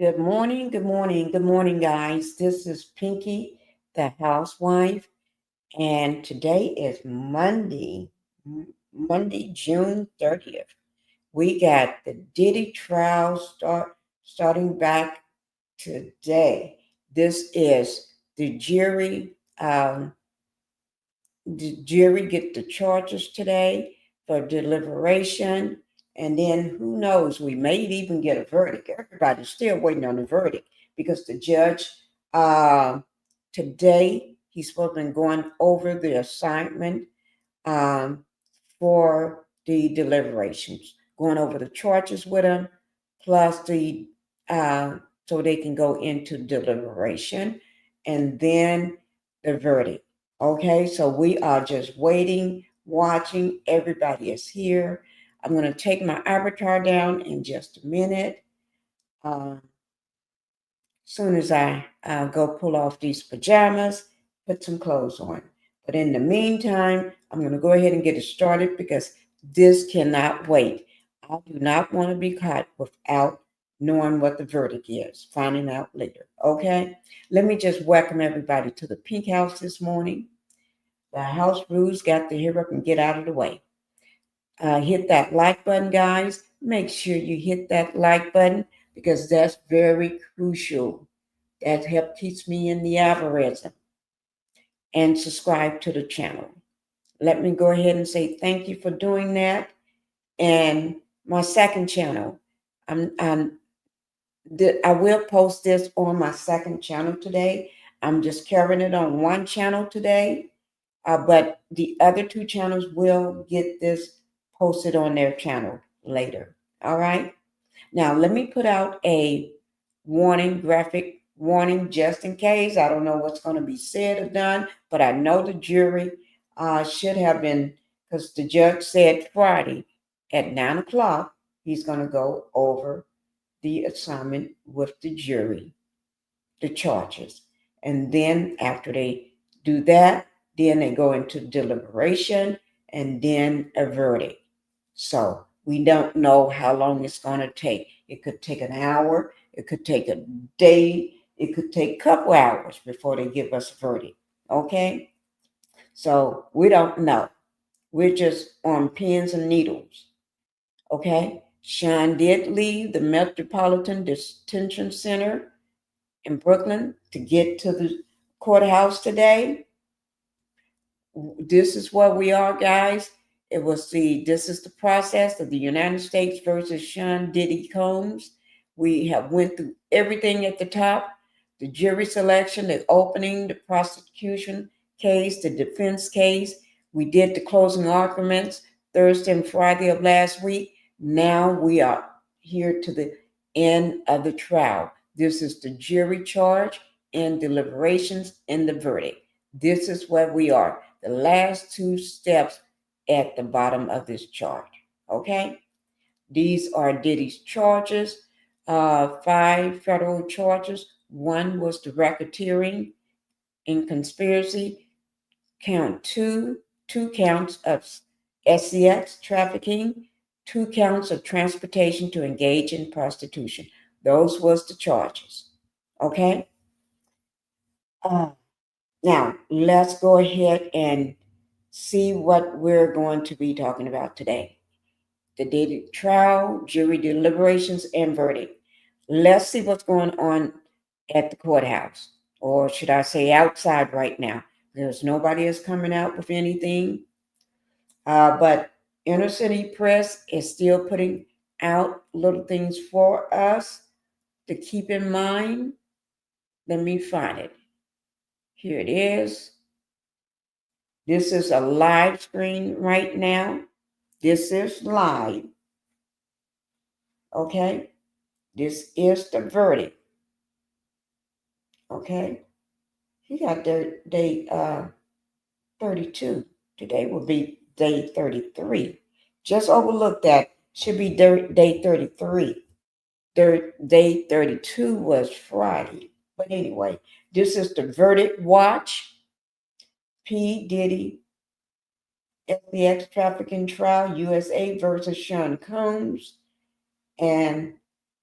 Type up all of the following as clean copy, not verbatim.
Good morning, good morning, good morning, guys. This is Pinkie, the housewife, and today is Monday, June 30th. We got the Diddy trial starting back today. This is the jury get the charges today for deliberation. And then who knows, we may even get a verdict. Everybody's still waiting on the verdict because the judge uh, today, he's supposed to be going over the assignment um, for the deliberations, going over the charges with them, plus uh, so they can go into deliberation and then the verdict. Okay, so we are just waiting, watching. Everybody is here. I'm going to take my avatar down in just a minute. Soon as I go pull off these pajamas, put some clothes on. But in the meantime, I'm going to go ahead and get it started because this cannot wait. I do not want to be caught without knowing what the verdict is, finding out later. Okay? Let me just welcome everybody to the Pink House this morning. The house rules got to hear up and get out of the way. Hit that like button, guys. Make sure you hit that like button because that's very crucial. That help keeps me in the algorithm. And subscribe to the channel. Let me go ahead and say thank you for doing that. And my second channel, I'm I will post this on my second channel today. I'm just carrying it on one channel today, but the other two channels will get this posted on their channel later. All right. Now, let me put out a graphic warning, just in case. I don't know what's going to be said or done, but I know the jury should have been, because the judge said Friday at 9 o'clock, he's going to go over the assignment with the jury, the charges. And then after they do that, then they go into deliberation and then a verdict. So we don't know how long it's going to take. It could take an hour, it could take a day, it could take a couple hours before they give us a verdict. Okay? So we don't know. We're just on pins and needles. Okay? Sean did leave the Metropolitan Detention Center in Brooklyn to get to the courthouse today. This is where we are, guys. This is the process of the United States versus Sean Diddy Combs. We have went through everything at the top: the jury selection, the opening, the prosecution case, the defense case. We did the closing arguments Thursday and Friday of last week. Now we are here to the end of the trial. This is the jury charge and deliberations and the verdict. This is where we are. The last two steps at the bottom of this chart. Okay? These are Diddy's charges, 5 federal charges. One was the racketeering and conspiracy. Count two counts of SCX trafficking, 2 counts of transportation to engage in prostitution. Those was the charges. Okay? Uh, Now, let's go ahead and see what we're going to be talking about today. The Diddy trial, jury deliberations, and verdict. Let's see what's going on at the courthouse, or should I say outside right now. There's nobody is coming out with anything, but inner city press is still putting out little things for us to keep in mind. Let me find it. Here it is. This is a live screen right now. This is live. Okay? This is the verdict. Okay? He got day 32. Today will be day 33. Just overlook that. Should be day 33. Day 32 was Friday. But anyway, this is the verdict watch. P. Diddy SBX trafficking trial, USA versus Sean Combs. And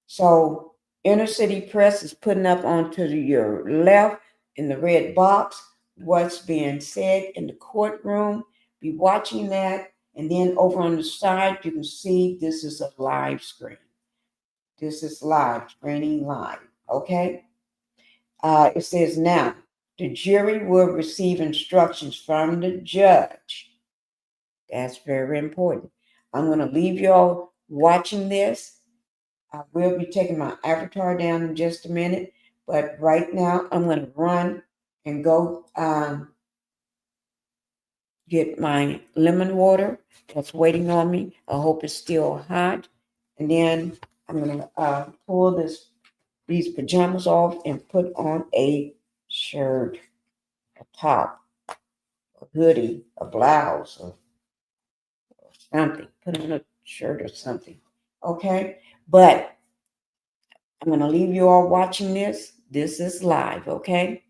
so Inner City Press is putting up onto your left in the red box what's being said in the courtroom. Be watching that. And then over on the side, you can see this is a live screen. This is live, screening live. Okay? It says now, the jury will receive instructions from the judge. That's very important. I'm going to leave y'all watching this. I will be taking my avatar down in just a minute, but right now I'm going to run and go get my lemon water that's waiting on me. I hope it's still hot. And then I'm going to pull these pajamas off and put on a shirt, a top, a hoodie, a blouse, or something. Put on a shirt or something. Okay? But I'm going to leave you all watching this. This is live, okay?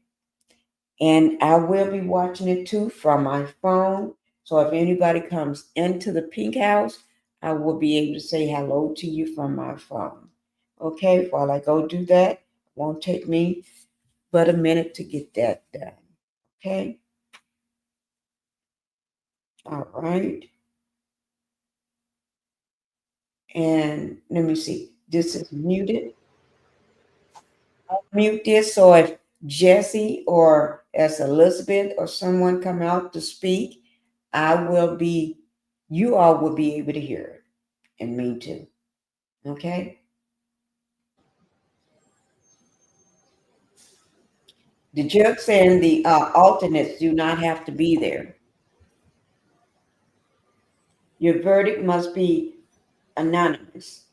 And I will be watching it too from my phone. So if anybody comes into the Pink House, I will be able to say hello to you from my phone. Okay, while I go do that, it won't take me but a minute to get that done. Okay, all right. And let me see, this is muted. I'll mute this so if Jesse or as Elizabeth or someone come out to speak, you all will be able to hear it, and me too. Okay? The judge and the alternates do not have to be there. Your verdict must be anonymous.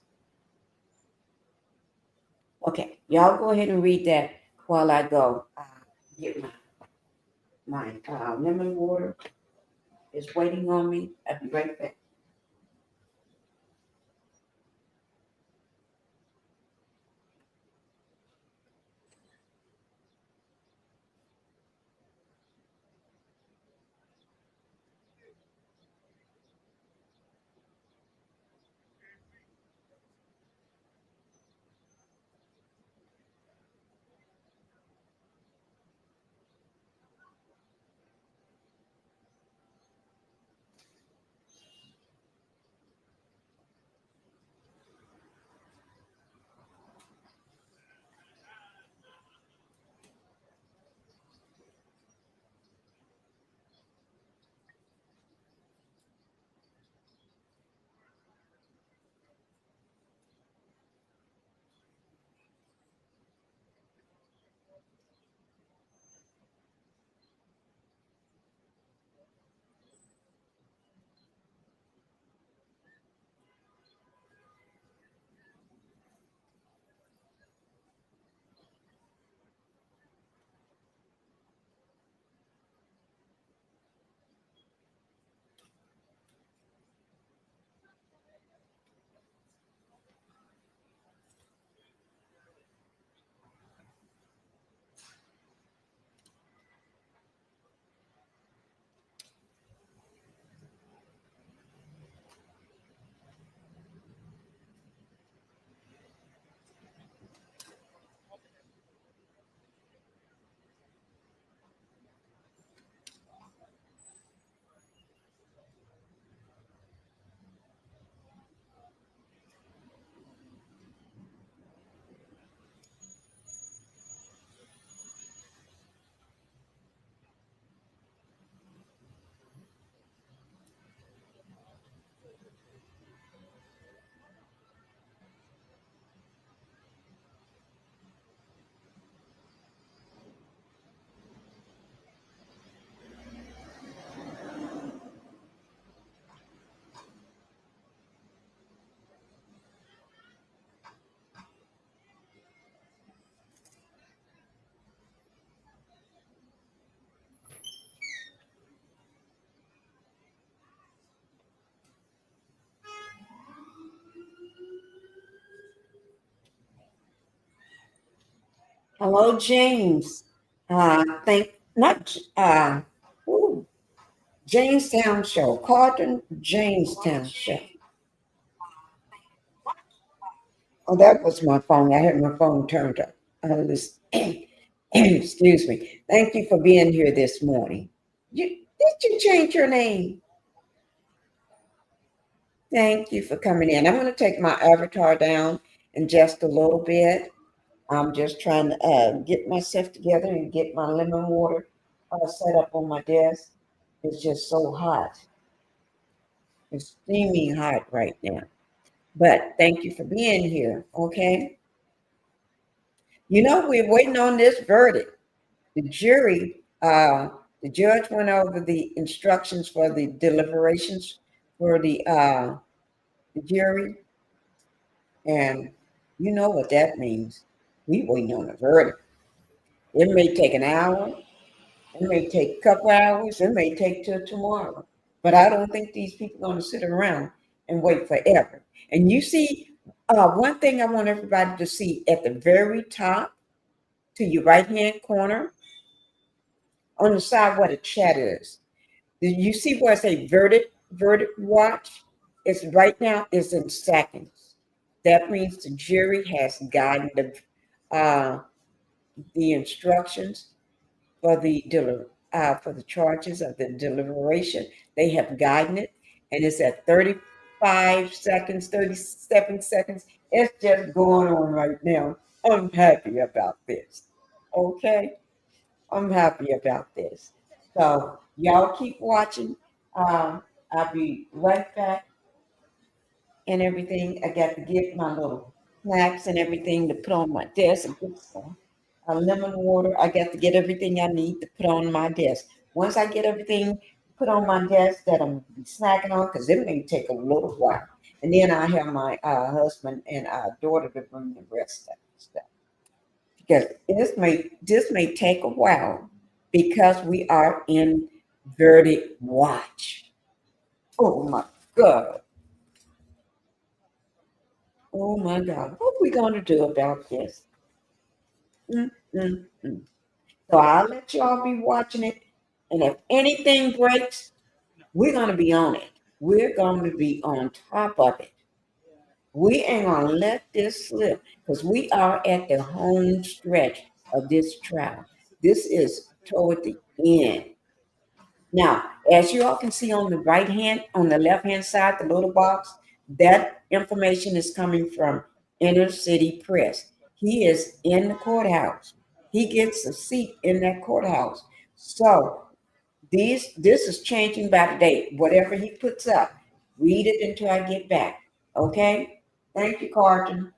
Okay, y'all go ahead and read that while I go get my lemon water. Is waiting on me. I'll be right back. Hello, James. Thank not ooh, Jamestown Show, Carlton Jamestown Show. Oh, that was my phone. I had my phone turned up. Excuse me. Thank you for being here this morning. Did you change your name? Thank you for coming in. I'm going to take my avatar down in just a little bit. I'm just trying to get myself together and get my lemon water set up on my desk. It's just so hot. It's steaming hot right now. But thank you for being here. Okay. We're waiting on this verdict. The jury, the judge went over the instructions for the deliberations for the jury, and you know what that means. We waiting on a verdict. It may take an hour, it may take a couple hours, it may take till tomorrow. But I don't think these people are going to sit around and wait forever. And you see, one thing I want everybody to see at the very top to your right hand corner on the side where the chat is. You see where it say verdict watch? It's right now is in seconds. That means the jury has gotten the instructions for the charges of the deliberation. They have gotten it, and it's at 35 seconds, 37 seconds. It's just going on right now. I'm happy about this. Okay, I'm happy about this. So y'all keep watching. I'll be right back and everything. I got to get my little snacks and everything to put on my desk and put some lemon water. I got to get everything I need to put on my desk. Once I get everything put on my desk that I'm be snacking on, because it may take a little while. And then I have my husband and daughter to bring the rest of the stuff. Because this may take a while because we are in verdict watch. Oh my God. Oh my God. What are we going to do about this? Mm, mm, mm. So I'll let y'all be watching it. And if anything breaks, we're going to be on it. We're going to be on top of it. We ain't going to let this slip because we are at the home stretch of this trial. This is toward the end. Now, as you all can see on the on the left hand side, the little box, that information is coming from Inner City Press. He is in the courthouse. He gets a seat in that courthouse. So this is changing by the day. Whatever he puts up, read it until I get back. Okay? Thank you, Carton.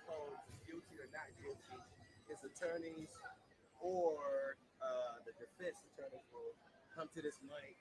Combs is guilty or not guilty, his attorneys or the defense attorneys will come to this mic.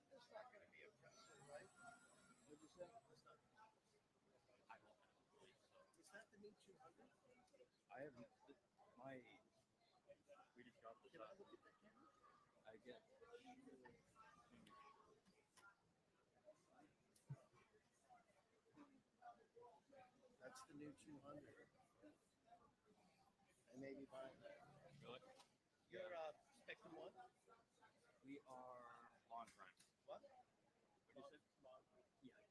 It's not going to be a pressure, right? What'd you say? It's not. Is that the new 200? I have my British shop. Can I look at that camera? I get That's the new 200. I may be buying that. really. You're Spectrum One? We are Law&Crime. What? What did you say? Yeah.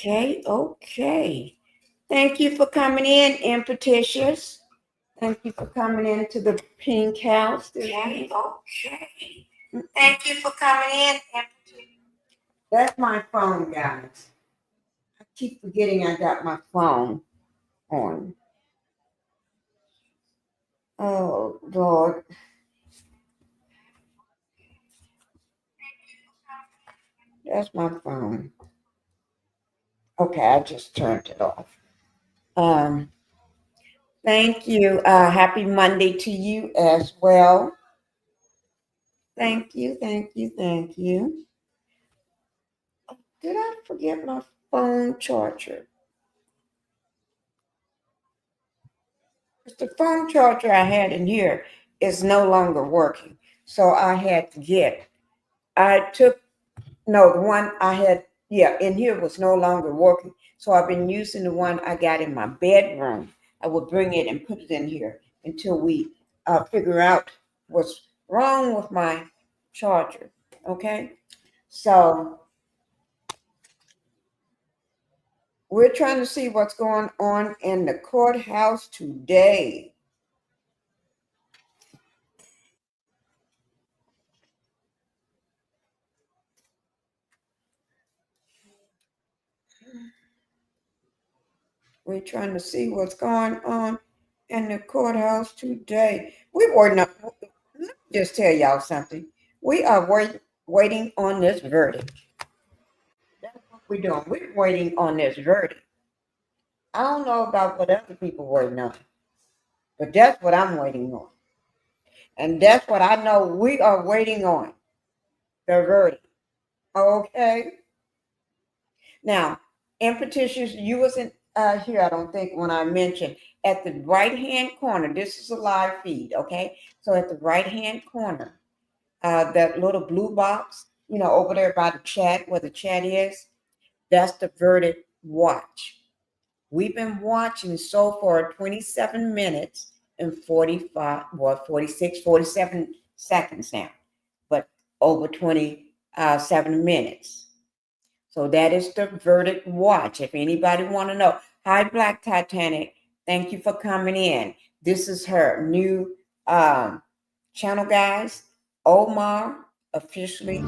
Okay. Thank you for coming in, Impetitious. Thank you for coming into the Pink House today. Okay. Thank you for coming in, Impetitious. That's my phone, guys. I keep forgetting I got my phone on. Oh, Lord. That's my phone. Okay, I just turned it off. Thank you. Happy Monday to you as well. Thank you. Did I forget my phone charger? The phone charger I had in here is no longer working. So I had to get. The one I had, in here was no longer working. So I've been using the one I got in my bedroom. I will bring it and put it in here until we figure out what's wrong with my charger. Okay? So we're trying to see what's going on in the courthouse today. We're trying to see what's going on in the courthouse today. We're waiting on, let me just tell y'all something. We are waiting on this verdict. That's what we're doing. We're waiting on this verdict. I don't know about what other people waiting on, but that's what I'm waiting on. And that's what I know we are waiting on, the verdict. Okay? Now, in petitions, you wasn't here, I don't think, when I mentioned at the right-hand corner, this is a live feed, okay? So at the right-hand corner, that little blue box, over there by the chat, where the chat is, that's the verdict watch. We've been watching so far 27 minutes and 46, 47 seconds now, but over 27 minutes. So that is the verdict watch. If anybody want to know. Hi, Black Titanic. Thank you for coming in. This is her new channel, guys. Omar officially.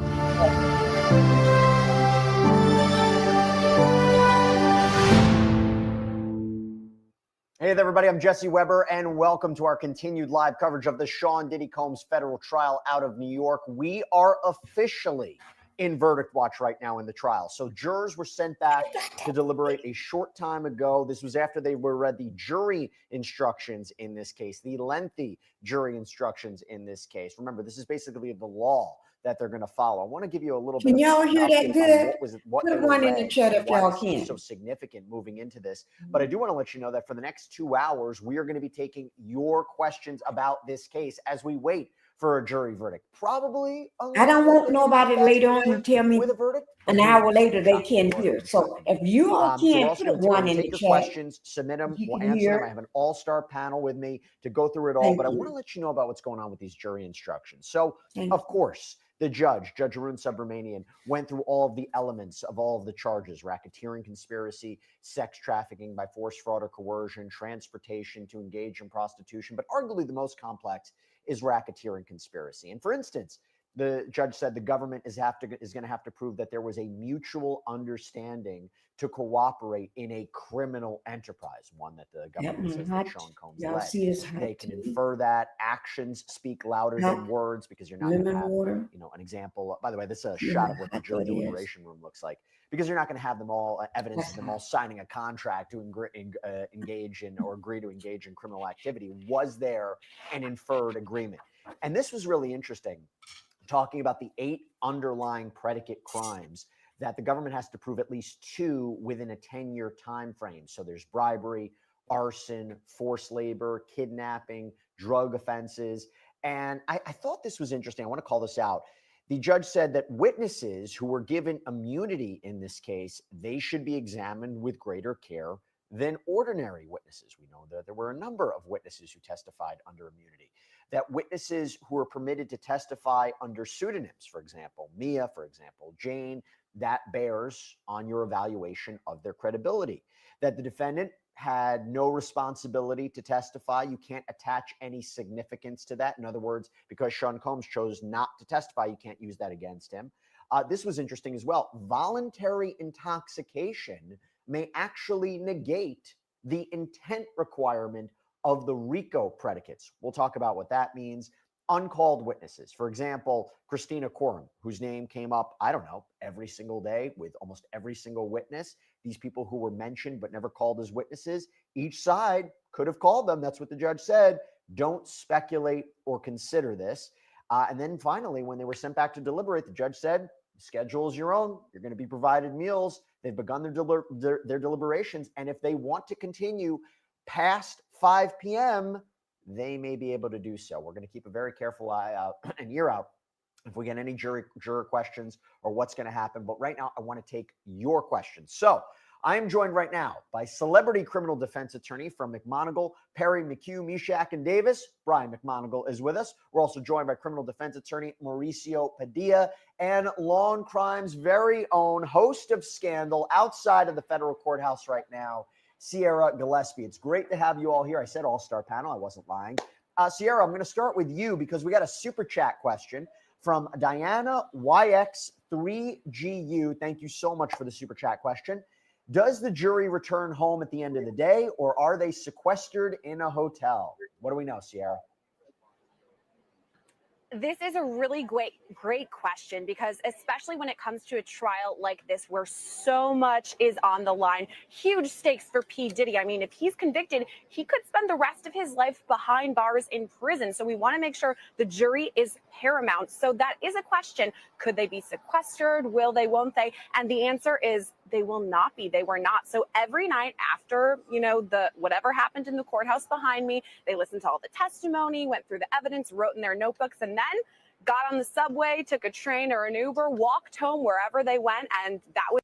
Hey there, everybody. I'm Jesse Weber, and welcome to our continued live coverage of the Sean Diddy Combs federal trial out of New York. We are officially in verdict watch right now in the trial. So jurors were sent back to deliberate a short time ago. This was after they were read the jury instructions in this case, the lengthy jury instructions in this case. Remember, this is basically the law that they're going to follow. I want to give you a little bit Can y'all hear that good? What Put one in the chat if y'all can. So significant moving into this. But I do want to let you know that for the next 2 hours, we are going to be taking your questions about this case as we wait for a jury verdict. Probably. I don't want nobody later on to tell me with a verdict. an hour later they can't hear. So if you all can, so put one in the your chat. Questions, submit them, we'll answer them. I have an all-star panel with me to go through it all. But I want to let you know about what's going on with these jury instructions. So, of course, the Judge Arun Subramanian, went through all of the elements of all of the charges: racketeering, conspiracy, sex trafficking by force, fraud, or coercion, transportation to engage in prostitution. But arguably the most complex is racketeering conspiracy. And for instance, the judge said the government is going to have to prove that there was a mutual understanding to cooperate in a criminal enterprise, one that the government says that Sean Combs led. They can infer that actions speak louder than words, because you're not going to have, an example. By the way, this is a shot of what the jury deliberation room looks like, because you're not going to have them all evidence of them all signing a contract to engage in or agree to engage in criminal activity. Was there an inferred agreement? And this was really interesting, talking about the 8 underlying predicate crimes that the government has to prove at least 2 within a 10-year time frame. So there's bribery, arson, forced labor, kidnapping, drug offenses. And I thought this was interesting. I want to call this out. The judge said that witnesses who were given immunity in this case, they should be examined with greater care than ordinary witnesses. We know that there were a number of witnesses who testified under immunity. that witnesses who are permitted to testify under pseudonyms, for example, Mia, for example, Jane, that bears on your evaluation of their credibility. That the defendant had no responsibility to testify. You can't attach any significance to that. In other words, because Sean Combs chose not to testify, you can't use that against him. This was interesting as well. Voluntary intoxication may actually negate the intent requirement of the RICO predicates. We'll talk about what that means. Uncalled witnesses. For example, Christina Quorum, whose name came up, I don't know, every single day with almost every single witness. These people who were mentioned but never called as witnesses, each side could have called them. That's what the judge said. Don't speculate or consider this. And then finally, when they were sent back to deliberate, the judge said, schedule is your own. You're going to be provided meals. They've begun their deliberations. And if they want to continue past 5 p.m., they may be able to do so. We're going to keep a very careful eye out and ear out if we get any juror questions or what's going to happen. But right now, I want to take your questions. So I am joined right now by celebrity criminal defense attorney from McMonigle, Perry, McHugh, Meshach, and Davis. Brian McMonigle is with us. We're also joined by criminal defense attorney Mauricio Padilla and Law&Crime's very own host of Scandal outside of the federal courthouse right now, Segarra Gillespie. It's great to have you all here. I said all-star panel. I wasn't lying. Segarra, I'm going to start with you because we got a super chat question from Diana YX3GU. Thank you so much for the super chat question. Does the jury return home at the end of the day, or are they sequestered in a hotel? What do we know, Segarra? This is a really great question, because especially when it comes to a trial like this where so much is on the line, huge stakes for P. Diddy. I mean, if he's convicted, he could spend the rest of his life behind bars in prison. So we want to make sure the jury is paramount. So that is a question. Could they be sequestered? Will they, won't they? And the answer is they will not be. They were not. So every night after, the whatever happened in the courthouse behind me, they listened to all the testimony, went through the evidence, wrote in their notebooks, and then got on the subway, took a train or an Uber, walked home wherever they went, and that was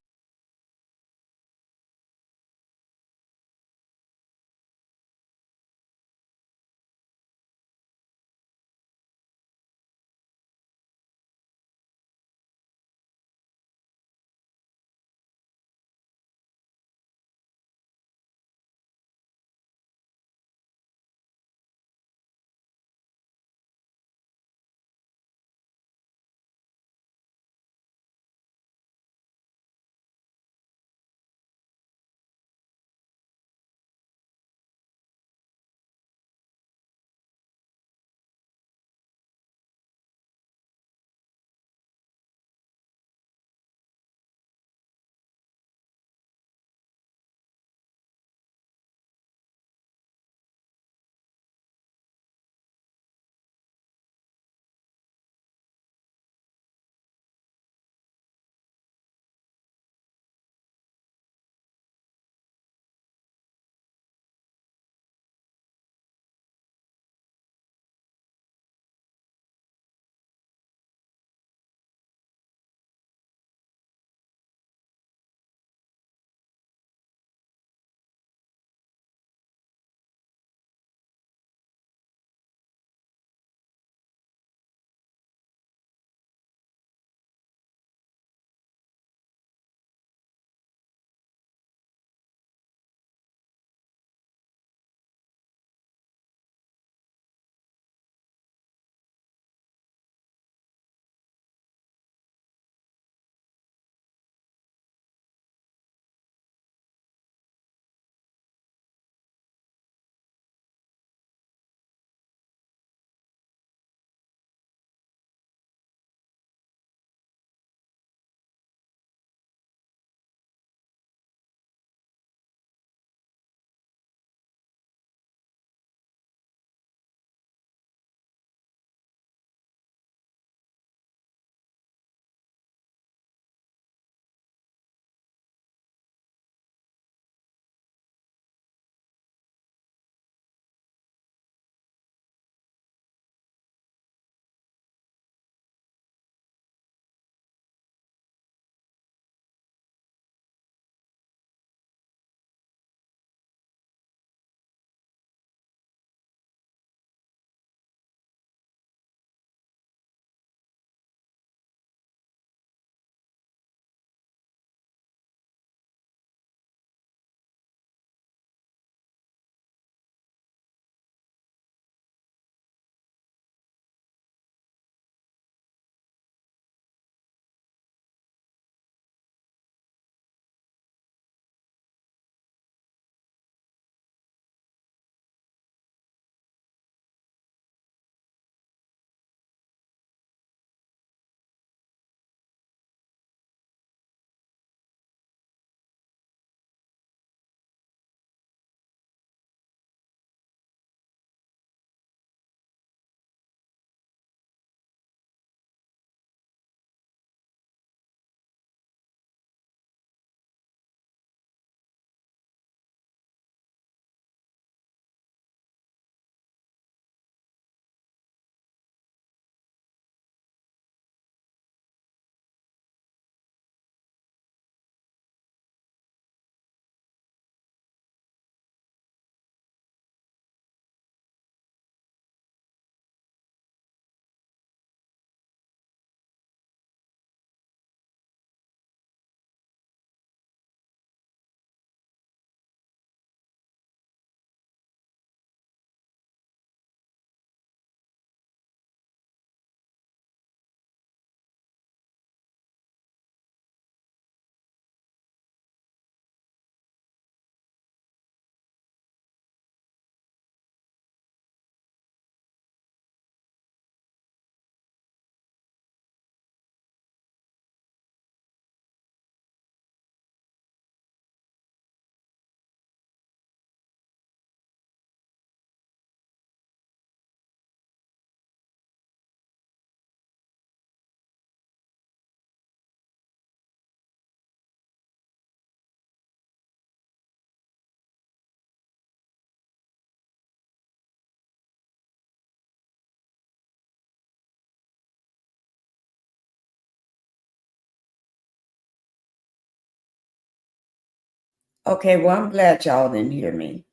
Okay, well, I'm glad y'all didn't hear me.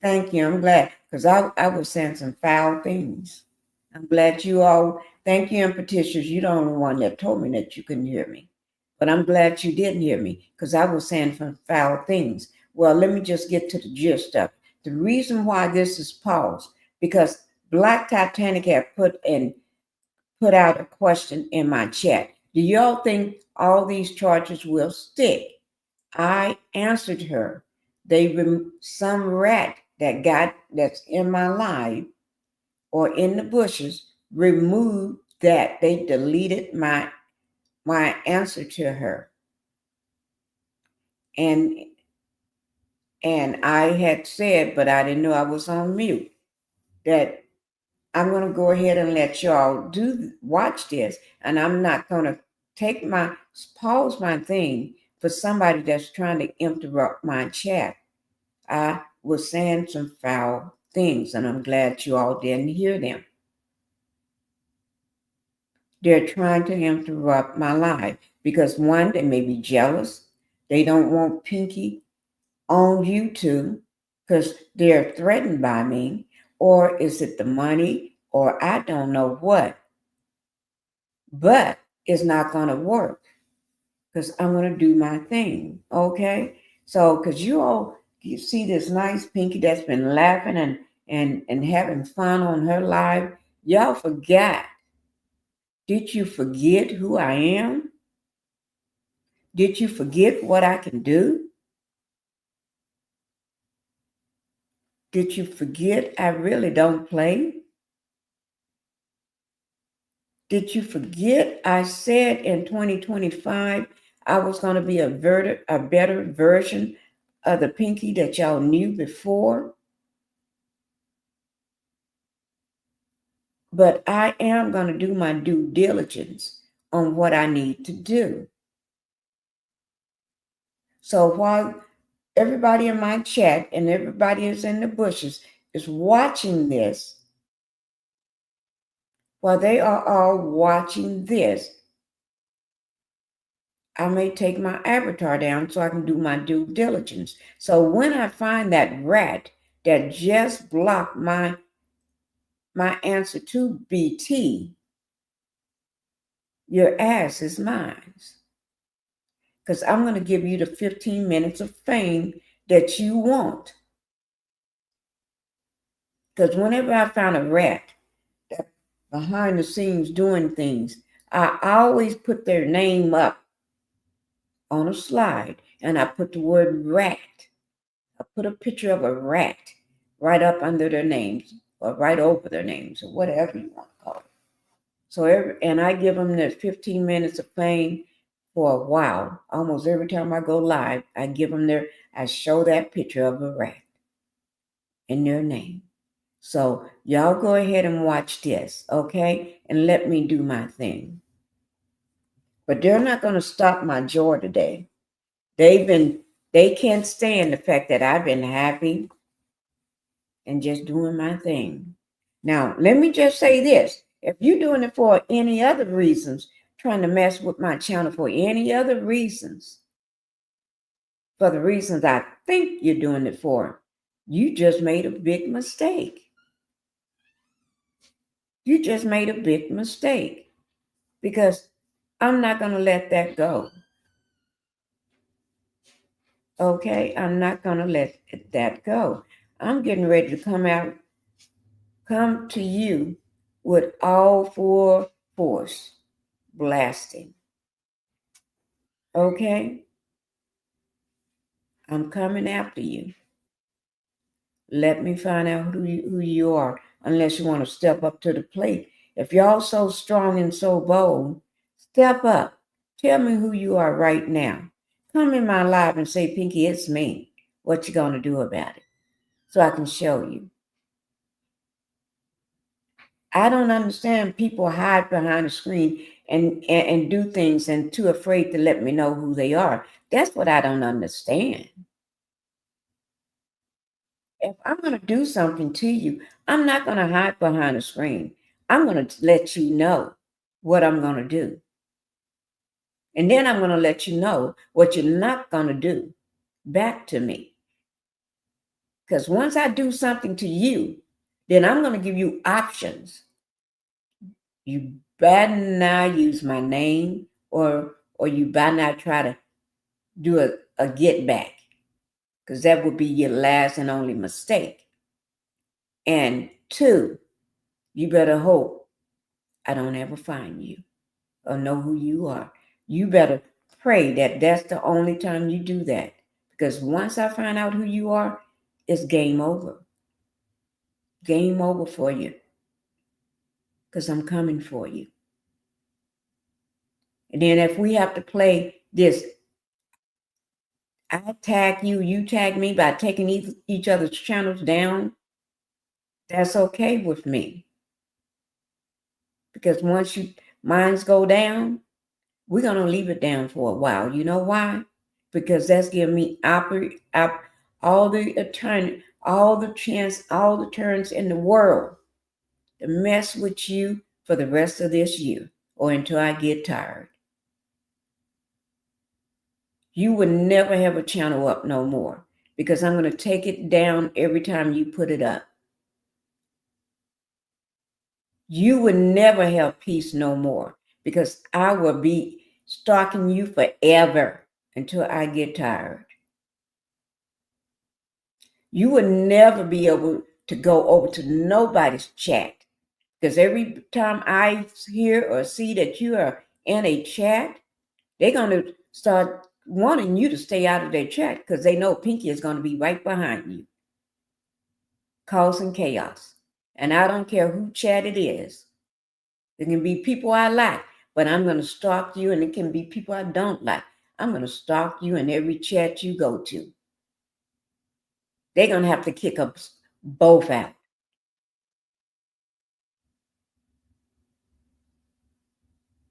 Thank you. I'm glad because I was saying some foul things. I'm glad you all, thank you, and Patricia, you're the only one that told me that you couldn't hear me. But I'm glad you didn't hear me because I was saying some foul things. Well, let me just get to the gist of it. The reason why this is paused, because Black Titanic had put out a question in my chat. Do y'all think all these charges will stick? I answered her. Some rat that's in my life or in the bushes removed that. They deleted my answer to her. And I had said, but I didn't know I was on mute, that I'm going to go ahead and let y'all watch this. And I'm not going to pause my thing for somebody that's trying to interrupt my chat. I was saying some foul things, and I'm glad you all didn't hear them. They're trying to interrupt my life because, one, they may be jealous. They don't want Pinkie on YouTube because they're threatened by me. Or is it the money? Or I don't know what. But it's not going to work because I'm going to do my thing. Okay? So, because you see this nice Pinkie that's been laughing and having fun on her live, y'all forgot. Did you forget who I am? Did you forget what I can do? Did you forget I really don't play? Did you forget I said in 2025 I was going to be a better version of the Pinkie that y'all knew before? But I am going to do my due diligence on what I need to do. So while everybody in my chat and everybody is in the bushes is watching this, while they are all watching this, I may take my avatar down so I can do my due diligence. So when I find that rat that just blocked my answer to BT, your ass is mine. Because I'm going to give you the 15 minutes of fame that you want. Because whenever I found a rat that behind the scenes doing things, I always put their name up on a slide and I put the word rat. I put a picture of a rat right up under their names or right over their names or whatever you want to call it. So and I give them the 15 minutes of fame for a while. Almost every time I go live, I show that picture of a rat in their name. So y'all go ahead and watch this, okay? And let me do my thing. But they're not going to stop my joy today. They can't stand the fact that I've been happy and just doing my thing. Now, let me just say this. If you're doing it for any other reasons, trying to mess with my channel for any other reasons, for the reasons I think you're doing it for, you just made a big mistake. You just made a big mistake because I'm not going to let that go. Okay? I'm not going to let that go. I'm getting ready to come to you with all full force blasting. Okay? I'm coming after you. Let me find out who you are, unless you want to step up to the plate. If y'all so strong and so bold, step up. Tell me who you are right now. Come in my live and say, Pinkie, it's me. What you going to do about it? So I can show you. I don't understand people hide behind the screen and do things and too afraid to let me know who they are. That's what I don't understand. If I'm going to do something to you, I'm not going to hide behind a screen. I'm going to let you know what I'm going to do. And then I'm going to let you know what you're not going to do. back to me. Because once I do something to you, then I'm going to give you options. You better not use my name, or you better not try to do a get back, because that would be your last and only mistake. And 2, you better hope I don't ever find you or know who you are. You better pray that that's the only time you do that, because once I find out who you are, it's game over. Game over for you, because I'm coming for you. And then if we have to play this, I tag you, you tag me, by taking each other's channels down, that's okay with me. Because once mines go down, we're going to leave it down for a while. You know why? Because that's giving me all the attorney, all the chance, all the turns in the world to mess with you for the rest of this year, or until I get tired. You would never have a channel up no more, because I'm going to take it down every time you put it up. You would never have peace no more, because I will be stalking you forever until I get tired. You would never be able to go over to nobody's chat, because every time I hear or see that you are in a chat, they're going to start wanting you to stay out of their chat, because they know Pinkie is going to be right behind you, causing chaos. And I don't care who chat it is. It can be people I like, but I'm going to stalk you, and it can be people I don't like. I'm going to stalk you in every chat you go to. They're going to have to kick us both out.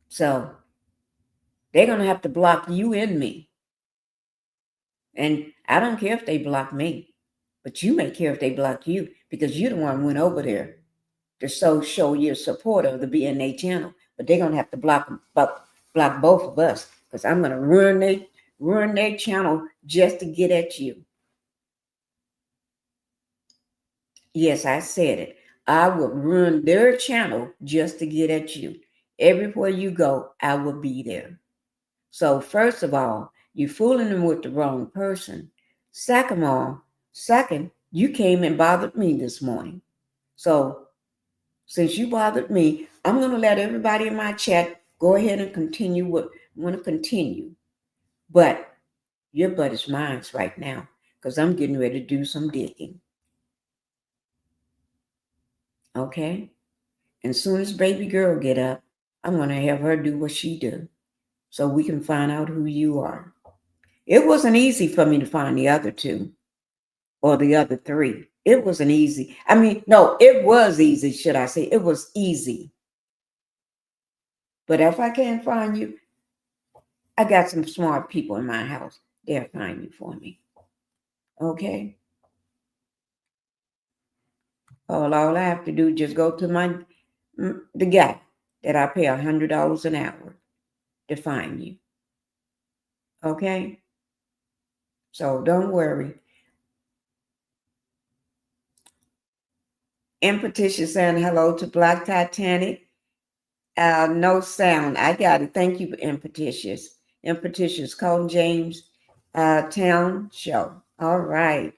So they're going to have to block you and me. And I don't care if they block me, but you may care if they block you, because you're the one who went over there to show your support of the BNA channel. But they're going to have to block both of us, because I'm going to ruin their channel just to get at you. Yes, I said it. I would ruin their channel just to get at you. Everywhere you go, I will be there. So first of all, you're fooling them with the wrong person. Second, you came and bothered me this morning. So since you bothered me, I'm going to let everybody in my chat go ahead and continue what want to continue. But your butt is mine right now, because I'm getting ready to do some digging. Okay? And as soon as baby girl get up, I'm going to have her do what she do, so we can find out who you are. It wasn't easy for me to find the other 2 or the other 3. It wasn't easy. I mean, no, it was easy, should I say. It was easy. But if I can't find you, I got some smart people in my house. They'll find you for me. Okay? All I have to do is just go to the guy that I pay $100 an hour to find you. Okay? So don't worry. Impetition saying hello to Black Titanic. No sound. I got it. Thank you, Impetitious. Impetitious, Colin James Town Show. All right.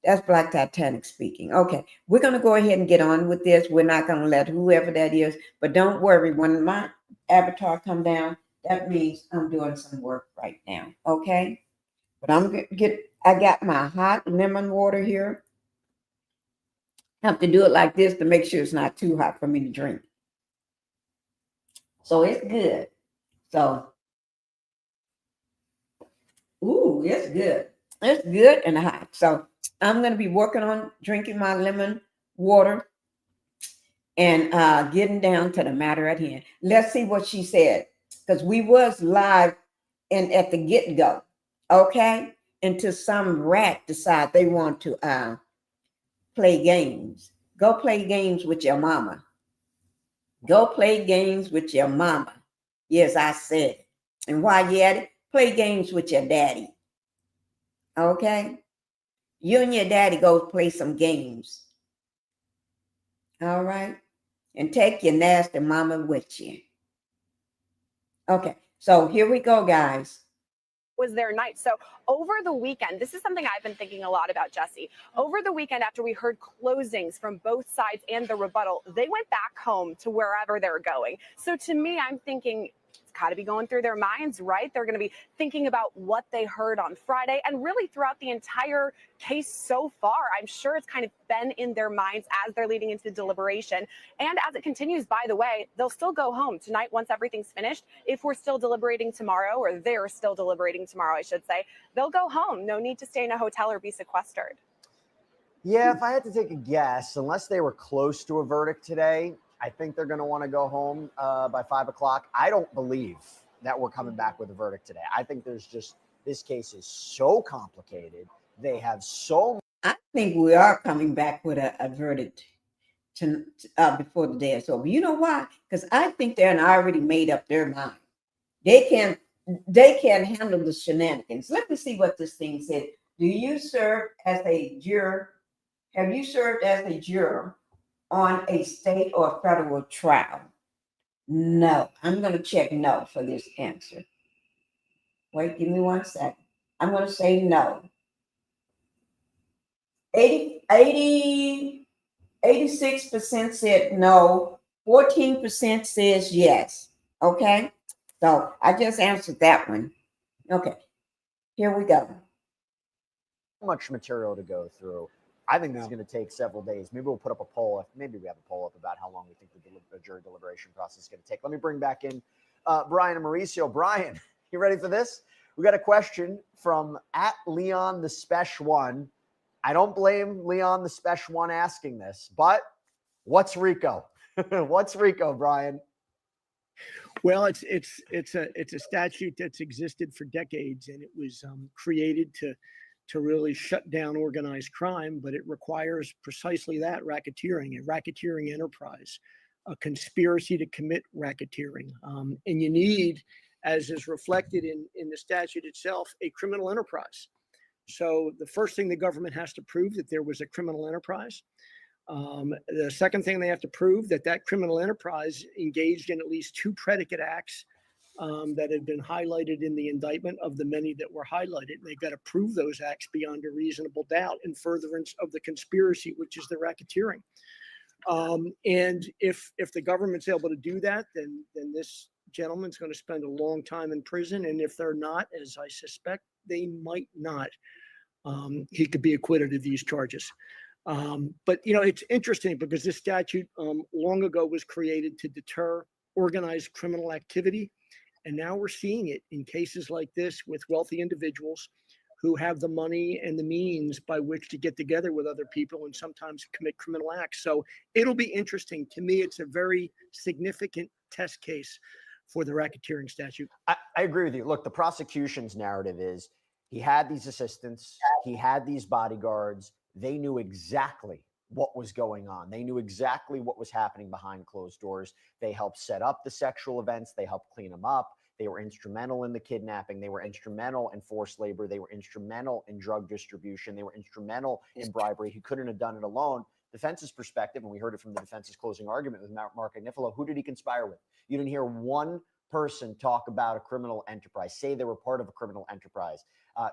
That's Black Titanic speaking. Okay. We're going to go ahead and get on with this. We're not going to let whoever that is. But don't worry. When my avatar come down, that means I'm doing some work right now. Okay. But I got my hot lemon water here. I have to do it like this to make sure it's not too hot for me to drink. So it's good. So, ooh, it's good. It's good and hot. So I'm going to be working on drinking my lemon water and getting down to the matter at hand. Let's see what she said, because we was live and at the get-go, okay? Until some rat decide they want to play games. Go play games with your mama. Go play games with your mama. Yes, I said it. And while you at it, play games with your daddy. Okay? You and your daddy go play some games. All right? And take your nasty mama with you. Okay, so here we go, guys. Was their night. So over the weekend, this is something I've been thinking a lot about, Jesse. Over the weekend, after we heard closings from both sides and the rebuttal, they went back home to wherever they're going. So to me, I'm thinking it's got to be going through their minds, right? They're going to be thinking about what they heard on Friday and really throughout the entire case so far. I'm sure it's kind of been in their minds as they're leading into deliberation. And as it continues, by the way, they'll still go home tonight once everything's finished. If we're still deliberating tomorrow, or they're still deliberating tomorrow, I should say, they'll go home. No need to stay in a hotel or be sequestered. Yeah, if I had to take a guess, unless they were close to a verdict today, I think they're going to want to go home by 5 o'clock. I don't believe that we're coming back with a verdict today. I think this case is so complicated. They have so. I think we are coming back with a verdict before the day is over. You know why? Because I think they're already made up their mind. They can't handle the shenanigans. Let me see what this thing said. Do you serve as a juror? Have you served as a juror on a state or federal trial? No. I'm going to check no for this answer. Wait, give me 1 second. I'm going to say no. 86% said no. 14% says yes. Okay? So I just answered that one. Okay. Here we go. Much material to go through. I think this is going to take several days. Maybe we'll put up a poll. Maybe we have a poll up about how long we think the jury deliberation process is going to take. Let me bring back in Brian and Mauricio. Brian, you ready for this? We got a question from @Leon the Spesh One. I don't blame Leon the Spesh One asking this, but what's RICO? What's RICO, Brian? Well, it's a statute that's existed for decades, and it was created to really shut down organized crime, but it requires precisely that: racketeering, a racketeering enterprise, a conspiracy to commit racketeering. And you need, as is reflected in the statute itself, a criminal enterprise. So the first thing the government has to prove that there was a criminal enterprise. The second thing they have to prove that criminal enterprise engaged in at least 2 predicate acts that had been highlighted in the indictment of the many that were highlighted. They've got to prove those acts beyond a reasonable doubt in furtherance of the conspiracy, which is the racketeering. And if the government's able to do that, then this gentleman's going to spend a long time in prison. And if they're not, as I suspect they might not, he could be acquitted of these charges. But, it's interesting because this statute long ago was created to deter organized criminal activity. And now we're seeing it in cases like this with wealthy individuals who have the money and the means by which to get together with other people and sometimes commit criminal acts. So it'll be interesting. To me, it's a very significant test case for the racketeering statute. I agree with you. Look, the prosecution's narrative is he had these assistants, he had these bodyguards. They knew exactly what was going on. They knew exactly what was happening behind closed doors. They helped set up the sexual events. They helped clean them up. They were instrumental in the kidnapping. They were instrumental in forced labor. They were instrumental in drug distribution. They were instrumental in bribery. He couldn't have done it alone. Defense's perspective, and we heard it from the defense's closing argument with Mark Agnifilo, who did he conspire with? You didn't hear one person talk about a criminal enterprise, say they were part of a criminal enterprise.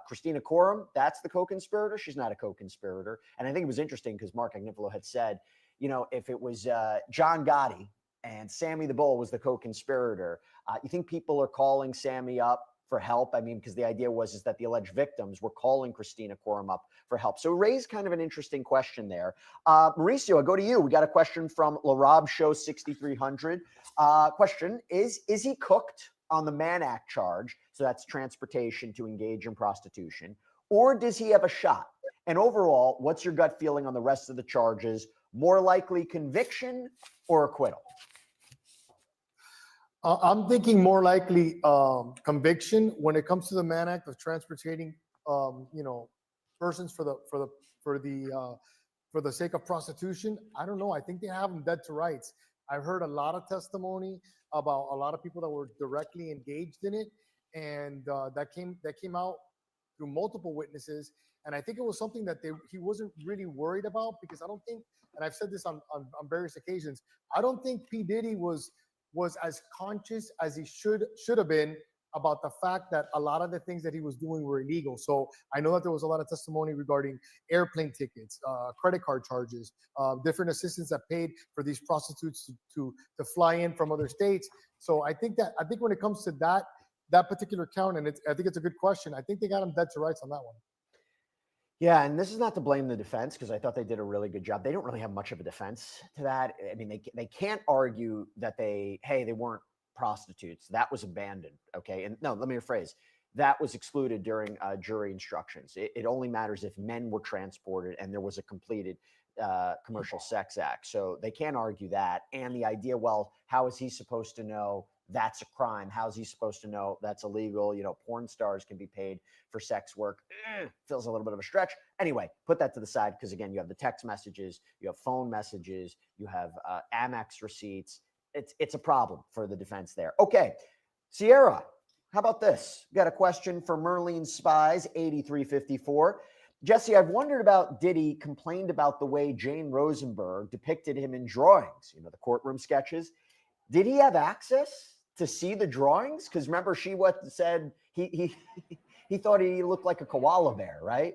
Christina Coram, that's the co-conspirator. She's not a co-conspirator. And I think it was interesting because Mark Agnifilo had said, if it was John Gotti and Sammy the Bull was the co-conspirator, you think people are calling Sammy up for help? I mean, because the idea is that the alleged victims were calling Christina Coram up for help. So it raised kind of an interesting question there. Mauricio, I go to you. We got a question from LaRob Show 6300. Question is he cooked on the Mann Act charge? So that's transportation to engage in prostitution. Or does he have a shot? And overall, what's your gut feeling on the rest of the charges? More likely conviction or acquittal? I'm thinking more likely conviction when it comes to the Mann Act of transporting, persons for the sake of prostitution. I don't know. I think they have them dead to rights. I've heard a lot of testimony about a lot of people that were directly engaged in it, and that came out through multiple witnesses. And I think it was something that he wasn't really worried about, because I don't think, and I've said this on various occasions, I don't think P. Diddy was as conscious as he should have been about the fact that a lot of the things that he was doing were illegal. So I know that there was a lot of testimony regarding airplane tickets, credit card charges, different assistants that paid for these prostitutes to fly in from other states. So I think when it comes to that particular count, and I think it's a good question, I think they got him dead to rights on that one. Yeah, and this is not to blame the defense, because I thought they did a really good job. They don't really have much of a defense to that. I mean, they can't argue that they weren't prostitutes. That was abandoned. Okay. And no, let me rephrase. That was excluded during jury instructions. It only matters if men were transported and there was a completed commercial sex act. So they can't argue that. And the idea, well, how is he supposed to know that's a crime? How's he supposed to know that's illegal? You know, porn stars can be paid for sex work. Feels a little bit of a stretch. Anyway, put that to the side, because again, you have the text messages, you have phone messages, you have Amex receipts. It's a problem for the defense there. Okay, Sierra, how about this? Got a question for Merlene Spies, 8354. Jesse, I've wondered about Diddy complained about the way Jane Rosenberg depicted him in drawings, you know, the courtroom sketches. Did he have access to see the drawings? Because remember, she said he thought he looked like a koala bear, right?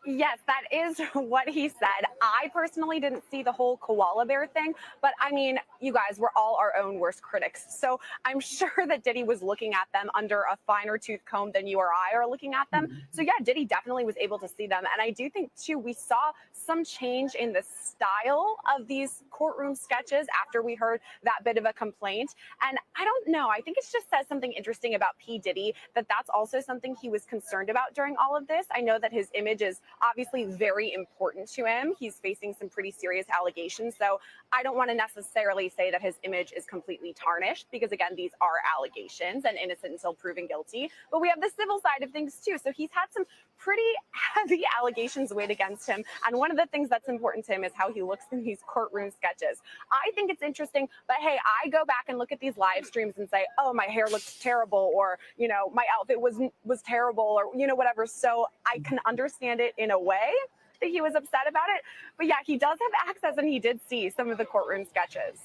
Yes, that is what he said. I personally didn't see the whole koala bear thing, but I mean, you guys, we're all our own worst critics. So I'm sure that Diddy was looking at them under a finer tooth comb than you or I are looking at them. So yeah, Diddy definitely was able to see them. And I do think too, we saw some change in the style of these courtroom sketches after we heard that bit of a complaint. And I don't know, I think it just says something interesting about P. Diddy, that's also something he was concerned about during all of this. I know that his image is obviously very important to him. He's facing some pretty serious allegations. So I don't want to necessarily say that his image is completely tarnished, because again, these are allegations and innocent until proven guilty. But we have the civil side of things too. So he's had some pretty heavy allegations weighed against him. And one of the things that's important to him is how he looks in these courtroom sketches. I think it's interesting, but hey, I go back and look at these live streams and say, oh, my hair looks terrible, or, you know, my outfit was terrible, or, you know, whatever. So I can understand it in a way that he was upset about it. But yeah, he does have access, and he did see some of the courtroom sketches.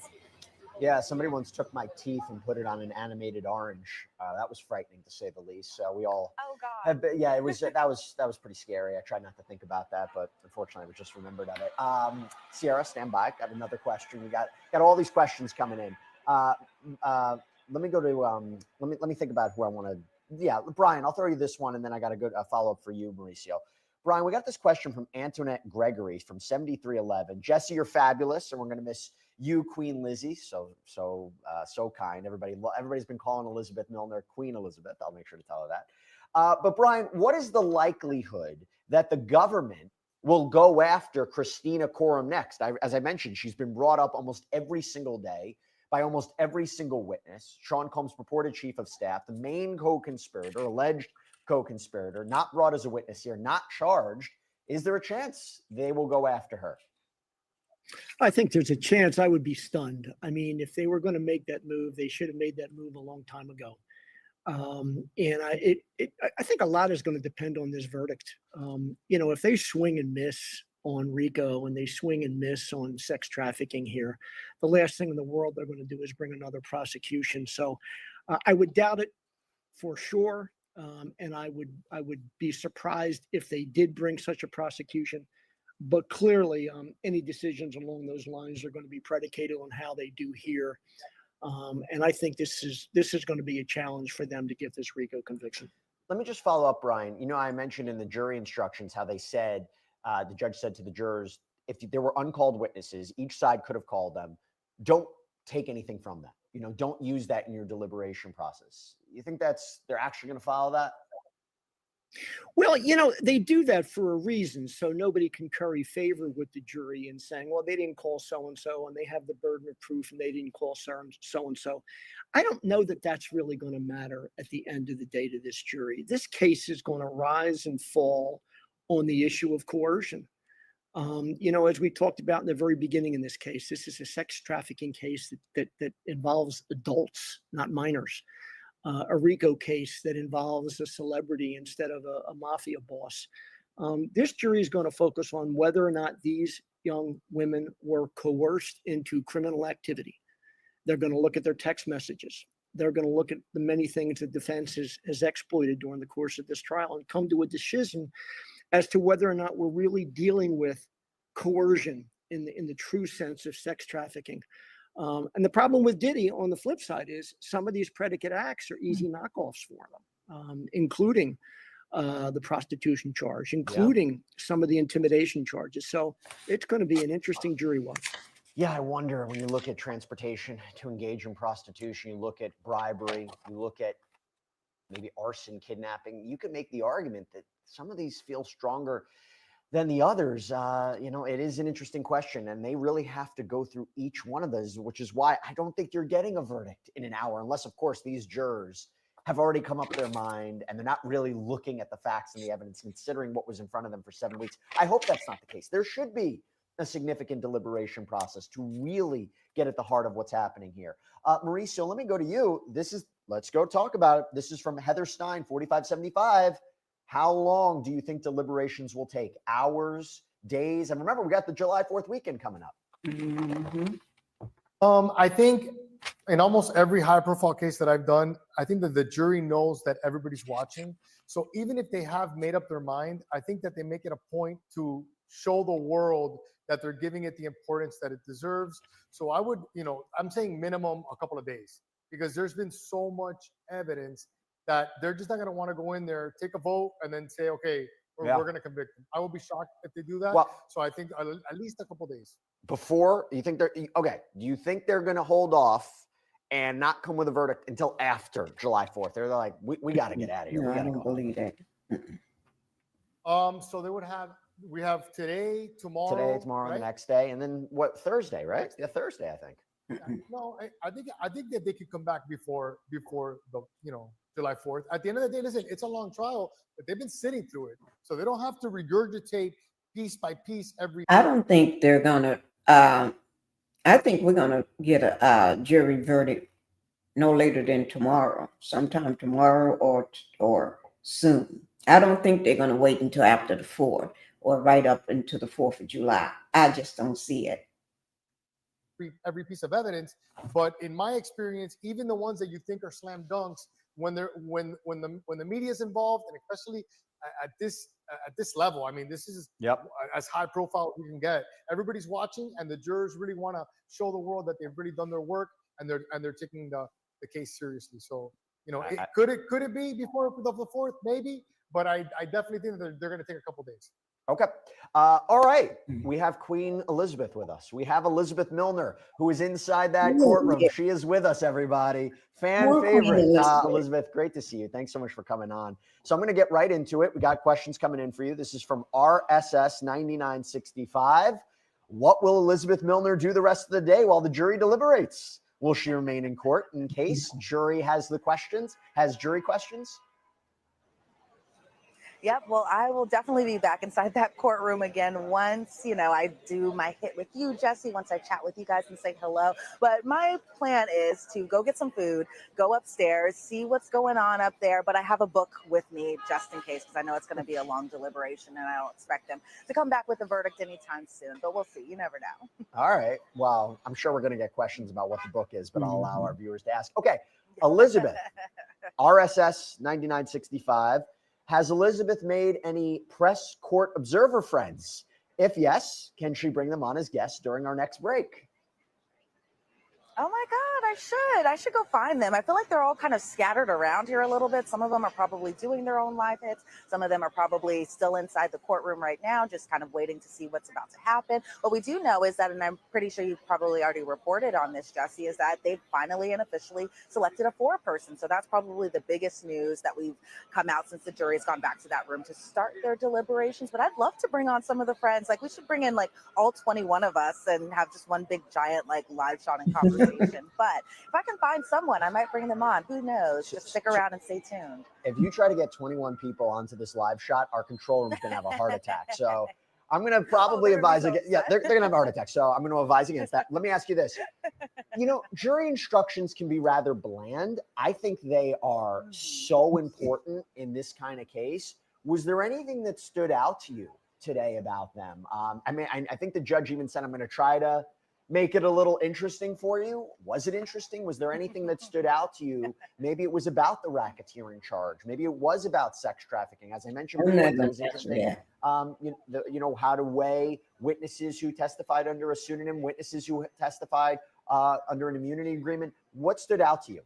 Yeah, somebody once took my teeth and put it on an animated orange. That was frightening, to say the least. So we all, oh god, have been, yeah, it was that was pretty scary. I tried not to think about that, but unfortunately, I just remembered of it. Sierra, stand by. Got another question. We got all these questions coming in. Let me go to let me think about who I want to. Yeah, Brian, I'll throw you this one, and then I got a good follow up for you, Mauricio. Brian, we got this question from Antoinette Gregory from 7311. Jesse, you're fabulous, and we're going to miss you, Queen Lizzie. So kind. Everybody's been calling Elizabeth Milner Queen Elizabeth. I'll make sure to tell her that. But Brian, what is the likelihood that the government will go after Christina Coram next? As I mentioned, she's been brought up almost every single day by almost every single witness. Sean Combs, purported chief of staff, the main co-conspirator, alleged co-conspirator, not brought as a witness here, not charged. Is there a chance they will go after her? I think there's a chance. I would be stunned. I mean, if they were going to make that move, they should have made that move a long time ago. And I think a lot is going to depend on this verdict. You know, if they swing and miss on RICO and they swing and miss on sex trafficking here, the last thing in the world they're going to do is bring another prosecution. So I would doubt it for sure. And I would be surprised if they did bring such a prosecution. But clearly, any decisions along those lines are going to be predicated on how they do here. And I think this is going to be a challenge for them to get this RICO conviction. Let me just follow up, Brian. You know, I mentioned in the jury instructions how they said, the judge said to the jurors, if there were uncalled witnesses, each side could have called them. Don't take anything from that. You know, don't use that in your deliberation process. You think they're actually going to follow that? Well, you know, they do that for a reason, so nobody can curry favor with the jury in saying, well, they didn't call so-and-so and they have the burden of proof and they didn't call so-and-so. I don't know that that's really going to matter at the end of the day to this jury. This case is going to rise and fall on the issue of coercion. You know, as we talked about in the very beginning in this case, this is a sex trafficking case that involves adults, not minors. a RICO case that involves a celebrity instead of a mafia boss. This jury is going to focus on whether or not these young women were coerced into criminal activity. They're going to look at their text messages. They're going to look at the many things the defense has exploited during the course of this trial and come to a decision as to whether or not we're really dealing with coercion in the true sense of sex trafficking. And the problem with Diddy on the flip side is some of these predicate acts are easy knockoffs for them, including the prostitution charge, including some of the intimidation charges. So it's going to be an interesting jury watch. Yeah, I wonder when you look at transportation to engage in prostitution, you look at bribery, you look at maybe arson, kidnapping, you can make the argument that some of these feel stronger than the others. It is an interesting question, and they really have to go through each one of those, which is why I don't think you're getting a verdict in an hour, unless, of course, these jurors have already come up their mind and they're not really looking at the facts and the evidence, considering what was in front of them for 7 weeks. I hope that's not the case. There should be a significant deliberation process to really get at the heart of what's happening here. Mauricio, let me go to you. Let's go talk about it. This is from Heather Stein, 4575. How long do you think deliberations will take? Hours, days? And remember, we got the July 4th weekend coming up. Mm-hmm. I think in almost every high-profile case that I've done, I think that the jury knows that everybody's watching. So even if they have made up their mind, I think that they make it a point to show the world that they're giving it the importance that it deserves. So I would, I'm saying minimum a couple of days, because there's been so much evidence that they're just not going to want to go in there, take a vote, and then say, okay, we're going to convict them. I will be shocked if they do that. Well, so I think at least a couple of days. Before, you think do you think they're going to hold off and not come with a verdict until after July 4th? They're like, we got to get out of here. No, We got I to don't go. believe that. So we have today, tomorrow, and right? the next day, and then what? Thursday, right? Yeah, Thursday, I think. No, I think that they could come back before the July 4th. At the end of the day, listen, it's a long trial, but they've been sitting through it, so they don't have to regurgitate piece by piece every. I don't think they're gonna. I think we're gonna get a jury verdict no later than tomorrow, sometime tomorrow or soon. I don't think they're gonna wait until after the 4th or right up into the 4th of July. I just don't see it. Every piece of evidence, but in my experience, even the ones that you think are slam dunks, when the media is involved, and especially at this level, I mean, this is as high profile as you can get. Everybody's watching, and the jurors really want to show the world that they've really done their work, and they're taking the case seriously. So could it be before the 4th? Maybe, but I definitely think that they're going to take a couple days. Okay. All right. We have Queen Elizabeth with us. We have Elizabeth Milner, who is inside that courtroom. She is with us, everybody. Fan favorite. Elizabeth, great to see you. Thanks so much for coming on. So I'm going to get right into it. We got questions coming in for you. This is from RSS 9965. What will Elizabeth Milner do the rest of the day while the jury deliberates? Will she remain in court in case jury has jury questions? Yep. Well, I will definitely be back inside that courtroom again once, I do my hit with you, Jesse, once I chat with you guys and say hello. But my plan is to go get some food, go upstairs, see what's going on up there. But I have a book with me just in case, because I know it's going to be a long deliberation and I don't expect them to come back with a verdict anytime soon. But we'll see. You never know. All right. Well, I'm sure we're going to get questions about what the book is, but I'll allow our viewers to ask. Okay. Elizabeth, RSS 9965. Has Elizabeth made any press court observer friends? If yes, can she bring them on as guests during our next break? Oh my God, I should go find them. I feel like they're all kind of scattered around here a little bit. Some of them are probably doing their own live hits. Some of them are probably still inside the courtroom right now, just kind of waiting to see what's about to happen. What we do know is that, and I'm pretty sure you've probably already reported on this, Jesse, is that they've finally and officially selected a 4-person. So that's probably the biggest news that we've come out since the jury's gone back to that room to start their deliberations. But I'd love to bring on some of the friends. Like, we should bring in like all 21 of us and have just one big giant like live shot and conversation. But if I can find someone, I might bring them on. Who knows? Just stick around and stay tuned. If you try to get 21 people onto this live shot, our control room's going to have a heart attack. So I'm going to probably they're gonna be advise so against. Yeah, upset. they're going to have a heart attack. So I'm going to advise against that. Let me ask you this. Jury instructions can be rather bland. I think they are so important in this kind of case. Was there anything that stood out to you today about them? I think the judge even said, I'm going to try to make it a little interesting for you. Was it interesting? Was there anything that stood out to you? Maybe it was about the racketeering charge. Maybe it was about sex trafficking. As I mentioned before, that was interesting. Yeah. How to weigh witnesses who testified under a pseudonym, witnesses who testified under an immunity agreement. What stood out to you?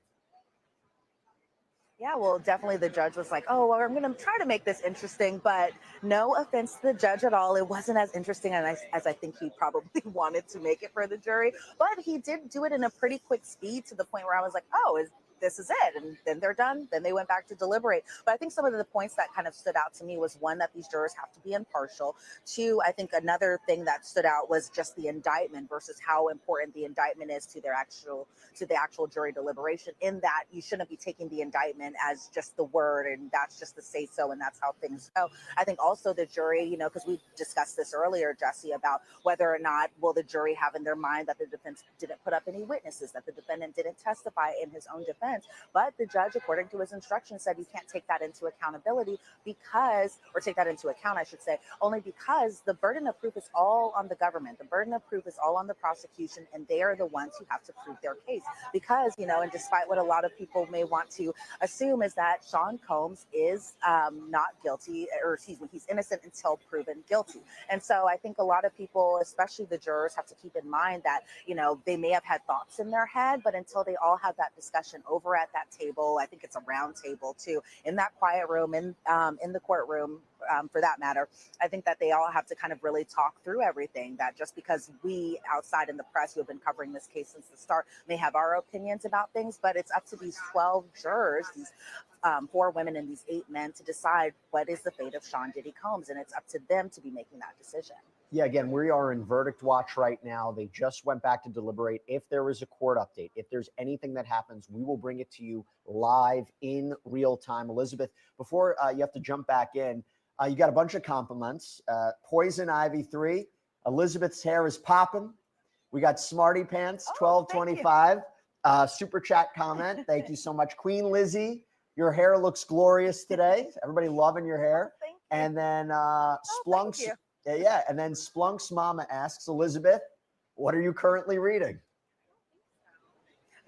Yeah, well, definitely the judge was like, oh, well, I'm going to try to make this interesting, but no offense to the judge at all. It wasn't as interesting as I think he probably wanted to make it for the jury, but he did do it in a pretty quick speed to the point where I was like, oh, this is it. And then they're done. Then they went back to deliberate. But I think some of the points that kind of stood out to me was, one, that these jurors have to be impartial. Two, I think another thing that stood out was just the indictment versus how important the indictment is to the actual jury deliberation, in that you shouldn't be taking the indictment as just the word and that's just the say so and that's how things go. I think also the jury, because we discussed this earlier, Jesse, about whether or not will the jury have in their mind that the defense didn't put up any witnesses, that the defendant didn't testify in his own defense. But the judge, according to his instructions, said you can't take that into accountability take that into account, I should say, only because the burden of proof is all on the government. The burden of proof is all on the prosecution, and they are the ones who have to prove their case. Because, and despite what a lot of people may want to assume, is that Sean Combs is not guilty, or excuse me, he's innocent until proven guilty. And so I think a lot of people, especially the jurors, have to keep in mind that, they may have had thoughts in their head, but until they all have that discussion over at that table, I think it's a round table too, in that quiet room, in the courtroom, for that matter, I think that they all have to kind of really talk through everything. That just because we outside in the press who have been covering this case since the start may have our opinions about things, but it's up to these 12 jurors, these 4 women and these 8 men, to decide what is the fate of Sean Diddy Combs, and it's up to them to be making that decision. Yeah, again, we are in verdict watch right now. They just went back to deliberate. If there is a court update, if there's anything that happens, we will bring it to you live in real time. Elizabeth, before you have to jump back in, you got a bunch of compliments. Poison Ivy 3, Elizabeth's hair is popping. We got Smarty Pants 1225, super chat comment. Thank you so much. Queen Lizzie, your hair looks glorious today. Everybody loving your hair. Thank you. And then Splunks. Thank you. Yeah. And then Splunk's mama asks, Elizabeth, what are you currently reading?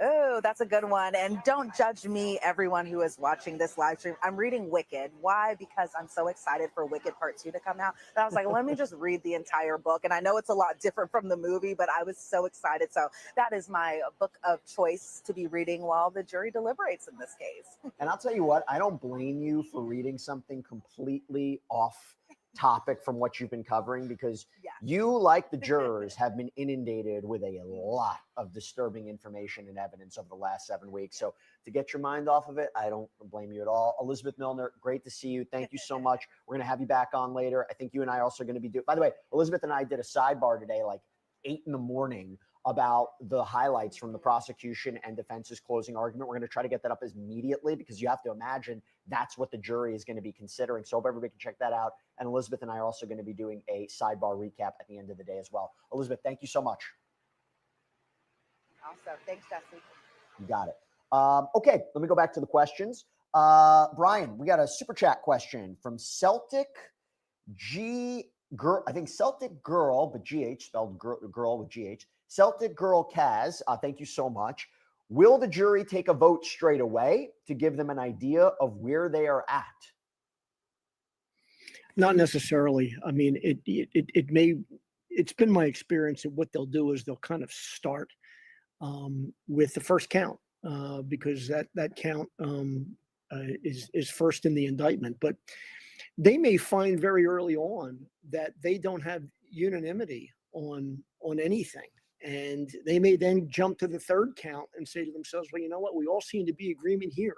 Oh, that's a good one. And don't judge me, everyone who is watching this live stream. I'm reading Wicked. Why? Because I'm so excited for Wicked Part 2 to come out. And I was like, let me just read the entire book. And I know it's a lot different from the movie, but I was so excited. So that is my book of choice to be reading while the jury deliberates in this case. And I'll tell you what, I don't blame you for reading something completely off topic from what you've been covering, because you, like the jurors, have been inundated with a lot of disturbing information and evidence over the last 7 weeks. So to get your mind off of it, I don't blame you at all. Elizabeth Milner, great to see you. Thank you so much. We're going to have you back on later. I think you and I are also going to be doing, by the way, Elizabeth and I did a sidebar today, like 8 a.m, about the highlights from the prosecution and defense's closing argument. We're going to try to get that up immediately, because you have to imagine that's what the jury is going to be considering. So hope everybody can check that out. And Elizabeth and I are also going to be doing a sidebar recap at the end of the day as well. Elizabeth, thank you so much. Awesome. Thanks, Jesse. You got it. Okay, let me go back to the questions. Brian, we got a super chat question from Celtic Girl, I think Celtic Girl, but GH, spelled girl with GH. Celtic Girl Kaz, thank you so much. Will the jury take a vote straight away to give them an idea of where they are at? Not necessarily. I mean, it's been my experience that what they'll do is they'll kind of start with the first count, because that count is first in the indictment. But they may find very early on that they don't have unanimity on anything. And they may then jump to the third count and say to themselves, well, you know what? We all seem to be agreement here.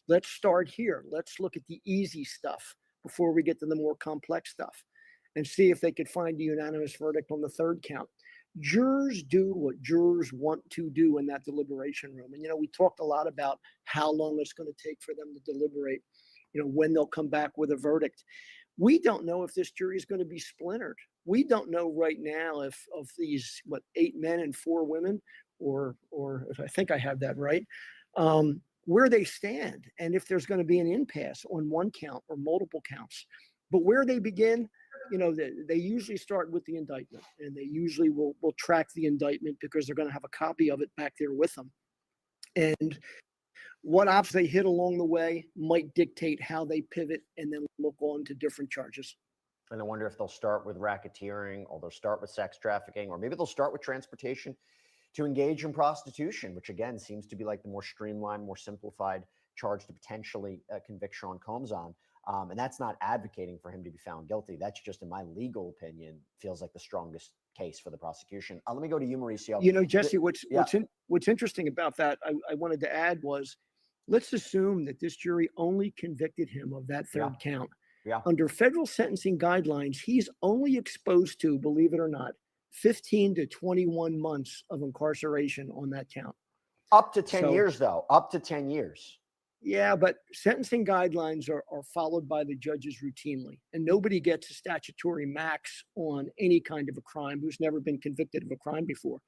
Let's start here. Let's look at the easy stuff before we get to the more complex stuff, and see if they could find a unanimous verdict on the third count. Jurors do what jurors want to do in that deliberation room. And, we talked a lot about how long it's going to take for them to deliberate, when they'll come back with a verdict. We don't know if this jury is going to be splintered. We don't know right now if of these 8 men and 4 women, or if I think I have that right, where they stand, and if there's going to be an impasse on one count or multiple counts. But where they begin, they usually start with the indictment, and they usually will track the indictment because they're going to have a copy of it back there with them. And what ops they hit along the way might dictate how they pivot and then look on to different charges. And I wonder if they'll start with racketeering, or they'll start with sex trafficking, or maybe they'll start with transportation to engage in prostitution, which again seems to be like the more streamlined, more simplified charge to potentially convict Sean Combs on. And that's not advocating for him to be found guilty. That's just, in my legal opinion, feels like the strongest case for the prosecution. Let me go to you, Mauricio. Jesse, what's interesting about that, I wanted to add was, let's assume that this jury only convicted him of that third count. Yeah. Under federal sentencing guidelines, he's only exposed to, believe it or not, 15 to 21 months of incarceration on that count. Up to 10 years, though. Up to 10 years. Yeah, but sentencing guidelines are followed by the judges routinely, and nobody gets a statutory max on any kind of a crime who's never been convicted of a crime before.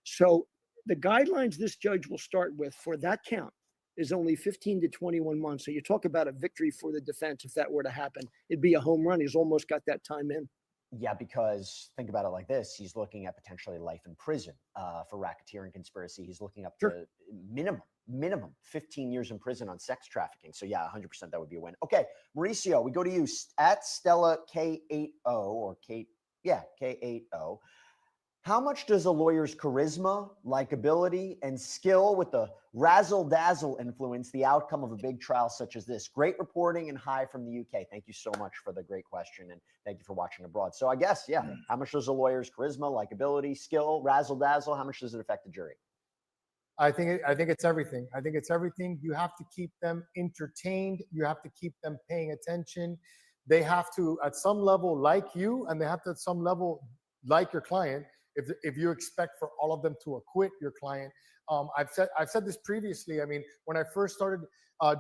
So the guidelines this judge will start with for that count is only 15 to 21 months. So you talk about a victory for the defense. If that were to happen, it'd be a home run. He's almost got that time in. Yeah, because think about it like this. He's looking at potentially life in prison for racketeering conspiracy. He's looking up to minimum 15 years in prison on sex trafficking. So yeah, 100% that would be a win. Okay, Mauricio, we go to you at Stella K80 or K80. How much does a lawyer's charisma, likability, and skill with the razzle-dazzle influence the outcome of a big trial such as this? Great reporting and hi from the UK. Thank you so much for the great question, and thank you for watching abroad. So I guess, how much does a lawyer's charisma, likability, skill, razzle-dazzle, how much does it affect the jury? I think it's everything. I think it's everything. You have to keep them entertained. You have to keep them paying attention. They have to, at some level, like you, and they have to, at some level, like your client. If you expect for all of them to acquit your client, I've said this previously. I mean, when I first started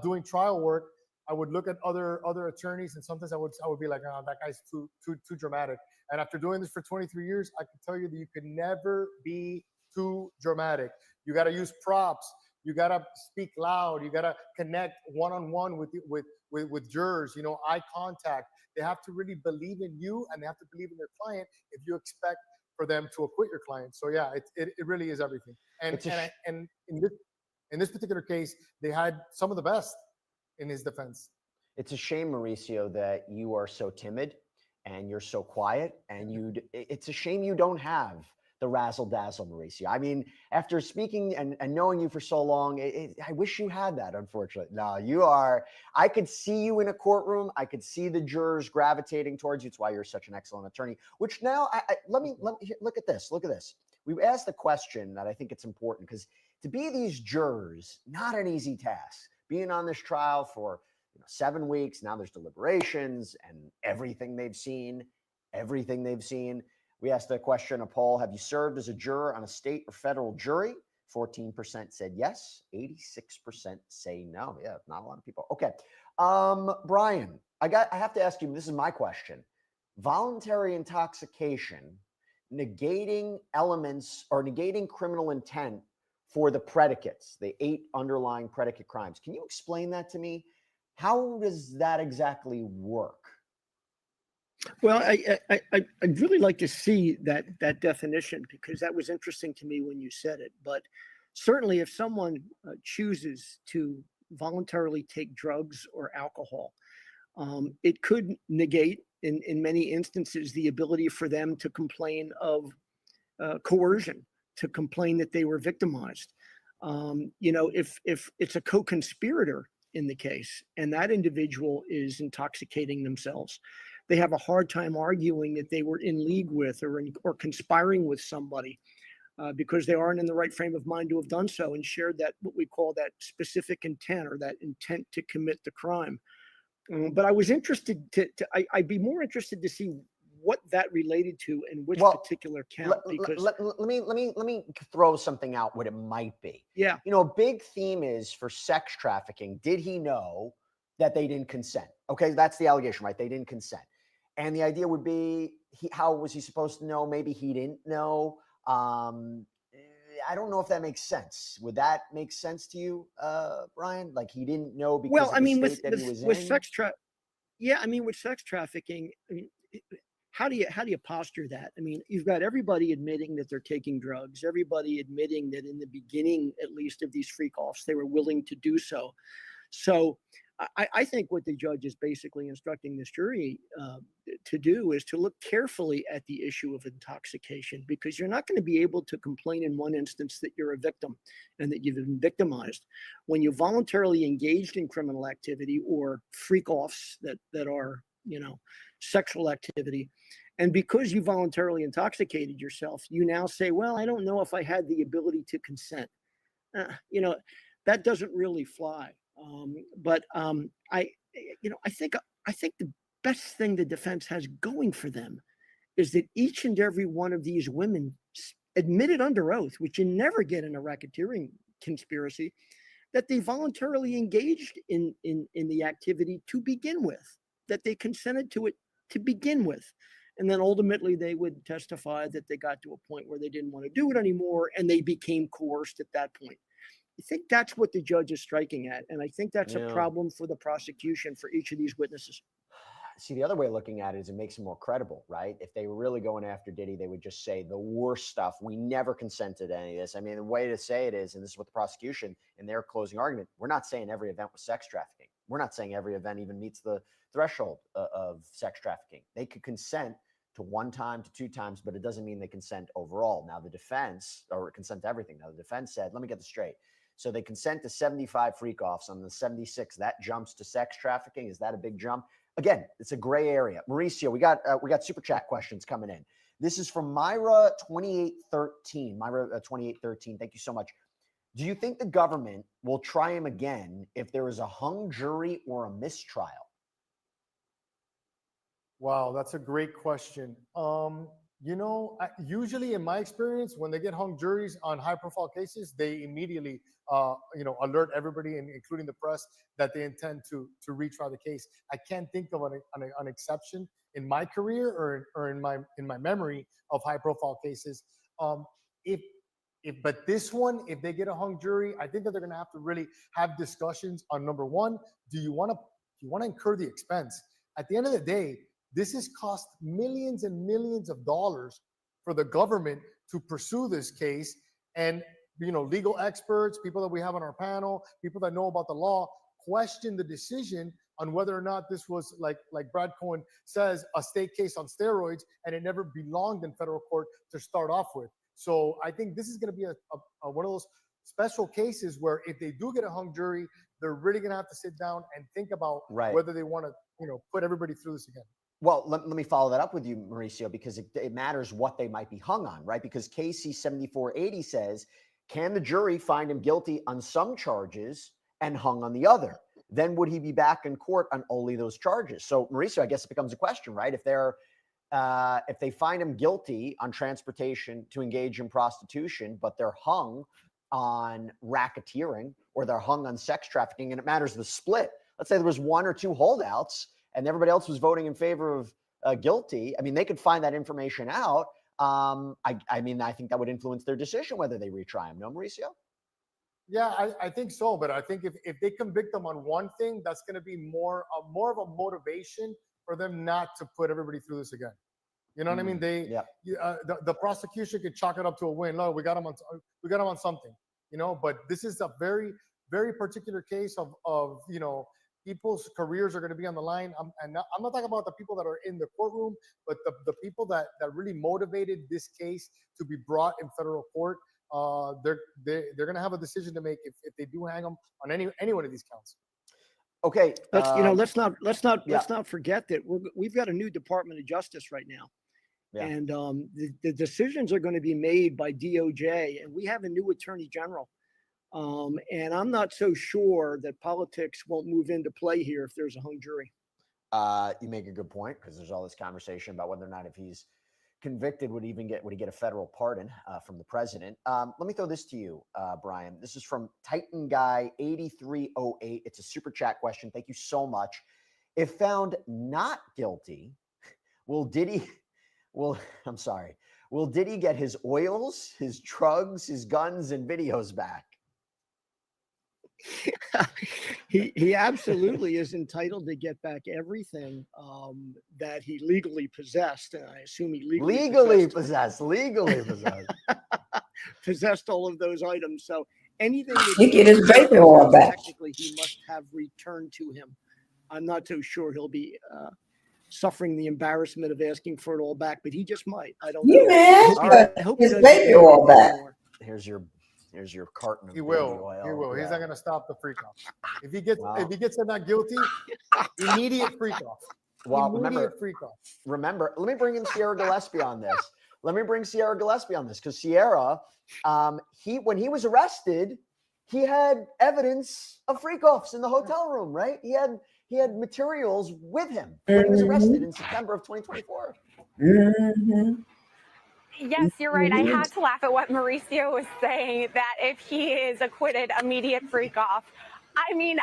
doing trial work, I would look at other attorneys, and sometimes I would be like, "Oh, that guy's too dramatic." And after doing this for 23 years, I can tell you that you can never be too dramatic. You got to use props. You got to speak loud. You got to connect one-on-one with jurors. Eye contact. They have to really believe in you, and they have to believe in their client if you expect for them to acquit your client. So yeah, it really is everything. And in this particular case, they had some of the best in his defense. It's a shame, Mauricio, that you are so timid and you're so quiet, and it's a shame you don't have the razzle dazzle, Mauricio. I mean, after speaking and knowing you for so long, I wish you had that, unfortunately. No, you are, I could see you in a courtroom. I could see the jurors gravitating towards you. It's why you're such an excellent attorney, which now, let me look at this. Look at this. We've asked a question that I think it's important, because to be these jurors, not an easy task. Being on this trial for 7 weeks, now there's deliberations and everything they've seen. We asked a question, a poll: have you served as a juror on a state or federal jury? 14% said yes, 86% say no. Yeah, not a lot of people. Okay. Brian, I have to ask you, this is my question. Voluntary intoxication, negating elements or negating criminal intent for the predicates, the 8 underlying predicate crimes. Can you explain that to me? How does that exactly work? Well, I'd really like to see that definition, because that was interesting to me when you said it. But certainly, if someone chooses to voluntarily take drugs or alcohol, it could negate, in many instances, the ability for them to complain of coercion, to complain that they were victimized. If it's a co-conspirator in the case, and that individual is intoxicating themselves, they have a hard time arguing that they were in league with or conspiring with somebody, because they aren't in the right frame of mind to have done so and shared that, what we call that specific intent, or that intent to commit the crime. But I was interested I'd be more interested to see what that related to and which particular count. Because let me throw something out, what it might be. Yeah. A big theme is for sex trafficking. Did he know that they didn't consent. Okay, that's the allegation, right? They didn't consent. And the idea would be, how was he supposed to know? Maybe he didn't know. I don't know if that makes sense. Would that make sense to you, Ryan? Like he didn't know because Well, of I the mean, state that he was with in? with sex trafficking, I mean, how do you posture that? I mean, you've got everybody admitting that they're taking drugs, everybody admitting that in the beginning, at least, of these freak offs, they were willing to do so. So I think what the judge is basically instructing this jury to do is to look carefully at the issue of intoxication, because you're not going to be able to complain in one instance that you're a victim and that you've been victimized. When you voluntarily engaged in criminal activity or freak offs that are, sexual activity, and because you voluntarily intoxicated yourself, you now say, well, I don't know if I had the ability to consent. That doesn't really fly. I think the best thing the defense has going for them is that each and every one of these women admitted under oath, which you never get in a racketeering conspiracy, that they voluntarily engaged in the activity to begin with, that they consented to it to begin with. And then ultimately they would testify that they got to a point where they didn't want to do it anymore and they became coerced at that point. I think that's what the judge is striking at. And I think that's a problem for the prosecution for each of these witnesses. See, the other way of looking at it is it makes them more credible, right? If they were really going after Diddy, they would just say the worst stuff. We never consented to any of this. I mean, the way to say it is, and this is what the prosecution in their closing argument, we're not saying every event was sex trafficking. We're not saying every event even meets the threshold of sex trafficking. They could consent to 1 time, to 2 times, but it doesn't mean they consent overall. Now the defense, or consent to everything. Now the defense said, let me get this straight. So they consent to 75 freak offs. On the 76, that jumps to sex trafficking. Is that a big jump? Again, it's a gray area. Mauricio, we got super chat questions coming in. This is from Myra 2813. Myra 2813. Thank you so much. Do you think the government will try him again if there is a hung jury or a mistrial? Wow, that's a great question. Usually in my experience, when they get hung juries on high-profile cases, they immediately, alert everybody, including the press, that they intend to retry the case. I can't think of an exception in my career or in my memory of high-profile cases. But this one, if they get a hung jury, I think that they're going to have to really have discussions on, number one, do you want to incur the expense? At the end of the day, this has cost millions and millions of dollars for the government to pursue this case. And, legal experts, people that we have on our panel, people that know about the law, question the decision on whether or not this was, like Brad Cohen says, a state case on steroids, and it never belonged in federal court to start off with. So I think this is going to be a one of those special cases where if they do get a hung jury, they're really going to have to sit down and think about whether they want to, put everybody through this again. Well, let me follow that up with you, Mauricio, because it matters what they might be hung on, right? Because KC 7480 says, can the jury find him guilty on some charges and hung on the other? Then would he be back in court on only those charges? So, Mauricio, I guess it becomes a question, right? If they find him guilty on transportation to engage in prostitution, but they're hung on racketeering or they're hung on sex trafficking, and it matters the split. Let's say there was 1 or 2 holdouts and everybody else was voting in favor of guilty. I mean, they could find that information out. I think that would influence their decision whether they retry him. No, Mauricio? Yeah, I think so. But I think if they convict them on one thing, that's going to be more of a motivation for them not to put everybody through this again. You know what I mean? The prosecution could chalk it up to a win. No, we got them on something. But this is a very, very particular case of people's careers are going to be on the line. I'm not talking about the people that are in the courtroom, but the people that really motivated this case to be brought in federal court. They're going to have a decision to make if they do hang them on any one of these counts. Okay, let's not forget that we've got a new Department of Justice right now, and the decisions are going to be made by DOJ, and we have a new Attorney General. And I'm not so sure that politics won't move into play here if there's a hung jury. You make a good point, because there's all this conversation about whether or not if he's convicted, would he get a federal pardon from the president? Let me throw this to you, Brian. This is from Titan Guy 8308. It's a super chat question. Thank you so much. If found not guilty, will Diddy get his oils, his drugs, his guns, and videos back? He absolutely is entitled to get back everything that he legally possessed, and I assume he legally possessed possessed all of those items. So anything that He get his baby oil back. technically he must have returned to him. I'm not too sure he'll be suffering the embarrassment of asking for it all back, but he just might. I don't know. I hope his baby oil back. Here's your carton of He will. baby oil. He will. Yeah. He's not going to stop the freak off. If he gets not guilty, immediate freak off. Well, remember, let me bring in Sierra Gillespie on this. Because Sierra, when he was arrested, he had evidence of freak offs in the hotel room, right? He had materials with him when he was arrested in September of 2024. Yes, you're right. I had to laugh at what Mauricio was saying, that if he is acquitted, immediate freak off. I mean,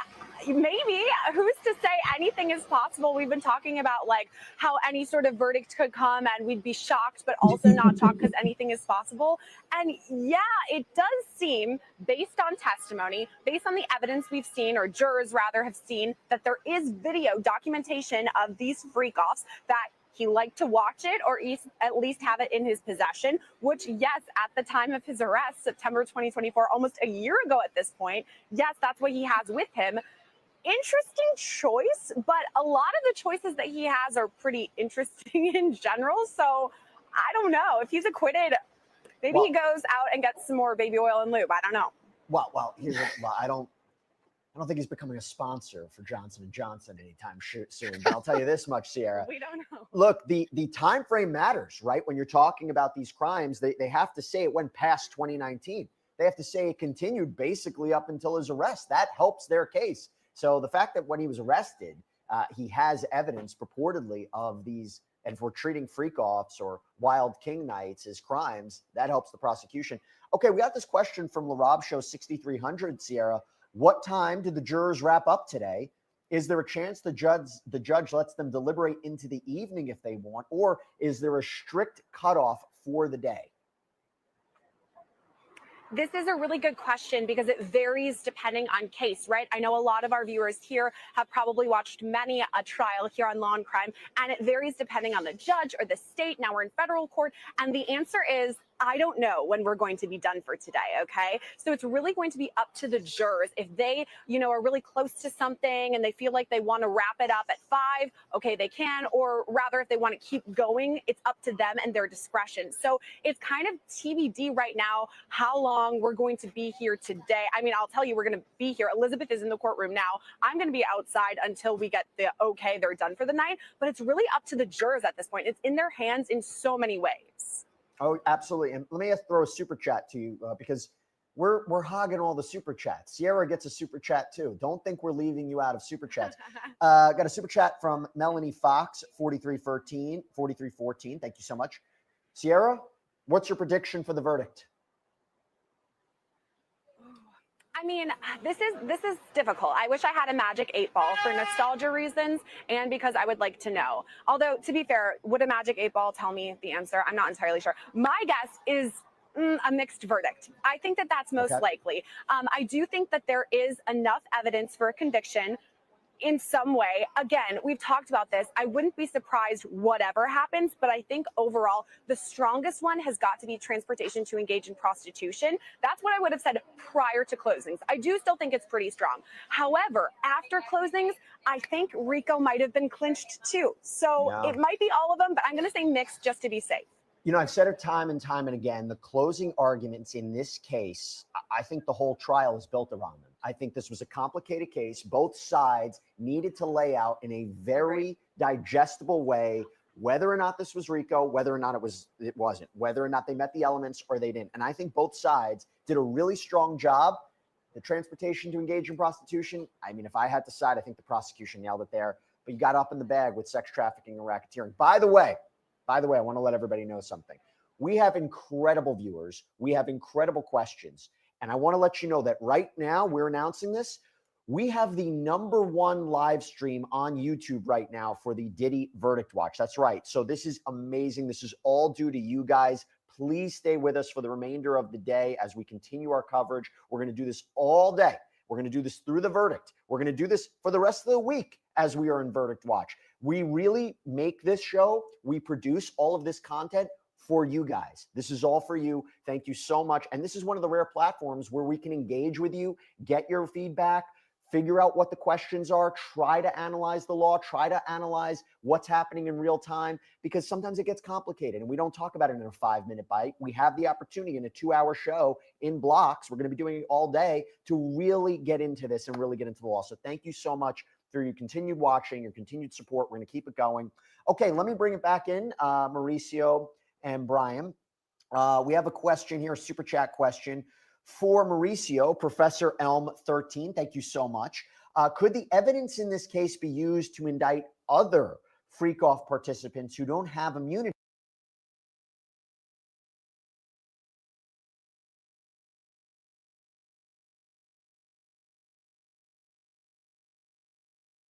maybe. Who's to say anything is possible? We've been talking about like how any sort of verdict could come and we'd be shocked, but also not shocked because anything is possible. And yeah, it does seem, based on testimony, based on the evidence we've seen, or jurors rather have seen, that there is video documentation of these freak offs, that he liked to watch it or at least have it in his possession, which, yes, at the time of his arrest, September 2024, almost a year ago at this point, yes, that's what he has with him. Interesting choice, but a lot of the choices that he has are pretty interesting in general. So I don't know. If he's acquitted, maybe he goes out and gets some more baby oil and lube. I don't know. I don't think he's becoming a sponsor for Johnson & Johnson anytime soon. But I'll tell you this much, Sierra. We don't know. Look, the time frame matters, right? When you're talking about these crimes, they have to say it went past 2019. They have to say it continued basically up until his arrest. That helps their case. So the fact that when he was arrested, he has evidence purportedly of these, and if we're treating freak-offs or Wild King nights as crimes, that helps the prosecution. Okay, we got this question from LaRob Show 6300, Sierra. What time did the jurors wrap up today? Is there a chance the judge lets them deliberate into the evening if they want, or is there a strict cutoff for the day? This is a really good question because it varies depending on case, right? I know a lot of our viewers here have probably watched many a trial here on Law and Crime, and it varies depending on the judge or the state. Now we're in federal court, and the answer is, I don't know when we're going to be done for today, okay? So it's really going to be up to the jurors. If they, are really close to something and they feel like they want to wrap it up at 5, okay, they can. Or rather, if they want to keep going, it's up to them and their discretion. So it's kind of TBD right now how long we're going to be here today. I mean, I'll tell you, we're going to be here. Elizabeth is in the courtroom now. I'm going to be outside until we get the okay, they're done for the night. But it's really up to the jurors at this point. It's in their hands in so many ways. Oh, absolutely. And let me throw a super chat to you because we're hogging all the super chats. Sierra gets a super chat too. Don't think we're leaving you out of super chats. Got a super chat from Melanie Fox, 4314. Thank you so much. Sierra, what's your prediction for the verdict? I mean, this is difficult. I wish I had a magic 8-ball for nostalgia reasons and because I would like to know. Although, to be fair, would a magic 8-ball tell me the answer? I'm not entirely sure. My guess is a mixed verdict. I think that that's most likely. I do think that there is enough evidence for a conviction in some way. Again, we've talked about this. I wouldn't be surprised whatever happens, but I think overall, the strongest one has got to be transportation to engage in prostitution. That's what I would have said prior to closings. I do still think it's pretty strong. However, after closings, I think RICO might have been clinched too. So it might be all of them, but I'm going to say mixed just to be safe. I've said it time and time and again, the closing arguments in this case, I think the whole trial is built around them. I think this was a complicated case. Both sides needed to lay out in a very digestible way whether or not this was RICO, whether or not it wasn't, whether or not they met the elements or they didn't. And I think both sides did a really strong job. The transportation to engage in prostitution, I mean, if I had to side, I think the prosecution nailed it there. But you got up in the bag with sex trafficking and racketeering. By the way, By the way, I want to let everybody know something. We have incredible viewers. We have incredible questions. And I want to let you know that right now we're announcing this. We have the #1 live stream on YouTube right now for the Diddy Verdict Watch. That's right. So this is amazing. This is all due to you guys. Please stay with us for the remainder of the day as we continue our coverage. We're going to do this all day. We're going to do this through the verdict. We're going to do this for the rest of the week as we are in Verdict Watch. We really make this show. We produce all of this content for you guys. This is all for you. Thank you so much. And this is one of the rare platforms where we can engage with you, get your feedback, figure out what the questions are, try to analyze the law, try to analyze what's happening in real time, because sometimes it gets complicated and we don't talk about it in a 5-minute bite. We have the opportunity in a 2-hour show in blocks. We're going to be doing it all day to really get into this and really get into the law. So thank you so much for your continued watching, your continued support. We're going to keep it going. Okay, let me bring it back in, Mauricio and Brian. We have a question here, a super chat question for Mauricio, Professor Elm 13. Thank you so much. Could the evidence in this case be used to indict other freak-off participants who don't have immunity?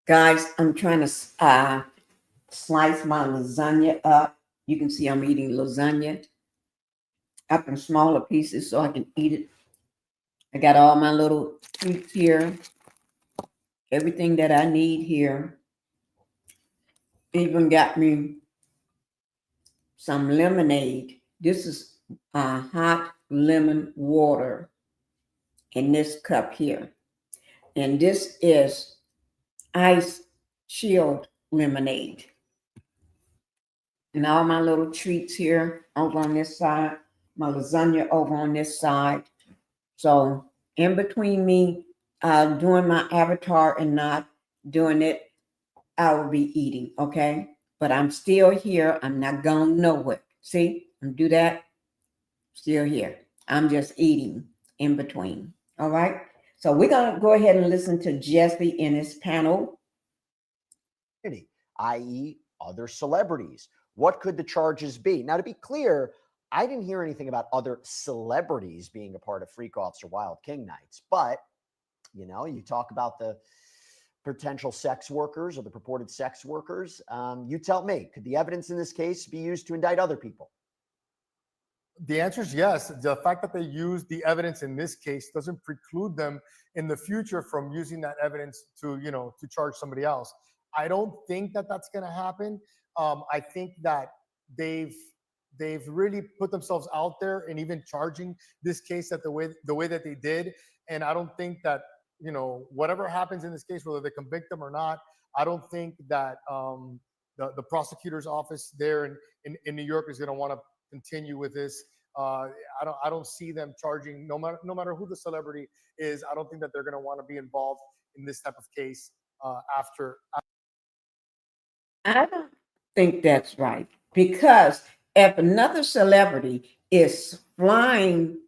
Guys, I'm trying to slice my lasagna up. You can see I'm eating lasagna up in smaller pieces so I can eat it. I got all my little treats here, everything that I need here. Even got me some lemonade. This is hot lemon water in this cup here. And this is ice chilled lemonade. And all my little treats here over on this side, my lasagna over on this side. So in between me doing my avatar and not doing it, I will be eating, okay? But I'm still here. I'm not going nowhere. See, I'm do that. Still here. I'm just eating in between, all right? So we're going to go ahead and listen to Jesse in his panel. I.e. other celebrities. What could the charges be? Now, to be clear, I didn't hear anything about other celebrities being a part of Freak-Offs or Wild King Nights, but, you know, you talk about the potential sex workers or the purported sex workers. You tell me, could the evidence in this case be used to indict other people? The answer is yes. The fact that they use the evidence in this case doesn't preclude them in the future from using that evidence to, you know, to charge somebody else. I don't think that that's going to happen. I think that they've really put themselves out there and even charging this case the way that they did. And I don't think that, you know, whatever happens in this case, whether they convict them or not, I don't think that the prosecutor's office there in New York is going to want to continue with this. I don't see them charging, no matter who the celebrity is. I don't think that they're going to want to be involved in this type of case after. I don't think that's right, because if another celebrity is flying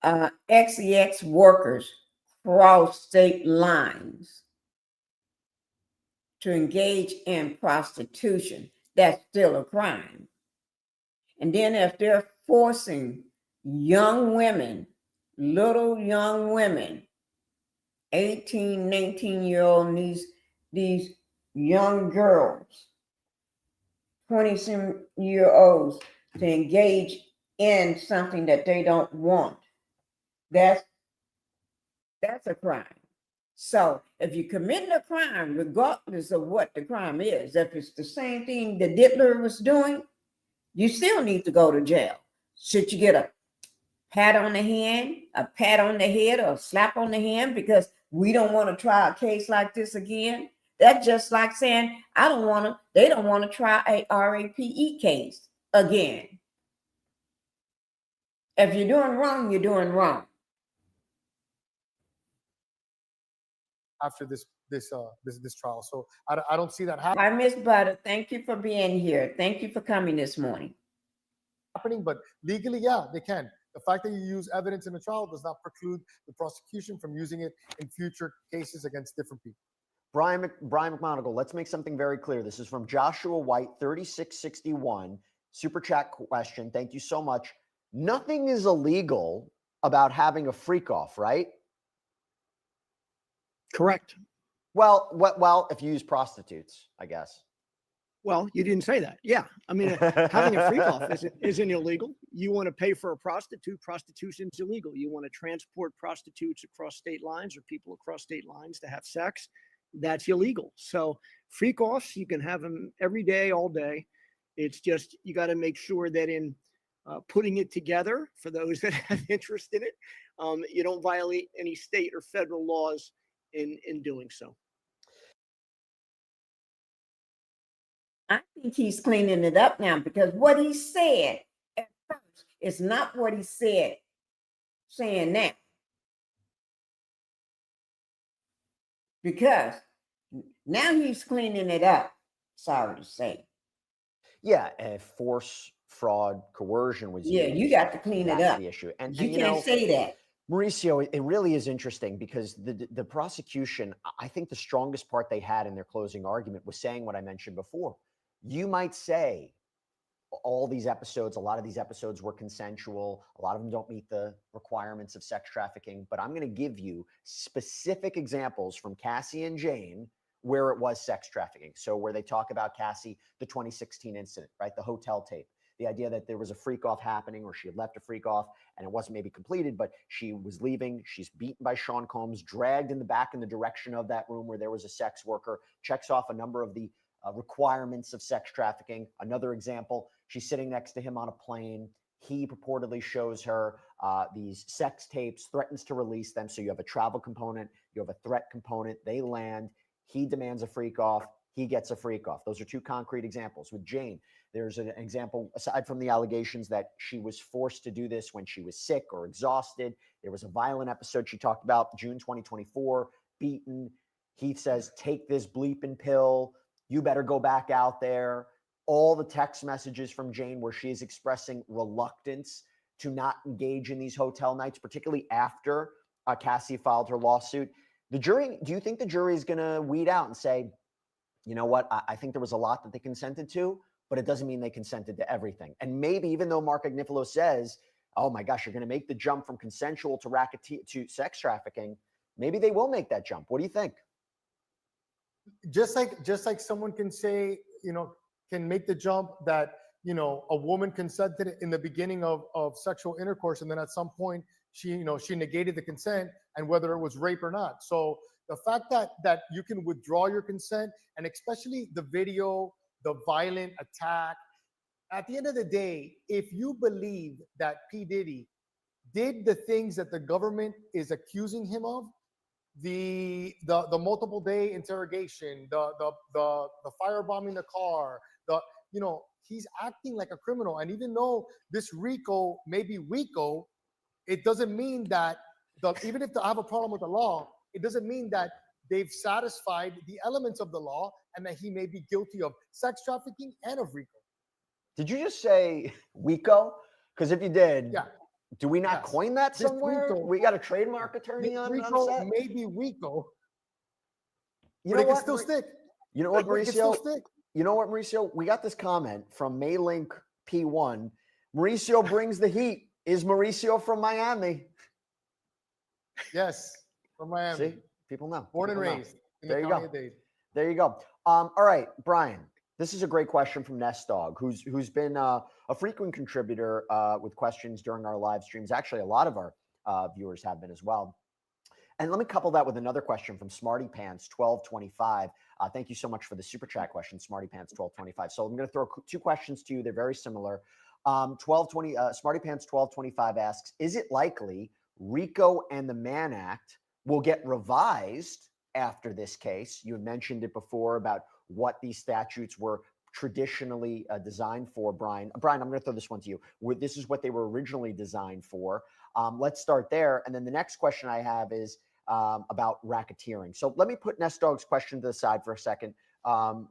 XEX workers cross state lines to engage in prostitution, that's still a crime. And then if they're forcing young women, little young women, 18, 19-year-old, these young girls, 20-some-year-olds, to engage in something that they don't want, that's a crime. So if you're committing a crime, regardless of what the crime is, if it's the same thing that Diddler was doing, you still need to go to jail. Should you get a pat on the hand, a pat on the head, or a slap on the hand because we don't want to try a case like this again? That's just like saying they don't want to try a RAPE case again. If you're doing wrong, you're doing wrong. After this trial, so I don't see that happening. Hi, Miss Butter. Thank you for being here. Thank you for coming this morning. But legally, yeah, they can. The fact that you use evidence in a trial does not preclude the prosecution from using it in future cases against different people. Brian McMonagle, let's make something very clear. This is from Joshua White, 3661. Super chat question. Thank you so much. Nothing is illegal about having a freak off, right? Correct. Well, if you use prostitutes, I guess. Well, you didn't say that. Yeah. I mean, having a freak off isn't illegal. You want to pay for a prostitute, prostitution's illegal. You want to transport prostitutes across state lines or people across state lines to have sex, that's illegal. So freak offs, you can have them every day, all day. It's just, you got to make sure that in putting it together, for those that have interest in it, you don't violate any state or federal laws in doing so. I think he's cleaning it up now, because what he said at first is not what he said saying now. Because now he's cleaning it up, sorry to say. Yeah, force, fraud, coercion was Yeah, used. you got to clean it That's up. the issue. And You you can't know, say that. Mauricio, it really is interesting because the prosecution, I think the strongest part they had in their closing argument was saying what I mentioned before. You might say all these episodes, a lot of these episodes were consensual. A lot of them don't meet the requirements of sex trafficking, but I'm going to give you specific examples from Cassie and Jane where it was sex trafficking. So where they talk about Cassie, the 2016 incident, right? The hotel tape. The idea that there was a freak off happening, or she had left a freak off and it wasn't maybe completed, but she was leaving. She's beaten by Sean Combs, dragged in the back in the direction of that room where there was a sex worker, checks off a number of the requirements of sex trafficking. Another example, she's sitting next to him on a plane. He purportedly shows her these sex tapes, threatens to release them. So you have a travel component, you have a threat component. They land. He demands a freak off. He gets a freak off. Those are two concrete examples. With Jane, there's an example, aside from the allegations that she was forced to do this when she was sick or exhausted. There was a violent episode she talked about, June 2024, beaten. He says, take this bleeping pill. You better go back out there. All the text messages from Jane where she is expressing reluctance to not engage in these hotel nights, particularly after Cassie filed her lawsuit. The jury, do you think the jury is going to weed out and say, you know what, I think there was a lot that they consented to, but it doesn't mean they consented to everything. And maybe even though Mark Agnifilo says, oh my gosh, you're going to make the jump from consensual to sex trafficking, maybe they will make that jump. What do you think? Just like someone can say, can make the jump that, a woman consented in the beginning of sexual intercourse, and then at some point she negated the consent, and whether it was rape or not. So the fact that you can withdraw your consent, and especially the video, the violent attack, at the end of the day, if you believe that P. Diddy did the things that the government is accusing him of, the multiple day interrogation, the firebombing the car, he's acting like a criminal. And even though this RICO may be RICO, it doesn't mean that even if I have a problem with the law, it doesn't mean that they've satisfied the elements of the law and that he may be guilty of sex trafficking and of RICO. Did you just say RICO? Because if you did, yeah. Do we not coin that somewhere? RICO, we got a trademark attorney on RICO, maybe RICO. You but know it what? can still stick. You know what, Mauricio? Stick. You know what, Mauricio? We got this comment from Maylink P1. Mauricio brings the heat. Is Mauricio from Miami? Yes, from Miami. See, people know. Born and raised. There you go. There you go. All right, Brian. This is a great question from Nest Dog, who's been a frequent contributor with questions during our live streams. Actually, a lot of our viewers have been as well. And let me couple that with another question from Smarty Pants 1225. Thank you so much for the super chat question, Smarty Pants 1225. So I'm going to throw two questions to you. They're very similar. Smarty Pants 1225 asks, is it likely RICO and the Mann Act will get revised after this case? You had mentioned it before about what these statutes were traditionally designed for, Brian. Brian, I'm going to throw this one to you. This is what they were originally designed for. Let's start there. And then the next question I have is about racketeering. So let me put Nest Dog's question to the side for a second.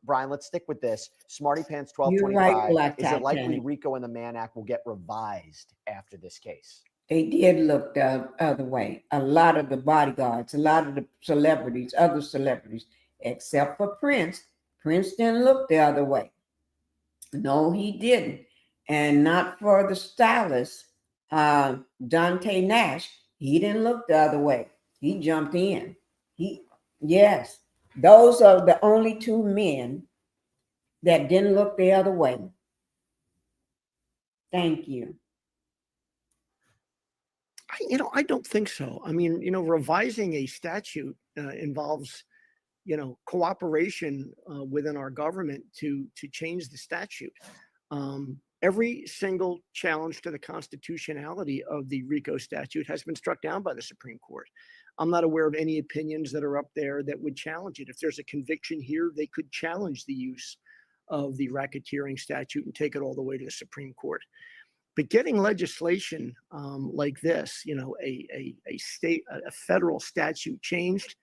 Brian, let's stick with this. Smarty Pants 1225. Right, is it likely RICO and the Mann Act will get revised after this case? They did look the other way. A lot of the bodyguards, a lot of the celebrities, other celebrities, except for Prince. Prince didn't look the other way. No, he didn't. And not for the stylist, Dante Nash. He didn't look the other way. He jumped in. Yes, those are the only two men that didn't look the other way. Thank you. I don't think so. I mean, revising a statute involves, cooperation within our government to change the statute. Every single challenge to the constitutionality of the RICO statute has been struck down by the Supreme Court. I'm not aware of any opinions that are up there that would challenge it. If there's a conviction here, they could challenge the use of the racketeering statute and take it all the way to the Supreme Court. But getting legislation like this, a federal statute changed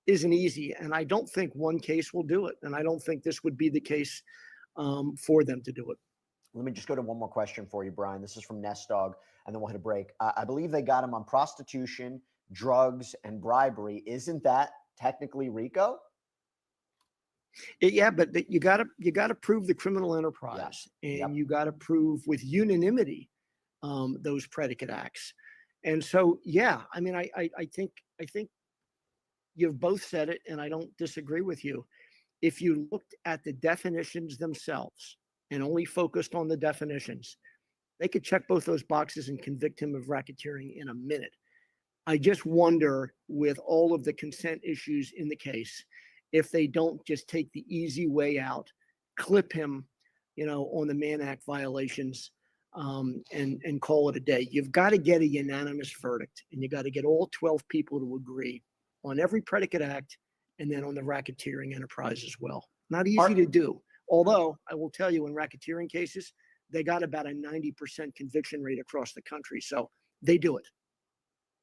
isn't easy. And I don't think one case will do it. And I don't think this would be the case for them to do it. Let me just go to one more question for you, Brian. This is from Nest Dog, and then we'll hit a break. I believe they got him on prostitution, drugs, and bribery. Isn't that technically RICO? Yeah, but you got to prove the criminal enterprise, and you got to prove with unanimity those predicate acts. And so, yeah, I mean, I think you've both said it, and I don't disagree with you. If you looked at the definitions themselves and only focused on the definitions, they could check both those boxes and convict him of racketeering in a minute. I just wonder, with all of the consent issues in the case, if they don't just take the easy way out, clip him, on the Mann Act violations, and call it a day. You've got to get a unanimous verdict, and you got to get all 12 people to agree on every predicate act, and then on the racketeering enterprise as well. Not easy to do. Although I will tell you, in racketeering cases, they got about a 90% conviction rate across the country. So they do it.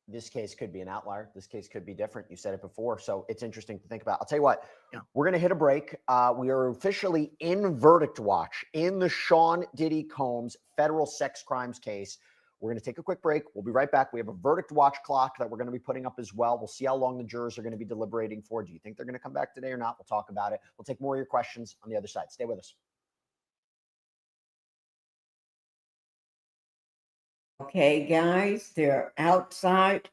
This case could be an outlier. This case could be different. You said it before. So it's interesting to think about. I'll tell you what, we're going to hit a break. We are officially in verdict watch in the Sean Diddy Combs federal sex crimes case. We're going to take a quick break. We'll be right back. We have a verdict watch clock that we're going to be putting up as well. We'll see how long the jurors are going to be deliberating for. Do you think they're going to come back today or not? We'll talk about it. We'll take more of your questions on the other side. Stay with us. Okay, guys, they're outside.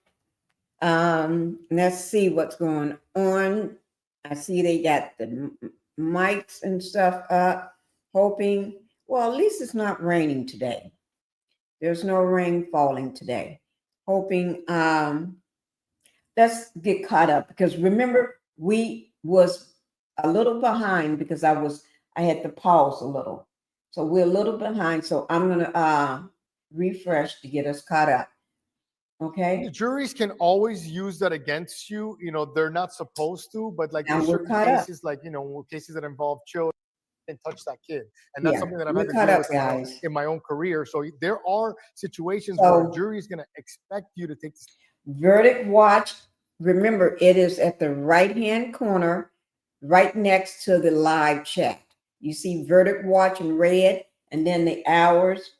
Let's see what's going on. I see they got the mics and stuff up, hoping, well, at least it's not raining today. There's no rain falling today. Hoping, let's get caught up, because remember, we was a little behind because I had to pause a little. So we're a little behind. So I'm going to refresh to get us caught up. Okay. The juries can always use that against you. They're not supposed to, but like Now there's we're certain caught up. cases, like, cases that involve children and touch that kid. And that's something that I've we're had to caught deal up, with guys. in my own career. So there are situations where a jury is going to expect you to take this. Verdict watch. Remember, it is at the right-hand corner, right next to the live chat. You see verdict watch in red, and then the hours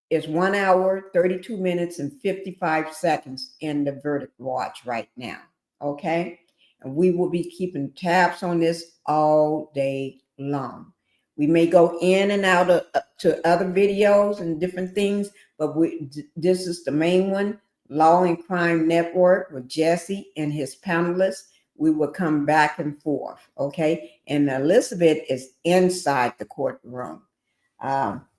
is 1 hour, 32 minutes, and 55 seconds in the verdict watch right now. Okay? And we will be keeping tabs on this all day long. We may go in and out to other videos and different things, but this is the main one, Law&Crime Network with Jesse and his panelists. We will come back and forth, okay? And Elizabeth is inside the courtroom.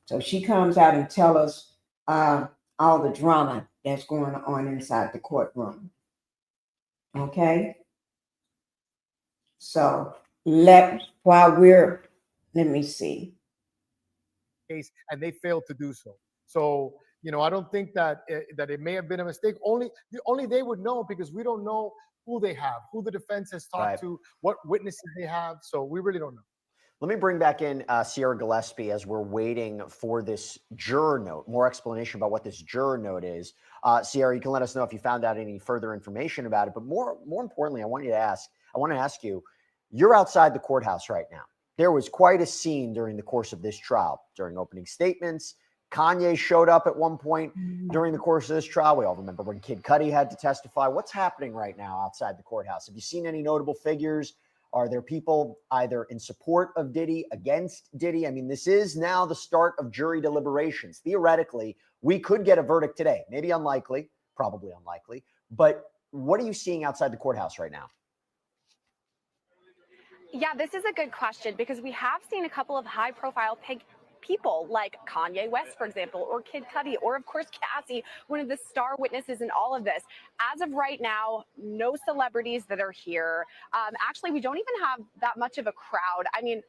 So she comes out and tell us all the drama that's going on inside the courtroom, okay? So let me see. Case, and they failed to do so. So, I don't think that it may have been a mistake. Only they would know, because we don't know who they have, who the defense has talked to, what witnesses they have. So we really don't know. Let me bring back in Sierra Gillespie as we're waiting for this juror note, more explanation about what this juror note is. Sierra, you can let us know if you found out any further information about it. But more importantly, I want to ask you, you're outside the courthouse right now. There was quite a scene during the course of this trial. During opening statements, Kanye showed up at one point during the course of this trial. We all remember when Kid Cudi had to testify. What's happening right now outside the courthouse? Have you seen any notable figures? Are there people either in support of Diddy, against Diddy? I mean, this is now the start of jury deliberations. Theoretically, we could get a verdict today. Maybe unlikely, probably unlikely. But what are you seeing outside the courthouse right now? Yeah, this is a good question because we have seen a couple of high-profile people like Kanye West, for example, or Kid Cudi, or of course Cassie, one of the star witnesses in all of this. As of right now, no celebrities that are here. Actually, we don't even have that much of a crowd. I mean,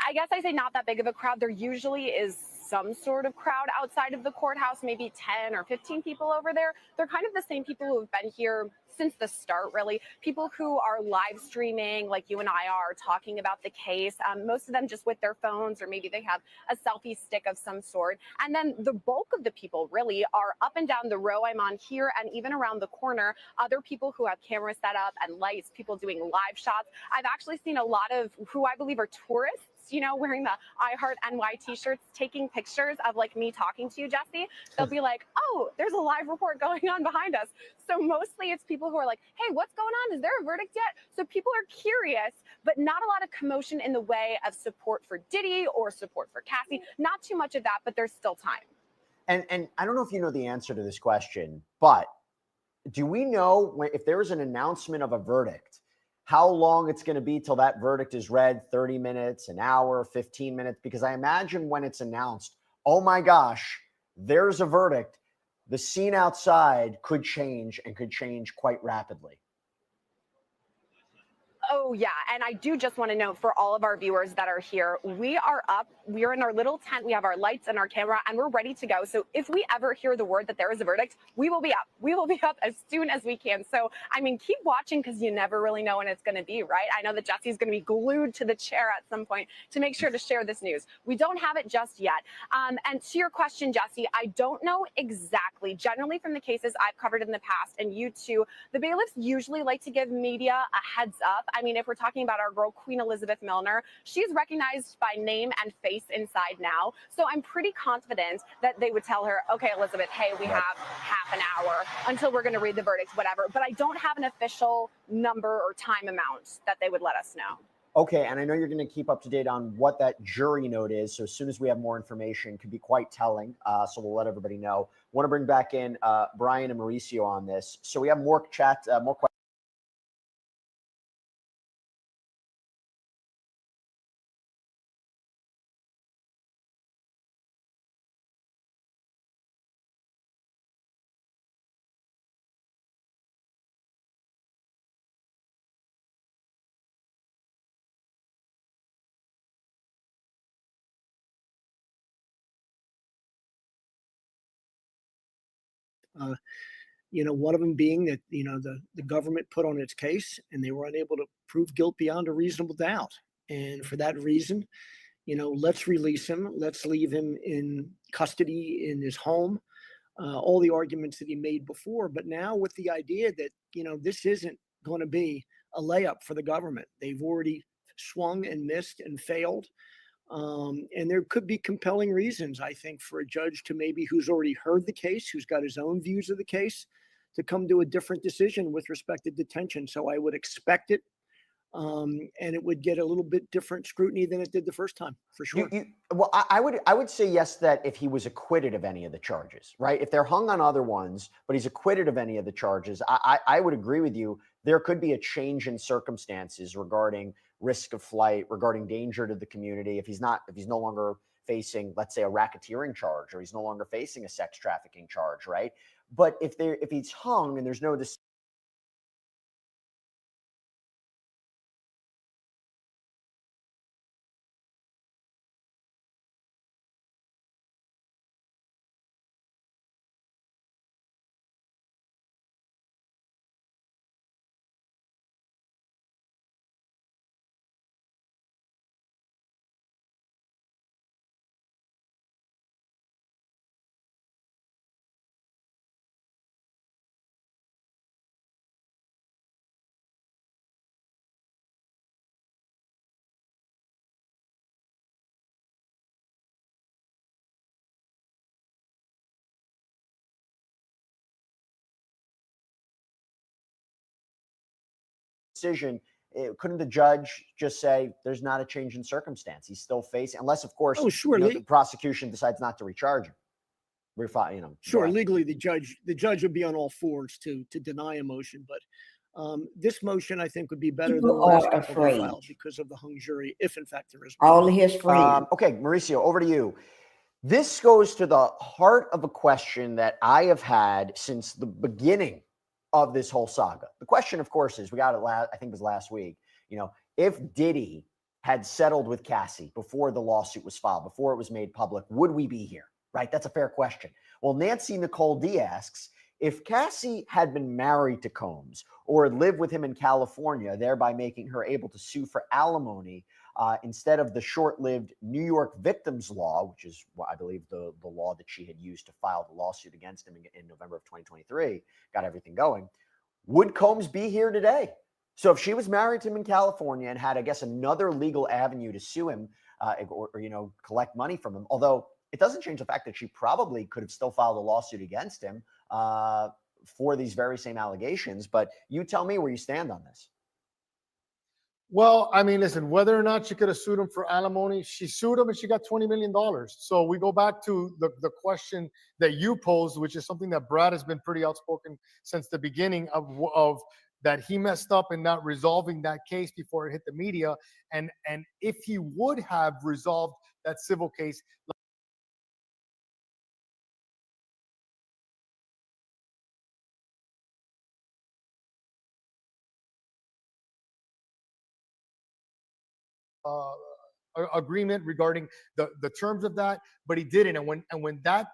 I guess I say not that big of a crowd. There usually is some sort of crowd outside of the courthouse, maybe 10 or 15 people over there. They're kind of the same people who have been here since the start, really. People who are live streaming, like you and I are, talking about the case. Most of them just with their phones, or maybe they have a selfie stick of some sort. And then the bulk of the people really are up and down the row I'm on here and even around the corner. Other people who have cameras set up and lights, people doing live shots. I've actually seen a lot of who I believe are tourists, you know, wearing the I Heart NY t-shirts, taking pictures of like me talking to you, Jesse. They'll be like, oh, there's a live report going on behind us. So mostly it's people who are like, hey, what's going on? Is there a verdict yet? So people are curious, but not a lot of commotion in the way of support for Diddy or support for Cassie. Not too much of that, but there's still time. And I don't know if you know the answer to this question, but do we know if there is an announcement of a verdict, how long it's going to be till that verdict is read? 30 minutes, an hour, 15 minutes? Because I imagine when it's announced, oh my gosh, there's a verdict, the scene outside could change and could change quite rapidly. Oh, yeah. And I do just want to note for all of our viewers that are here, we are up. We are in our little tent. We have our lights and our camera, and we're ready to go. So if we ever hear the word that there is a verdict, we will be up. We will be up as soon as we can. So, I mean, keep watching because you never really know when it's going to be, right? I know that Jesse's going to be glued to the chair at some point to make sure to share this news. We don't have it just yet. And to your question, Jesse, I don't know exactly. Generally, from the cases I've covered in the past, and you too, the bailiffs usually like to give media a heads up. I mean, if we're talking about our girl, Queen Elizabeth Milner, she's recognized by name and face inside now. So I'm pretty confident that they would tell her, okay, Elizabeth, hey, we have half an hour until we're going to read the verdict, whatever. But I don't have an official number or time amount that they would let us know. Okay, and I know you're going to keep up to date on what that jury note is. So as soon as we have more information, it could be quite telling. So we'll let everybody know. Want to bring back in Brian and Mauricio on this. So we have more chat, more questions. You know, one of them being that, you know, the government put on its case and they were unable to prove guilt beyond a reasonable doubt. And for that reason, you know, let's release him. Let's leave him in custody in his home. All the arguments that he made before. But now with the idea that, you know, this isn't going to be a layup for the government. They've already swung and missed and failed. And there could be compelling reasons, I think, for a judge to maybe who's already heard the case, who's got his own views of the case, to come to a different decision with respect to detention. So I would expect it. And it would get a little bit different scrutiny than it did the first time, for sure. Well, I would say yes, that if he was acquitted of any of the charges, right? If they're hung on other ones, but he's acquitted of any of the charges, I would agree with you. There could be a change in circumstances regarding risk of flight, regarding danger to the community. If he's no longer facing, let's say, a racketeering charge, or he's no longer facing a sex trafficking charge, right? But if he's hung and there's no decision, couldn't the judge just say there's not a change in circumstance? He's still facing, unless, of course, Oh, sure. the prosecution decides not to recharge him. Sure. Legally, the judge would be on all fours to deny a motion, but this motion, I think, would be better People than the last are couple afraid. filed because of the hung jury, if in fact there is one. All his friends. Okay, Mauricio, over to you. This goes to the heart of a question that I have had since the beginning of this whole saga. The question, of course, is, we got it I think it was last week, if Diddy had settled with Cassie before the lawsuit was filed, before it was made public, would we be here? Right? That's a fair question. Well, Nancy Nicole D asks, if Cassie had been married to Combs or lived with him in California, thereby making her able to sue for alimony instead of the short-lived New York victims law, which is, I believe, the law that she had used to file the lawsuit against him in November of 2023, got everything going, would Combs be here today? So if she was married to him in California and had, I guess, another legal avenue to sue him or collect money from him, although it doesn't change the fact that she probably could have still filed a lawsuit against him for these very same allegations. But you tell me where you stand on this. Well, I mean, listen, whether or not she could have sued him for alimony, she sued him and she got $20 million. So we go back to the question that you posed, which is something that Brad has been pretty outspoken since the beginning of that he messed up in not resolving that case before it hit the media. And if he would have resolved that civil case, agreement regarding the terms of that, but he didn't. And when that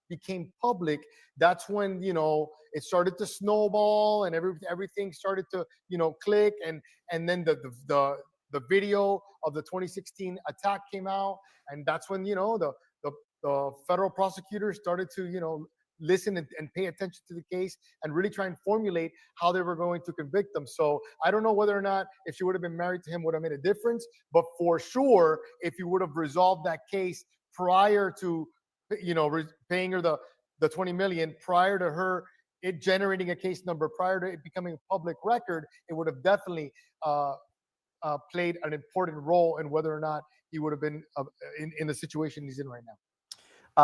became public, that's when it started to snowball and everything started to click, and then the video of the 2016 attack came out, and that's when the federal prosecutors started to listen and pay attention to the case and really try and formulate how they were going to convict them. So I don't know whether or not, if she would have been married to him, would have made a difference, but for sure, if you would have resolved that case prior to paying her the 20 million, prior to it generating a case number, prior to it becoming a public record, it would have definitely played an important role in whether or not he would have been in the situation he's in right now.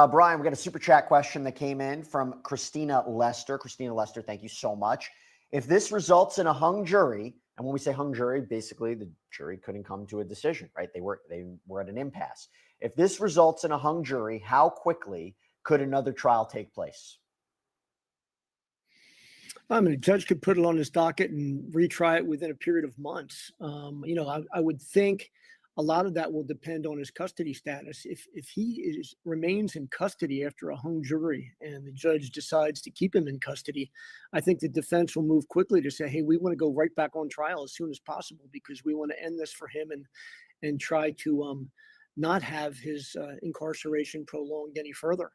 Brian, we got a super chat question that came in from Christina Lester. Christina Lester, thank you so much. If this results in a hung jury, and when we say hung jury, basically the jury couldn't come to a decision, right? They were at an impasse. If this results in a hung jury, how quickly could another trial take place? I mean, a judge could put it on his docket and retry it within a period of months. I would think a lot of that will depend on his custody status. If he remains in custody after a hung jury and the judge decides to keep him in custody, I think the defense will move quickly to say, hey, we want to go right back on trial as soon as possible because we want to end this for him and try to not have his incarceration prolonged any further.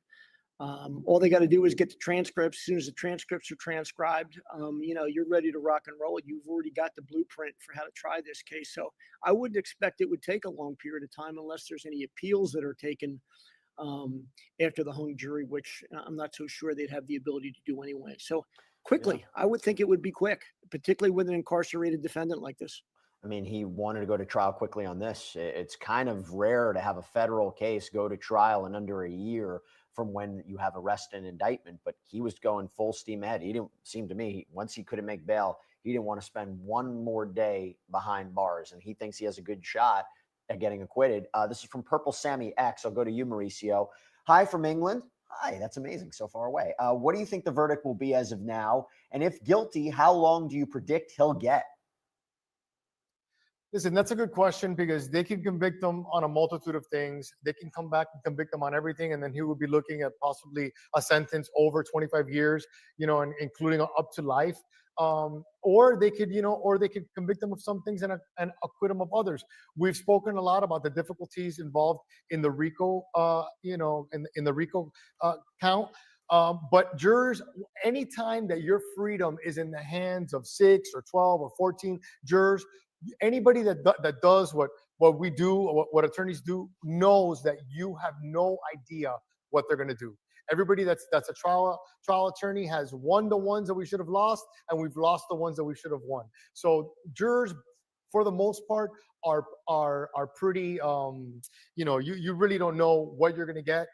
All they got to do is get the transcripts. As soon as the transcripts are transcribed, you're ready to rock and roll. You've already got the blueprint for how to try this case. So I wouldn't expect it would take a long period of time unless there's any appeals that are taken after the hung jury, which I'm not so sure they'd have the ability to do anyway. So quickly, yeah. I would think it would be quick, particularly with an incarcerated defendant like this. I mean, he wanted to go to trial quickly on this. It's kind of rare to have a federal case go to trial in under a year from when you have arrest and indictment, but he was going full steam ahead. He didn't seem to me, once he couldn't make bail, he didn't want to spend one more day behind bars, and he thinks he has a good shot at getting acquitted. This is from Purple Sammy X. I'll go to you, Mauricio. Hi from England. Hi, that's amazing, so far away. What do you think the verdict will be as of now? And if guilty, how long do you predict he'll get? Listen, that's a good question because they can convict him on a multitude of things. They can come back and convict him on everything, and then he would be looking at possibly a sentence over 25 years, and including up to life. Or they could, convict him of some things and acquit him of others. We've spoken a lot about the difficulties involved in the RICO, in the RICO count. But jurors, anytime that your freedom is in the hands of 6 or 12 or 14 jurors, anybody that does what we do, what attorneys do, knows that you have no idea what they're going to do. Everybody that's a trial attorney has won the ones that we should have lost, and we've lost the ones that we should have won. So jurors, for the most part, are pretty. You really don't know what you're gonna get.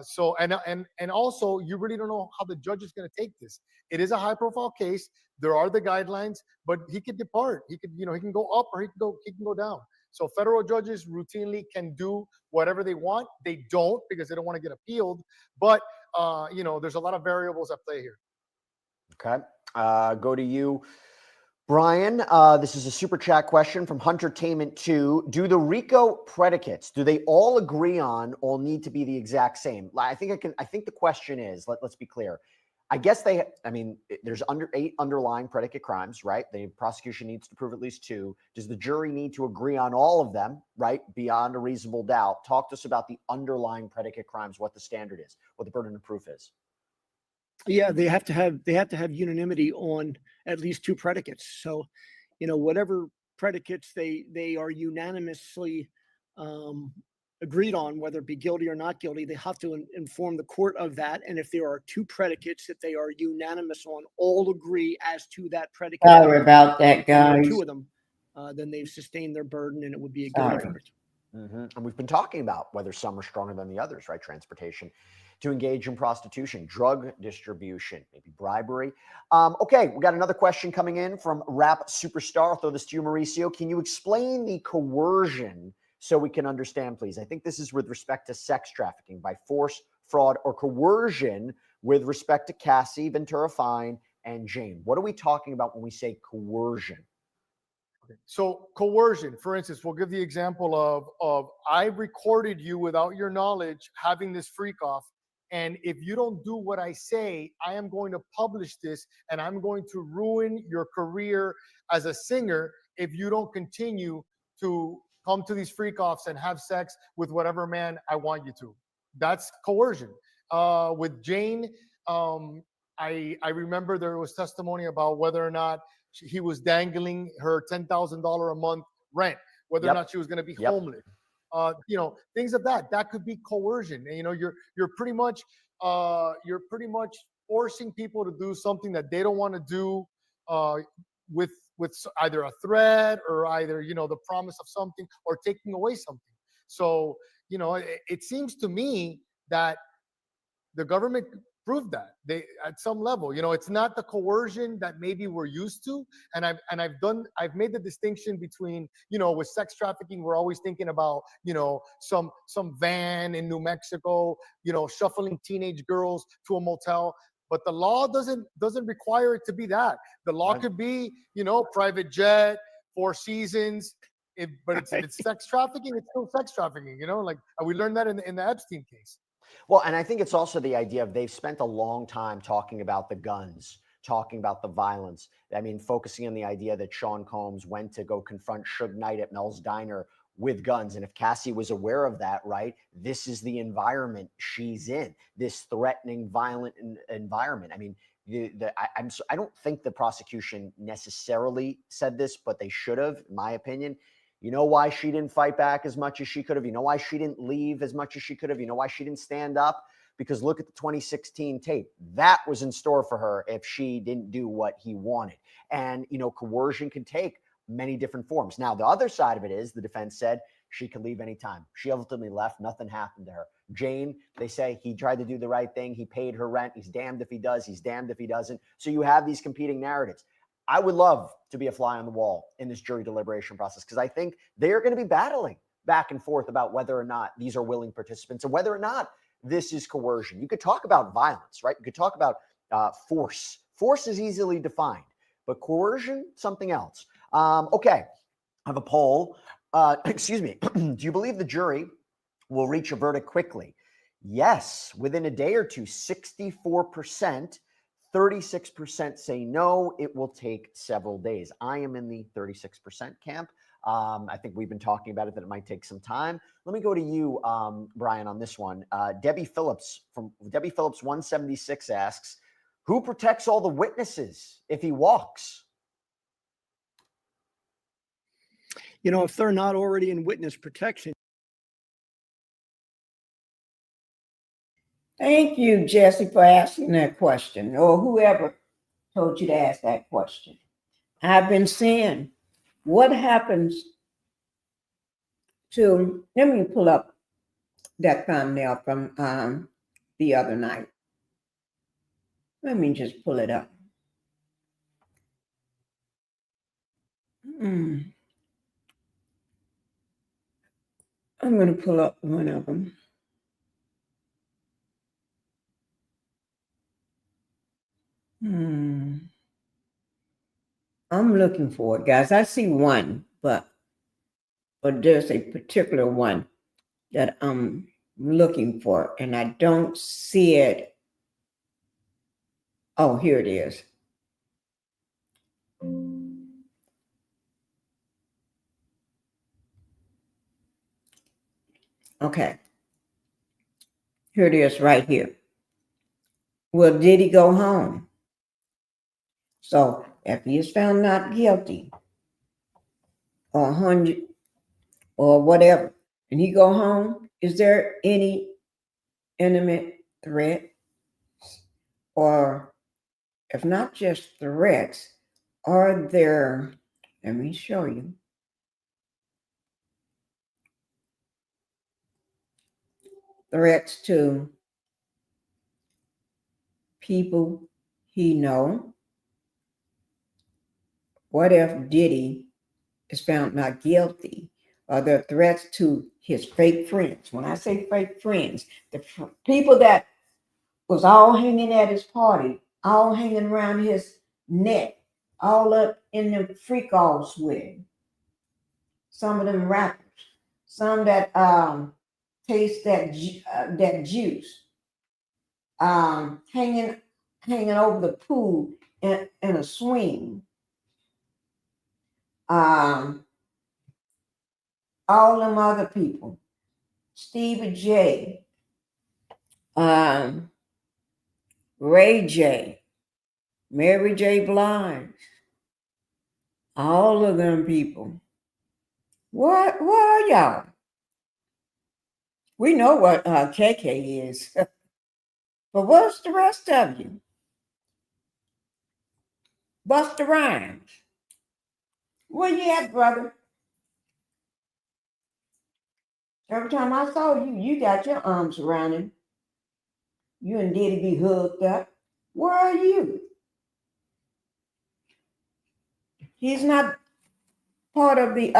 So and also you really don't know how the judge is gonna take this. It is a high profile case. There are the guidelines, but he could depart. He can go up or he can go down. So federal judges routinely can do whatever they want. They don't because they don't want to get appealed. But there's a lot of variables at play here. Okay. Go to you, Brian. This is a super chat question from Huntertainment 2. Do the RICO predicates, do they all agree on or need to be the exact same? I think the question is, let's be clear. I guess there's 8 underlying predicate crimes, right? The prosecution needs to prove at least 2. Does the jury need to agree on all of them, right? Beyond a reasonable doubt. Talk to us about the underlying predicate crimes, what the standard is, what the burden of proof is. Yeah, they have to have unanimity on at least 2 predicates. So, whatever predicates they are unanimously agreed on, whether it be guilty or not guilty, they have to inform the court of that. And if there are 2 predicates that they are unanimous on, all agree as to that predicate. Sorry about that, guys. 2 of them, then they've sustained their burden, and it would be a guilty verdict. And we've been talking about whether some are stronger than the others, right? Transportation to engage in prostitution, drug distribution, maybe bribery. Okay, we got another question coming in from Rap Superstar. I'll throw this to you, Mauricio. Can you explain the coercion so we can understand, please? I think this is with respect to sex trafficking by force, fraud, or coercion with respect to Cassie, Ventura Fine, and Jane. What are we talking about when we say coercion? So coercion, for instance, we'll give the example of I recorded you without your knowledge having this freak off. And if you don't do what I say, I am going to publish this and I'm going to ruin your career as a singer if you don't continue to come to these freak offs and have sex with whatever man I want you to. That's coercion. With Jane, I remember there was testimony about whether or not he was dangling her $10,000 a month rent, whether or not she was going to be homeless. Things of that could be coercion. And, you're pretty much forcing people to do something that they don't want to do with either a threat or either, the promise of something or taking away something. So, it seems to me that the government proved that they at some level, it's not the coercion that maybe we're used to. And I've made the distinction between, with sex trafficking, we're always thinking about, some van in New Mexico, shuffling teenage girls to a motel. But the law doesn't require it to be that. The law could be, private jet, 4 seasons. But if it's sex trafficking, it's still sex trafficking, we learned that in the Epstein case. Well, and I think it's also the idea of they've spent a long time talking about the guns, talking about the violence. I mean, focusing on the idea that Sean Combs went to go confront Suge Knight at Mel's Diner with guns. And if Cassie was aware of that, right, this is the environment she's in, this threatening, violent environment. I mean, I don't think the prosecution necessarily said this, but they should have, in my opinion. You know why she didn't fight back as much as she could have? You know why she didn't leave as much as she could have? You know why she didn't stand up? Because look at the 2016 tape. That was in store for her if she didn't do what he wanted. And, coercion can take many different forms. Now, the other side of it is the defense said she could leave anytime. She ultimately left. Nothing happened to her. Jane, they say he tried to do the right thing. He paid her rent. He's damned if he does. He's damned if he doesn't. So you have these competing narratives. I would love to be a fly on the wall in this jury deliberation process because I think they're going to be battling back and forth about whether or not these are willing participants and whether or not this is coercion. You could talk about violence, right? You could talk about force. Force is easily defined, but coercion, something else. Okay, I have a poll. Excuse me. Do you believe the jury will reach a verdict quickly? Yes, within a day or two, 64%. 36% say no, it will take several days. I am in the 36% camp. I think we've been talking about it, that it might take some time. Let me go to you, Brian, on this one. Debbie Phillips 176 asks, who protects all the witnesses if he walks? If they're not already in witness protection. Thank you, Jesse, for asking that question, or whoever told you to ask that question. I've been seeing what happens to, let me pull up that thumbnail from the other night. Let me just pull it up. I'm going to pull up one of them. I'm looking for it, guys. I see one, but there's a particular one that I'm looking for, and I don't see it. Oh, here it is. Okay. Here it is right here. Well, did he go home? So if he is found not guilty or 100 or whatever, and he go home, is there any imminent threat? Or if not just threats, are there, let me show you, threats to people he know? What if Diddy is found not guilty? Are there threats to his fake friends? When I say fake friends, the people that was all hanging at his party, all hanging around his neck, all up in the freak offs with him. Some of them rappers, some that taste that juice, hanging over the pool in a swing. All them other people, Stevie J, Ray J, Mary J. Blige, all of them people. Where are y'all? We know what KK is, but what's the rest of you? Busta Rhymes, where you at, brother? Every time I saw you, you got your arms around him. You and Diddy be hooked up. Where are you? He's not part of the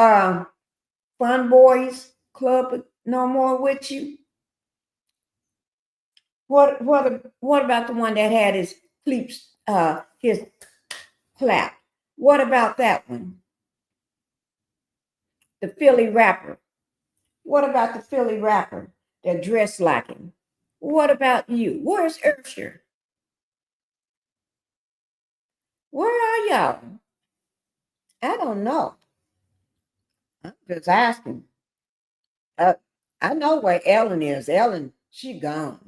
Fun Boys Club no more with you. What about the one that had his clips, his clap? What about that one? The Philly rapper. What about the Philly rapper that dressed like him? What about you? Where's Usher? Where are y'all? I don't know. I'm just asking. I know where Ellen is. Ellen, she gone.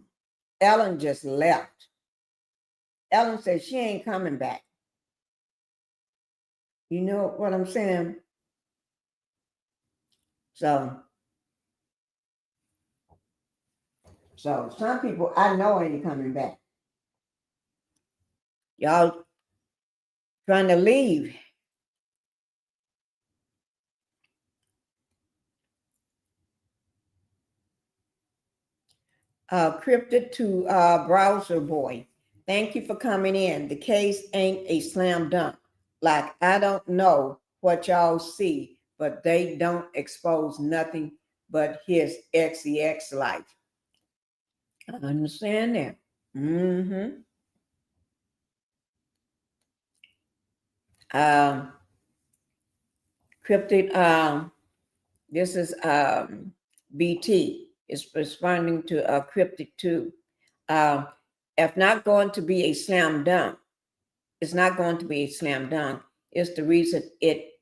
Ellen just left. Ellen said she ain't coming back. You know what I'm saying? So some people I know ain't coming back. Y'all trying to leave. Cryptid to Browser Boy. Thank you for coming in. The case ain't a slam dunk. Like, I don't know what y'all see, but they don't expose nothing but his XEX life. I understand that. Cryptid, this is BT. Is responding to Cryptid 2. If not going to be a slam dunk, it's not going to be a slam dunk. It's the reason it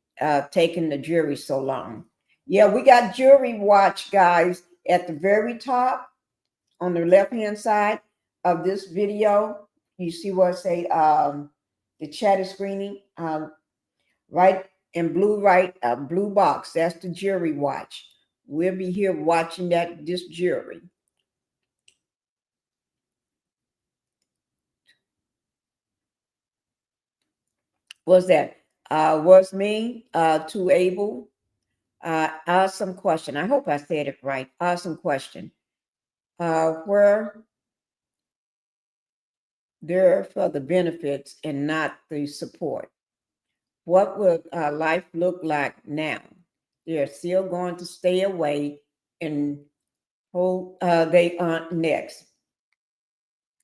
taken the jury so long. Yeah, we got jury watch, guys, at the very top on the left-hand side of this video. You see what I say, the chat is screening, right in blue, blue box. That's the jury watch. We'll be here watching this jury. What's that? Was me too able? Awesome question. I hope I said it right. Awesome question. Where there for the benefits and not the support. What would life look like now? They're still going to stay away and hold they aren't next.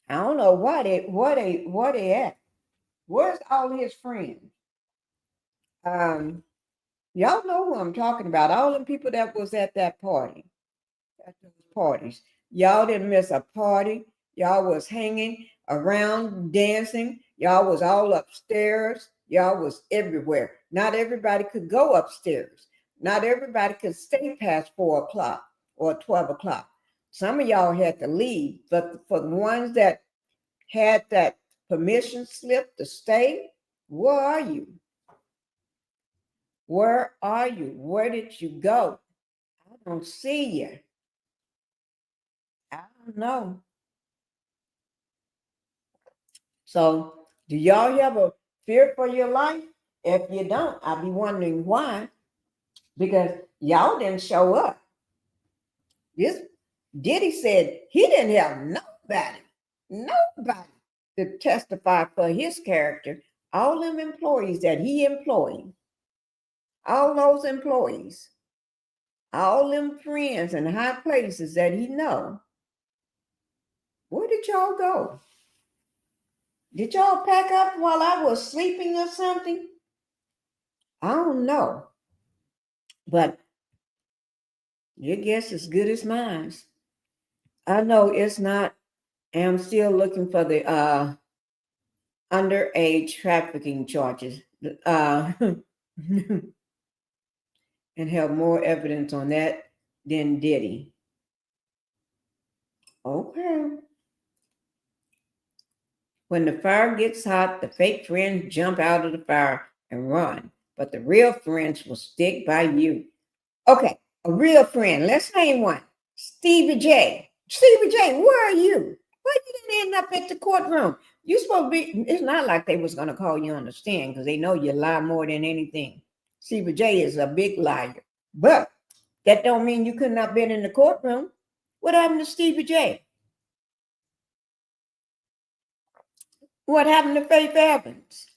I don't know what they at. Where's all his friends? Um, y'all know who I'm talking about. All the people that was at that party, at those parties. Y'all didn't miss a party. Y'all was hanging around, dancing. Y'all was all upstairs. Y'all was everywhere. Not everybody could go upstairs. Not everybody could stay past 4 o'clock or 12 o'clock. Some of y'all had to leave, but for the ones that had that permission slip to stay, where are you? Where are you? Where did you go? I don't see you. I don't know. So, do y'all have a fear for your life? If you don't, I'll be wondering why. Because y'all didn't show up. This Diddy said he didn't have nobody to testify for his character. All them employees that he employed, all those employees, all them friends and high places that he know. Where did y'all go? Did y'all pack up while I was sleeping or something? I don't know. But your guess is good as mine. I know it's not. I'm still looking for the underage trafficking charges. And have more evidence on that than Diddy. Okay. When the fire gets hot, the fake friends jump out of the fire and run, but the real friends will stick by you. Okay, a real friend. Let's name one. Stevie J. Stevie J, where are you? Why you didn't end up at the courtroom? You supposed to be. It's not like they was gonna call you on the stand because they know you lie more than anything. Stevie J is a big liar, but that don't mean you couldn't have been in the courtroom. What happened to Stevie J? What happened to Faith Evans?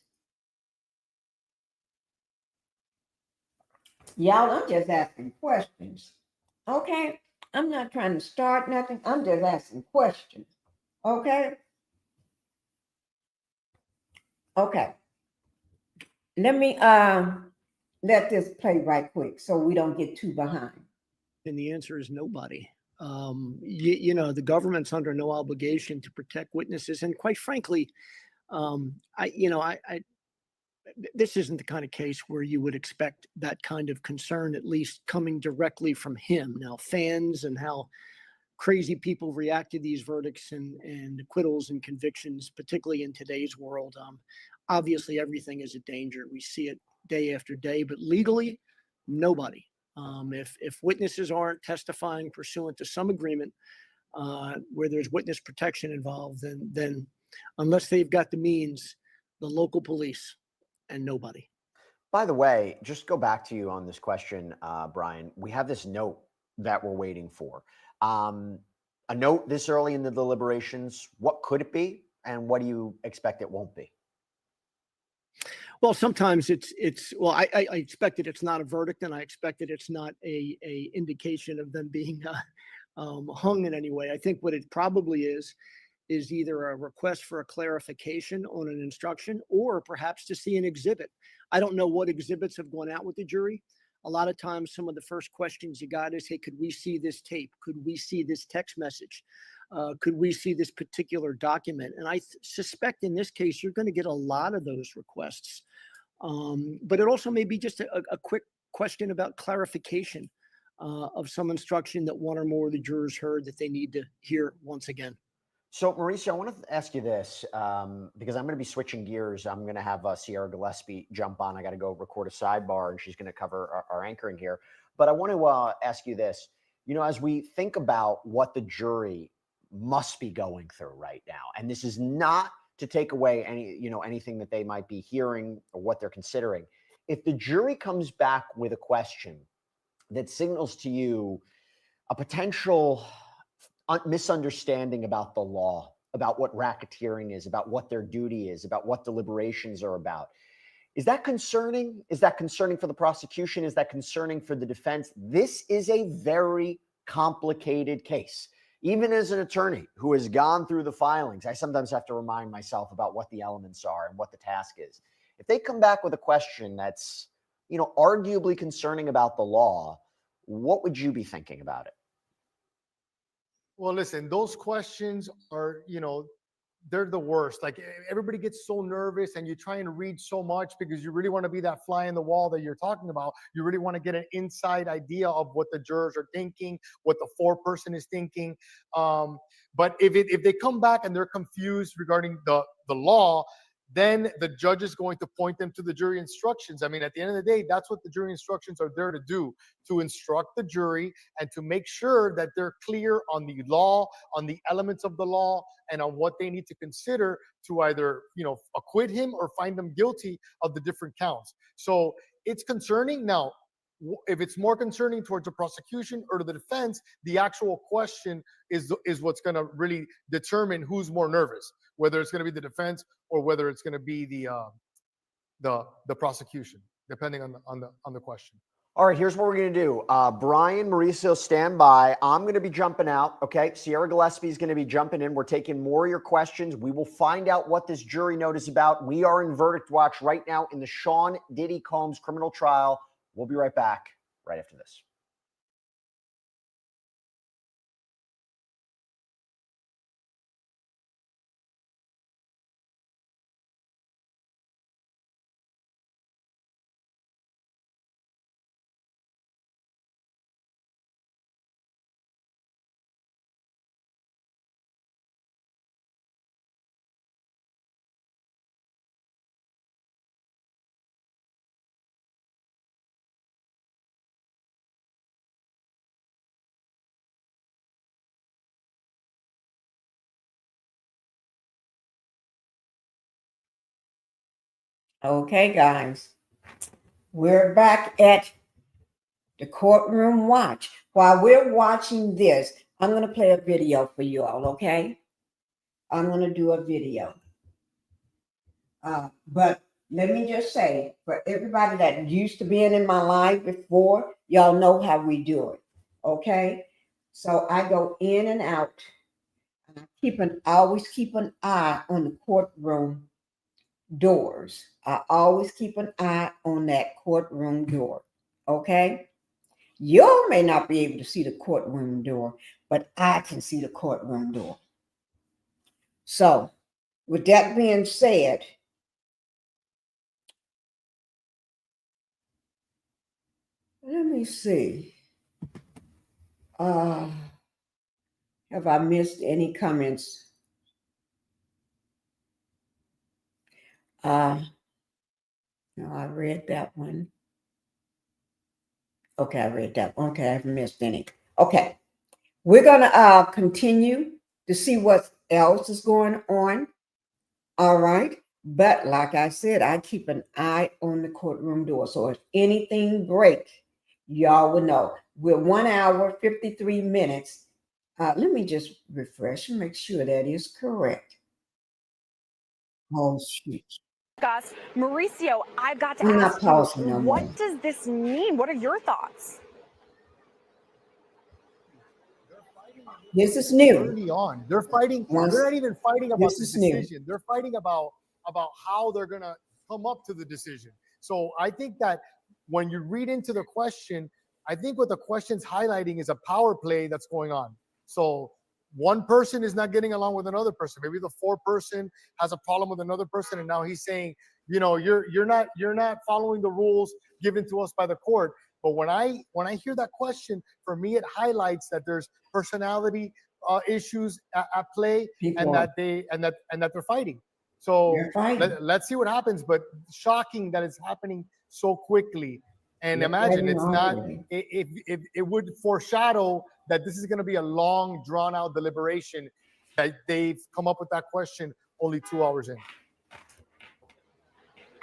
Y'all, I'm just asking questions. Okay? I'm not trying to start nothing. I'm just asking questions. Okay? Okay. Let me let this play right quick so we don't get too behind. And the answer is nobody. You know, the government's under no obligation to protect witnesses. And quite frankly, this isn't the kind of case where you would expect that kind of concern, at least coming directly from him. Now, fans and how crazy people react to these verdicts and acquittals and convictions, particularly in today's world. Obviously, everything is a danger. We see it day after day, but legally, nobody. If witnesses aren't testifying pursuant to some agreement where there's witness protection involved, then unless they've got the means, the local police and nobody. By the way, just go back to you on this question, Brian. We have this note that we're waiting for. A note this early in the deliberations. What could it be, and what do you expect it won't be? Well, sometimes I expected it's not a verdict, and I expected it's not a indication of them being hung in any way. I think what it probably is either a request for a clarification on an instruction or perhaps to see an exhibit. I don't know what exhibits have gone out with the jury. A lot of times, some of the first questions you got is, hey, could we see this tape? Could we see this text message? Could we see this particular document? And I suspect in this case, you're going to get a lot of those requests. But it also may be just a quick question about clarification of some instruction that one or more of the jurors heard that they need to hear once again. So, Mauricio, I want to ask you this because I'm going to be switching gears. I'm going to have Sierra Gillespie jump on. I got to go record a sidebar, and she's going to cover our anchoring here. But I want to ask you this. You know, as we think about what the jury must be going through right now, and this is not to take away anything that they might be hearing or what they're considering. If the jury comes back with a question that signals to you a potential misunderstanding about the law, about what racketeering is, about what their duty is, about what deliberations are about, is that concerning? Is that concerning for the prosecution? Is that concerning for the defense? This is a very complicated case. Even as an attorney who has gone through the filings, I sometimes have to remind myself about what the elements are and what the task is. If they come back with a question that's, arguably concerning about the law, what would you be thinking about it? Well, listen, those questions are, they're the worst. Like everybody gets so nervous and you try and read so much because you really want to be that fly in the wall that you're talking about. You really want to get an inside idea of what the jurors are thinking, what the foreperson is thinking. But if they come back and they're confused regarding the law, then the judge is going to point them to the jury instructions. I mean, at the end of the day, that's what the jury instructions are there to do, to instruct the jury and to make sure that they're clear on the law, on the elements of the law, and on what they need to consider to either, acquit him or find them guilty of the different counts. So it's concerning. Now, if it's more concerning towards the prosecution or to the defense, the actual question is what's going to really determine who's more nervous, whether it's going to be the defense or whether it's going to be the prosecution, depending on the question. All right, here's what we're going to do. Brian, Mauricio, stand by. I'm going to be jumping out, okay? Sierra Gillespie is going to be jumping in. We're taking more of your questions. We will find out what this jury note is about. We are in verdict watch right now in the Sean Diddy Combs criminal trial. We'll be right back right after this. Okay, guys, we're back at the courtroom watch. While we're watching this, I'm going to play a video for you all, okay? I'm going to do a video. But let me just say, for everybody that used to being in my life before, y'all know how we do it, okay? So I go in and out, and I always keep an eye on the courtroom doors. I always keep an eye on that courtroom door, okay? You may not be able to see the courtroom door, but I can see the courtroom door. So, with that being said, let me see. Have I missed any comments? No, I read that one. Okay, I read that one. Okay, I haven't missed any. Okay, we're gonna continue to see what else is going on. All right, but like I said, I keep an eye on the courtroom door. So if anything breaks, y'all will know. We're 1 hour, 53 minutes. Let me just refresh and make sure that is correct. Oh, shoot. Gus, Mauricio, I've got to I'm not ask pausing you, no what more. does this mean? What are your thoughts? This is new. Early on, they're fighting. Once- They're not even fighting about this the is new. decision. They're fighting about how they're gonna come up to the decision. So I think that when you read into the question, I think what the question's highlighting is a power play that's going on. So one person is not getting along with another person. Maybe the foreperson has a problem with another person, and now he's saying, you're not following the rules given to us by the court. But when I hear that question, for me, it highlights that there's personality issues at play, and that they're fighting. So let's see what happens. But shocking that it's happening so quickly. And imagine it's not. It would foreshadow that this is going to be a long, drawn-out deliberation. That they've come up with that question only 2 hours in.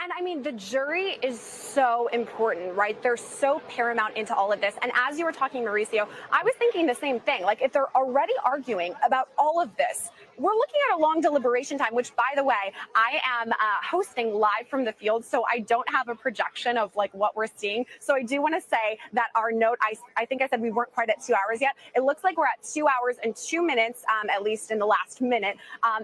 And I mean, the jury is so important, right? They're so paramount into all of this. And as you were talking, Mauricio, I was thinking the same thing. Like, if they're already arguing about all of this, we're looking at a long deliberation time, which, by the way, I am hosting live from the field, so I don't have a projection of like what we're seeing. So I do want to say that our note, I think I said we weren't quite at 2 hours yet. It looks like we're at 2 hours and 2 minutes, at least in the last minute,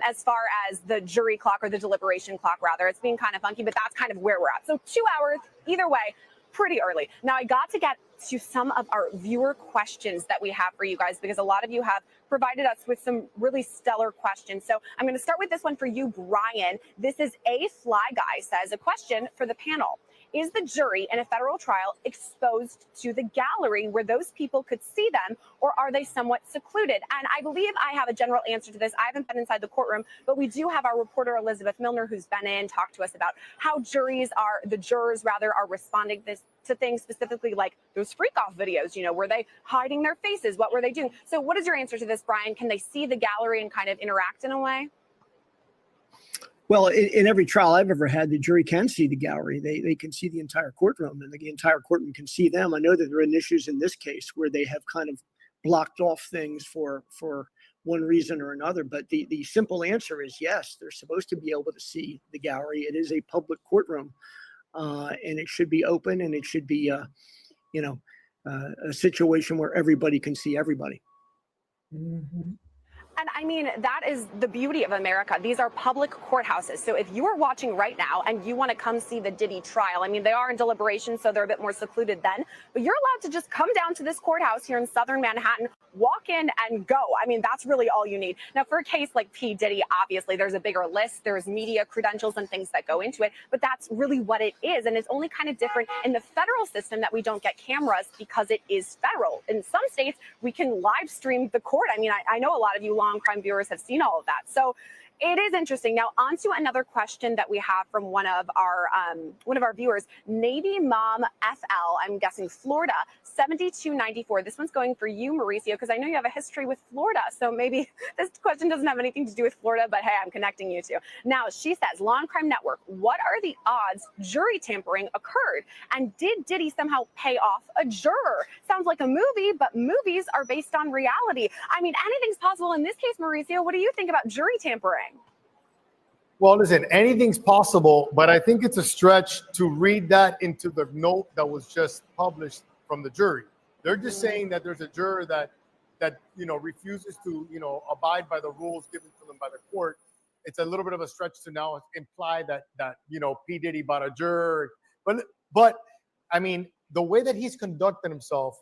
as far as the jury clock, or the deliberation clock, rather. It's being kind of funky, but that's kind of where we're at. So 2 hours, either way, pretty early. Now, I got to get to some of our viewer questions that we have for you guys, because a lot of you have provided us with some really stellar questions. So I'm going to start with this one for you, Brian. This is A Fly Guy says, a question for the panel. Is the jury in a federal trial exposed to the gallery where those people could see them, or are they somewhat secluded? And I believe I have a general answer to this. I haven't been inside the courtroom, but we do have our reporter, Elizabeth Milner, who's been in, talked to us about how the jurors are responding to things specifically like those freak-off videos, were they hiding their faces? What were they doing? So what is your answer to this, Brian? Can they see the gallery and kind of interact in a way? Well, in every trial I've ever had, the jury can see the gallery. They can see the entire courtroom, and the entire courtroom can see them. I know that there are issues in this case where they have kind of blocked off things for one reason or another. But the simple answer is yes, they're supposed to be able to see the gallery. It is a public courtroom, and it should be open, and it should be, a situation where everybody can see everybody. Mm-hmm. And I mean, that is the beauty of America. These are public courthouses. So if you are watching right now and you want to come see the Diddy trial, I mean, they are in deliberation, so they're a bit more secluded then, but you're allowed to just come down to this courthouse here in Southern Manhattan, walk in and go. I mean, that's really all you need. Now, for a case like P. Diddy, obviously there's a bigger list. There's media credentials and things that go into it, but that's really what it is. And it's only kind of different in the federal system that we don't get cameras because it is federal. In some states, we can live stream the court. I mean, I know a lot of you Law&Crime viewers have seen all of that. So it is interesting. Now, on to another question that we have from one of our viewers, Navy Mom FL, I'm guessing Florida, 7294. This one's going for you, Mauricio, because I know you have a history with Florida. So maybe this question doesn't have anything to do with Florida, but hey, I'm connecting you two. Now, she says, Law&Crime Network, what are the odds jury tampering occurred? And did Diddy somehow pay off a juror? Sounds like a movie, but movies are based on reality. I mean, anything's possible in this case, Mauricio. What do you think about jury tampering? Well, listen, anything's possible, but I think it's a stretch to read that into the note that was just published from the jury. They're just saying that there's a juror that refuses to abide by the rules given to them by the court. It's a little bit of a stretch to now imply that P. Diddy bought a juror, but I mean, the way that he's conducted himself,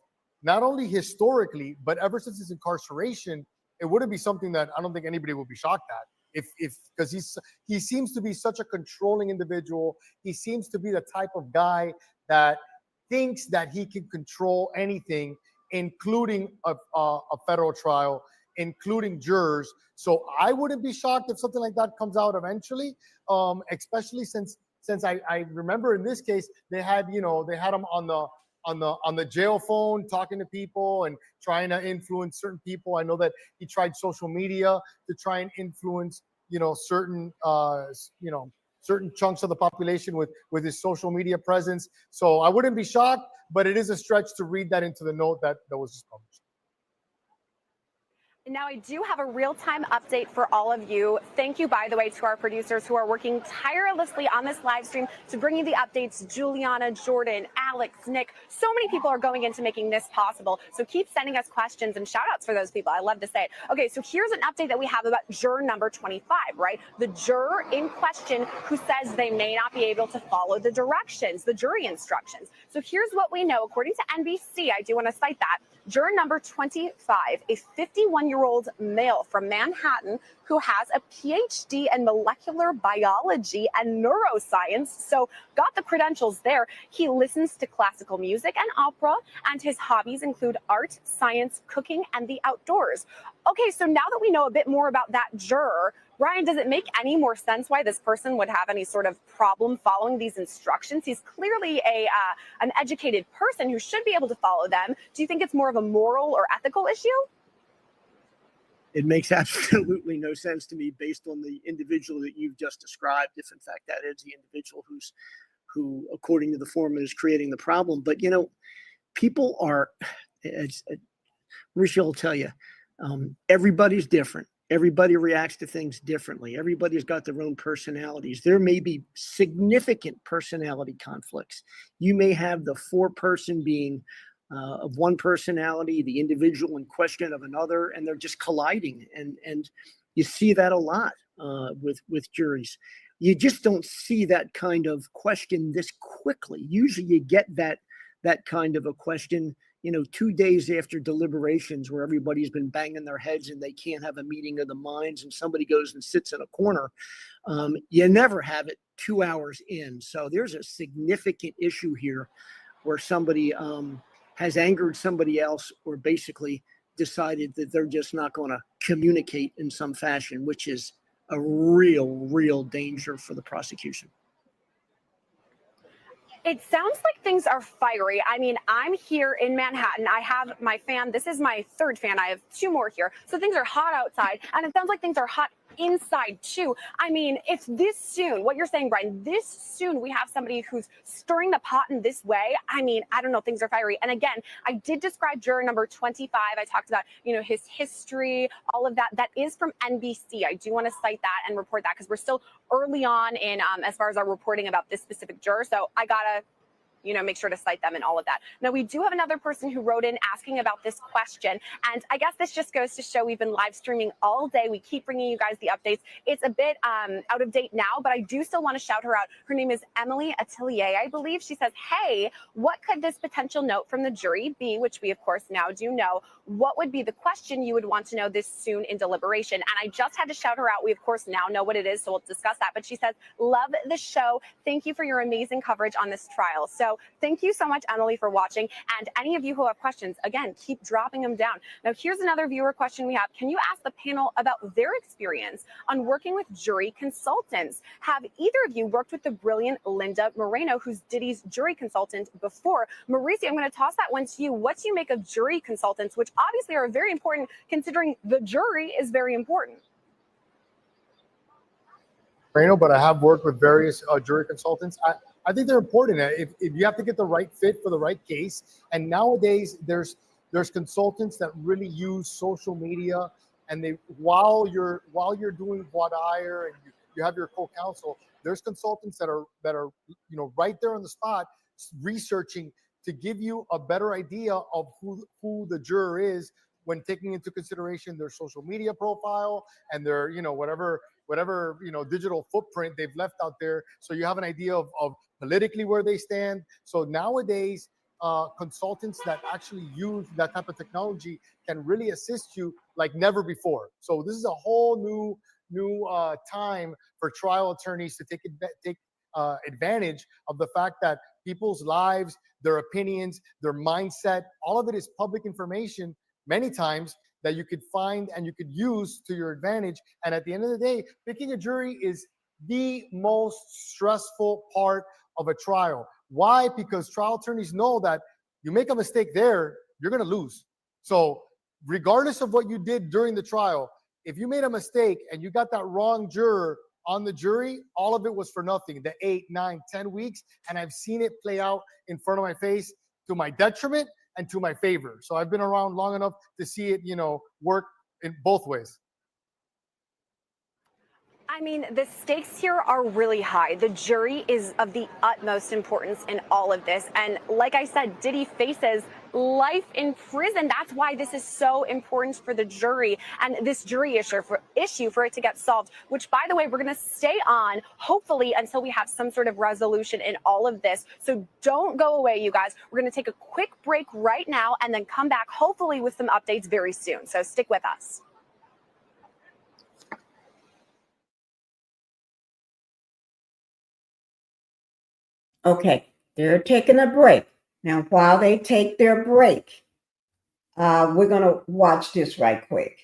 not only historically, but ever since his incarceration, it wouldn't be something that I don't think anybody would be shocked at. Because he seems to be such a controlling individual. He seems to be the type of guy that thinks that he can control anything, including a federal trial, including jurors. So I wouldn't be shocked if something like that comes out eventually, especially since I remember in this case they had him on the jail phone talking to people and trying to influence certain people. I know that he tried social media to try and influence, certain chunks of the population with his social media presence. So I wouldn't be shocked, but it is a stretch to read that into the note that was just published. Now, I do have a real-time update for all of you. Thank you, by the way, to our producers who are working tirelessly on this live stream to bring you the updates. Juliana, Jordan, Alex, Nick, so many people are going into making this possible. So keep sending us questions and shout-outs for those people. I love to say it. Okay, so here's an update that we have about juror number 25, right? The juror in question who says they may not be able to follow the directions, the jury instructions. So here's what we know. According to NBC, I do want to cite that, juror number 25, a 51-year-old male from Manhattan who has a PhD in molecular biology and neuroscience, so got the credentials there. He listens to classical music and opera, and his hobbies include art, science, cooking, and the outdoors. Okay, so now that we know a bit more about that juror, Ryan, does it make any more sense why this person would have any sort of problem following these instructions? He's clearly an educated person who should be able to follow them. Do you think it's more of a moral or ethical issue? It makes absolutely no sense to me based on the individual that you've just described, if in fact that is the individual who, according to the foreman, is creating the problem. But, you know, people are, Mauricio will tell you, everybody's different. Everybody reacts to things differently. Everybody's got their own personalities. There may be significant personality conflicts. You may have the foreperson being of one personality, the individual in question of another, and they're just colliding. And you see that a lot with juries. You just don't see that kind of question this quickly. Usually you get that kind of a question, you know, 2 days after deliberations, where everybody's been banging their heads and they can't have a meeting of the minds, and somebody goes and sits in a corner. You never have it 2 hours in. So there's a significant issue here where somebody has angered somebody else, or basically decided that they're just not going to communicate in some fashion, which is a real danger for the prosecution. It sounds like things are fiery. I mean, I'm here in Manhattan. I have my fan. This is my third fan. I have 2 more here. So things are hot outside, and it sounds like things are hot inside too. I mean, if this soon, what you're saying, Brian, this soon we have somebody who's stirring the pot in this way, I mean, I don't know, things are fiery. And again, I did describe juror number 25. I talked about, you know, his history, all of that. That is from NBC. I do want to cite that and report that because we're still early on in as far as our reporting about this specific juror. So I gotta, you know, make sure to cite them and all of that. Now, we do have another person who wrote in asking about this question. And I guess this just goes to show we've been live streaming all day. We keep bringing you guys the updates. It's a bit out of date now, but I do still want to shout her out. Her name is Emily Atelier, I believe. She says, hey, what could this potential note from the jury be? Which we, of course, now do know. What would be the question you would want to know this soon in deliberation? And I just had to shout her out. We, of course, now know what it is, so we'll discuss that. But she says, love the show. Thank you for your amazing coverage on this trial. So thank you so much, Emily, for watching. And any of you who have questions, again, keep dropping them down. Now, here's another viewer question we have. Can you ask the panel about their experience on working with jury consultants? Have either of you worked with the brilliant Linda Moreno, who's Diddy's jury consultant before? Mauricio, I'm going to toss that one to you. What do you make of jury consultants, which obviously are very important considering the jury is very important? But I have worked with various jury consultants. I think they're important. If you have to get the right fit for the right case, and nowadays there's consultants that really use social media, and they while you're doing voir dire and you have your co-counsel, there's consultants that are you know right there on the spot researching to give you a better idea of who the juror is when taking into consideration their social media profile and their, you know, whatever, you know, digital footprint they've left out there. So you have an idea of politically where they stand. So nowadays, consultants that actually use that type of technology can really assist you like never before. So this is a whole new time for trial attorneys to take advantage of the fact that people's lives, their opinions, their mindset, all of it is public information many times that you could find and you could use to your advantage. And at the end of the day, picking a jury is the most stressful part of a trial. Why? Because trial attorneys know that you make a mistake there, you're going to lose. So regardless of what you did during the trial, if you made a mistake and you got that wrong juror on the jury, all of it was for nothing. The 8, 9, 10 weeks. And I've seen it play out in front of my face to my detriment and to my favor. So I've been around long enough to see it, you know, work in both ways. I mean, the stakes here are really high. The jury is of the utmost importance in all of this. And like I said, Diddy faces life in prison. That's why this is so important for the jury and this jury issue for it to get solved, which, by the way, we're going to stay on, hopefully, until we have some sort of resolution in all of this. So don't go away, you guys. We're going to take a quick break right now and then come back, hopefully, with some updates very soon. So stick with us. Okay, they're taking a break. Now, while they take their break, we're going to watch this right quick.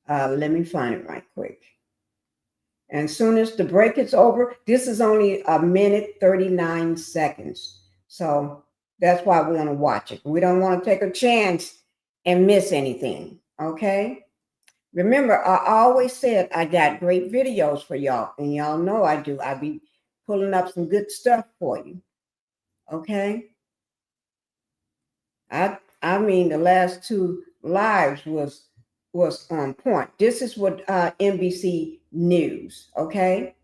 Let me find it right quick. And as soon as the break is over, this is only 1:39 minutes. So that's why we're going to watch it. We don't want to take a chance and miss anything, okay? Remember, I always said I got great videos for y'all, and y'all know I do. I be pulling up some good stuff for you. Okay? I mean, the last two lives was on point. This is what NBC News, okay?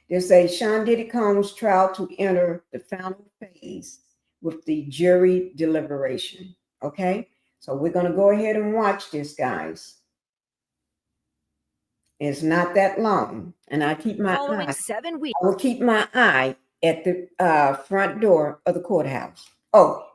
They say Sean Diddy Combs trial to enter the final phase with the jury deliberation, okay? So we're going to go ahead and watch this, guys. It's not that long, and I keep my Following eye. 7 weeks. I will keep my eye at the front door of the courthouse. Oh,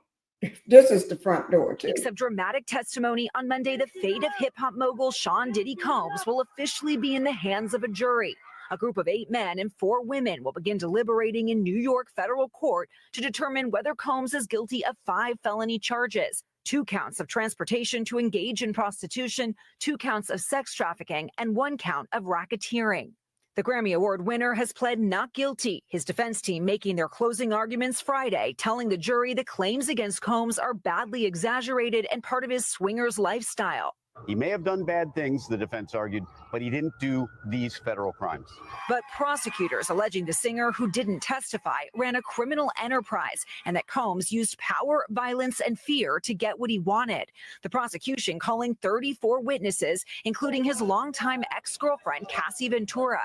this is the front door too. Weeks of dramatic testimony on Monday, the fate of hip-hop mogul Sean Diddy Combs will officially be in the hands of a jury. A group of 8 men and 4 women will begin deliberating in New York federal court to determine whether Combs is guilty of 5 felony charges: 2 counts of transportation to engage in prostitution, 2 counts of sex trafficking, and 1 count of racketeering. The Grammy Award winner has pled not guilty, his defense team making their closing arguments Friday, telling the jury the claims against Combs are badly exaggerated and part of his swingers lifestyle. He may have done bad things, the defense argued, but he didn't do these federal crimes. But prosecutors alleging the singer, who didn't testify, ran a criminal enterprise and that Combs used power, violence, and fear to get what he wanted. The prosecution calling 34 witnesses, including his longtime ex-girlfriend, Cassie Ventura.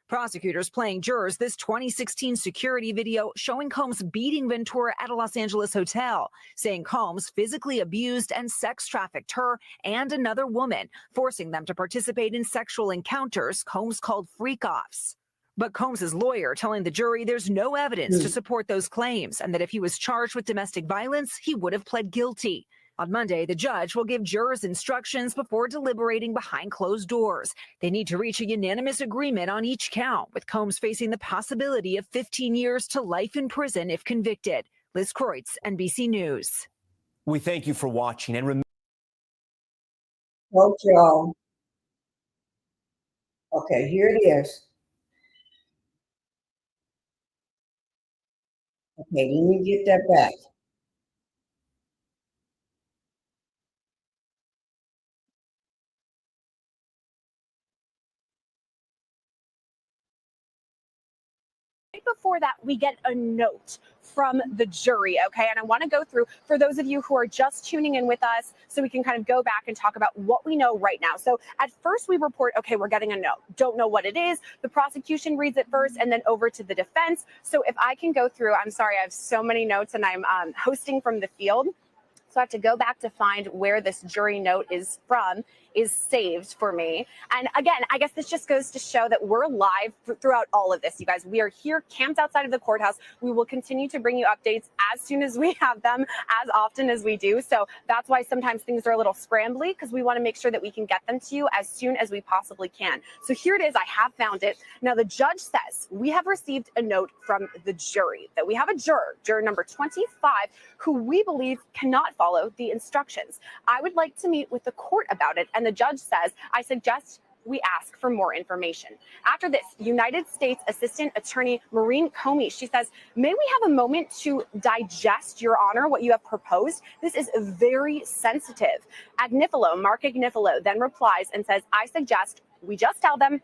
Prosecutors playing jurors this 2016 security video showing Combs beating Ventura at a Los Angeles hotel, saying Combs physically abused and sex trafficked her and another woman, forcing them to participate in sexual encounters Combs called freak-offs. But Combs' lawyer telling the jury there's no evidence to support those claims and that if he was charged with domestic violence, he would have pled guilty. On Monday, the judge will give jurors instructions before deliberating behind closed doors. They need to reach a unanimous agreement on each count, with Combs facing the possibility of 15 years to life in prison if convicted. Liz Kreutz, NBC News. We thank you for watching and remember. Hope y'all. Okay, here it is. Okay, let me get that back. Right before that, we get a note from the jury, okay? And I want to go through, for those of you who are just tuning in with us, so we can kind of go back and talk about what we know right now. So at first we report, okay, we're getting a note. Don't know what it is. The prosecution reads it first and then over to the defense. So if I can go through, I'm sorry, I have so many notes and I'm hosting from the field. So I have to go back to find where this jury note is from, is saved for me. And again, I guess this just goes to show that we're live throughout all of this, you guys. We are here camped outside of the courthouse. We will continue to bring you updates as soon as we have them, as often as we do. So that's why sometimes things are a little scrambly, because we want to make sure that we can get them to you as soon as we possibly can. So here it is. I have found it. Now, the judge says we have received a note from the jury that we have a juror, juror number 25, who we believe cannot follow the instructions. I would like to meet with the court about it. And the judge says, I suggest we ask for more information. After this, United States Assistant Attorney Maureen Comey, she says, may we have a moment to digest, Your Honor, what you have proposed? This is very sensitive. Mark Agnifilo then replies and says, I suggest we just tell them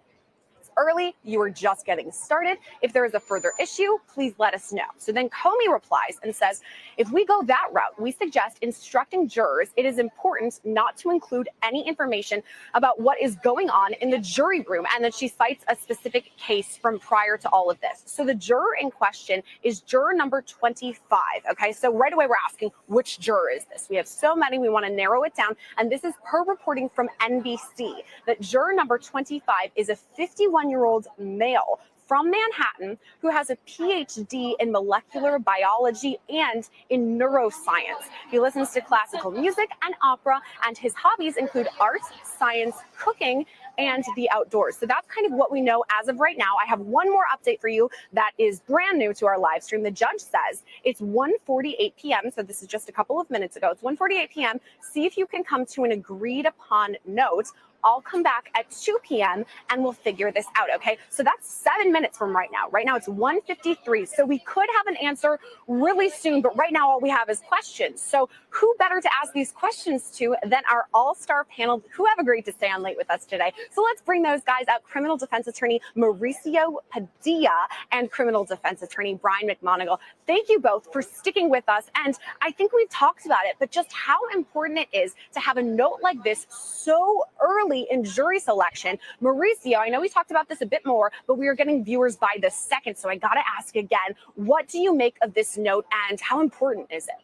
early, you are just getting started. If there is a further issue, please let us know. So then Comey replies and says, if we go that route, we suggest instructing jurors it is important not to include any information about what is going on in the jury room. And then she cites a specific case from prior to all of this. So the juror in question is juror number 25. Okay, so right away we're asking, which juror is this? We have so many, we want to narrow it down. And this is per reporting from NBC that juror number 25 is a 51-year-old male from Manhattan who has a PhD in molecular biology and in neuroscience. He listens to classical music and opera, and his hobbies include art, science, cooking, and the outdoors. So that's kind of what we know as of right now. I have one more update for you that is brand new to our live stream. The judge says it's 1:48 p.m. So this is just a couple of minutes ago. It's 1:48 p.m. See if you can come to an agreed upon note I'll come back at 2 p.m. and we'll figure this out, okay? So that's 7 minutes from right now. Right now it's 1:53, so we could have an answer really soon, but right now all we have is questions. So who better to ask these questions to than our all-star panel who have agreed to stay on late with us today. So let's bring those guys out. Criminal defense attorney Mauricio Padilla and criminal defense attorney Brian McMonigal. Thank you both for sticking with us. And I think we've talked about it, but just how important it is to have a note like this so early in jury selection. Mauricio, I know we talked about this a bit more, but we are getting viewers by the second. So I got to ask again, what do you make of this note and how important is it?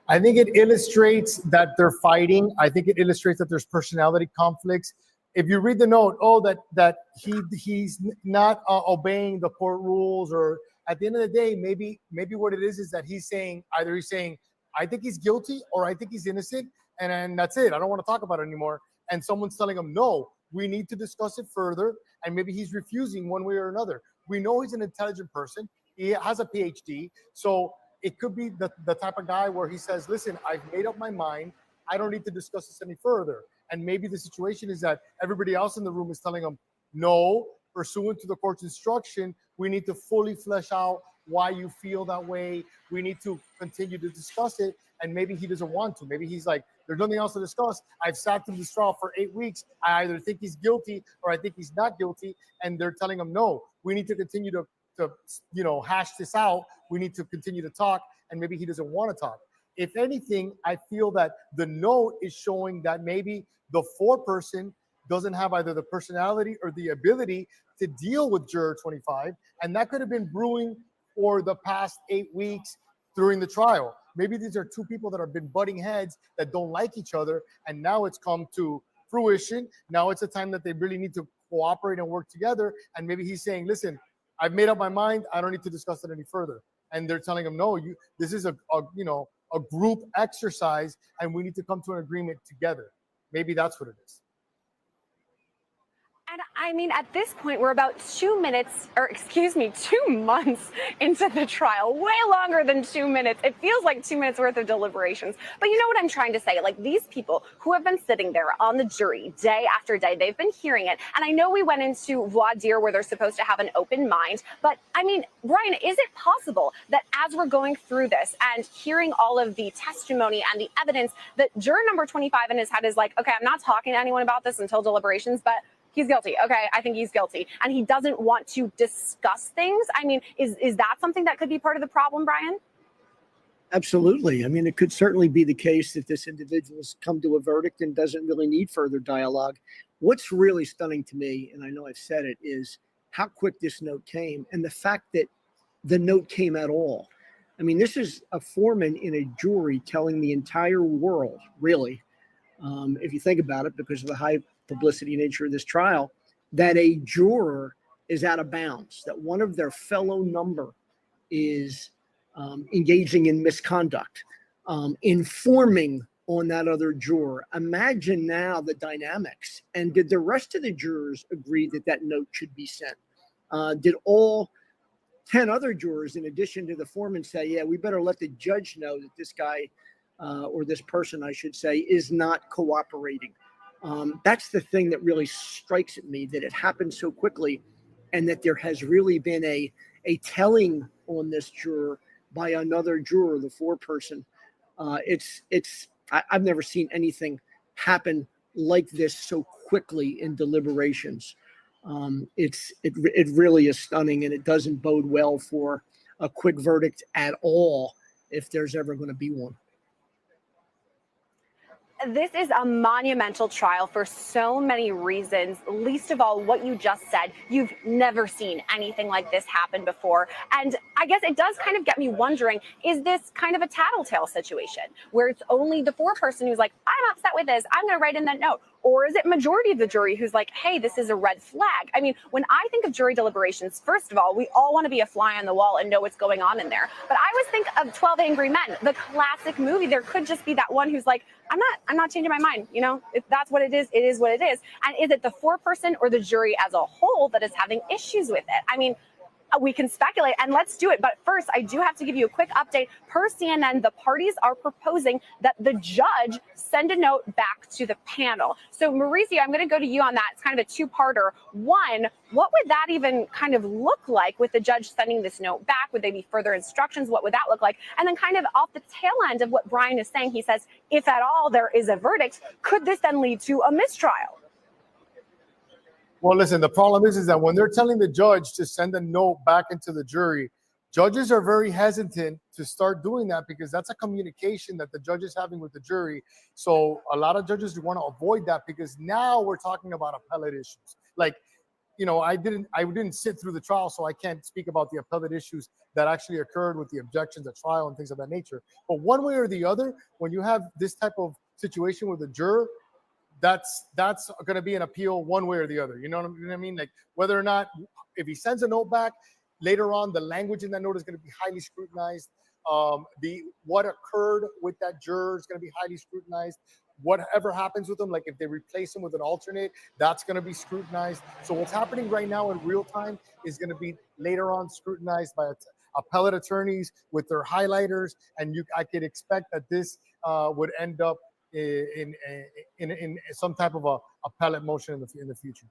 I think it illustrates that they're fighting. I think it illustrates that there's personality conflicts. If you read the note, that he's not obeying the court rules, or at the end of the day, maybe what it is that he's saying, either he's saying, I think he's guilty or I think he's innocent, and that's it. I don't want to talk about it anymore. And someone's telling him, no, we need to discuss it further. And maybe he's refusing one way or another. We know he's an intelligent person. He has a PhD. So it could be the type of guy where he says, listen, I've made up my mind. I don't need to discuss this any further. And maybe the situation is that everybody else in the room is telling him, no, pursuant to the court's instruction, we need to fully flesh out why you feel that way. We need to continue to discuss it. And maybe he doesn't want to. Maybe he's like, there's nothing else to discuss. I've sat through this trial for 8 weeks. I either think he's guilty or I think he's not guilty. And they're telling him, no, we need to continue to hash this out. We need to continue to talk. And maybe he doesn't want to talk. If anything, I feel that the note is showing that maybe the foreperson doesn't have either the personality or the ability to deal with Juror 25. And that could have been brewing for the past 8 weeks during the trial. Maybe these are two people that have been butting heads that don't like each other. And now it's come to fruition. Now it's a time that they really need to cooperate and work together. And maybe he's saying, listen, I've made up my mind. I don't need to discuss it any further. And they're telling him, no, this is a group exercise and we need to come to an agreement together. Maybe that's what it is. And I mean, at this point, we're about 2 months into the trial, way longer than 2 minutes. It feels like 2 minutes worth of deliberations. But you know what I'm trying to say? Like, these people who have been sitting there on the jury day after day, they've been hearing it. And I know we went into voir dire where they're supposed to have an open mind. But I mean, Brian, is it possible that as we're going through this and hearing all of the testimony and the evidence, that juror number 25 in his head is like, okay, I'm not talking to anyone about this until deliberations, but he's guilty. Okay, I think he's guilty. And he doesn't want to discuss things. I mean, is that something that could be part of the problem, Brian? Absolutely. I mean, it could certainly be the case that this individual's come to a verdict and doesn't really need further dialogue. What's really stunning to me, and I know I've said it, is how quick this note came and the fact that the note came at all. I mean, this is a foreman in a jury telling the entire world, really, if you think about it, because of the high publicity nature of this trial, that a juror is out of bounds, that one of their fellow number is engaging in misconduct, informing on that other juror. Imagine now the dynamics. And did the rest of the jurors agree that that note should be sent? Did all 10 other jurors, in addition to the foreman, say, yeah, we better let the judge know that this guy, or this person, I should say, is not cooperating? That's the thing that really strikes at me, that it happened so quickly and that there has really been a telling on this juror by another juror, the foreperson. I've never seen anything happen like this so quickly in deliberations. It really is stunning, and it doesn't bode well for a quick verdict at all if there's ever going to be one. This is a monumental trial for so many reasons. Least of all, what you just said, you've never seen anything like this happen before. And I guess it does kind of get me wondering, is this kind of a tattletale situation where it's only the foreperson who's like, I'm upset with this, I'm going to write in that note? Or is it majority of the jury who's like, hey, this is a red flag? I mean, when I think of jury deliberations, first of all, we all want to be a fly on the wall and know what's going on in there. But I always think of 12 Angry Men, the classic movie. There could just be that one who's like, I'm not changing my mind. You know, if that's what it is what it is. And is it the foreperson or the jury as a whole that is having issues with it? I mean, We can speculate, and let's do it. But first, I do have to give you a quick update. Per CNN, the parties are proposing that the judge send a note back to the panel. So, Mauricio, I'm going to go to you on that. It's kind of a two-parter. One, what would that even kind of look like with the judge sending this note back? Would they be further instructions? What would that look like? And then kind of off the tail end of what Brian is saying, he says, if at all there is a verdict, could this then lead to a mistrial? Well, listen, the problem is that when they're telling the judge to send a note back into the jury, judges are very hesitant to start doing that because that's a communication that the judge is having with the jury. So a lot of judges want to avoid that because now we're talking about appellate issues. Like, you know, I didn't sit through the trial, so I can't speak about the appellate issues that actually occurred with the objections at trial and things of that nature. But one way or the other, when you have this type of situation with a juror, that's going to be an appeal one way or the other. You know what I mean? Like whether or not, if he sends a note back later on, the language in that note is going to be highly scrutinized. What occurred with that juror is going to be highly scrutinized. Whatever happens with them, like if they replace him with an alternate, that's going to be scrutinized. So what's happening right now in real time is going to be later on scrutinized by appellate attorneys with their highlighters, and I could expect that this would end up in some type of a appellate motion in the future.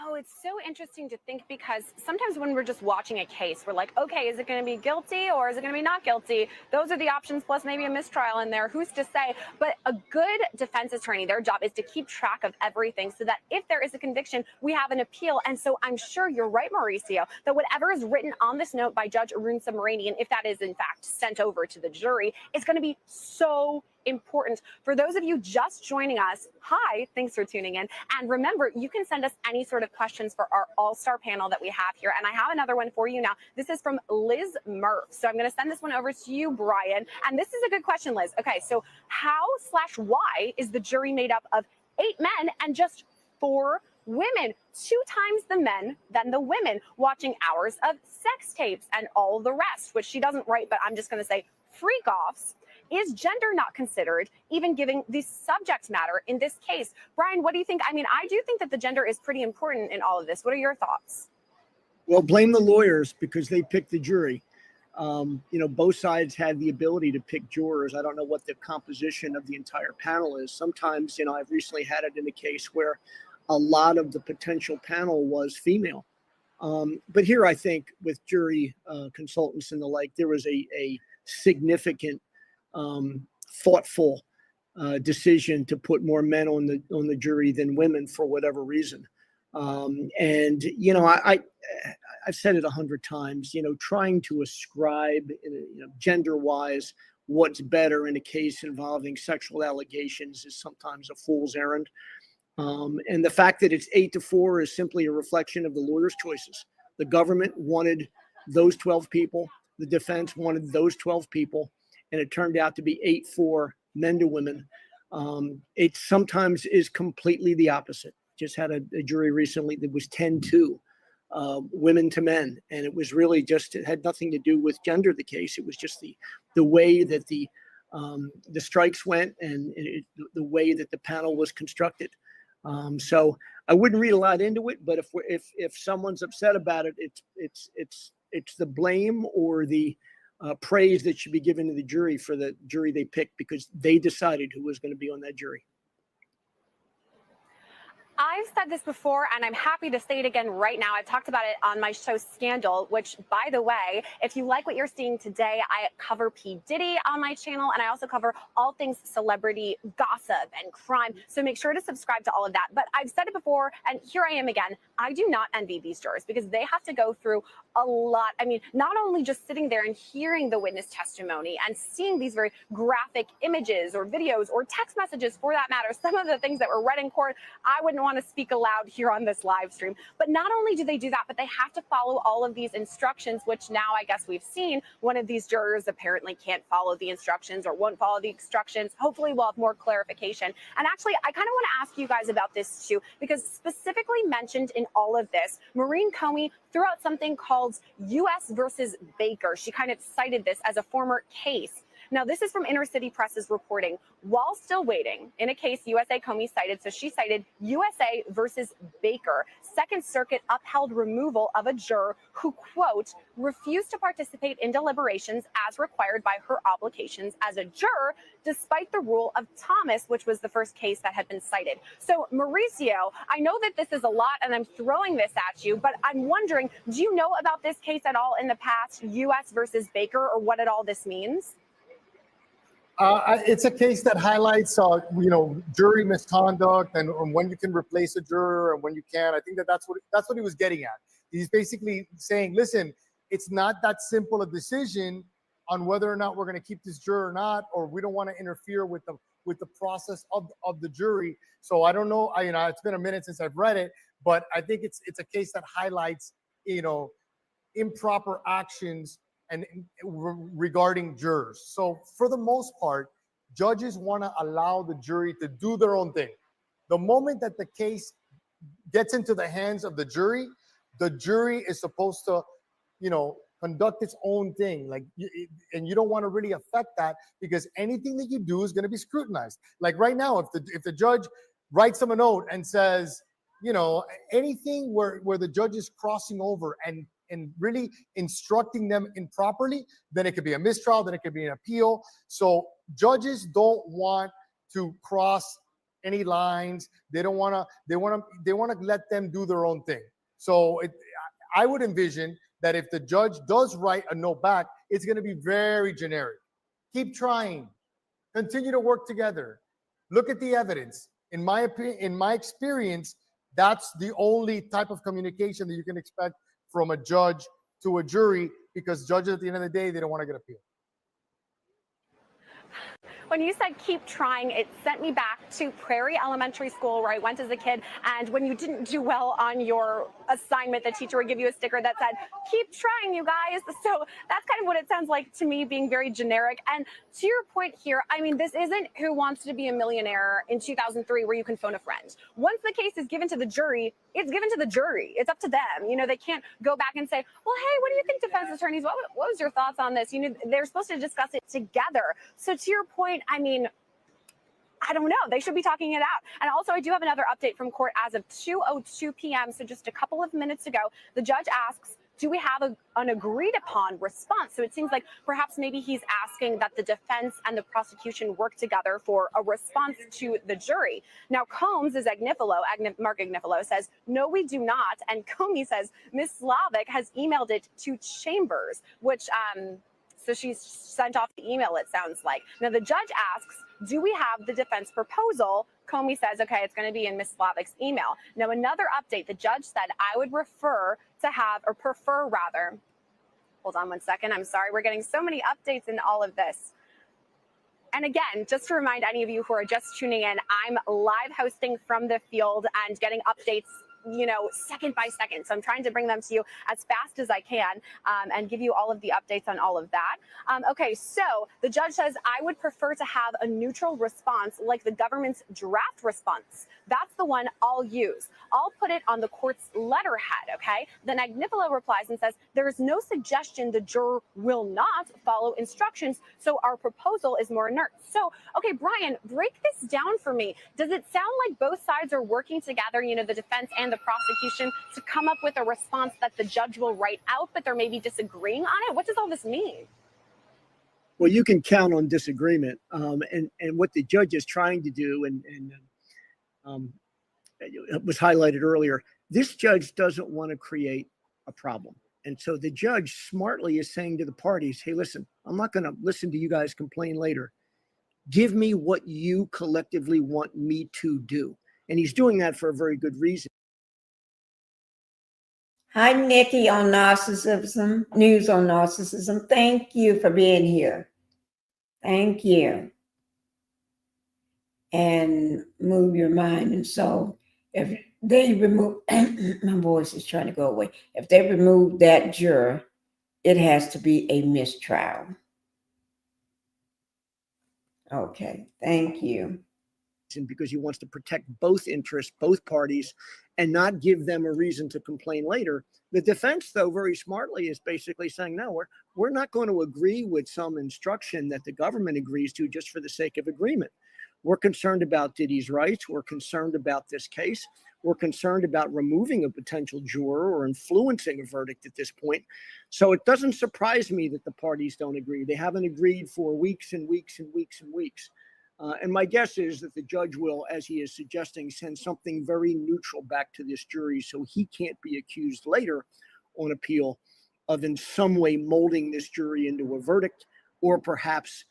Oh, it's so interesting to think because sometimes when we're just watching a case, we're like, okay, is it going to be guilty or is it going to be not guilty? Those are the options, plus maybe a mistrial in there. Who's to say? But a good defense attorney, their job is to keep track of everything so that if there is a conviction, we have an appeal. And so I'm sure you're right, Mauricio, that whatever is written on this note by Judge Arun Subramanian, if that is in fact sent over to the jury, is going to be so important. For those of you just joining us, hi, thanks for tuning in. And remember, you can send us any sort of questions for our all-star panel that we have here. And I have another one for you now. This is from Liz Murph. So I'm going to send this one over to you, Brian. And this is a good question, Liz. Okay, so how/why is the jury made up of 8 men and just 4 women? 2 times the men than the women, watching hours of sex tapes and all the rest, which she doesn't write, but I'm just going to say freak-offs. Is gender not considered, even giving the subject matter in this case? Brian, what do you think? I mean, I do think that the gender is pretty important in all of this. What are your thoughts? Well, blame the lawyers because they picked the jury. You know, both sides had the ability to pick jurors. I don't know what the composition of the entire panel is. Sometimes, you know, I've recently had it in a case where a lot of the potential panel was female. But here, I think with jury consultants and the like, there was a significant thoughtful decision to put more men on the jury than women for whatever reason. And you know, I've said it 100 times. You know, trying to ascribe, you know, gender-wise what's better in a case involving sexual allegations is sometimes a fool's errand. And the fact that it's 8-4 is simply a reflection of the lawyers' choices. The government wanted those 12 people. The defense wanted those 12 people. And it turned out to be 8-4 men to women. It sometimes is completely the opposite. Just had a jury recently that was 10-2 women to men. And it was really just, it had nothing to do with gender, the case. It was just the way that the strikes went and the way that the panel was constructed. So I wouldn't read a lot into it, but if someone's upset about it, it's the blame or the praise that should be given to the jury for the jury they picked because they decided who was going to be on that jury. I've said this before, and I'm happy to say it again right now. I've talked about it on my show Scandal, which, by the way, if you like what you're seeing today, I cover P. Diddy on my channel, and I also cover all things celebrity gossip and crime. So make sure to subscribe to all of that. But I've said it before, and here I am again. I do not envy these jurors because they have to go through a lot. I mean, not only just sitting there and hearing the witness testimony and seeing these very graphic images or videos or text messages, for that matter, some of the things that were read in court, I wouldn't want to speak aloud here on this live stream. But not only do they do that, but they have to follow all of these instructions, which now I guess we've seen one of these jurors apparently can't follow the instructions or won't follow the instructions. Hopefully we'll have more clarification. And actually, I kind of want to ask you guys about this too, because specifically mentioned in all of this, Maureen Comey threw out something called U.S. versus Baker. She kind of cited this as a former case. Now, this is from Inner City Press's reporting. While still waiting, in a case USA Comey cited, so she cited USA versus Baker, Second Circuit upheld removal of a juror who, quote, refused to participate in deliberations as required by her obligations as a juror, despite the rule of Thomas, which was the first case that had been cited. So, Mauricio, I know that this is a lot and I'm throwing this at you, but I'm wondering, do you know about this case at all in the past, US versus Baker, or what at all this means? It's a case that highlights, jury misconduct and when you can replace a juror and when you can't. I think that's what he was getting at. He's basically saying, listen, it's not that simple a decision on whether or not we're going to keep this juror or not, or we don't want to interfere with the process of the jury. So I don't know. It's been a minute since I've read it, but I think it's a case that highlights, improper actions and regarding jurors. So for the most part, judges want to allow the jury to do their own thing. The moment that the case gets into the hands of the jury is supposed to, conduct its own thing. And you don't want to really affect that, because anything that you do is going to be scrutinized. Like right now, if the judge writes them a note and says, anything where the judge is crossing over and really instructing them improperly, then it could be a mistrial, then it could be an appeal. So judges don't want to cross any lines. They want to let them do their own thing. So I would envision that if the judge does write a note back, it's going to be very generic. Keep trying. Continue to work together. Look at the evidence. In my opinion, in my experience, that's the only type of communication that you can expect from a judge to a jury, because judges at the end of the day, they don't want to get appealed. When you said keep trying, it sent me back to Prairie Elementary School, where I went as a kid. And when you didn't do well on your assignment, the teacher would give you a sticker that said, keep trying, you guys. So that's kind of what it sounds like to me, being very generic. And to your point here, I mean, this isn't Who Wants to Be a Millionaire in 2003, where you can phone a friend. Once the case is given to the jury, it's given to the jury. It's up to them. They can't go back and say, well, hey, what do you think, defense attorneys? What was your thoughts on this? They're supposed to discuss it together. So to your point, I mean, I don't know. They should be talking it out. And also, I do have another update from court as of 2:02 p.m. So just a couple of minutes ago, the judge asks, do we have an agreed upon response? So it seems like perhaps maybe he's asking that the defense and the prosecution work together for a response to the jury. Now, Combs is Mark Agnifilo says, no, we do not. And Comey says, Ms. Slavic has emailed it to Chambers, which, so she's sent off the email, it sounds like. Now, the judge asks, do we have the defense proposal? Comey says, okay, it's going to be in Ms. Slavic's email. Now, another update, the judge said I would prefer, hold on one second. I'm sorry. We're getting so many updates in all of this. And again, just to remind any of you who are just tuning in, I'm live hosting from the field and getting updates second by second. So I'm trying to bring them to you as fast as I can and give you all of the updates on all of that. Okay, so the judge says, I would prefer to have a neutral response like the government's draft response. That's the one I'll use. I'll put it on the court's letterhead, okay? Then Agnifilo replies and says, there is no suggestion the juror will not follow instructions, so our proposal is more inert. So, okay, Brian, break this down for me. Does it sound like both sides are working together, the defense and the prosecution, to come up with a response that the judge will write out, but they're maybe disagreeing on it? What does all this mean? Well, you can count on disagreement. And what the judge is trying to do, and it was highlighted earlier, this judge doesn't want to create a problem. And so the judge smartly is saying to the parties, hey, listen, I'm not going to listen to you guys complain later. Give me what you collectively want me to do. And he's doing that for a very good reason. Hi, Nicki on narcissism, news on narcissism. Thank you for being here. Thank you. And move your mind and soul. If they remove, my voice is trying to go away. If they remove that juror, it has to be a mistrial. Okay, thank you. because he wants to protect both interests, both parties, and not give them a reason to complain later. The defense, though, very smartly is basically saying, no, we're not going to agree with some instruction that the government agrees to just for the sake of agreement. We're concerned about Diddy's rights. We're concerned about this case. We're concerned about removing a potential juror or influencing a verdict at this point. So it doesn't surprise me that the parties don't agree. They haven't agreed for weeks and weeks and weeks and weeks. And my guess is that the judge will, as he is suggesting, send something very neutral back to this jury so he can't be accused later on appeal of in some way molding this jury into a verdict, or perhaps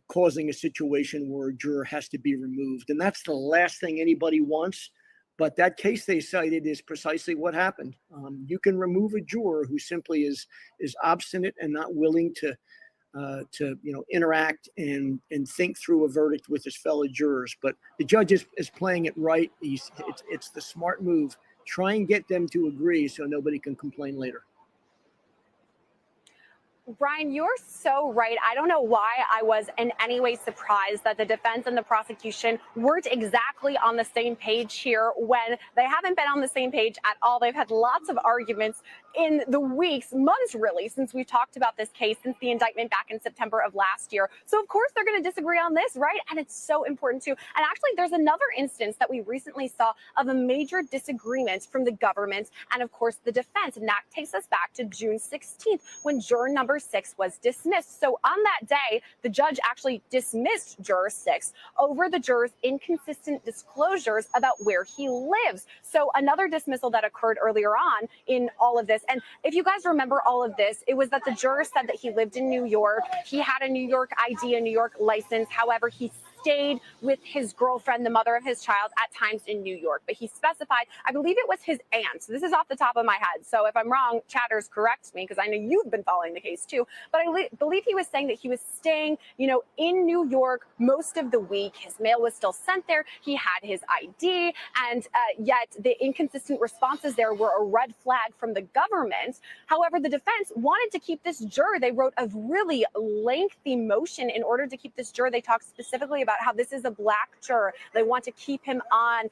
causing a situation where a juror has to be removed. And that's the last thing anybody wants. But that case they cited is precisely what happened. You can remove a juror who simply is obstinate and not willing to interact and think through a verdict with his fellow jurors. But the judge is playing it right. It's the smart move. Try and get them to agree so nobody can complain later. Ryan, you're so right. I don't know why I was in any way surprised that the defense and the prosecution weren't exactly on the same page here, when they haven't been on the same page at all. They've had lots of arguments in the weeks, months really, since we've talked about this case, since the indictment back in September of last year. So of course they're going to disagree on this, right? And it's so important too. And actually there's another instance that we recently saw of a major disagreement from the government and of course the defense. And that takes us back to June 16th when juror number 6 was dismissed. So on that day, the judge actually dismissed juror 6 over the juror's inconsistent disclosures about where he lives. So another dismissal that occurred earlier on in all of this. And if you guys remember all of this, it was that the juror said that he lived in New York. He had a New York ID, a New York license. However, he stayed with his girlfriend, the mother of his child, at times in New York. But he specified, I believe it was his aunt. So this is off the top of my head. So if I'm wrong, chatters, correct me, because I know you've been following the case too. But I believe he was saying that he was staying, in New York most of the week. His mail was still sent there. He had his ID. And yet the inconsistent responses there were a red flag from the government. However, the defense wanted to keep this juror. They wrote a really lengthy motion in order to keep this juror. They talked specifically about how this is a black juror. They want to keep him on.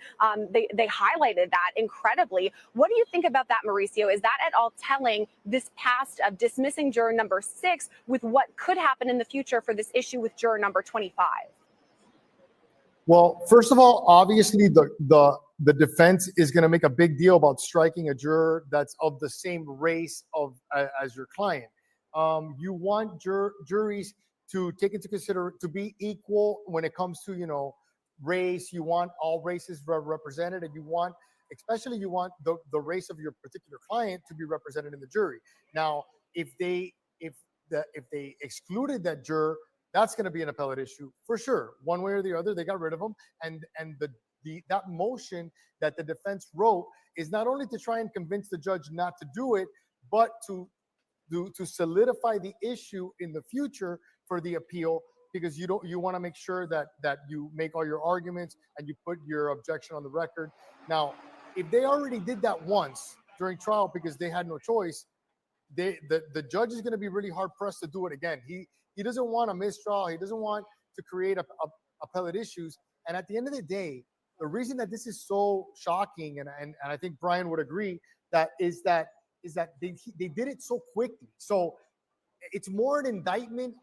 They highlighted that incredibly. What do you think about that, Mauricio? Is that at all telling, this past of dismissing juror number 6 with what could happen in the future for this issue with juror number 25? Well, first of all, obviously the defense is going to make a big deal about striking a juror that's of the same race as your client. You want juries to take into consideration, to be equal when it comes to, race. You want all races represented, and you want the race of your particular client to be represented in the jury. Now, if they excluded that juror, that's going to be an appellate issue for sure. One way or the other, they got rid of him, and that motion that the defense wrote is not only to try and convince the judge not to do it, but to solidify the issue in the future for the appeal, because you want to make sure that you make all your arguments and you put your objection on the record. Now, if they already did that once during trial because they had no choice, the judge is going to be really hard pressed to do it again. He doesn't want a mistrial. He doesn't want to create appellate issues. And at the end of the day, the reason that this is so shocking, and I think Brian would agree, that they did it so quickly. So it's more an indictment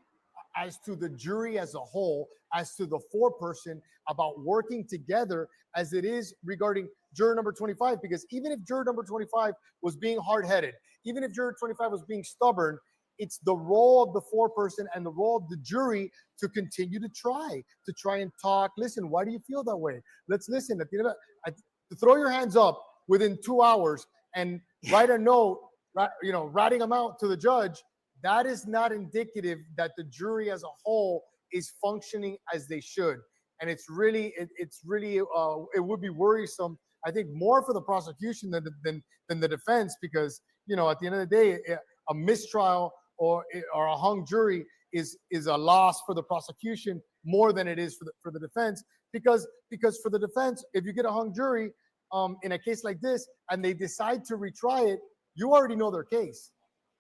as to the jury as a whole, as to the foreperson, about working together, as it is regarding juror number 25. Because even if juror number 25 was being hard-headed, even if juror 25 was being stubborn, it's the role of the foreperson and the role of the jury to continue to try and talk. Listen, why do you feel that way? Let's listen. At the end of to throw your hands up within 2 hours and write a note, writing them out to the judge, that is not indicative that the jury as a whole is functioning as they should. And it would be worrisome, I think, more for the prosecution than the defense, because, at the end of the day, a mistrial or a hung jury is a loss for the prosecution more than it is for the defense, because for the defense, if you get a hung jury in a case like this and they decide to retry it, you already know their case.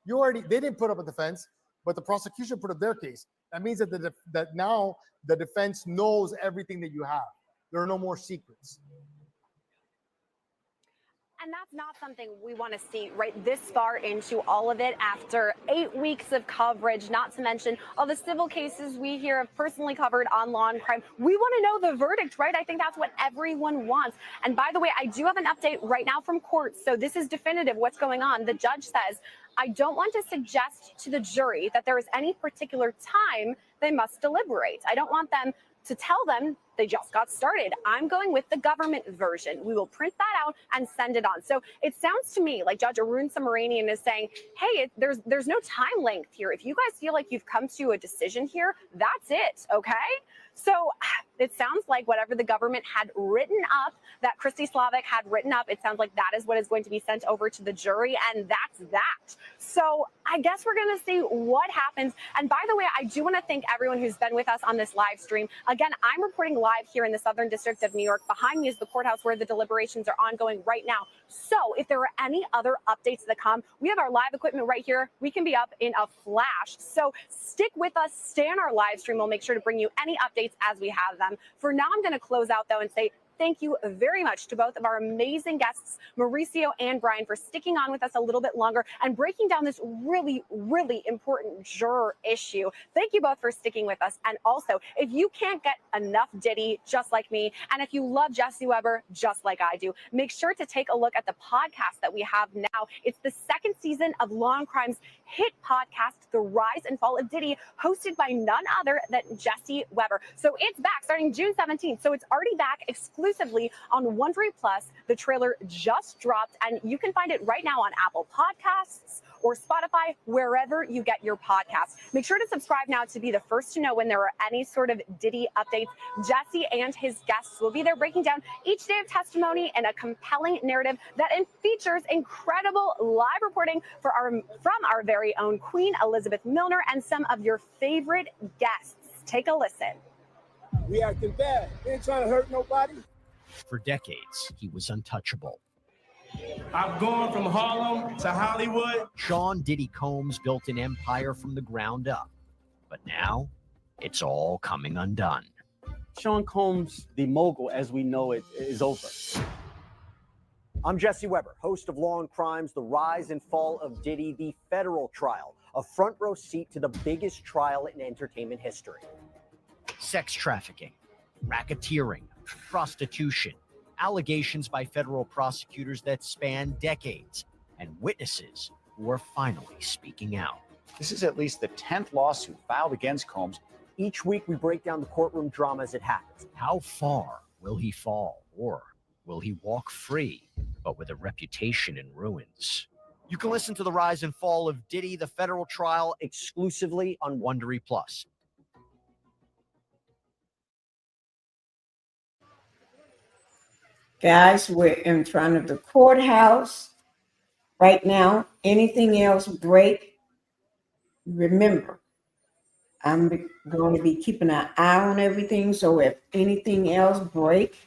They didn't put up a defense, but the prosecution put up their case. That means that now the defense knows everything that you have. There are no more secrets. And that's not something we want to see right this far into all of it after 8 weeks of coverage, not to mention all the civil cases we here have personally covered on Law and Crime. We want to know the verdict, right? I think that's what everyone wants. And by the way, I do have an update right now from court. So this is definitive what's going on. The judge says, I don't want to suggest to the jury that there is any particular time they must deliberate. I don't want them to tell them they just got started. I'm going with the government version. We will print that out and send it on. So it sounds to me like Judge Arun Subramanian is saying, hey, there's no time length here. If you guys feel like you've come to a decision here, that's it, okay? So it sounds like whatever the government had written up, that Christy Slavic had written up, it sounds like that is what is going to be sent over to the jury, and that's that. So I guess we're going to see what happens. And by the way, I do want to thank everyone who's been with us on this live stream. Again, I'm reporting live here in the Southern District of New York. Behind me is the courthouse where the deliberations are ongoing right now. So if there are any other updates that come, we have our live equipment right here. We can be up in a flash. So stick with us, stay on our live stream. We'll make sure to bring you any updates as we have them. For now, I'm going to close out though and say thank you very much to both of our amazing guests, Mauricio and Brian, for sticking on with us a little bit longer and breaking down this really, really important juror issue. Thank you both for sticking with us. And also, if you can't get enough Diddy, just like me, and if you love Jesse Weber, just like I do, make sure to take a look at the podcast that we have now. It's the second season of Law and Crime's hit podcast, The Rise and Fall of Diddy, hosted by none other than Jesse Weber. So it's back starting June 17th. So it's already back exclusively on Wondery Plus. The trailer just dropped, and you can find it right now on Apple Podcasts or Spotify, wherever you get your podcasts. Make sure to subscribe now to be the first to know when there are any sort of Diddy updates. Jesse and his guests will be there breaking down each day of testimony in a compelling narrative that features incredible live reporting from our very own Queen Elizabeth Milner and some of your favorite guests. Take a listen. We acting bad. We ain't trying to hurt nobody. For decades, he was untouchable. I've gone from Harlem to Hollywood. Sean Diddy Combs built an empire from the ground up. But now, it's all coming undone. Sean Combs, the mogul as we know it, is over. I'm Jesse Weber, host of Law and Crime's The Rise and Fall of Diddy, the federal trial, a front row seat to the biggest trial in entertainment history. Sex trafficking, racketeering, prostitution, allegations by federal prosecutors that span decades, and witnesses who are finally speaking out. This is at least the 10th lawsuit filed against Combs. Each week, we break down the courtroom drama as it happens. How far will he fall, or will he walk free, but with a reputation in ruins? You can listen to The Rise and Fall of Diddy, the federal trial, exclusively on Wondery Plus. Guys, we're in front of the courthouse right now. Anything else break, remember, I'm going to be keeping an eye on everything. So if anything else break,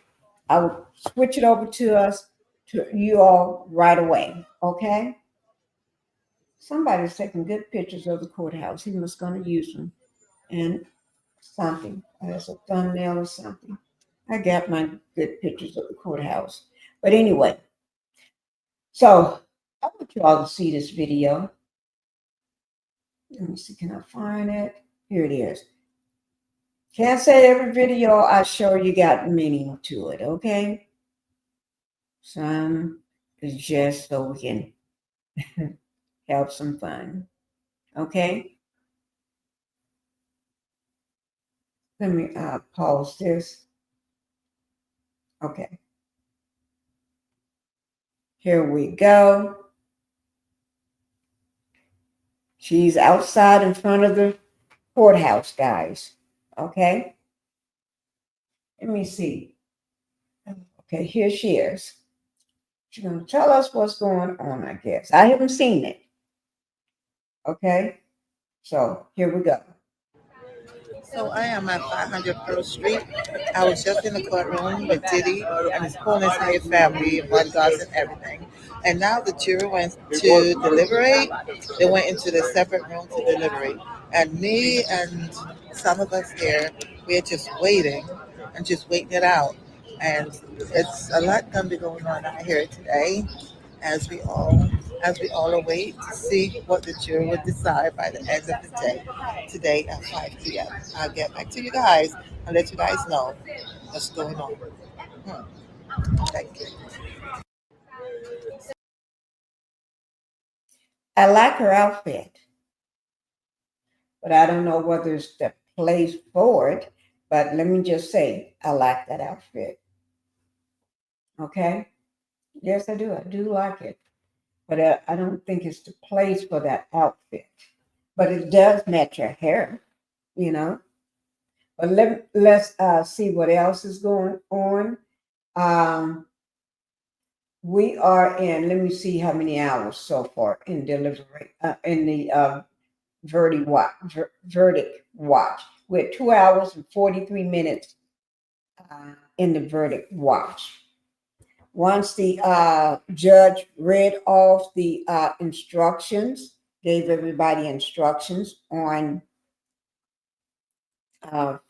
I will switch it over to you all right away. Okay? Somebody's taking good pictures of the courthouse. He must going to use them. And something as a thumbnail or something. I got my good pictures of the courthouse. But anyway, so I want you all to see this video. Let me see, can I find it? Here it is. Can't say every video I show you got meaning to it, okay? Some is just so we can have some fun, okay? Let me pause this. Okay. Here we go. She's outside in front of the courthouse, guys. Okay. Let me see. Okay, here she is. She's going to tell us what's going on, I guess. I haven't seen it. Okay. So here we go. So I am at 500 Pearl Street. I was just in the courtroom with Diddy and his whole entire family, bodyguards and everything. And now the jury went to deliberate. They went into the separate room to deliberate. And me and some of us here, we're just waiting it out. And it's a lot gonna be going on out here today, as we all await to see what the jury would decide by the end of the day today at 5 p.m. I'll get back to you guys and let you guys know what's going on. Thank you. I like her outfit, but I don't know whether it's the place for it. But let me just say, I like that outfit. Okay? Yes, I do. I do like it. But I don't think it's the place for that outfit. But it does match her hair, you know. But let's see what else is going on. We are in, let me see how many hours so far in in the verdict watch. We're 2 hours and 43 minutes in the verdict watch. Once the judge read off the instructions, gave everybody instructions on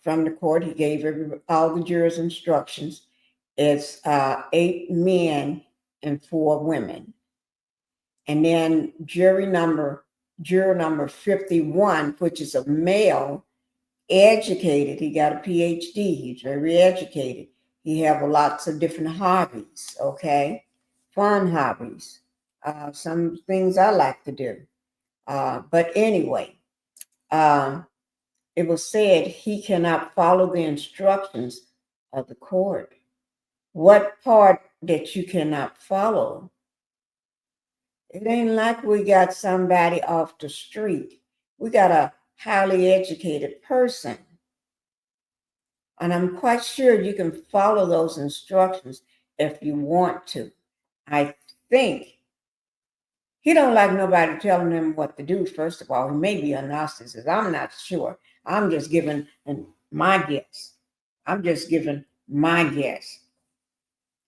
from the court, he gave all the jurors instructions. It's 8 men and 4 women. And then juror number 51, which is a male, educated. He got a PhD. He's very educated. He have lots of different hobbies, okay? Fun hobbies. Some things I like to do. But anyway, it was said he cannot follow the instructions of the court. What part that you cannot follow? It ain't like we got somebody off the street. We got a highly educated person. And I'm quite sure you can follow those instructions if you want to. I think he don't like nobody telling him what to do, first of all. He may be a narcissist. I'm not sure. I'm just giving my guess.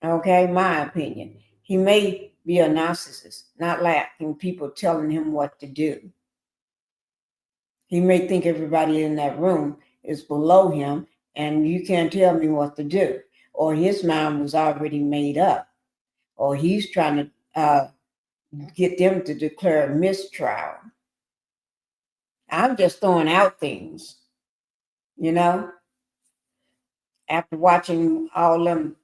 Okay, my opinion. He may be a narcissist, not liking people telling him what to do. He may think everybody in that room is below him and you can't tell me what to do. Or his mind was already made up. Or he's trying to get them to declare a mistrial. I'm just throwing out things, you know. After watching all them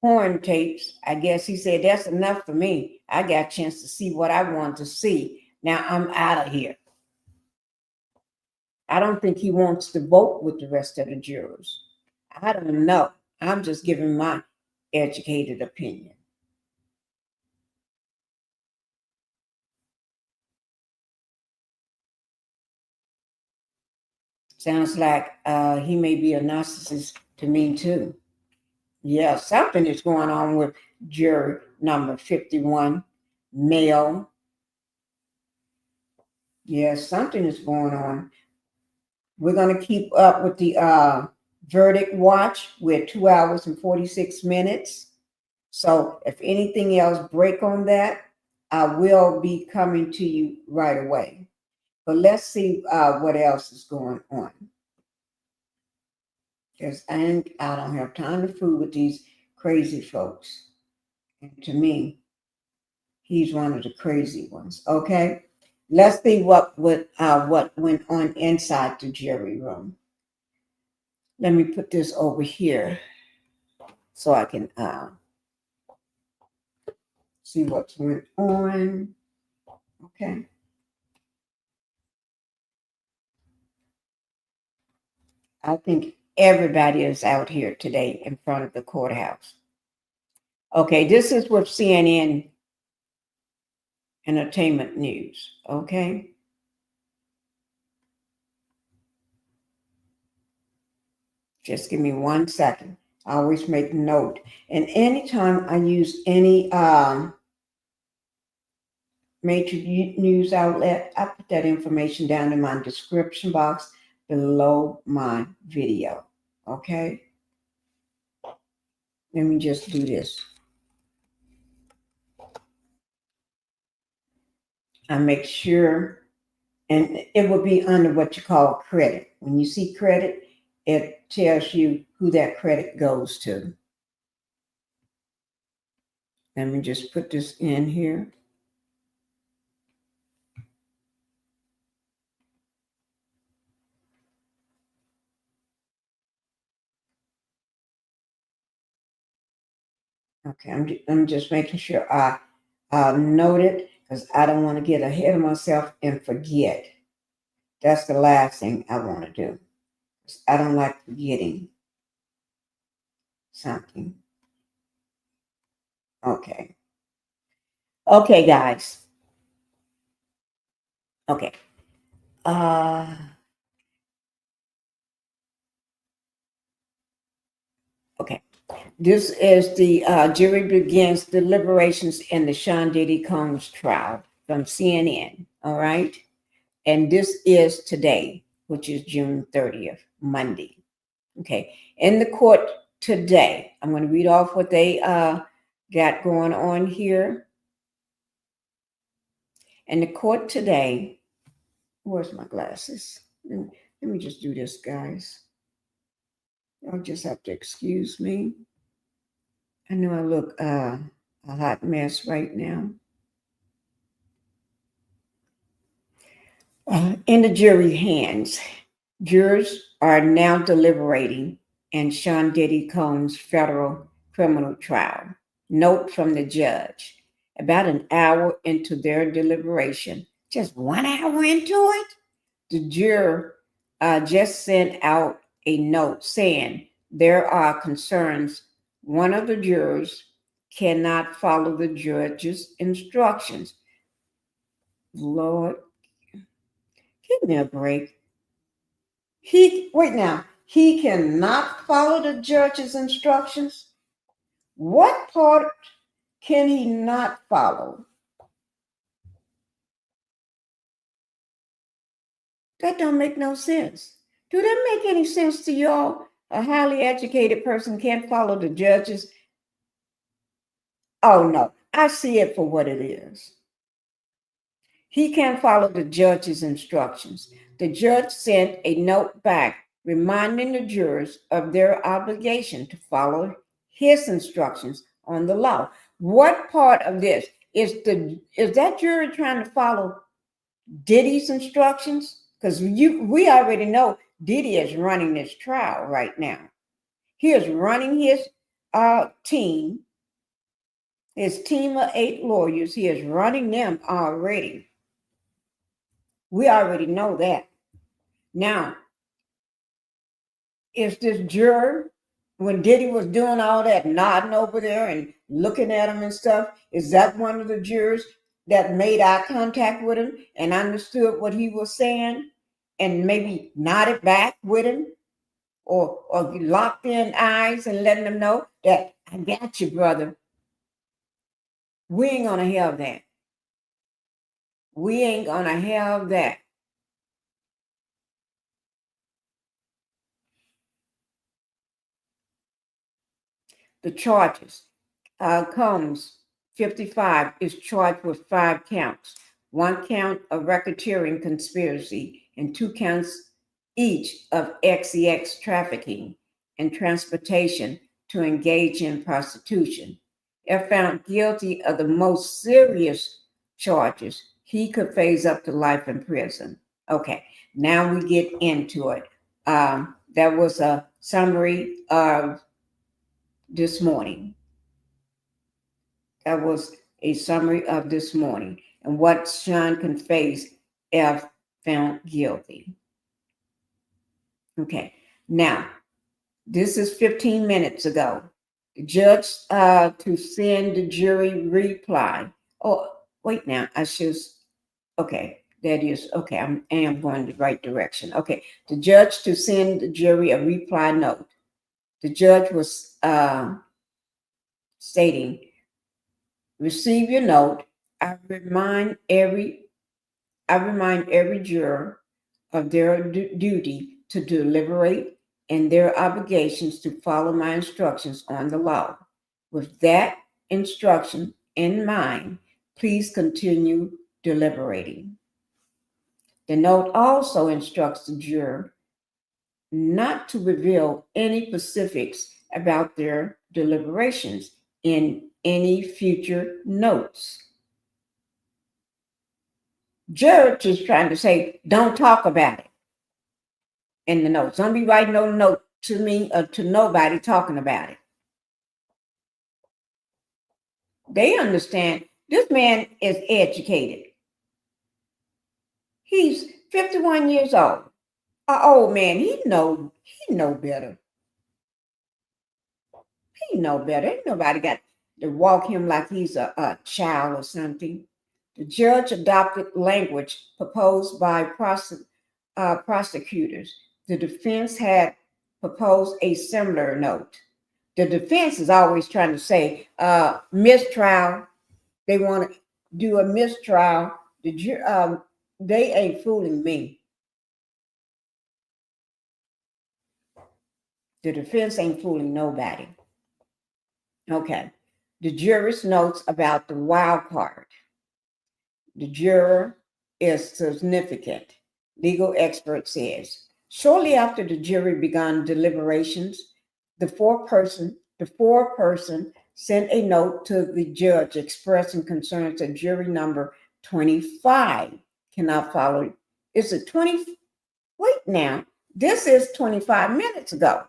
porn tapes, I guess he said, that's enough for me. I got a chance to see what I want to see. Now I'm out of here. I don't think he wants to vote with the rest of the jurors. I don't know. I'm just giving my educated opinion. Sounds like he may be a narcissist to me too. Yeah, something is going on with jury number 51, male. Yeah, something is going on. We're going to keep up with the verdict watch. We're 2 hours and 46 minutes. So if anything else break on that, I will be coming to you right away. But let's see what else is going on. Because I don't have time to fool with these crazy folks. And to me, he's one of the crazy ones. Okay, let's see what went on inside the jury room. Let me put this over here so I can see what's went on. Okay. I think everybody is out here today in front of the courthouse. Okay, this is with CNN Entertainment News. Okay. Just give me 1 second. I always make note. And anytime I use any major news outlet, I put that information down in my description box below my video. Okay? Let me just do this. I make sure, and it will be under what you call credit. When you see credit, it tells you who that credit goes to. Let me just put this in here. Okay, I'm just making sure I note it because I don't want to get ahead of myself and forget. That's the last thing I want to do. I don't like forgetting something. Okay. Okay, guys. Okay. Okay. This is the jury begins deliberations in the Sean Diddy Combs trial from CNN. All right. And this is today, which is June 30th, Monday. Okay. In the court today, I'm going to read off what they got going on here. In the court today, where's my glasses? Let me just do this, guys. Y'all just have to excuse me. I know I look a hot mess right now. In the jury hands, jurors are now deliberating in Sean Diddy Combs' federal criminal trial. Note from the judge: about an hour into their deliberation, just 1 hour into it, the juror just sent out a note saying there are concerns one of the jurors cannot follow the judge's instructions. Lord, give me a break. He cannot follow the judge's instructions. What part can he not follow? That don't make no sense. Do that make any sense to y'all? A highly educated person can't follow the judge's. Oh no, I see it for what it is. He can't follow the judge's instructions. The judge sent a note back reminding the jurors of their obligation to follow his instructions on the law. What part of this is that jury trying to follow Diddy's instructions? Because we already know Diddy is running this trial right now. He is running his team of 8 lawyers. He is running them already. We already know that. Now, is this juror, when Diddy was doing all that nodding over there and looking at him and stuff, is that one of the jurors that made eye contact with him and understood what he was saying and maybe nodded back with him or locked in eyes and letting him know that I got you, brother? We ain't gonna have that. We ain't gonna have that. The charges. Combs, 55, is charged with 5 counts. 1 count of racketeering conspiracy and 2 counts each of XEX trafficking and transportation to engage in prostitution. If found guilty of the most serious charges, he could face up to life in prison. Okay, now we get into it. That was a summary of this morning. That was a summary of this morning and what Sean can face if found guilty. Okay, now this is 15 minutes ago. The judge to send the jury reply. Oh, wait now, okay, that is, okay, I am going the right direction. Okay, the judge to send the jury a reply note. The judge was stating, receive your note. I remind every juror of their duty to deliberate and their obligations to follow my instructions on the law. With that instruction in mind, please continue deliberating. The note also instructs the juror not to reveal any specifics about their deliberations in any future notes. Judge is trying to say, don't talk about it in the notes. Don't be writing no note to me or to nobody talking about it. They understand this man is educated. He's 51 years old. An old man. He know better. He know better. Ain't nobody got to walk him like he's a child or something. The judge adopted language proposed by prosecutors. The defense had proposed a similar note. The defense is always trying to say mistrial. They want to do a mistrial. They ain't fooling me. The defense ain't fooling nobody. Okay. The jurist notes about the wild card. The juror is significant, legal expert says. Shortly after the jury began deliberations, the four-person sent a note to the judge expressing concerns that jury number 25 cannot follow. Is it 20? Wait now. This is 25 minutes ago.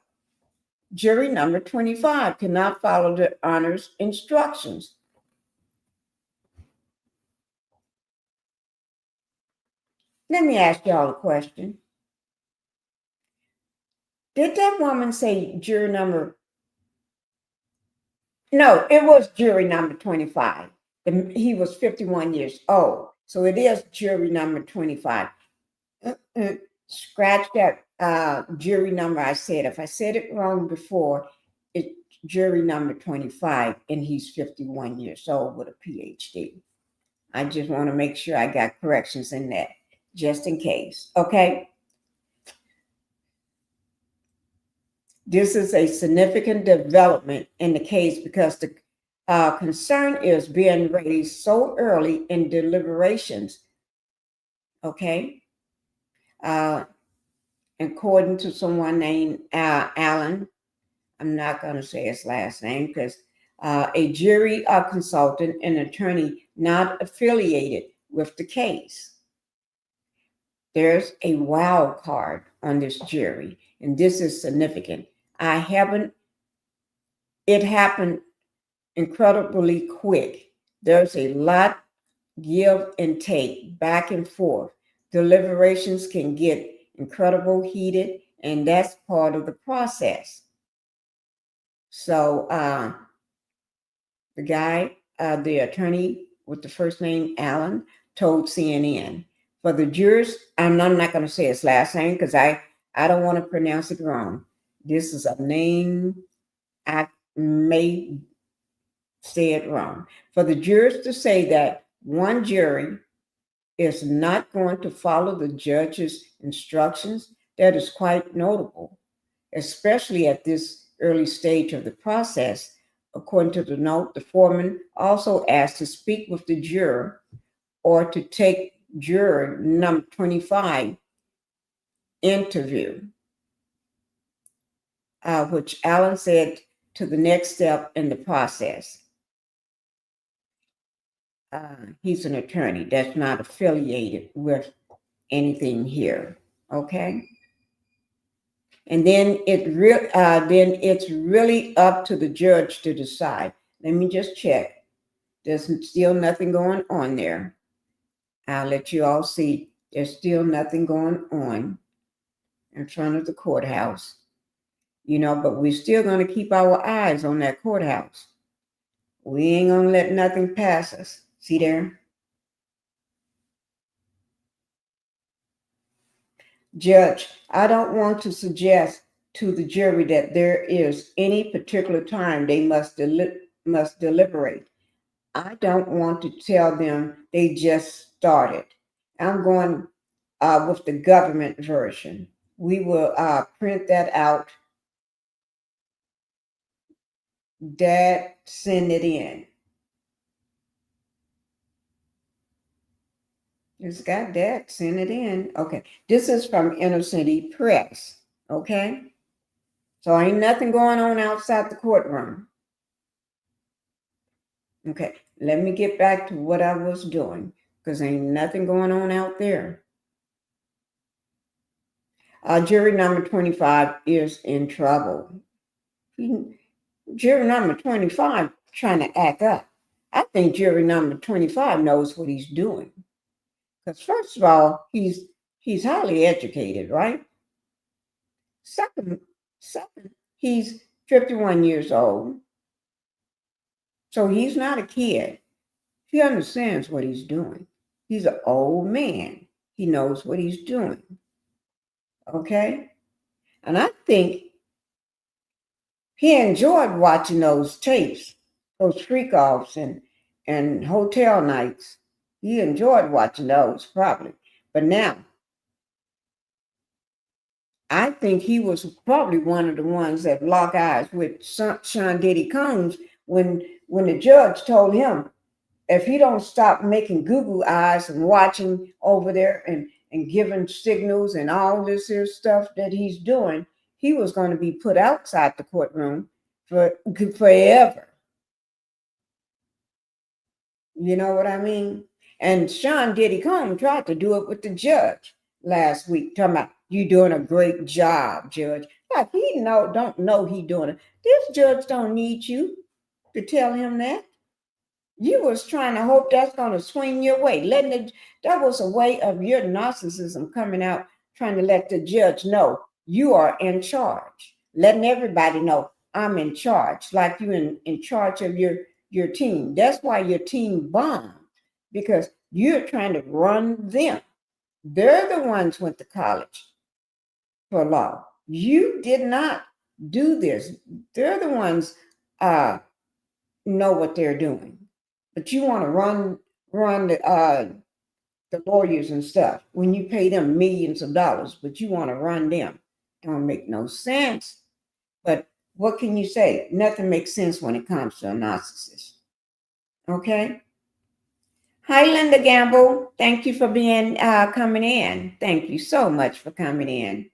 Jury number 25 cannot follow the honor's instructions. Let me ask y'all a question. Did that woman say jury number? No, it was jury number 25. He was 51 years old. So it is jury number 25. Scratch that jury number I said. If I said it wrong before, it's jury number 25, and he's 51 years old with a PhD. I just want to make sure I got corrections in that, just in case. Okay. This is a significant development in the case because the concern is being raised so early in deliberations. Okay. According to someone named Allen, I'm not going to say his last name because a jury consultant and attorney not affiliated with the case. There's a wild card on this jury, and this is significant. It happened incredibly quick. There's a lot give and take, back and forth. Deliberations can get incredible heated, and that's part of the process. So the guy, the attorney with the first name Allen, told CNN, for the jurors, I'm not going to say his last name because I don't want to pronounce it wrong. This is a name I may say it wrong. For the jurors to say that one jury is not going to follow the judge's instructions, that is quite notable, especially at this early stage of the process. According to the note, the foreman also asked to speak with the juror or to take juror number 25 interview, which Allen said to the next step in the process. He's an attorney that's not affiliated with anything here. Okay. And then it's really up to the judge to decide. Let me just check. There's still nothing going on there. I'll let you all see. There's still nothing going on in front of the courthouse. But we're still going to keep our eyes on that courthouse. We ain't going to let nothing pass us. See there? Judge, I don't want to suggest to the jury that there is any particular time they must deliberate. I don't want to tell them they just started. I'm going with the government version. We will print that out. Dad, send it in. It's got that. Send it in. Okay. This is from Inner City Press. Okay. So ain't nothing going on outside the courtroom. Okay, let me get back to what I was doing because ain't nothing going on out there. Jury number 25 is in trouble. Jury number 25 trying to act up. I think jury number 25 knows what he's doing. Because first of all, he's highly educated, right? Second, he's 51 years old. So he's not a kid. He understands what he's doing. He's an old man. He knows what he's doing. Okay? And I think he enjoyed watching those tapes, those freak-offs and hotel nights. He enjoyed watching those, probably. But now, I think he was probably one of the ones that locked eyes with Sean Diddy Combs when the judge told him, if he don't stop making Google eyes and watching over there and giving signals and all this here stuff that he's doing, he was going to be put outside the courtroom for forever. You know what I mean? And Sean Diddy Combs tried to do it with the judge last week, talking about, you doing a great job, Judge. Like he don't know he doing it. This judge don't need you to tell him that. You was trying to hope that's going to swing your way. That was a way of your narcissism coming out, trying to let the judge know you are in charge, letting everybody know I'm in charge, like you in charge of your team. That's why your team bombed, because you're trying to run them. They're the ones went to college for law. You did not do this. They're the ones know what they're doing. But you want to run the lawyers and stuff when you pay them millions of dollars, but you want to run them. Don't make no sense. But what can you say? Nothing makes sense when it comes to a narcissist. Okay? Hi, Linda Gamble. Thank you for being coming in. Thank you so much for coming in.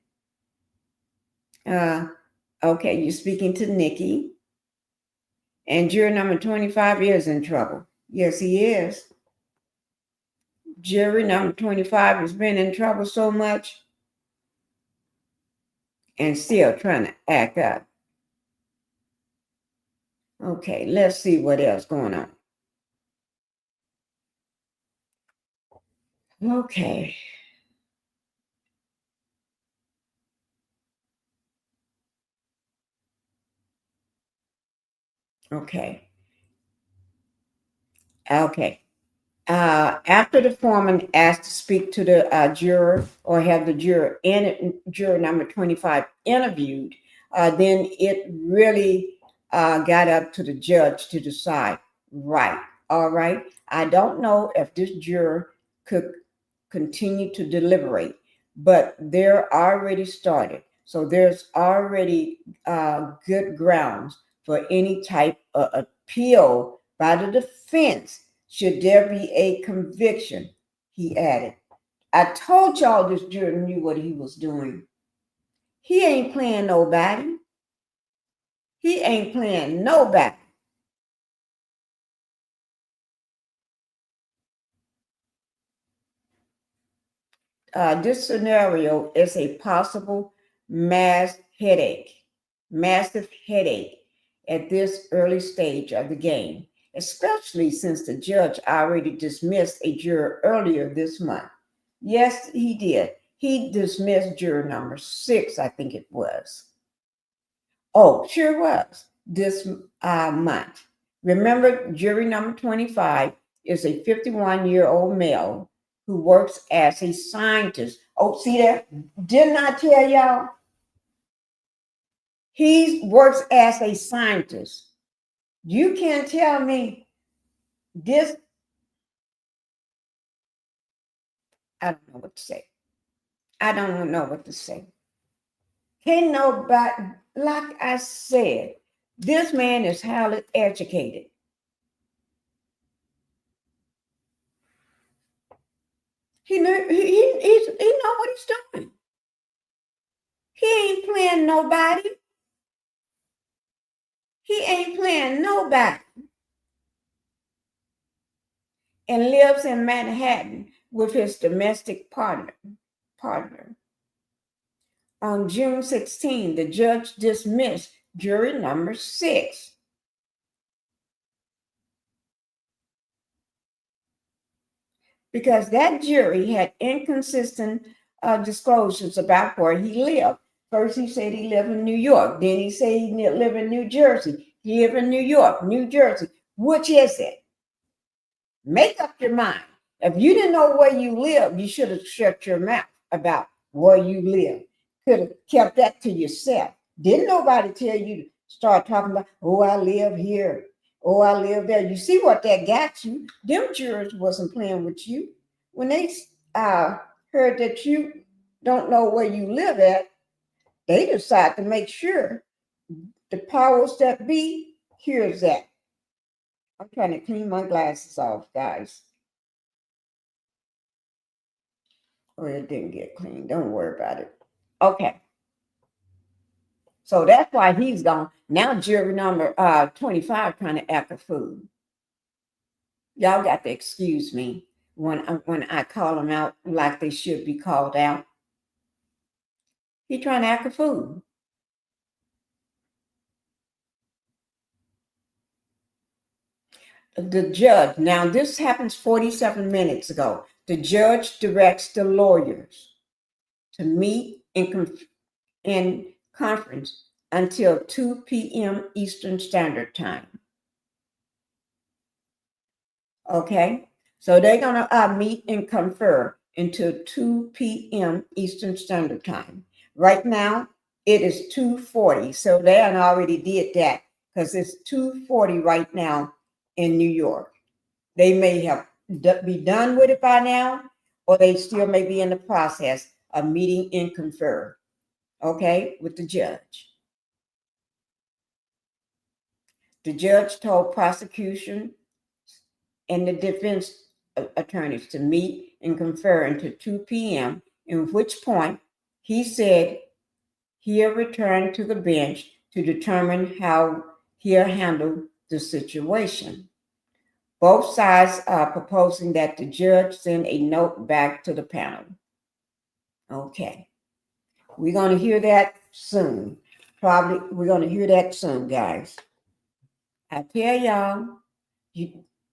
Okay, you're speaking to Nicki. And juror number 25 is in trouble. Yes, he is. Jury number 25 has been in trouble so much and still trying to act up. Okay, let's see what else going on. Okay. Okay. After the foreman asked to speak to the juror or have the juror number 25 interviewed, then it really got up to the judge to decide. Right. All right. I don't know if this juror could continue to deliberate, but they're already started. So there's already good grounds for any type of appeal by the defense should there be a conviction, he added. I told y'all this juror knew what he was doing. He ain't playing nobody. He ain't playing nobody. This scenario is a possible massive headache at this early stage of the game, especially since the judge already dismissed a juror earlier this month. Yes, he did. He dismissed juror number 6, I think it was. Oh, sure was, this month. Remember, jury number 25 is a 51-year-old male who works as a scientist. Oh, see that? Didn't I tell y'all? He works as a scientist. You can't tell me this. I don't know what to say. I don't know what to say. Can't nobody, like I said, this man is highly educated. He know what he's doing. He ain't playing nobody. He ain't playing nobody. and lives in Manhattan with his domestic partner. On June 16, the judge dismissed jury number 6. Because that jury had inconsistent disclosures about where he lived. First, he said he lived in New York. Then he said he lived in New Jersey. He lived in New York, New Jersey. Which is it? Make up your mind. If you didn't know where you live, you should have shut your mouth about where you live. Could have kept that to yourself. Didn't nobody tell you to start talking about, oh, I live here. Oh, I live there. You see what that got you? Them jurors wasn't playing with you. When they heard that you don't know where you live at, they decide to make sure the powers that be hears that. I'm trying to clean my glasses off, guys. Oh, it didn't get clean. Don't worry about it. Okay. So that's why he's gone. Now jury number 25 trying to act a fool. Y'all got to excuse me when I call them out like they should be called out. He trying to act a fool. The judge, now this happens 47 minutes ago. The judge directs the lawyers to meet in conference until 2 p.m. Eastern Standard Time. Okay, so they're going to meet and confer until 2 p.m. Eastern Standard Time. Right now, it is 2:40, so they already did that because it's 2:40 right now in New York. They may have be done with it by now, or they still may be in the process of meeting and confer, okay, with the judge. The judge told prosecution and the defense attorneys to meet and confer until 2 p.m., in which point he said he'll return to the bench to determine how he'll handle the situation. Both sides are proposing that the judge send a note back to the panel. Okay. We're going to hear that soon. Probably we're going to hear that soon, guys. I tell y'all,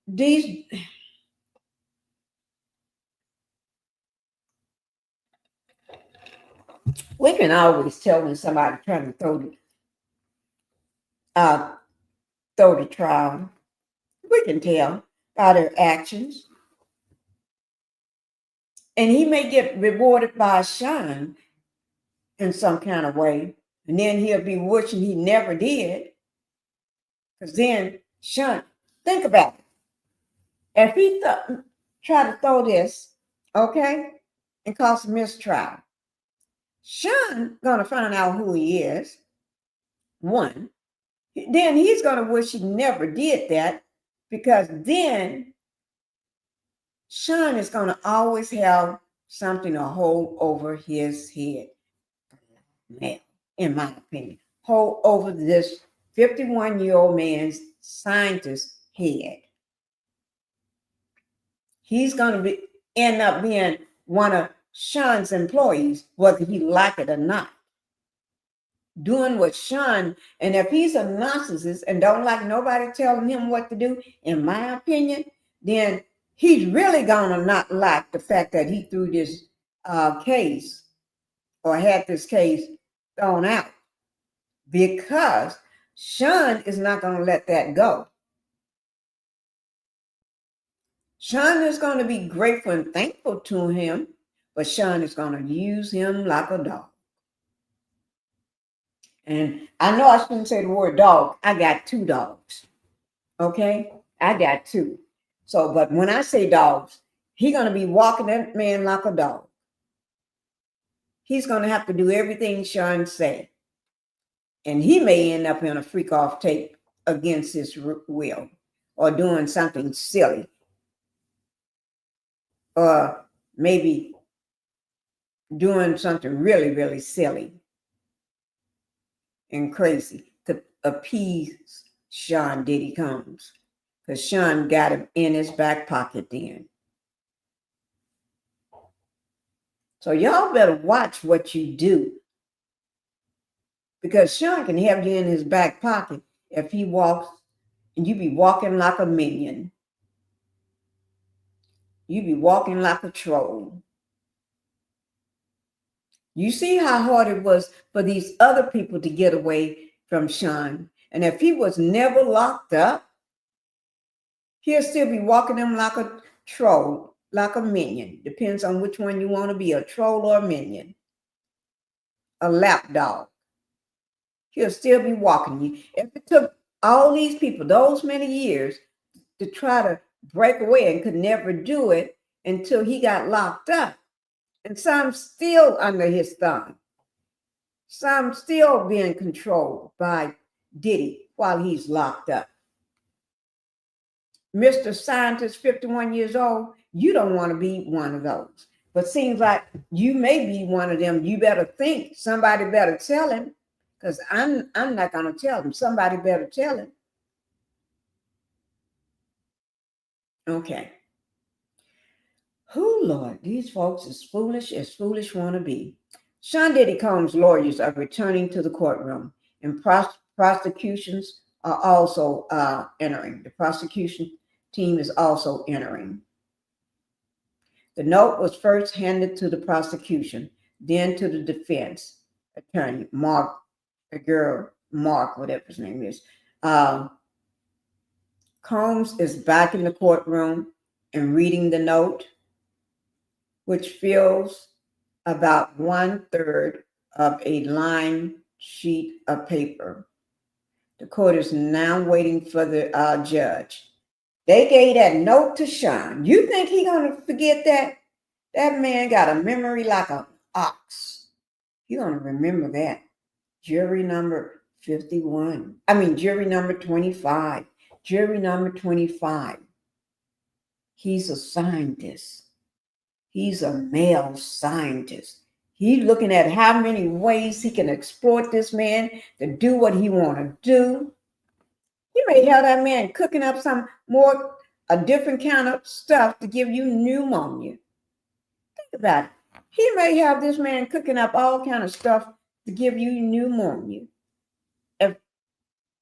these... We can always tell when somebody trying to throw the trial. We can tell by their actions. And he may get rewarded by Sean in some kind of way. And then he'll be wishing he never did. Because then Sean, think about it. If he try to throw this, okay, and cause a mistrial, Sean gonna find out who he is. One. Then he's gonna wish he never did that, because then Sean is gonna always have something to hold over his head. Man, in my opinion, hold over this 51-year-old man's scientist's head. He's gonna end up being one of Sean's employees, whether he like it or not. Doing what Sean, and if he's a narcissist and don't like nobody telling him what to do, in my opinion, then he's really gonna not like the fact that he threw this case or had this case thrown out, because Sean is not gonna let that go. Sean is going to be grateful and thankful to him, but Sean is going to use him like a dog. And I know I shouldn't say the word dog. I got 2 dogs. Okay? I got 2. So, but when I say dogs, he's going to be walking that man like a dog. He's going to have to do everything Sean said. And he may end up in a freak off tape against his will, or doing something silly. Or maybe doing something really, really silly and crazy to appease Sean Diddy Combs. because Sean got him in his back pocket then. So y'all better watch what you do, because Sean can have you in his back pocket if he walks and you be walking like a minion. You be walking like a troll. You see how hard it was for these other people to get away from Sean. And if he was never locked up, he'll still be walking them like a troll, like a minion. Depends on which one you want to be, a troll or a minion. A lapdog. He'll still be walking you. If it took all these people, those many years, to try to break away and could never do it until he got locked up. And some still under his thumb. Some still being controlled by Diddy while he's locked up. Mr. Scientist, 51 years old, you don't want to be one of those. But seems like you may be one of them. You better think. Somebody better tell him, because I'm not going to tell him. Somebody better tell him. Okay. Oh, Lord, these folks as foolish want to be. Sean Diddy Combs' lawyers are returning to the courtroom, and prosecutions are also entering. The prosecution team is also entering. The note was first handed to the prosecution, then to the defense attorney, Mark, whatever his name is. Combs is back in the courtroom and reading the note, which fills about 1/3 of a lined sheet of paper. The court is now waiting for the judge. They gave that note to Sean. You think he's going to forget that? That man got a memory like an ox. He's going to remember that. Jury number 51. Jury number 25. Jury number 25. He's a scientist. He's a male scientist. He's looking at how many ways he can exploit this man to do what he want to do. He may have that man cooking up a different kind of stuff to give you pneumonia. Think about it. He may have this man cooking up all kind of stuff to give you pneumonia.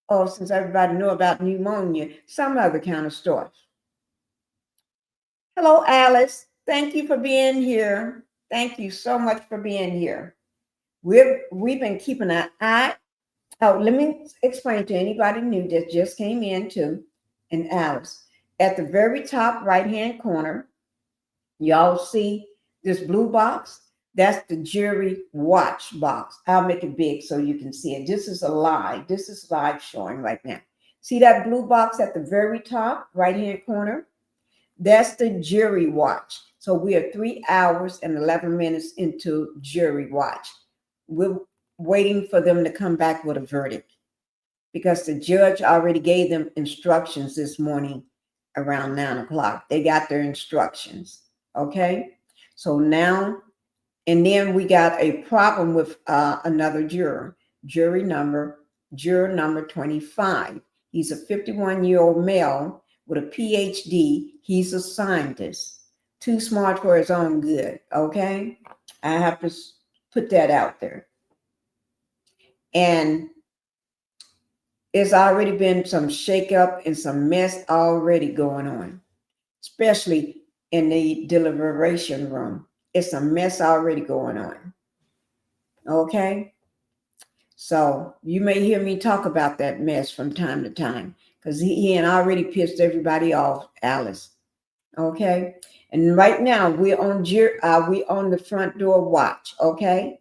Since everybody know about pneumonia, some other kind of stuff. Hello, Alice. Thank you for being here. Thank you so much for being here. We've been keeping an eye. Oh, let me explain to anybody new that just came in too, and Alice. At the very top right-hand corner, y'all see this blue box? That's the jury watch box. I'll make it big so you can see it. This is a live. This is live showing right now. See that blue box at the very top right-hand corner? That's the jury watch. So we are 3 hours and 11 minutes into jury watch. We're waiting for them to come back with a verdict because the judge already gave them instructions this morning around 9 o'clock. They got their instructions. Okay. So now, and then we got a problem with another juror, juror number 25. He's a 51-year-old male with a PhD. He's a scientist. Too smart for his own good, okay? I have to put that out there. And there's already been some shakeup and some mess already going on, especially in the deliberation room. It's a mess already going on, okay? So you may hear me talk about that mess from time to time because he had already pissed everybody off, Alice, okay? And right now we're on the front door watch, okay?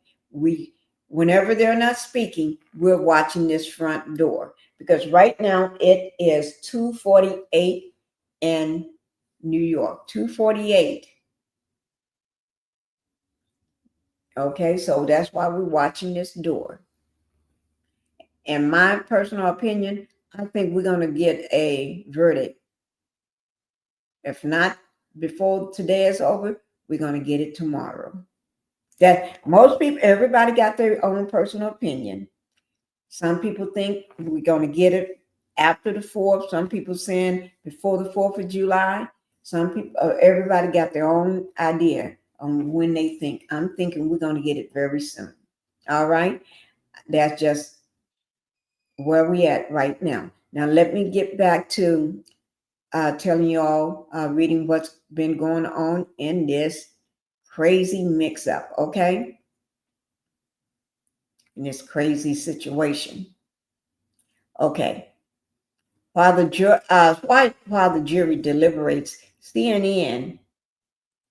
Whenever they're not speaking, we're watching this front door because right now it is 2:48 in New York, 2:48. Okay, so that's why we're watching this door. In my personal opinion, I think we're going to get a verdict. If not before today is over, we're going to get it tomorrow. That most people, everybody got their own personal opinion. Some people think we're going to get it after the 4th. Some people saying before the 4th of July. Some people, everybody got their own idea on when they think. I'm thinking we're going to get it very soon. All right. That's just where we at right now. Now, let me get back to telling you all, reading what's been going on in this crazy mix-up, okay? In this crazy situation. Okay. While the jury deliberates, CNN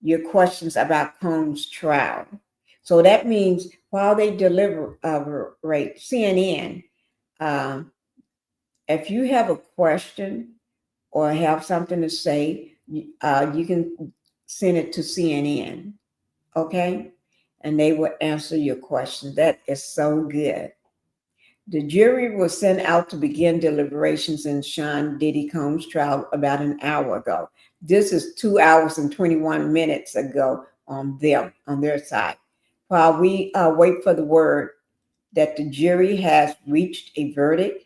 your questions about Combs' trial. So that means while they deliberate, CNN, if you have a question or have something to say, you can send it to CNN, okay? And they will answer your question. That is so good. The jury was sent out to begin deliberations in Sean Diddy Combs' trial about an hour ago. This is 2 hours and 21 minutes ago on their side. While we wait for the word that the jury has reached a verdict,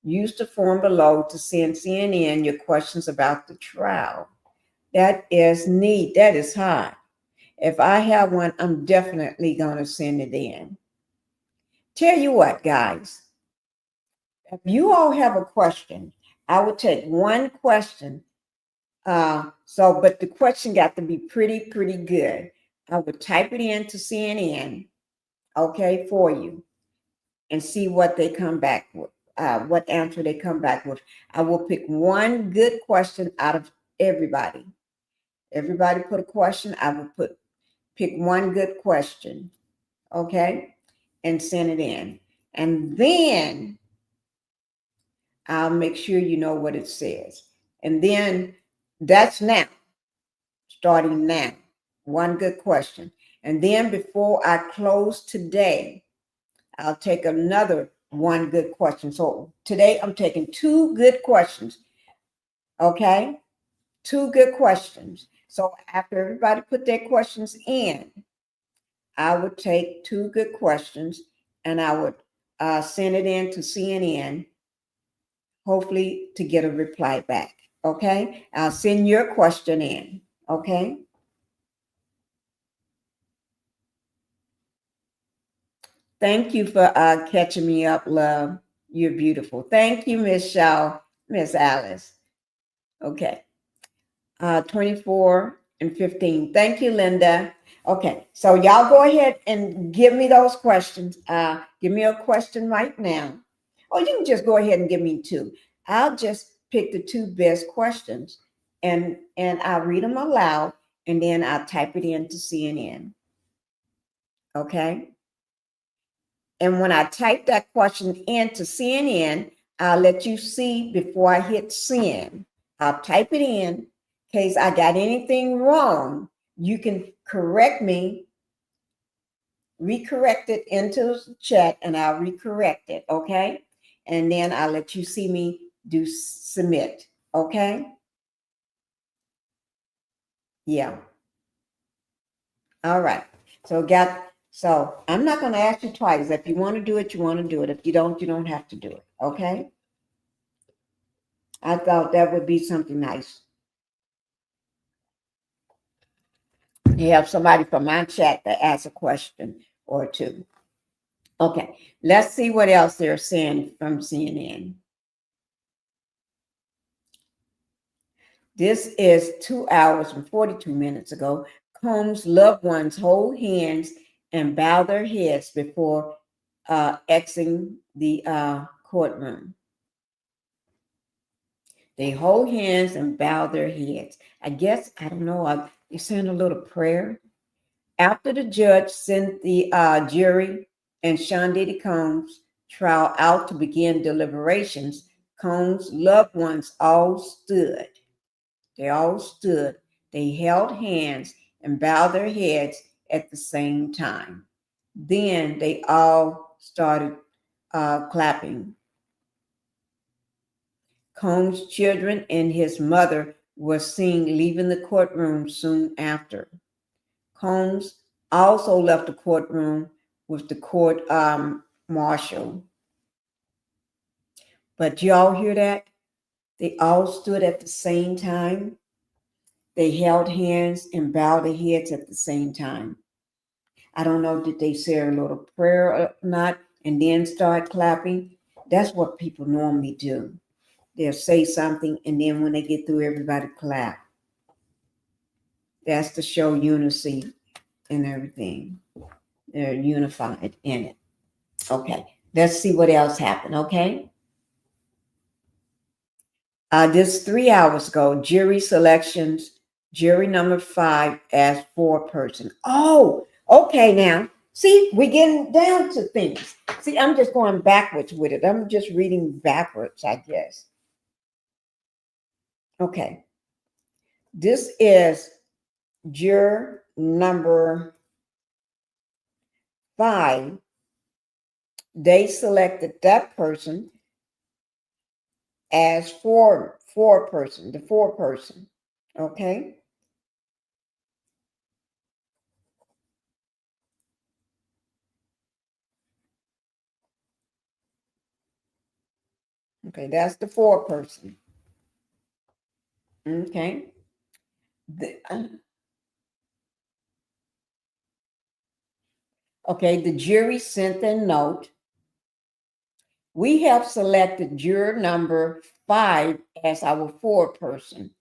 use the form below to send CNN your questions about the trial. That is neat. That is hot. If I have one, I'm definitely going to send it in. Tell you what, guys. If you all have a question, I would take one question. But the question got to be pretty good. I would type it into CNN, okay, for you, and see what they come back with, what answer they come back with. I will pick one good question out of everybody. Everybody put a question. I will pick one good question, okay, and send it in. And then I'll make sure you know what it says. And then that's now, starting now, one good question. And then before I close today, I'll take another one good question. So today I'm taking 2 good questions, okay? 2 good questions. So after everybody put their questions in, I would take 2 good questions and I would send it in to CNN, hopefully to get a reply back. Okay, I'll send your question in. Okay. Thank you for catching me up, love. You're beautiful. Thank you, Miss Shaw, Miss Alice. Okay. 24 and 15. Thank you, Linda. Okay, so y'all go ahead and give me those questions. Give me a question right now. Or you can just go ahead and give me 2. I'll just pick the 2 best questions and I'll read them aloud and then I'll type it into CNN. Okay. And when I type that question into CNN, I'll let you see before I hit send. I'll type it in case I got anything wrong. You can correct me, recorrect it into the chat, and I'll recorrect it, okay? And then I'll let you see me do submit, okay? Yeah. All right. So I'm not going to ask you twice. If you want to do it, you want to do it. If you don't have to do it, okay? I thought that would be something nice. You have somebody from my chat that asks a question or 2. Okay, let's see what else they're saying from CNN. This is 2 hours and 42 minutes ago. Combs' loved ones hold hands and bow their heads before exiting the courtroom. They hold hands and bow their heads. I guess, I don't know, you're saying a little prayer. After the judge sent the jury and Sean Diddy Combs' trial out to begin deliberations, Combs' loved ones all stood. They all stood. They held hands and bowed their heads at the same time. Then they all started clapping. Combs' children and his mother were seen leaving the courtroom soon after. Combs also left the courtroom with the court marshal. But y'all hear that? They all stood at the same time. They held hands and bowed their heads at the same time. I don't know, did they say a little prayer or not and then start clapping? That's what people normally do. They'll say something and then when they get through, everybody clap. That's to show unity and everything. They're unified in it. Okay, let's see what else happened, okay? This 3 hours ago, jury selections, jury number 5 as 4-person. Oh, okay now. See, we're getting down to things. See, I'm just going backwards with it. I'm just reading backwards, I guess. Okay. This is juror number 5. They selected that person as 4-person, the 4-person. Okay. Okay, that's the 4-person. Okay. Okay, the jury sent a note. We have selected juror number 5 as our 4-person.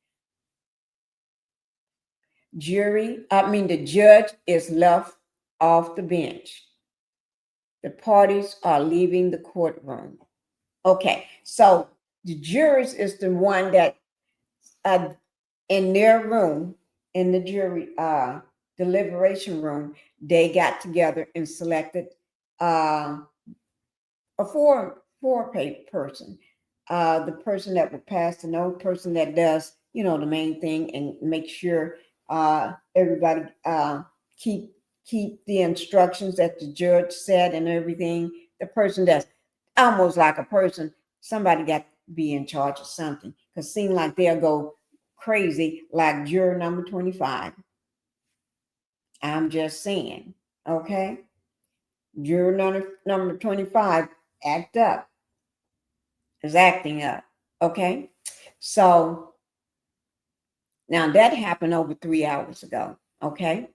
The judge is left off the bench. The parties are leaving the courtroom. Okay, so the jurors is the one that in their room, in the jury deliberation room, they got together and selected a 4-person. The person that would pass the note, person that does, the main thing and make sure everybody keep the instructions that the judge said and everything. The person that's almost like a person, somebody got to be in charge of something, because it seems like they'll go crazy like juror number 25. I'm just saying, okay? Juror number 25 is acting up, okay? So now that happened over 3 hours ago, okay?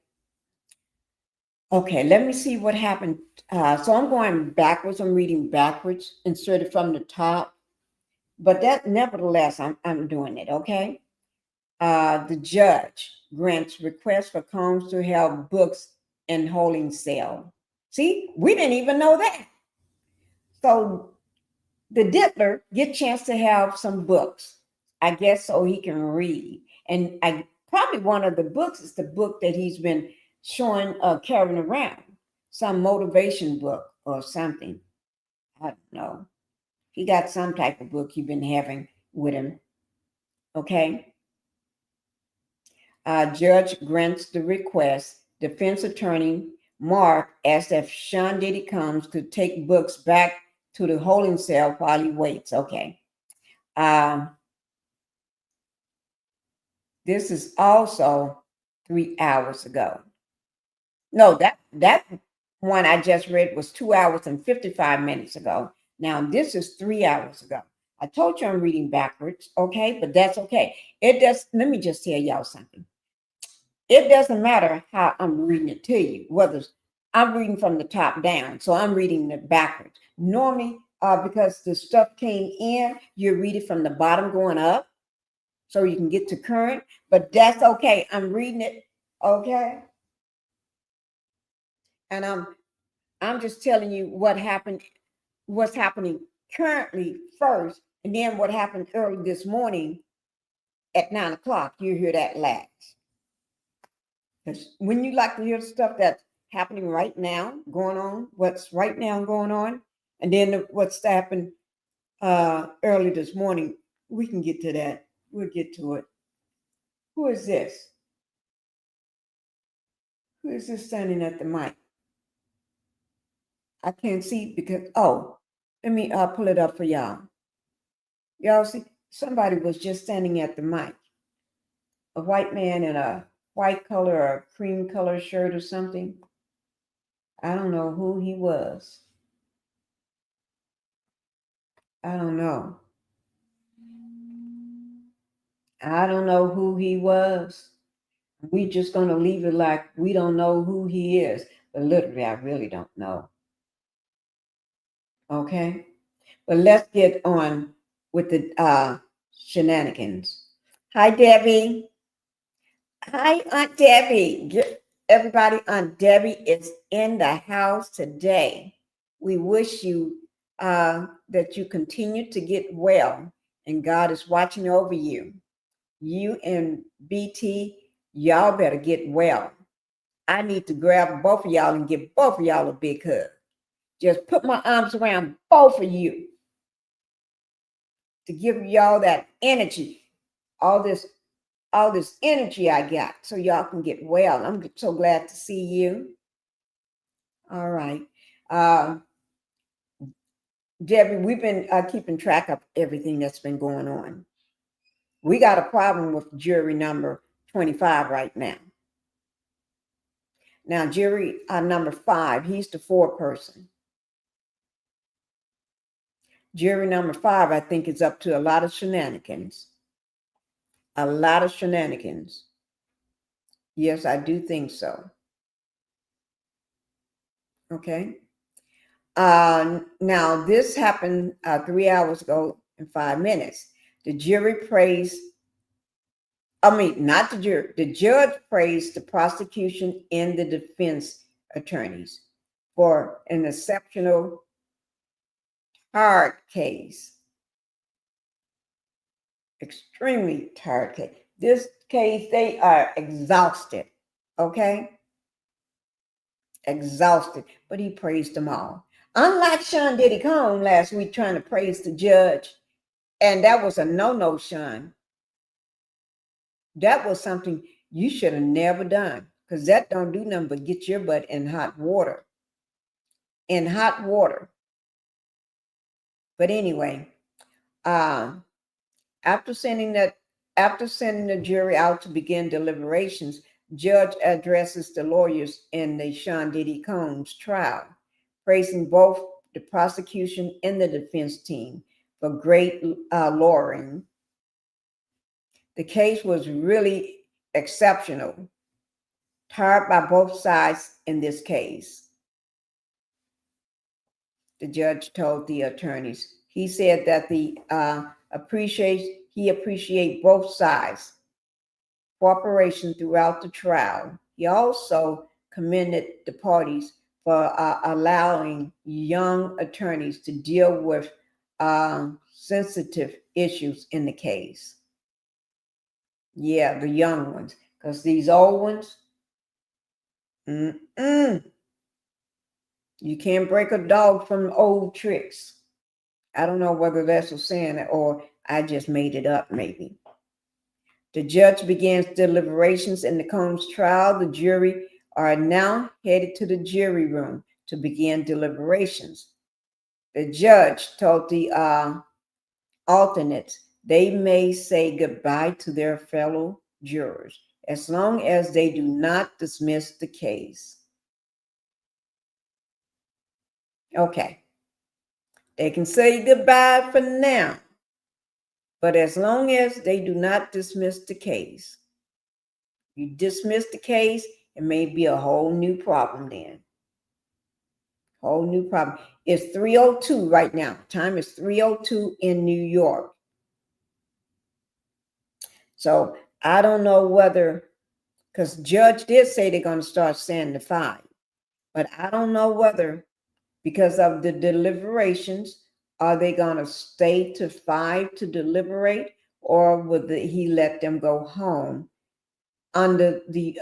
Okay, let me see what happened. So I'm going backwards. I'm reading backwards, inserted from the top. But that, nevertheless, I'm doing it, okay? The judge grants request for Combs to have books in holding cell. See, we didn't even know that. So the diddler get a chance to have some books, I guess, so he can read. And probably one of the books is the book that he's been showing, carrying around, some motivation book or something. I don't know. He got some type of book he's been having with him. Okay. Judge grants the request. Defense attorney Mark asks if Sean Diddy Combs could take books back to the holding cell while he waits. Okay. This is also 3 hours ago. No, that one I just read was 2 hours and 55 minutes ago. Now this is 3 hours ago. I told you I'm reading backwards, okay? But that's okay. Let me just tell y'all something. It doesn't matter how I'm reading it to you, whether I'm reading from the top down, so I'm reading it backwards. Normally, because the stuff came in, you read it from the bottom going up, so you can get to current, but that's okay. I'm reading it, okay? And I'm just telling you what happened, what's happening currently first, and then what happened early this morning at 9 o'clock. You hear that last. Because when you like to hear stuff that's happening right now, going on, what's right now going on, and then what's happened early this morning, we can get to that. We'll get to it. Who is this? Who is this standing at the mic? I can't see because, let me pull it up for y'all. Y'all see, somebody was just standing at the mic. A white man in a white color or cream color shirt or something. I don't know who he was. I don't know. I don't know who he was. We just gonna leave it like we don't know who he is. But literally, I really don't know. Okay? But let's get on with the shenanigans. Hi, Debbie. Hi, Aunt Debbie. Everybody, Aunt Debbie is in the house today. We wish you that you continue to get well, and God is watching over you. You and BT, y'all better get well. I need to grab both of y'all and give both of y'all a big hug. Just put my arms around both of you to give y'all that energy, all this energy I got, so y'all can get well. I'm so glad to see you. All right. Debbie, we've been keeping track of everything that's been going on. We got a problem with jury number 25 right now. Now, jury number 5, he's the foreperson. Jury number 5, I think, is up to a lot of shenanigans. A lot of shenanigans. Yes, I do think so. Okay. Now, this happened 3 hours ago and 5 minutes. The jury praised, not the jury, the judge praised the prosecution and the defense attorneys for an exceptional hard case. Extremely hard case. This case, they are exhausted. Okay? Exhausted. But he praised them all. Unlike Sean Diddy Combs last week trying to praise the judge, and that was a no-no, Sean. That was something you should have never done, because that don't do nothing but get your butt in hot water. In hot water. But anyway, after sending the jury out to begin deliberations, judge addresses the lawyers in the Sean Diddy Combs trial, praising both the prosecution and the defense team for great lawyering. The case was really exceptional, tired by both sides in this case, the judge told the attorneys. He said that he appreciate both sides' cooperation throughout the trial. He also commended the parties for allowing young attorneys to deal with sensitive issues in the case. Yeah, the young ones, because these old ones, you can't break a dog from old tricks. I don't know whether that's a saying or I just made it up, maybe. The judge begins deliberations in the Combs trial. The jury are now headed to the jury room to begin deliberations. The judge told the alternates they may say goodbye to their fellow jurors as long as they do not dismiss the case. Okay. They can say goodbye for now, but as long as they do not dismiss the case. You dismiss the case, it may be a whole new problem then. Whole new problem. It's 3:02 right now. Time is 3:02 in New York. So I don't know whether, because judge did say they're going to start saying the 5, but I don't know whether, because of the deliberations, are they going to stay to 5 to deliberate, or would he let them go home under the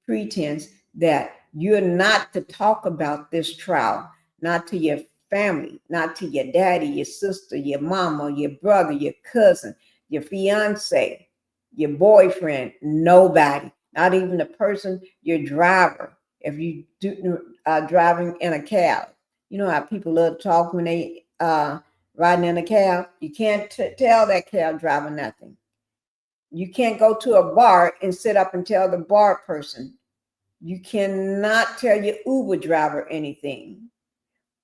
pretense that you're not to talk about this trial, not to your family, not to your daddy, your sister, your mama, your brother, your cousin, your fiance, your boyfriend, nobody, not even the person, your driver. If you do driving in a cab, you know how people love to talk when they riding in a cab. You can't tell that cab driver nothing. You can't go to a bar and sit up and tell the bar person. You cannot tell your Uber driver anything.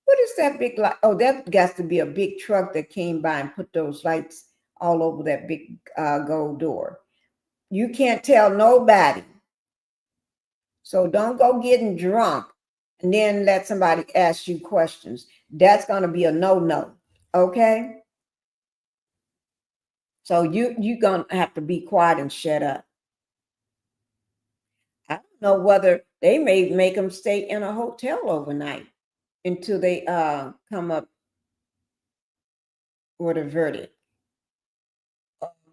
What is that big light? Oh, that got to be a big truck that came by and put those lights all over that big gold door. You can't tell nobody. So don't go getting drunk and then let somebody ask you questions. That's going to be a no-no. Okay? So you're going to have to be quiet and shut up. I don't know whether they may make them stay in a hotel overnight until they come up with a verdict.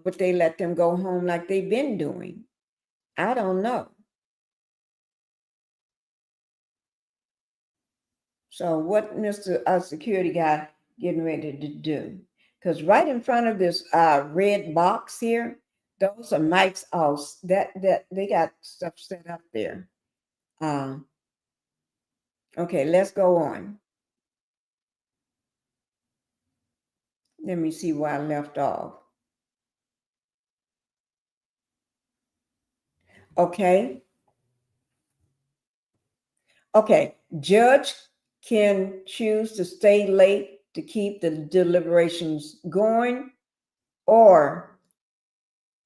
But they let them go home like they've been doing. I don't know. So what Mr. Security guy getting ready to do? Because right in front of this red box here, those are mics off. That they got stuff set up there. Okay, let's go on. Let me see where I left off. Okay. Okay, judge can choose to stay late to keep the deliberations going, or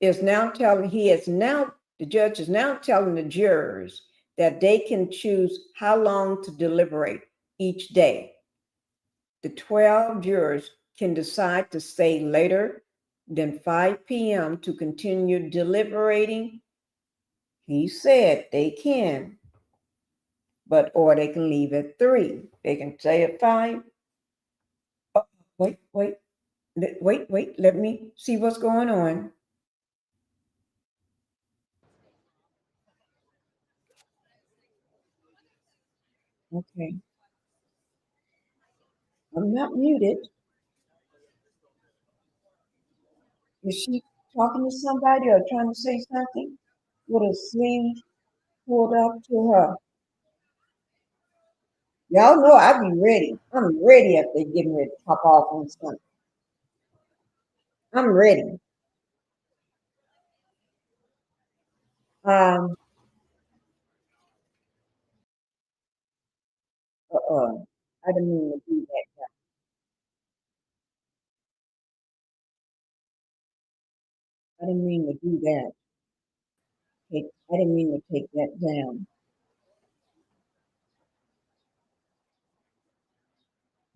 the judge is now telling the jurors that they can choose how long to deliberate each day. The 12 jurors can decide to stay later than 5 p.m. to continue deliberating. He said they can, or they can leave at 3. They can stay at 5. Oh, wait, let me see what's going on. Okay. I'm not muted. Is she talking to somebody or trying to say something with a sleeve pulled up to her? Y'all know I be ready. I'm ready if they getting ready to pop off on something. I'm ready. I didn't mean to do that. I didn't mean to do that. I didn't mean to take that down.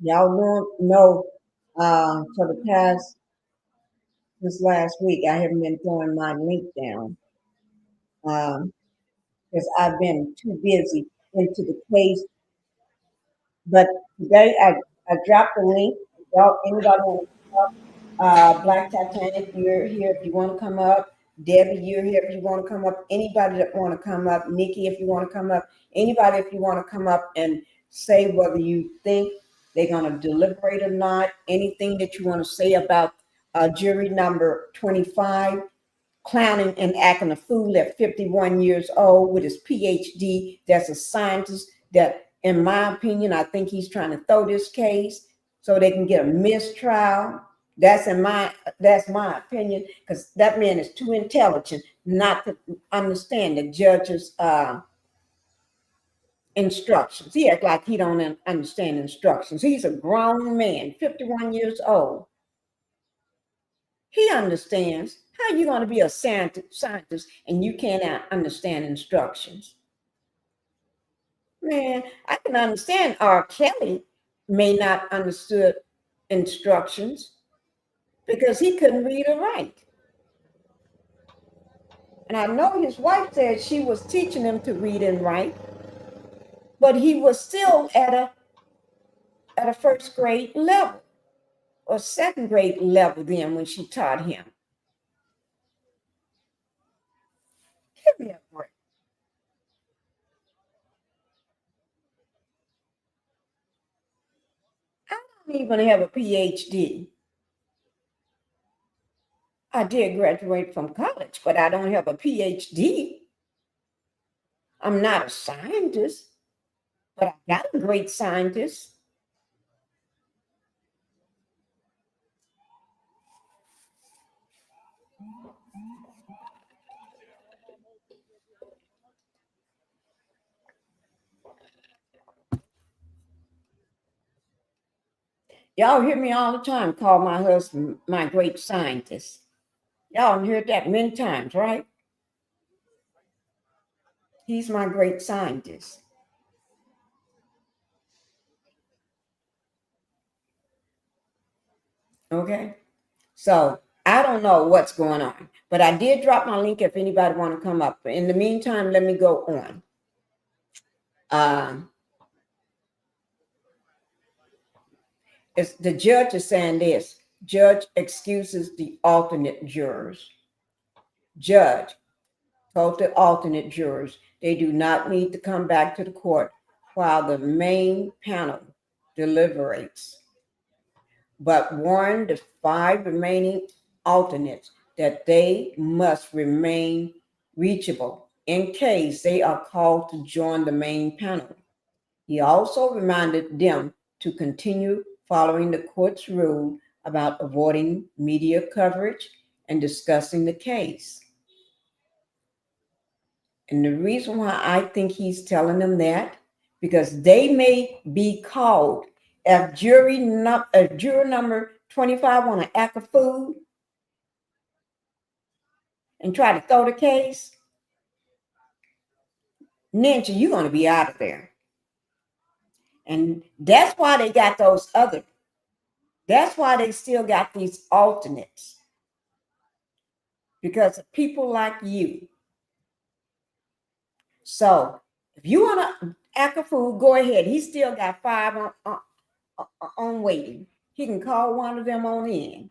Y'all know for the past this last week I haven't been throwing my link down because I've been too busy into the case. But today I dropped the link. Y'all, anybody want to come up? Black Titanic, you're here if you want to come up. Debbie, you're here if you want to come up. Anybody that want to come up. Nicki, if you want to come up. Anybody if you want to come up and say whether you think they're going to deliberate or not. Anything that you want to say about jury number 25, clowning and acting a fool at 51 years old with his PhD. That's a scientist that, in my opinion, I think he's trying to throw this case so they can get a mistrial. That's my opinion, because that man is too intelligent not to understand the judge's instructions. He acts like he don't understand instructions. He's a grown man, 51 years old. He understands. How are you going to be a scientist and you cannot understand instructions? Man, I can understand R. Kelly may not understood instructions because he couldn't read or write. And I know his wife said she was teaching him to read and write, but he was still at a first grade level or second grade level then when she taught him. Give me a break. I don't even have a PhD. I did graduate from college, but I don't have a PhD. I'm not a scientist, but I got a great scientist. Y'all hear me all the time call my husband my great scientist. Y'all heard that many times, right? He's my great scientist. Okay? So I don't know what's going on, but I did drop my link if anybody want to come up. In the meantime, let me go on. It's, the judge is saying this. Judge excuses the alternate jurors. Judge told the alternate jurors they do not need to come back to the court while the main panel deliberates, but warned the 5 remaining alternates that they must remain reachable in case they are called to join the main panel. He also reminded them to continue following the court's rule about avoiding media coverage and discussing the case. And the reason why I think he's telling them that, because they may be called if juror number 25 want to act a fool and try to throw the case, Ninja, you're going to be out of there. And that's why they got those other. That's why they still got these alternates. Because of people like you. So if you want to act a fool, go ahead. He still got 5 on waiting. He can call one of them on in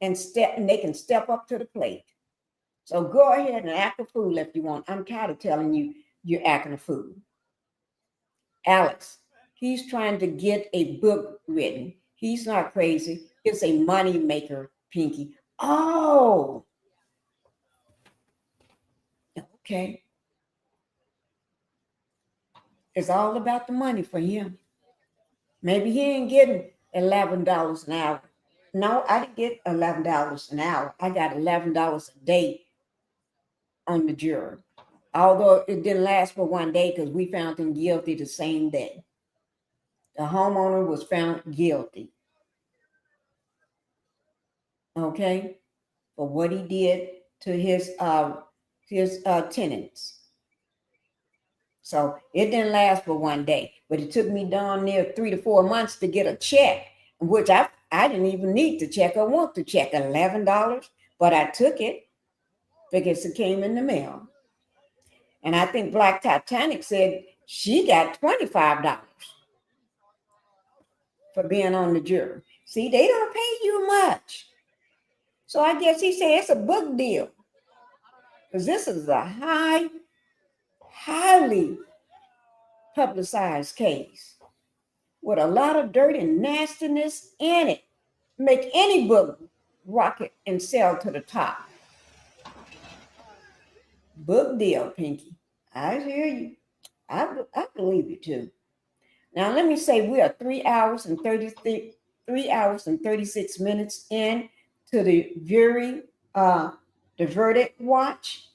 and they can step up to the plate. So go ahead and act a fool if you want. I'm tired of telling you you're acting a fool. Alex, he's trying to get a book written. He's not crazy. It's a money maker, Pinkie. Oh, okay. It's all about the money for him. Maybe he ain't getting $11 an hour. No, I didn't get $11 an hour. I got $11 a day on the Juror. Although it didn't last for one day because we found him guilty the same day. The homeowner was found guilty. Okay, for what he did to his tenants. So it didn't last for one day, but it took me down near 3 to 4 months to get a check, which I didn't even need to check or want to check, $11, but I took it because it came in the mail. And I think Black Titanic said she got $25 for being on the jury. See, they don't pay you much. So I guess he said it's a book deal. Because this is a highly publicized case with a lot of dirt and nastiness in it. Make any book rocket and sell to the top. Book deal, Pinkie. I hear you. I believe you too. Now let me say we are 3 hours and 36 minutes in to the jury, the verdict watch.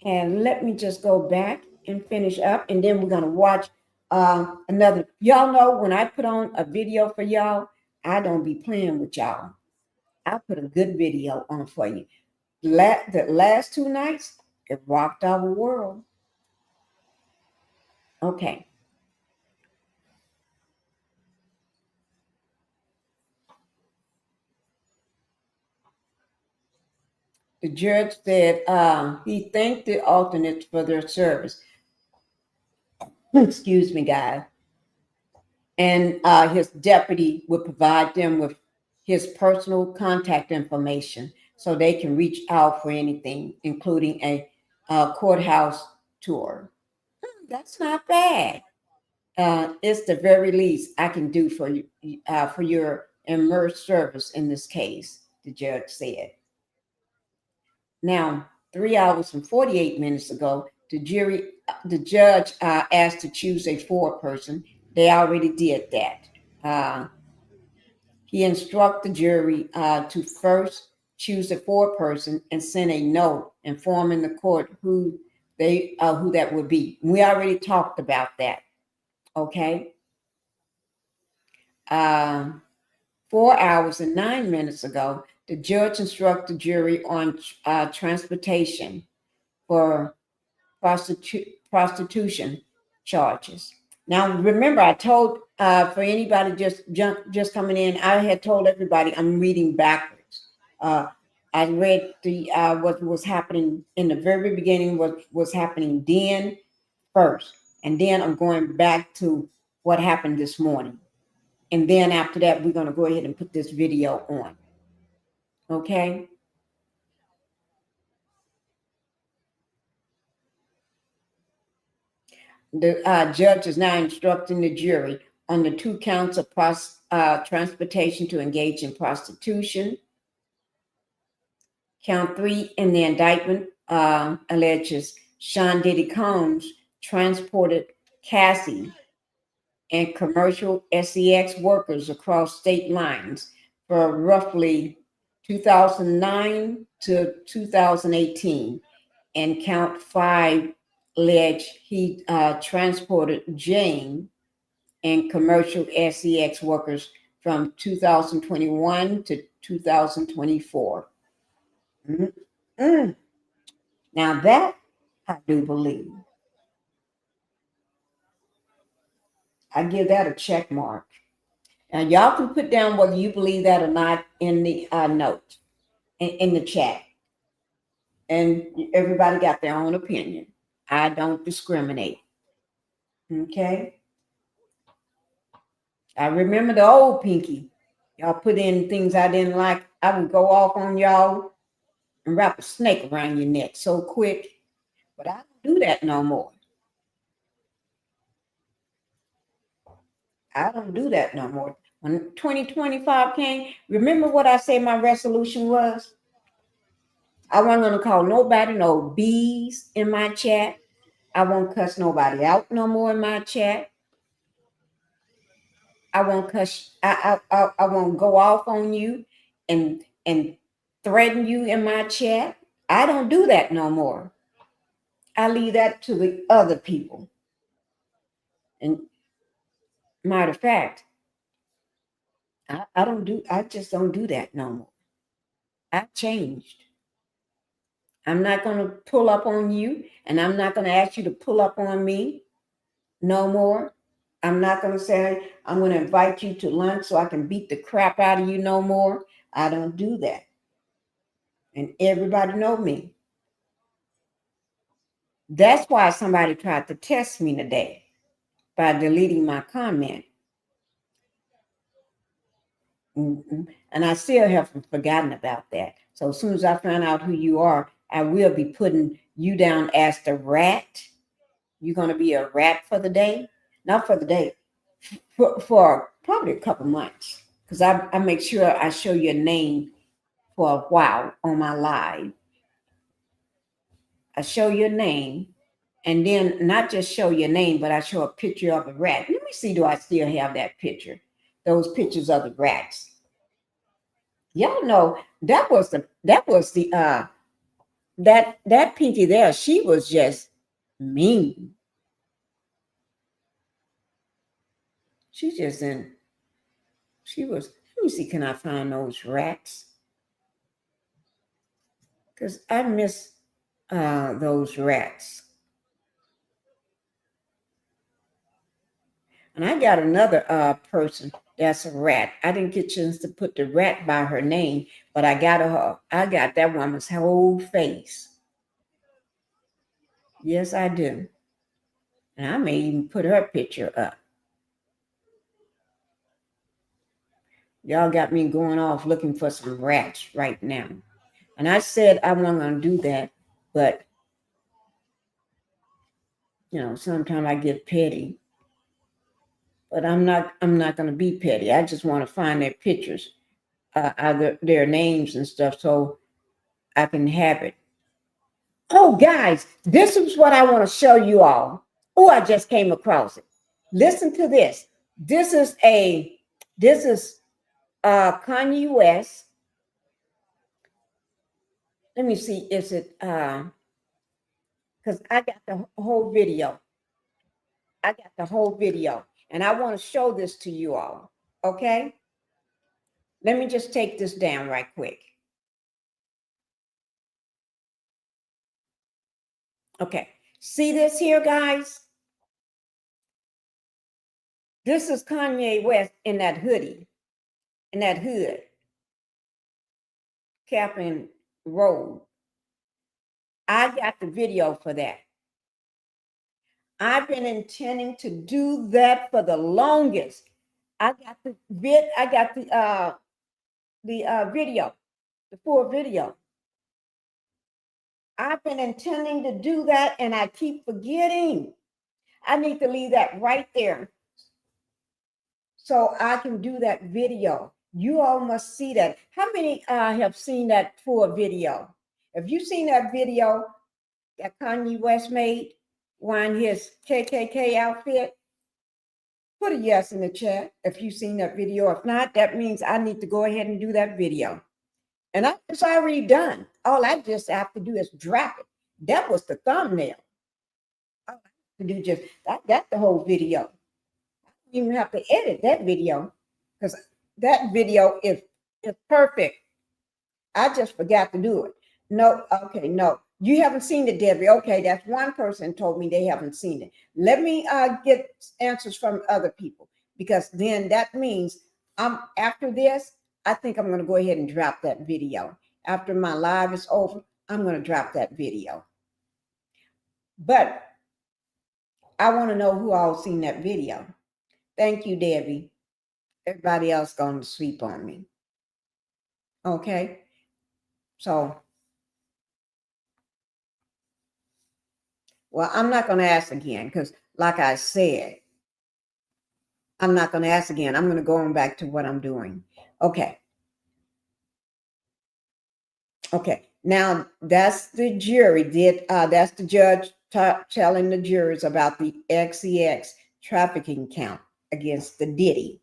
And let me just go back and finish up, and then we're going to watch another. Y'all know when I put on a video for y'all, I don't be playing with y'all. I put a good video on for you. The last 2 nights, it rocked our world. Okay. The judge said he thanked the alternates for their service. Excuse me, guys. And his deputy would provide them with his personal contact information so they can reach out for anything, including a courthouse tour. That's not bad. It's the very least I can do for you for your immersed service in this case, the judge said. Now, 3 hours and 48 minutes ago, the judge asked to choose a 4-person. They already did that. He instructed the jury to first choose a 4-person and send a note informing the court who that would be. We already talked about that. Okay. 4 hours and 9 minutes ago, the judge instructed the jury on transportation for prostitution charges. Now, remember, I told for anybody just coming in, I had told everybody I'm reading backwards. I read the what was happening in the very beginning, what was happening then first, and then I'm going back to what happened this morning, and then after that, we're going to go ahead and put this video on. Okay. The judge is now instructing the jury on the 2 counts of transportation to engage in prostitution. Count 3 in the indictment alleges Sean Diddy Combs transported Cassie and commercial sex workers across state lines for roughly 2009 to 2018. And count 5 allege he transported Jane and commercial sex workers from 2021 to 2024. Now that I do believe. I give that a check mark. Now y'all can put down whether you believe that or not in the note, in the chat. And everybody got their own opinion. I don't discriminate. Okay? I remember the old Pinkie. Y'all put in things I didn't like. I would go off on y'all and wrap a snake around your neck so quick. But I don't do that no more. I don't do that no more. When 2025 came, remember what I said my resolution was? I wasn't going to call nobody no B's in my chat. I won't cuss nobody out no more in my chat. I won't cuss. I won't go off on you and threaten you in my chat. I don't do that no more. I leave that to the other people. And matter of fact, I just don't do that no more. I've changed. I'm not going to pull up on you, and I'm not going to ask you to pull up on me no more. I'm not going to say I'm going to invite you to lunch so I can beat the crap out of you no more. I don't do that. And everybody know me. That's why somebody tried to test me today by deleting my comment. And I still haven't forgotten about that. So as soon as I find out who you are, I will be putting you down as the rat. You're going to be a rat for the day. Not for the day. For probably a couple months. Because I make sure I show your name for a while on my live. I show your name. And then not just show your name, but I show a picture of a rat. Let me see, do I still have that picture? Those pictures of the rats. Y'all know that Pinkie there, she was just mean. Let me see, can I find those rats? Because I miss those rats. And I got another person that's a rat. I didn't get a chance to put the rat by her name, but I got that woman's whole face. Yes, I do. And I may even put her picture up. Y'all got me going off looking for some rats right now. And I said I wasn't going to do that, but, sometimes I get petty. But I'm not going to be petty. I just want to find their pictures, either their names and stuff, so I can have it. Oh, guys, this is what I want to show you all. Oh, I just came across it. Listen to this. This is Kanye West. Let me see, is it, because I got the whole video. And I want to show this to you all, okay? Let me just take this down right quick. Okay. See this here, guys? This is Kanye West in that hoodie, in that hood, cap and robe. I got the video for that. I've been intending to do that for the longest. I got the video, the full video. I've been intending to do that and I keep forgetting. I need to leave that right there so I can do that video. You all must see that. How many have seen that full video? Have you seen that video that Kanye West made wearing his KKK outfit? Put a yes in the chat if you've seen that video. If not, that means I need to go ahead and do that video. And it's already done. All I just have to do is drop it. That was the thumbnail. All I have to do just, I got the whole video. I don't even have to edit that video because that video is perfect. I just forgot to do it. No, okay, no. You haven't seen it, Debbie. Okay, that's one person told me they haven't seen it. Let me get answers from other people because then that means after this, I think I'm going to go ahead and drop that video. After my live is over, I'm going to drop that video. But I want to know who all seen that video. Thank you, Debbie. Everybody else going to sleep on me. Okay. So, well, I'm not going to ask again because like I said, I'm not going to ask again. I'm going to go on back to what I'm doing. Okay. Okay. Now that's the jury that's the judge telling the jurors about the XEX trafficking count against the Diddy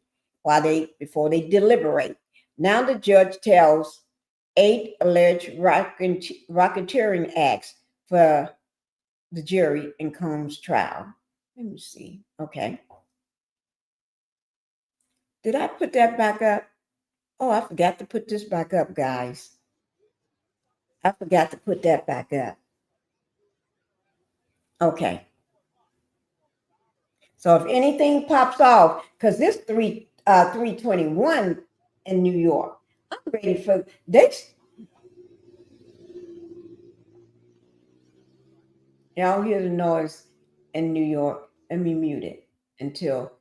before they deliberate. Now the judge tells 8 alleged racketeering acts for the jury in Combs' trial. Let me see. Okay. Did I put that back up? Oh, I forgot to put this back up, guys. I forgot to put that back up. Okay. So if anything pops off, because this 321 in New York, I'm ready for this. Y'all hear the noise in New York. Let me mute it until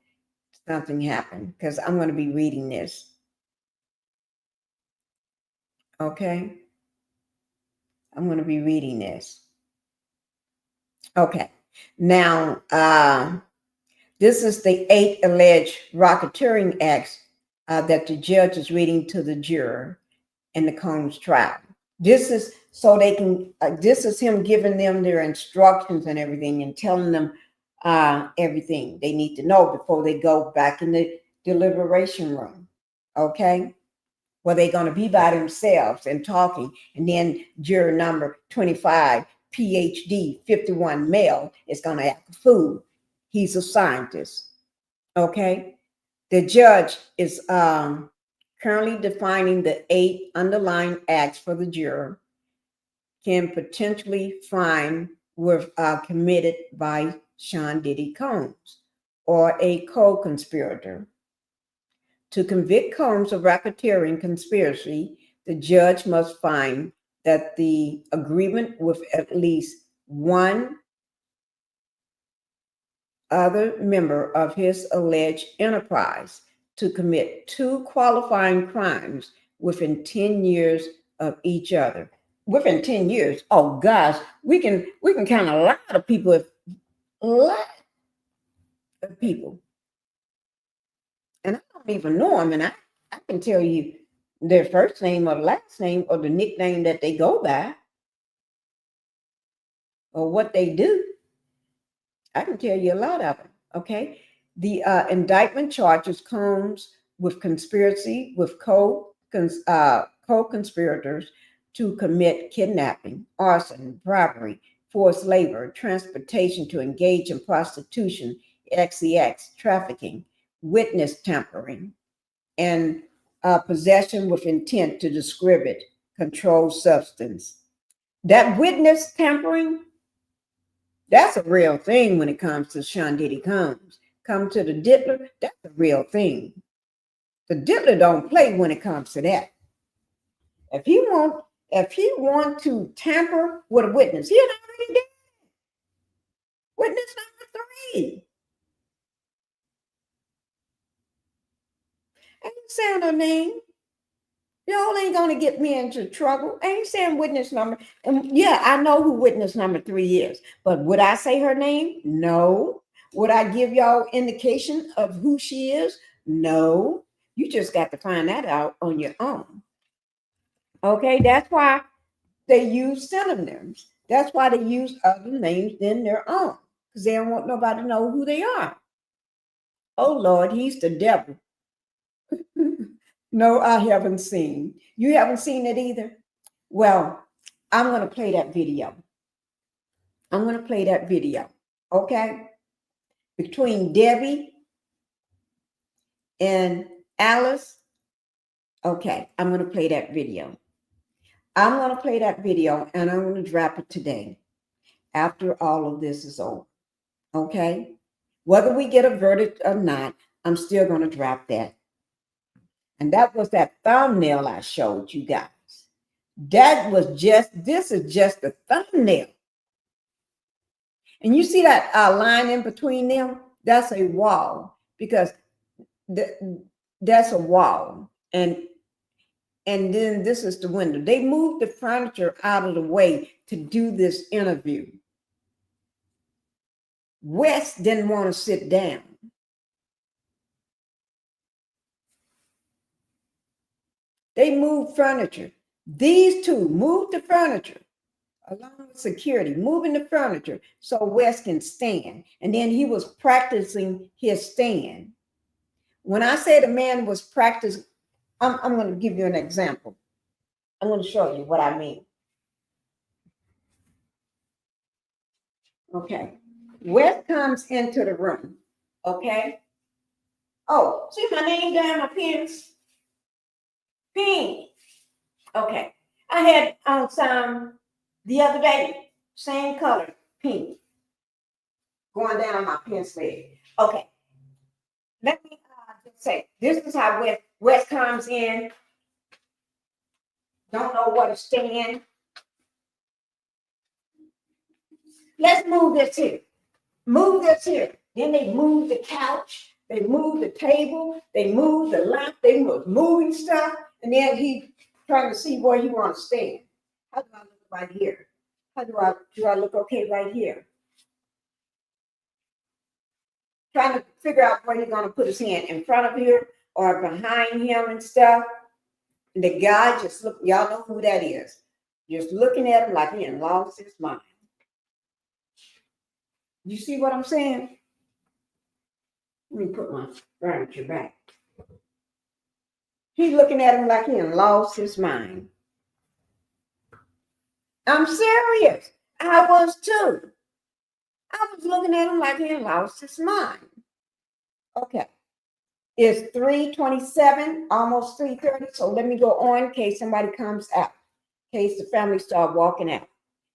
something happens, because I'm going to be reading this. Okay. I'm going to be reading this. Okay. Now, this is the 8 alleged racketeering acts that the judge is reading to the juror in the Combs trial. This is so they can, this is him giving them their instructions and everything and telling them everything they need to know before they go back in the deliberation room. Okay. Well, they're going to be by themselves and talking. And then juror number 25, PhD, 51 male, is going to act a fool. He's a scientist. Okay. The judge is currently defining the 8 underlying acts for the juror can potentially find were committed by Sean Diddy Combs or a co-conspirator. To convict Combs of racketeering conspiracy, the judge must find that the agreement with at least one other member of his alleged enterprise to commit 2 qualifying crimes within 10 years of each other. Within 10 years, oh gosh, we can count a lot of people, and I don't even know them, and I can tell you their first name or last name or the nickname that they go by or what they do. I can tell you a lot of them. Okay. The indictment charges Combs with conspiracy with co-conspirators to commit kidnapping, arson, bribery, forced labor, transportation to engage in prostitution, XEX, trafficking, witness tampering, and possession with intent to distribute controlled substance. That witness tampering, that's a real thing when it comes to Sean Diddy Combs. Come to the diddler, that's a real thing. The diddler don't play when it comes to that. If he want to tamper with a witness, he had already did. Witness number 3. I ain't saying her name. Y'all ain't gonna get me into trouble. I ain't saying witness number. And yeah, I know who witness number 3 is. But would I say her name? No. Would I give y'all indication of who she is? No. You just got to find that out on your own. Okay, that's why they use synonyms. That's why they use other names than their own, because they don't want nobody to know who they are. Oh Lord, he's the devil. No, I haven't seen. You haven't seen it either? Well, I'm going to play that video. I'm going to play that video, okay? Between Debbie and Alice. Okay, I'm going to play that video. I'm going to play that video, and I'm going to drop it today after all of this is over, okay? Whether we get a verdict or not, I'm still going to drop that. And that was that thumbnail I showed you guys. That was this is just the thumbnail. And you see that line in between them? That's a wall, because that's a wall. And then this is the window. They moved the furniture out of the way to do this interview. West didn't want to sit down. They moved furniture. These two moved the furniture along with security, moving the furniture so West can stand. And then he was practicing his stand. When I say the man was practicing, I'm going to give you an example. I'm going to show you what I mean. Okay. West comes into the room. Okay. Oh, see my name down my pins? Pinkie. Okay. I had on some the other day, same color, pink, going down my pen sleeve. Okay. Let me just say, this is how West comes in. Don't know what to stand. Let's move this here. Move this here. Then they move the couch. They move the table. They move the lamp. They were moving stuff. And then he trying to see where he wants to stand. How do I look right here? How do I look okay right here? Trying to figure out where he's going to put his hand, in front of here or behind him and stuff. And the guy just look, y'all know who that is. Just looking at him like he had lost his mind. You see what I'm saying? Let me put my furniture back. He's looking at him like he had lost his mind. I'm serious. I was too. I was looking at him like he had lost his mind. Okay. It's 3:27, almost 3:30. So let me go on in case somebody comes out, in case the family start walking out.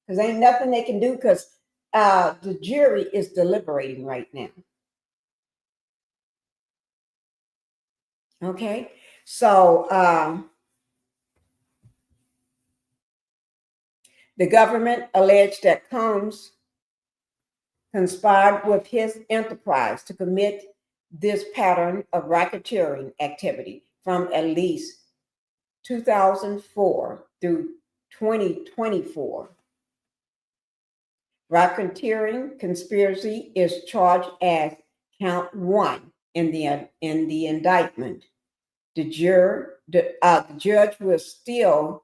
Because ain't nothing they can do, because the jury is deliberating right now. Okay. So the government alleged that Combs conspired with his enterprise to commit this pattern of racketeering activity from at least 2004 through 2024. Racketeering conspiracy is charged as count 1 in the indictment. The judge will still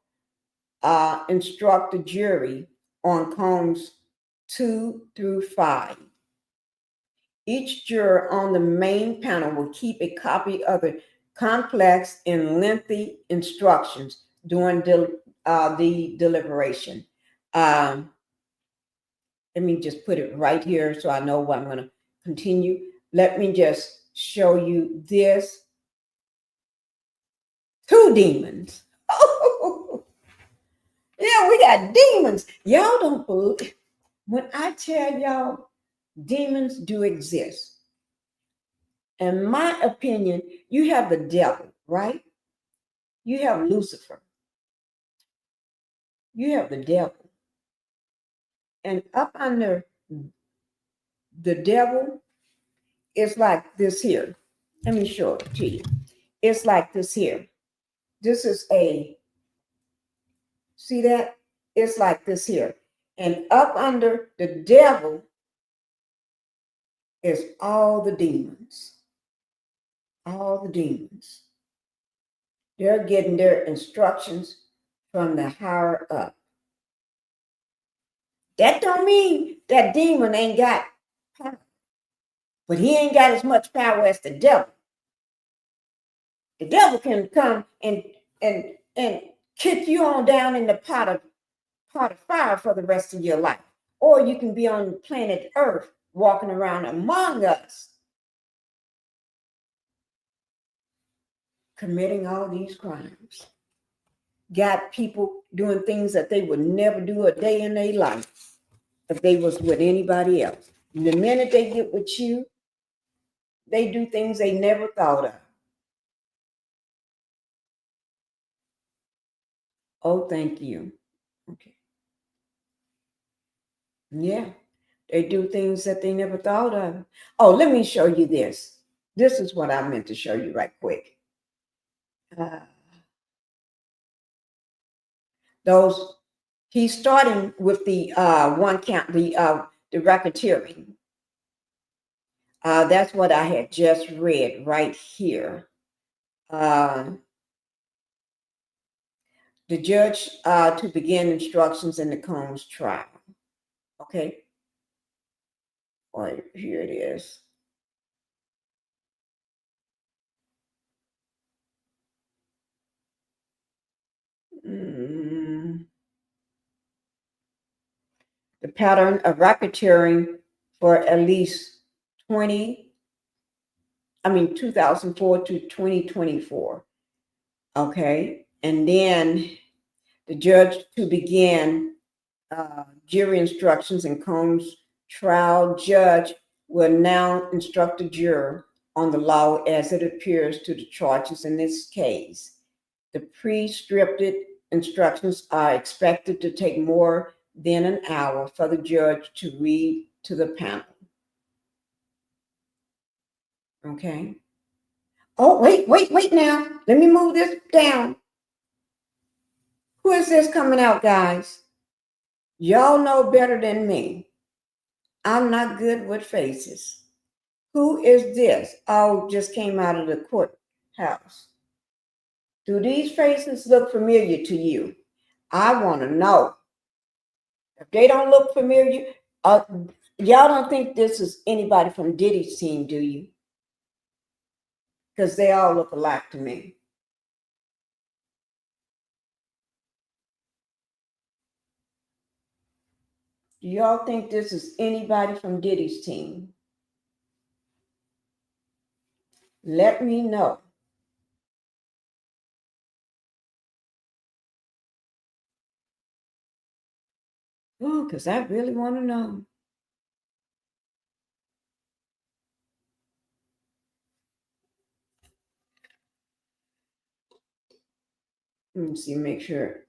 instruct the jury on counts 2 through 5. Each juror on the main panel will keep a copy of the complex and lengthy instructions during the deliberation. Let me just put it right here so I know what I'm going to continue. Let me just show you this 2 demons. Oh, yeah, we got demons. Y'all don't believe. When I tell y'all, demons do exist. In my opinion, you have the devil, right? You have Lucifer. You have the devil. And up under the devil, it's like this here. Let me show it to you. It's like this here. This is see that? It's like this here. And up under the devil is all the demons. All the demons. They're getting their instructions from the higher up. That don't mean that demon ain't got power. But he ain't got as much power as the devil. The devil can come and kick you on down in the pot of fire for the rest of your life. Or you can be on planet Earth walking around among us, committing all these crimes. Got people doing things that they would never do a day in their life if they was with anybody else. And the minute they get with you, they do things they never thought of. Oh, thank you. Okay. Yeah, they do things that they never thought of. Oh, let me show you this. This is what I meant to show you right quick. He's starting with the one count, the racketeering. That's what I had just read right here. The judge to begin instructions in the Combs trial. Okay. Well, here it is. The pattern of racketeering for at least 2004 to 2024. Okay. And then the judge to begin jury instructions in Combs trial. Judge will now instruct the juror on the law as it appears to the charges in this case. The pre-scripted instructions are expected to take more than an hour for the judge to read to the panel. Okay. Oh, wait now. Let me move this down. Who is this coming out, guys? Y'all know better than me. I'm not good with faces. Who is this? Oh, just came out of the courthouse. Do these faces look familiar to you? I want to know. If they don't look familiar, y'all don't think this is anybody from Diddy's team, do you? Because they all look alike to me. Do y'all think this is anybody from Diddy's team? Let me know. Oh, because I really want to know. Let me see, make sure.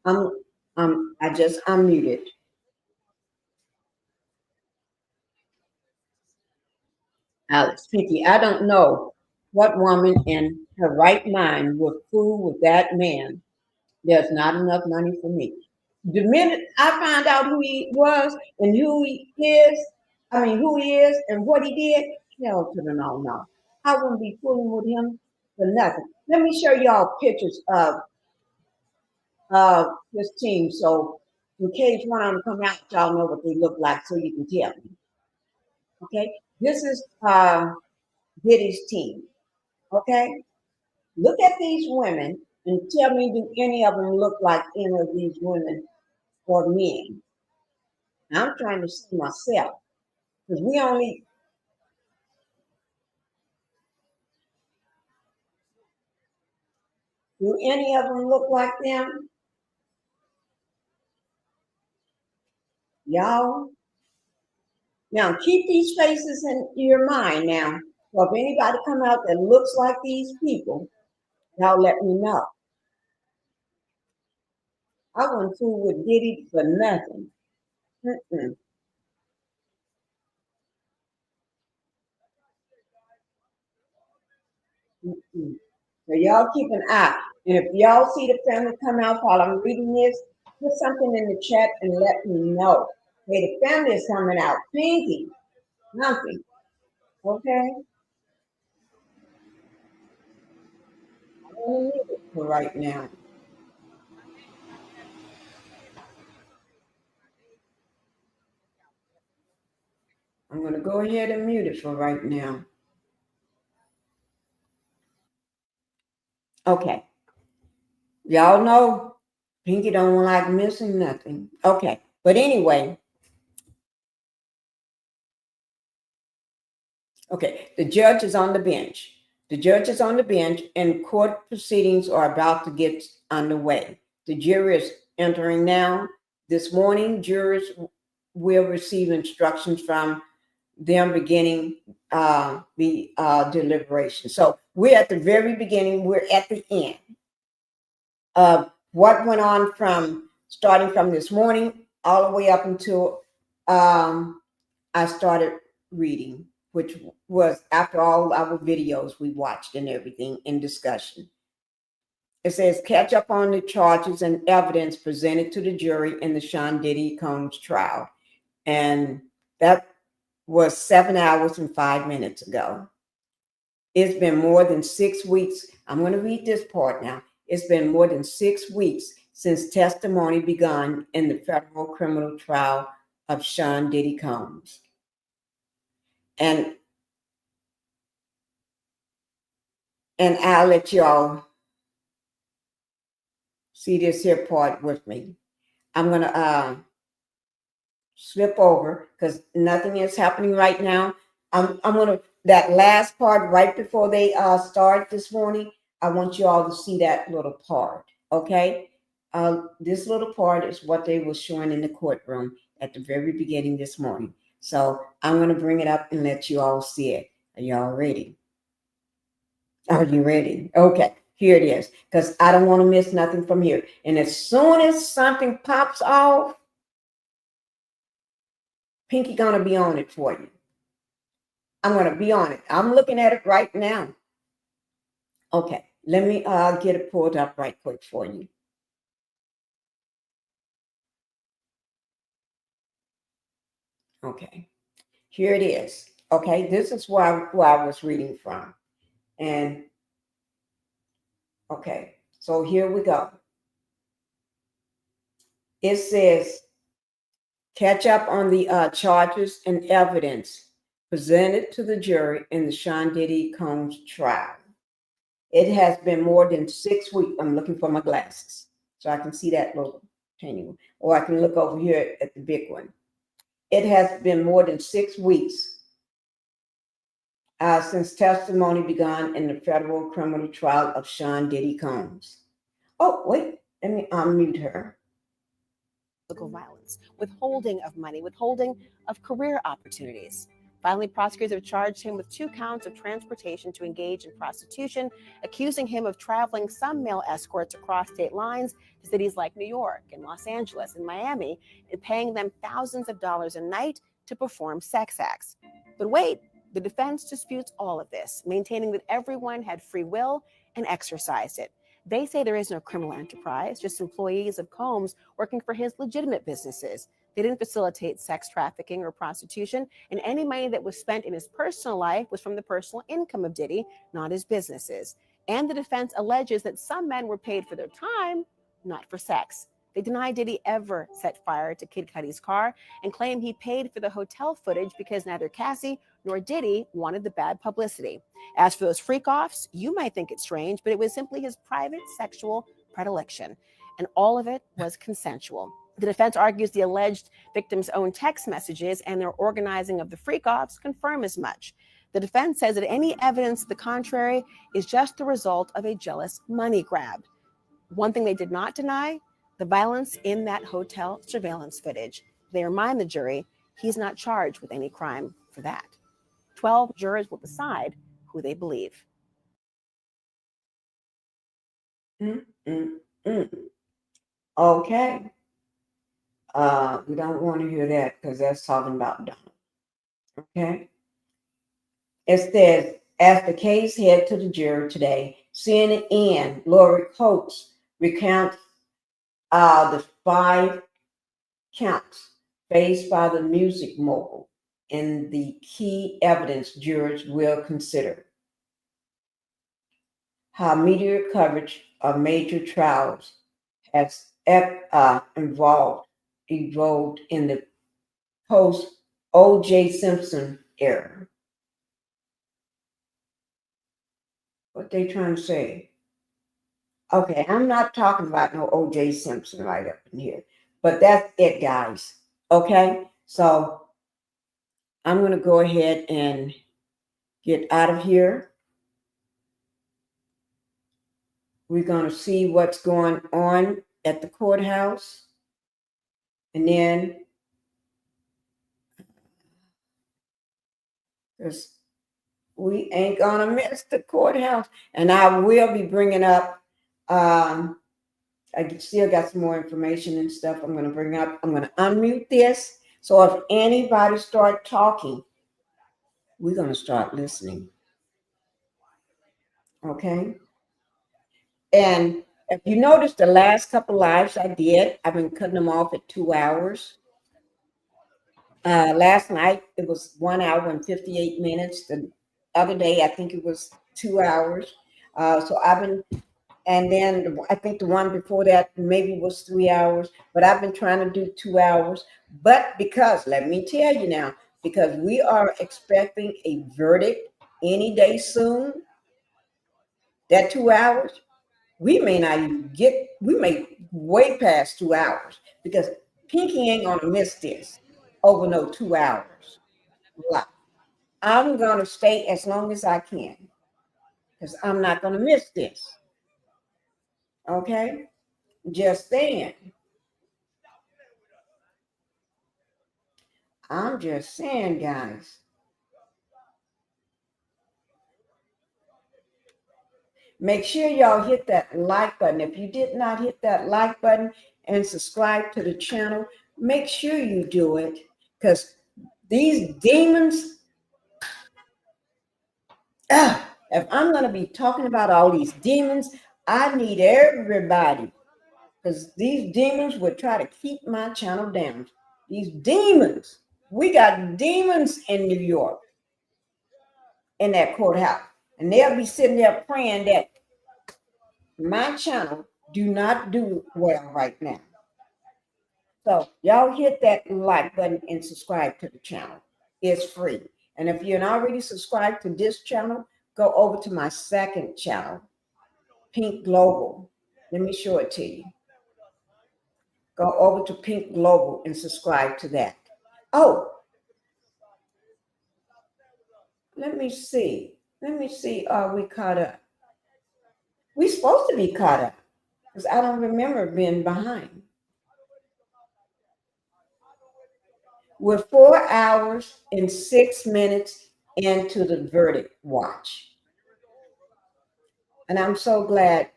I just unmuted. Alex, Pinkie, I don't know what woman in her right mind would fool with that man. There's not enough money for me. The minute I found out who he was and who he is and what he did, hell to the no. I wouldn't be fooling with him for nothing. Let me show y'all pictures of this team. So in case one of them come out, y'all know what they look like so you can tell me. Okay, this is Diddy's team. Okay, look at these women and tell me, do any of them look like any of these women or men? I'm trying to see myself because we only. Do any of them look like them? Y'all? Now, keep these faces in your mind now. So if anybody come out that looks like these people, y'all let me know. I wouldn't fool with Diddy for nothing. Mm-mm. Mm-mm. So y'all keep an eye. And if y'all see the family come out while I'm reading this, put something in the chat and let me know. Hey, the family is coming out. Pinkie, nothing. Okay? I'm gonna leave it for right now. I'm going to go ahead and mute it for right now. Okay. Y'all know Pinkie don't like missing nothing. Okay. But anyway. Okay. The judge is on the bench. The judge is on the bench and court proceedings are about to get underway. The jury is entering now. This morning, jurors will receive instructions from them beginning the deliberation. So we're at the very beginning. We're at the end of what went on from starting from this morning all the way up until I started reading, which was after all our videos we watched and everything in discussion. It says, catch up on the charges and evidence presented to the jury in the Sean Diddy Combs trial. And that was 7 hours and 5 minutes ago. It's been more than 6 weeks. I'm going to read this part now. It's been more than 6 weeks since testimony begun in the federal criminal trial of Sean Diddy Combs. And I'll let y'all see this here part with me. I'm going to slip over because nothing is happening right now. I'm going to, that last part right before they start this morning, I want you all to see that little part, okay? This little part is what they were showing in the courtroom at the very beginning this morning. So I'm going to bring it up and let you all see it. Are y'all ready? Are you ready? Okay, here it is, because I don't want to miss nothing from here. And as soon as something pops off, Pinkie gonna be on it for you. I'm gonna be on it. I'm looking at it right now. Okay, let me get it pulled up right quick for you. Okay, here it is. Okay, this is where I was reading from. And okay, so here we go. It says, catch up on the charges and evidence presented to the jury in the Sean Diddy Combs trial. It has been more than 6 weeks. I'm looking for my glasses so I can see that little tiny one, or I can look over here at the big one. It has been more than 6 weeks since testimony began in the federal criminal trial of Sean Diddy Combs. Oh, wait, let me unmute her. Violence, withholding of money, withholding of career opportunities. Finally, prosecutors have charged him with 2 counts of transportation to engage in prostitution, accusing him of traveling some male escorts across state lines to cities like New York and Los Angeles and Miami and paying them thousands of dollars a night to perform sex acts. But wait, the defense disputes all of this, maintaining that everyone had free will and exercised it. They say there is no criminal enterprise, just employees of Combs working for his legitimate businesses. They didn't facilitate sex trafficking or prostitution, and any money that was spent in his personal life was from the personal income of Diddy, not his businesses. And the defense alleges that some men were paid for their time, not for sex. They deny Diddy ever set fire to Kid Cudi's car and claim he paid for the hotel footage because neither Cassie nor Diddy wanted the bad publicity. As for those freak-offs, you might think it's strange, but it was simply his private sexual predilection, and all of it was consensual. The defense argues the alleged victim's own text messages and their organizing of the freak-offs confirm as much. The defense says that any evidence to the contrary is just the result of a jealous money grab. One thing they did not deny, the violence in that hotel surveillance footage. They remind the jury he's not charged with any crime for that. 12 jurors will decide who they believe. Okay. We don't want to hear that because that's talking about Donald. Okay. It says, as the case head to the jury today, CNN Lori Coates recounts the 5 counts faced by the music mogul and the key evidence jurors will consider. How media coverage of major trials has evolved in the post O.J. Simpson era. What they trying to say? Okay, I'm not talking about no O.J. Simpson right up in here, but that's it, guys. Okay, so I'm going to go ahead and get out of here. We're going to see what's going on at the courthouse, and then because we ain't gonna miss the courthouse. And I will be bringing up, I still got some more information and stuff I'm gonna bring up. I'm gonna unmute this. So if anybody start talking, we're gonna start listening. Okay? And if you notice the last couple lives I did, I've been cutting them off at 2 hours. Last night, it was 1 hour and 58 minutes. The other day, I think it was 2 hours. So I've been, and then I think the one before that maybe was 3 hours, but I've been trying to do 2 hours. But because, let me tell you now, because we are expecting a verdict any day soon, that 2 hours, we may not even we may way past 2 hours because Pinkie ain't gonna miss this over no 2 hours. I'm going to stay as long as I can because I'm not going to miss this. Okay? Just saying. I'm just saying, guys. Make sure y'all hit that like button. If you did not hit that like button and subscribe to the channel, make sure you do it because these demons, if I'm going to be talking about all these demons, I need everybody because these demons would try to keep my channel down. These demons, we got demons in New York in that courthouse, and they'll be sitting there praying that my channel do not do well right now. So y'all hit that like button and subscribe to the channel. It's free. And if you're not already subscribed to this channel, go over to my second channel, Pink Global. Let me show it to you. Go over to Pink Global and subscribe to that. Oh, let me see. Are we caught up? We're supposed to be caught up because I don't remember being behind. We're 4 hours and 6 minutes into the verdict watch. And I'm so glad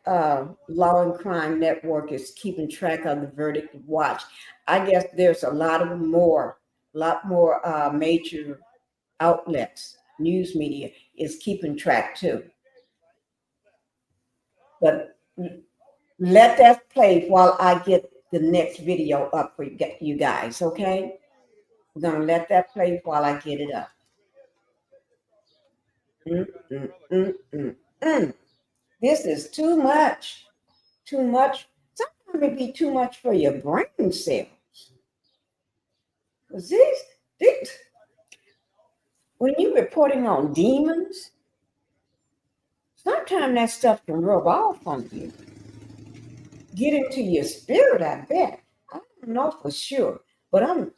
Law&Crime Network is keeping track of the verdict watch. I guess there's a lot more major outlets, news media is keeping track too. But let that play while I get the next video up for you guys, okay? We're going to let that play while I get it up. This is too much. Too much. Sometimes it be too much for your brain cells. Because these, when you're reporting on demons, sometimes that stuff can rub off on you. Get into your spirit, I bet. I don't know for sure, but I'm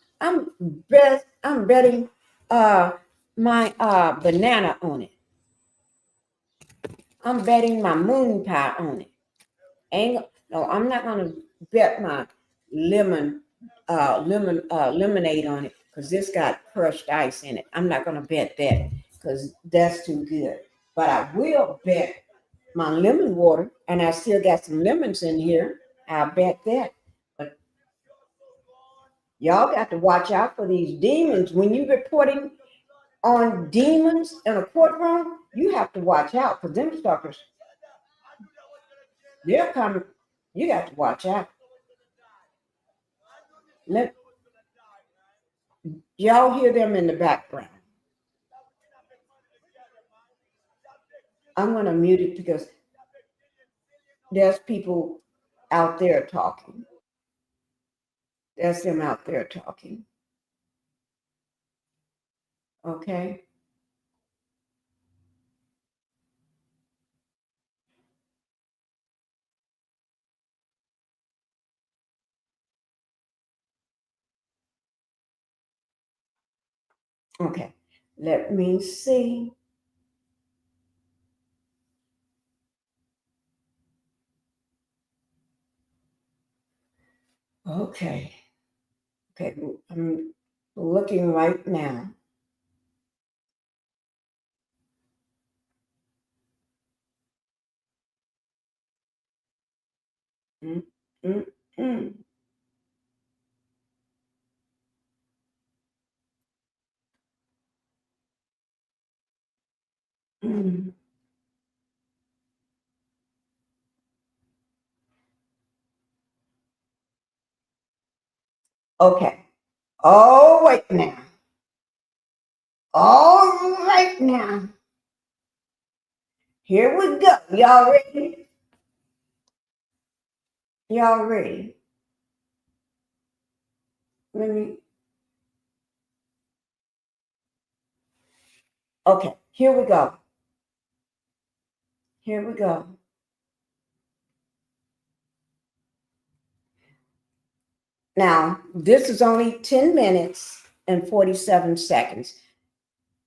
betting my banana on it. I'm betting my moon pie on it. No, I'm not gonna bet my lemonade on it because this got crushed ice in it. I'm not gonna bet that because that's too good. But I will bet my lemon water, and I still got some lemons in here. I'll bet that. But y'all got to watch out for these demons. When you're reporting on demons in a courtroom, you have to watch out for them suckers. They're coming. You got to watch out. Y'all hear them in the background. I'm going to mute it because there's people out there talking. There's them out there talking. Okay. Okay. Let me see. Okay. Okay. I'm looking right now. Mm, mm, mm. Mm. Okay. Oh, wait now. All right now. Here we go. Y'all ready? Y'all ready? Let me. Okay, here we go. Here we go. Now, this is only 10 minutes and 47 seconds.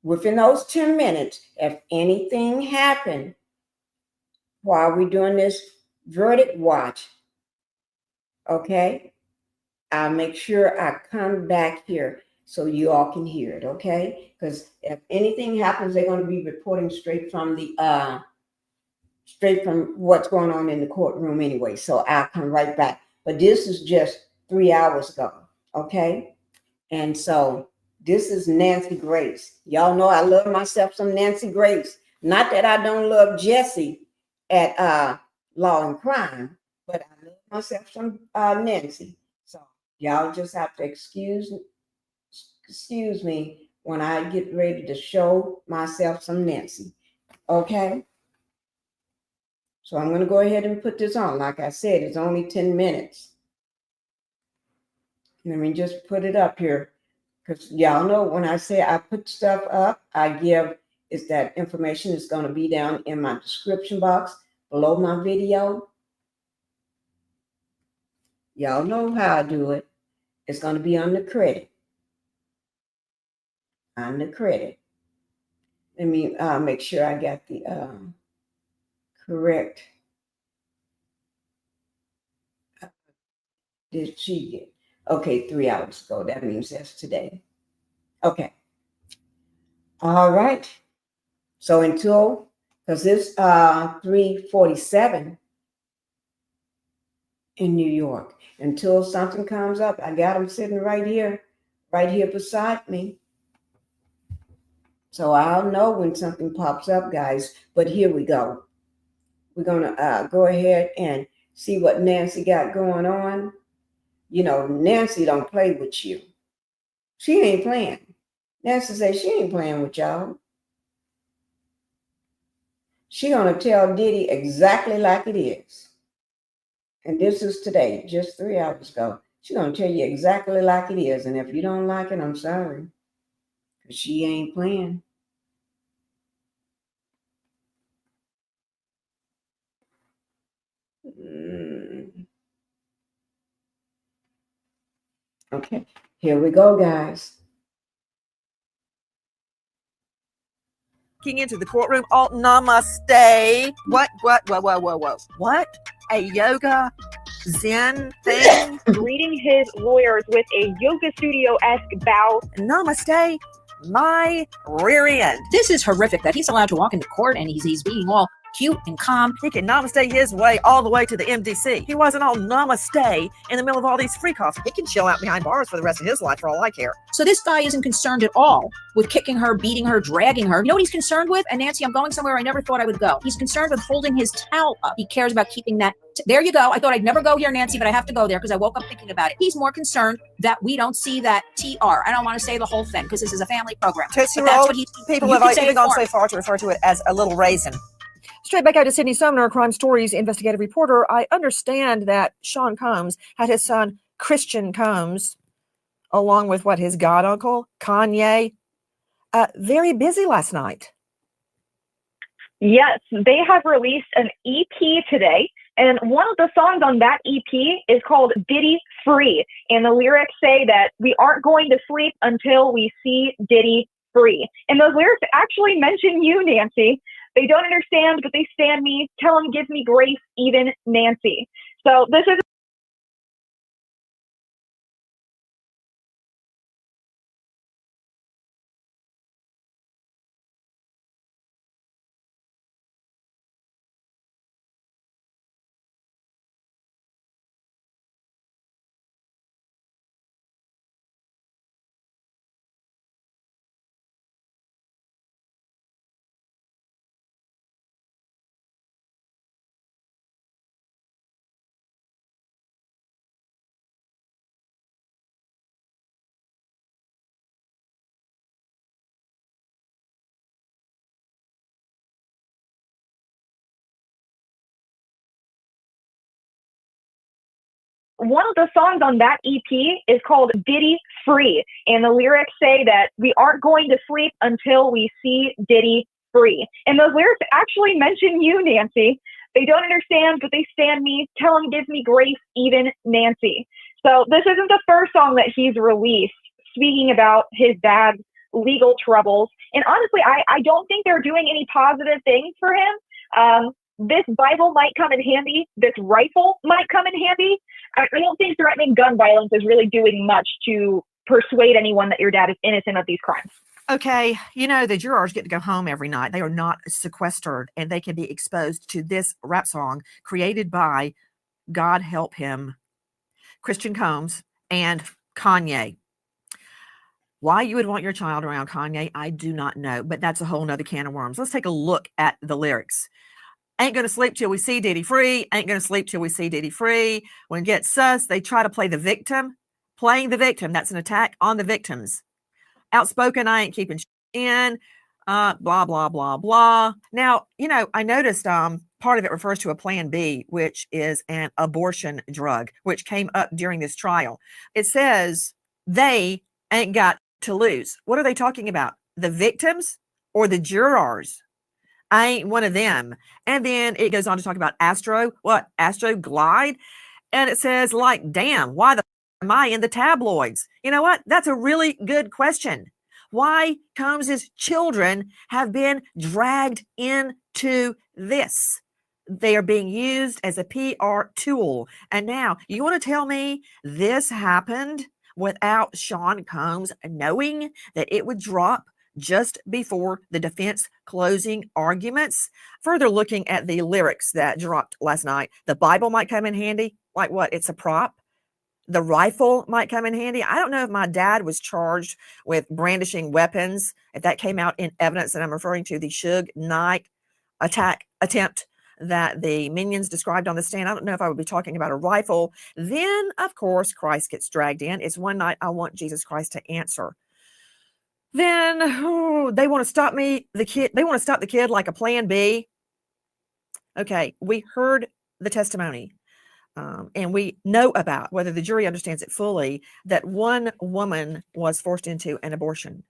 Within those 10 minutes, if anything happened while we're doing this verdict watch, okay, I'll make sure I come back here so you all can hear it, okay? Because if anything happens, they're going to be reporting straight from what's going on in the courtroom anyway. So I'll come right back. But this is just 3 hours ago, okay? And so this is Nancy Grace. Y'all know I love myself some Nancy Grace. Not that I don't love Jesse at Law&Crime, but I love myself some Nancy. So y'all just have to excuse me when I get ready to show myself some Nancy. Okay? So I'm going to go ahead and put this on. Like I said, it's only 10 minutes. Let me just put it up here. Because y'all know when I say I put stuff up, is that information is going to be down in my description box below my video. Y'all know how I do it. It's going to be on the credit. On the credit. Let me make sure I got the correct. Did she get? Okay, 3 hours ago. That means that's today. Okay. All right. So because it's 3:47 in New York, until something comes up, I got them sitting right here beside me. So I'll know when something pops up, guys. But here we go. We're going to go ahead and see what Nancy got going on. You know, Nancy don't play with you. She ain't playing. Nancy says she ain't playing with y'all. She going to tell Diddy exactly like it is. And this is today, just 3 hours ago. She's going to tell you exactly like it is. And if you don't like it, I'm sorry. Because she ain't playing. Okay, here we go, guys. Into the courtroom. Oh, namaste. What? What? a yoga Zen thing? Greeting his lawyers with a yoga studio-esque bow. Namaste, my rear end. This is horrific that he's allowed to walk into court and he's being all cute and calm. He can namaste his way all the way to the MDC. He wasn't all namaste in the middle of all these free calls. He can chill out behind bars for the rest of his life for all I care. So this guy isn't concerned at all with kicking her, beating her, dragging her. You know what he's concerned with? And Nancy, I'm going somewhere I never thought I would go. He's concerned with holding his towel up. He cares about keeping that. There you go. I thought I'd never go here, Nancy, but I have to go there because I woke up thinking about it. He's more concerned that we don't see that TR. I don't want to say the whole thing because this is a family program. Tootsie But that's Roll, what people you have could say even it gone for so him. far to refer to it as a little raisin. Straight back out to Sydney Sumner, Crime Stories investigative reporter. I understand that Sean Combs had his son, Christian Combs, along with his god uncle, Kanye, very busy last night. Yes, they have released an EP today, and one of the songs on that EP is called Diddy Free, and the lyrics say that we aren't going to sleep until we see Diddy free. And those lyrics actually mention you, Nancy. They don't understand, but they stand me. Tell them, give me grace, even Nancy. So this is one of the songs on that EP is called Diddy Free, and the lyrics say that we aren't going to sleep until we see Diddy free. And those lyrics actually mention you, Nancy. They don't understand, but they stand me. Tell them, give me grace, even Nancy. So this isn't the first song that he's released speaking about his dad's legal troubles. And honestly, I don't think they're doing any positive things for him. This Bible might come in handy. This rifle might come in handy. I don't think threatening gun violence is really doing much to persuade anyone that your dad is innocent of these crimes. Okay, the jurors get to go home every night. They are not sequestered, and they can be exposed to this rap song created by, God help him, Christian Combs and Kanye. Why you would want your child around Kanye, I do not know, but that's a whole nother can of worms. Let's take a look at the lyrics. Ain't gonna sleep till we see Diddy free. Ain't gonna sleep till we see Diddy free. When it gets sus, they try to play the victim. Playing the victim, that's an attack on the victims. Outspoken, I ain't keeping in. Blah, blah, blah, blah. Now, I noticed part of it refers to a Plan B, which is an abortion drug, which came up during this trial. It says they ain't got to lose. What are they talking about? The victims or the jurors? I ain't one of them. And then it goes on to talk about Astro Glide. And it says, like, damn, why the am I in the tabloids? You know what? That's a really good question. Why Combs's children have been dragged into this? They are being used as a PR tool. And now you want to tell me this happened without Sean Combs knowing that it would drop just before the defense closing arguments? Further looking at the lyrics that dropped last night, the Bible might come in handy. Like what? It's a prop. The rifle might come in handy. I don't know if my dad was charged with brandishing weapons, if that came out in evidence, that I'm referring to the Suge Knight attack attempt that the minions described on the stand. I don't know if I would be talking about a rifle. Then, of course, Christ gets dragged in. It's one night I want Jesus Christ to answer. Then they want to stop the kid like a Plan B. Okay, we heard the testimony. And we know about, whether the jury understands it fully, that one woman was forced into an abortion.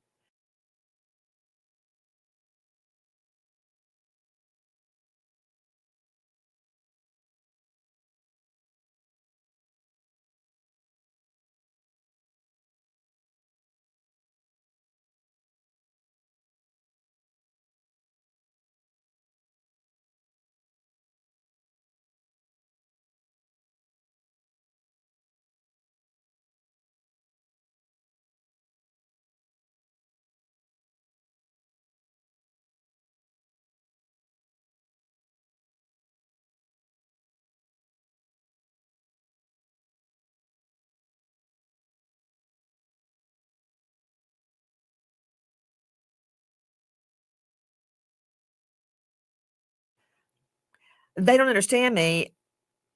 They don't understand me.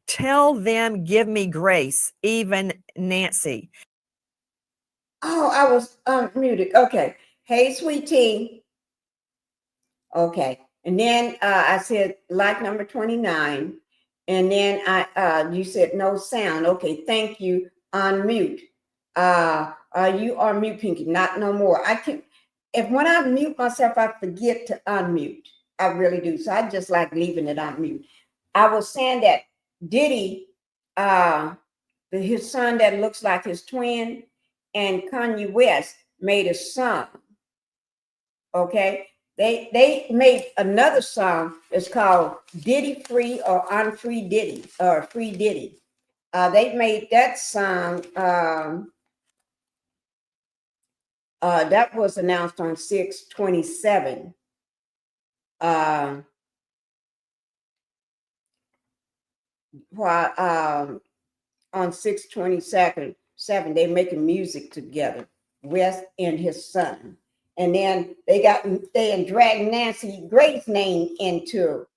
Tell them, give me grace, even Nancy. Oh, I was unmuted. Okay. Hey, sweet tea. Okay. And then I said like number 29. And then you said no sound. Okay, thank you. Unmute. You are mute, Pinkie. Not no more. I can when I mute myself, I forget to unmute. I really do. So I just like leaving it on mute. I was saying that Diddy, his son that looks like his twin, and Kanye West made a song. Okay. They made another song. It's called Diddy Free or Unfree Diddy or Free Diddy. They made that song. That was announced on 6/27. While on 6/22, they're making music together, West and his son. And then they dragged Nancy Grace's name into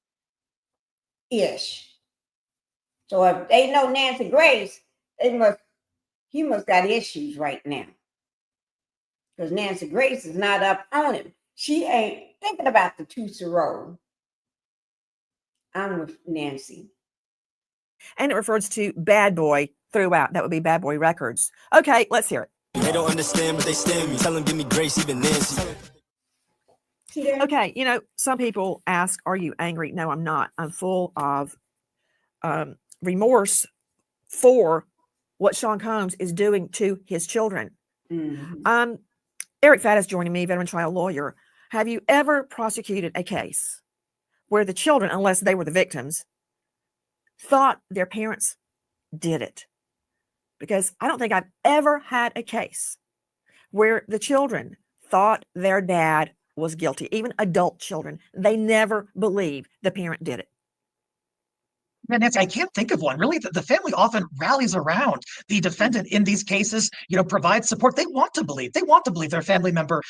ish. So if they know Nancy Grace, he must got issues right now. Because Nancy Grace is not up on him. She ain't thinking about the Tootsie Roll. I'm with Nancy. And it refers to Bad Boy throughout. That would be Bad Boy Records. Okay, let's hear it. They don't understand, but they stand me. Tell them, give me grace, even Nancy. Okay, some people ask, are you angry? No, I'm not. I'm full of remorse for what Sean Combs is doing to his children. Mm-hmm. Eric Fatt is joining me, veteran trial lawyer. Have you ever prosecuted a case where the children, unless they were the victims, thought their parents did it? Because I don't think I've ever had a case where the children thought their dad was guilty, even adult children. They never believe the parent did it. And Nancy, I can't think of one. Really, the family often rallies around the defendant in these cases, provides support. They want to believe their family member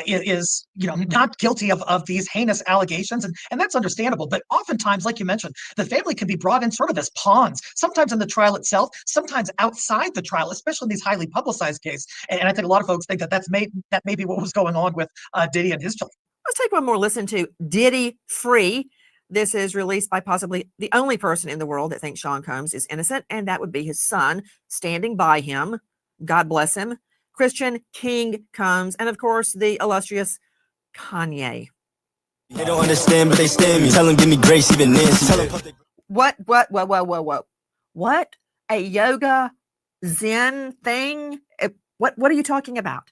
is not guilty of these heinous allegations. And that's understandable. But oftentimes, like you mentioned, the family can be brought in sort of as pawns, sometimes in the trial itself, sometimes outside the trial, especially in these highly publicized cases. And I think a lot of folks think that may be what was going on with Diddy and his children. Let's take one more listen to Diddy Free. This is released by possibly the only person in the world that thinks Sean Combs is innocent, and that would be his son standing by him. God bless him. Christian King Combs, and of course, the illustrious Kanye. They don't understand, but they stand me. Tell them, give me grace, even Nancy. What? What? A yoga Zen thing? What are you talking about?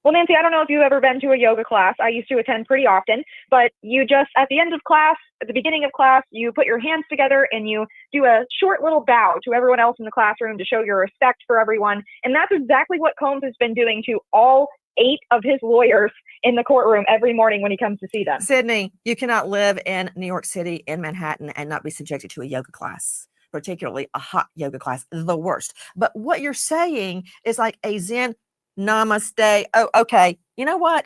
Well, Nancy, I don't know if you've ever been to a yoga class. I used to attend pretty often, but you just, at the end of class, at the beginning of class, you put your hands together and you do a short little bow to everyone else in the classroom to show your respect for everyone. And that's exactly what Combs has been doing to all 8 of his lawyers in the courtroom every morning when he comes to see them. Sydney, you cannot live in New York City, in Manhattan, and not be subjected to a yoga class, particularly a hot yoga class, the worst. But what you're saying is like a Zen namaste. Oh, okay. You know what?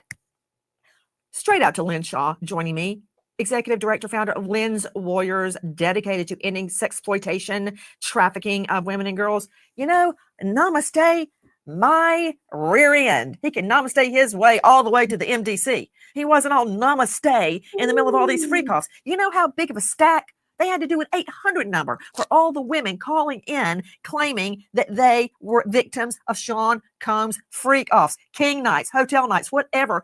Straight out to Lynn Shaw joining me, executive director, founder of Lynn's Warriors, dedicated to ending sexploitation, trafficking of women and girls. Namaste, my rear end. He can namaste his way all the way to the MDC. He wasn't all namaste in the middle of all these freak offs. You know how big of a stack they had to do an 800 number for all the women calling in, claiming that they were victims of Sean Combs freak offs, king nights, hotel nights, whatever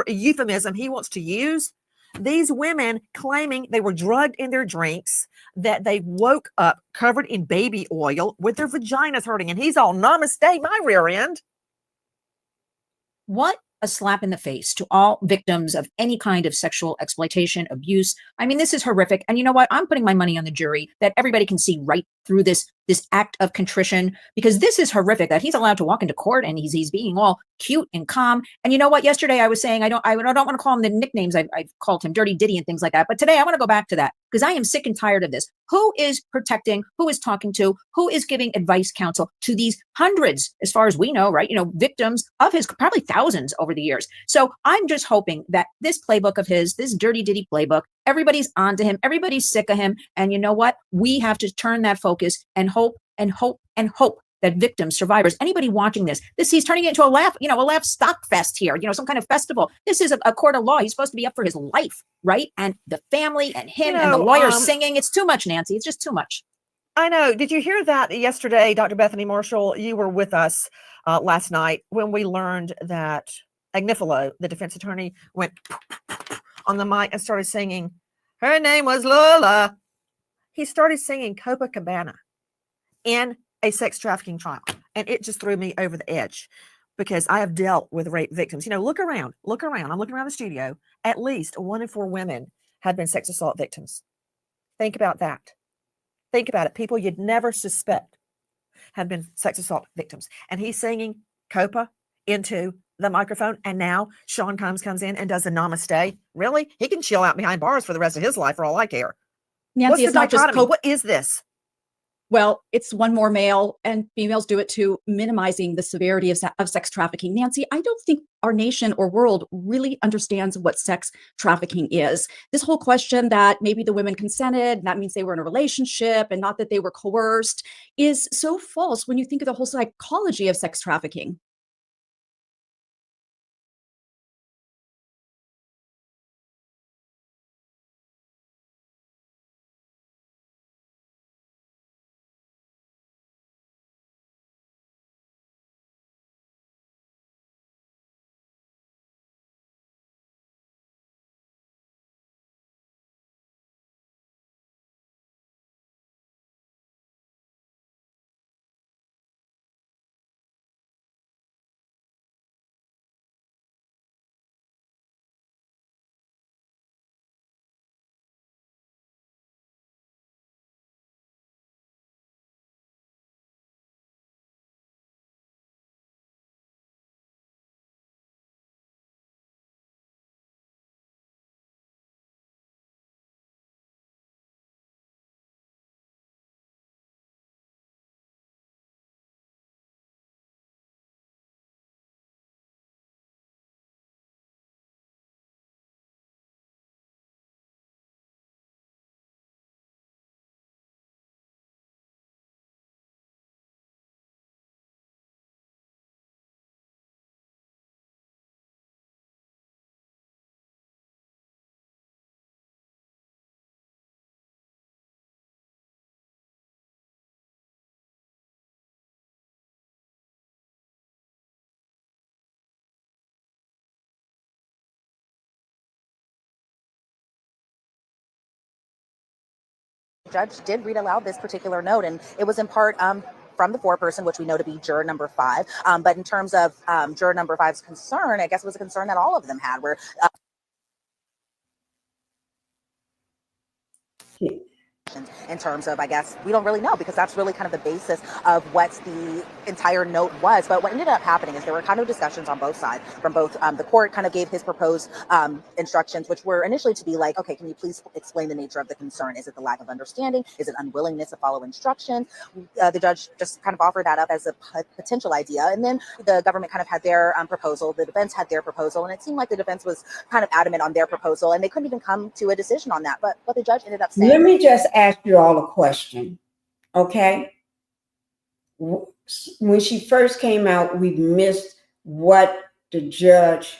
euphemism he wants to use. These women claiming they were drugged in their drinks, that they woke up covered in baby oil with their vaginas hurting, and he's all namaste, my rear end. What a slap in the face to all victims of any kind of sexual exploitation, abuse. I mean, this is horrific. And you know what? I'm putting my money on the jury that everybody can see right through this act of contrition, because this is horrific that he's allowed to walk into court and he's being all cute and calm. And you know what? Yesterday I was saying I don't want to call him the nicknames I've called him, Dirty Diddy and things like that. But today I want to go back to that because I am sick and tired of this. Who is protecting? Who is talking to? Who is giving advice, counsel to these hundreds, as far as we know, right? Victims of his, probably thousands over the years. So I'm just hoping that this playbook of his, this Dirty Diddy playbook, Everybody's onto him. Everybody's sick of him. And you know what? We have to turn that focus and hope and hope and hope that victims, survivors, anybody watching this, he's turning it into a laugh stock fest here, some kind of festival. This is a court of law. He's supposed to be up for his life, right? And the family and him and the lawyer singing. It's too much, Nancy. It's just too much. I know. Did you hear that yesterday, Dr. Bethany Marshall? You were with us last night when we learned that Agnifilo, the defense attorney, went on the mic and started singing, her name was Lola. He started singing Copacabana in a sex trafficking trial. And it just threw me over the edge because I have dealt with rape victims. Look around. I'm looking around the studio. At least 1 in 4 women have been sex assault victims. Think about that. Think about it. People you'd never suspect have been sex assault victims. And he's singing Copa into the microphone. And now Sean Combs comes in and does a namaste. Really? He can chill out behind bars for the rest of his life for all I care. Nancy, What's the it's not just dichotomy? What is this? Well, it's one more male, and females do it too, minimizing the severity of sex trafficking. Nancy, I don't think our nation or world really understands what sex trafficking is. This whole question that maybe the women consented, that means they were in a relationship and not that they were coerced, is so false when you think of the whole psychology of sex trafficking. Judge did read aloud this particular note, and it was in part from the foreperson, which we know to be juror number 5. But in terms of juror number 5's concern, I guess it was a concern that all of them had, where in terms of, I guess, we don't really know, because that's really kind of the basis of what the entire note was. But what ended up happening is there were kind of discussions on both sides. From both, the court kind of gave his proposed instructions, which were initially to be like, okay, can you please explain the nature of the concern? Is it the lack of understanding? Is it unwillingness to follow instructions? The judge just kind of offered that up as a potential idea. And then the government kind of had their proposal. The defense had their proposal. And it seemed like the defense was kind of adamant on their proposal. And they couldn't even come to a decision on that. But what the judge ended up saying. Let me just ask you all a question, okay? When she first came out, we missed what the judge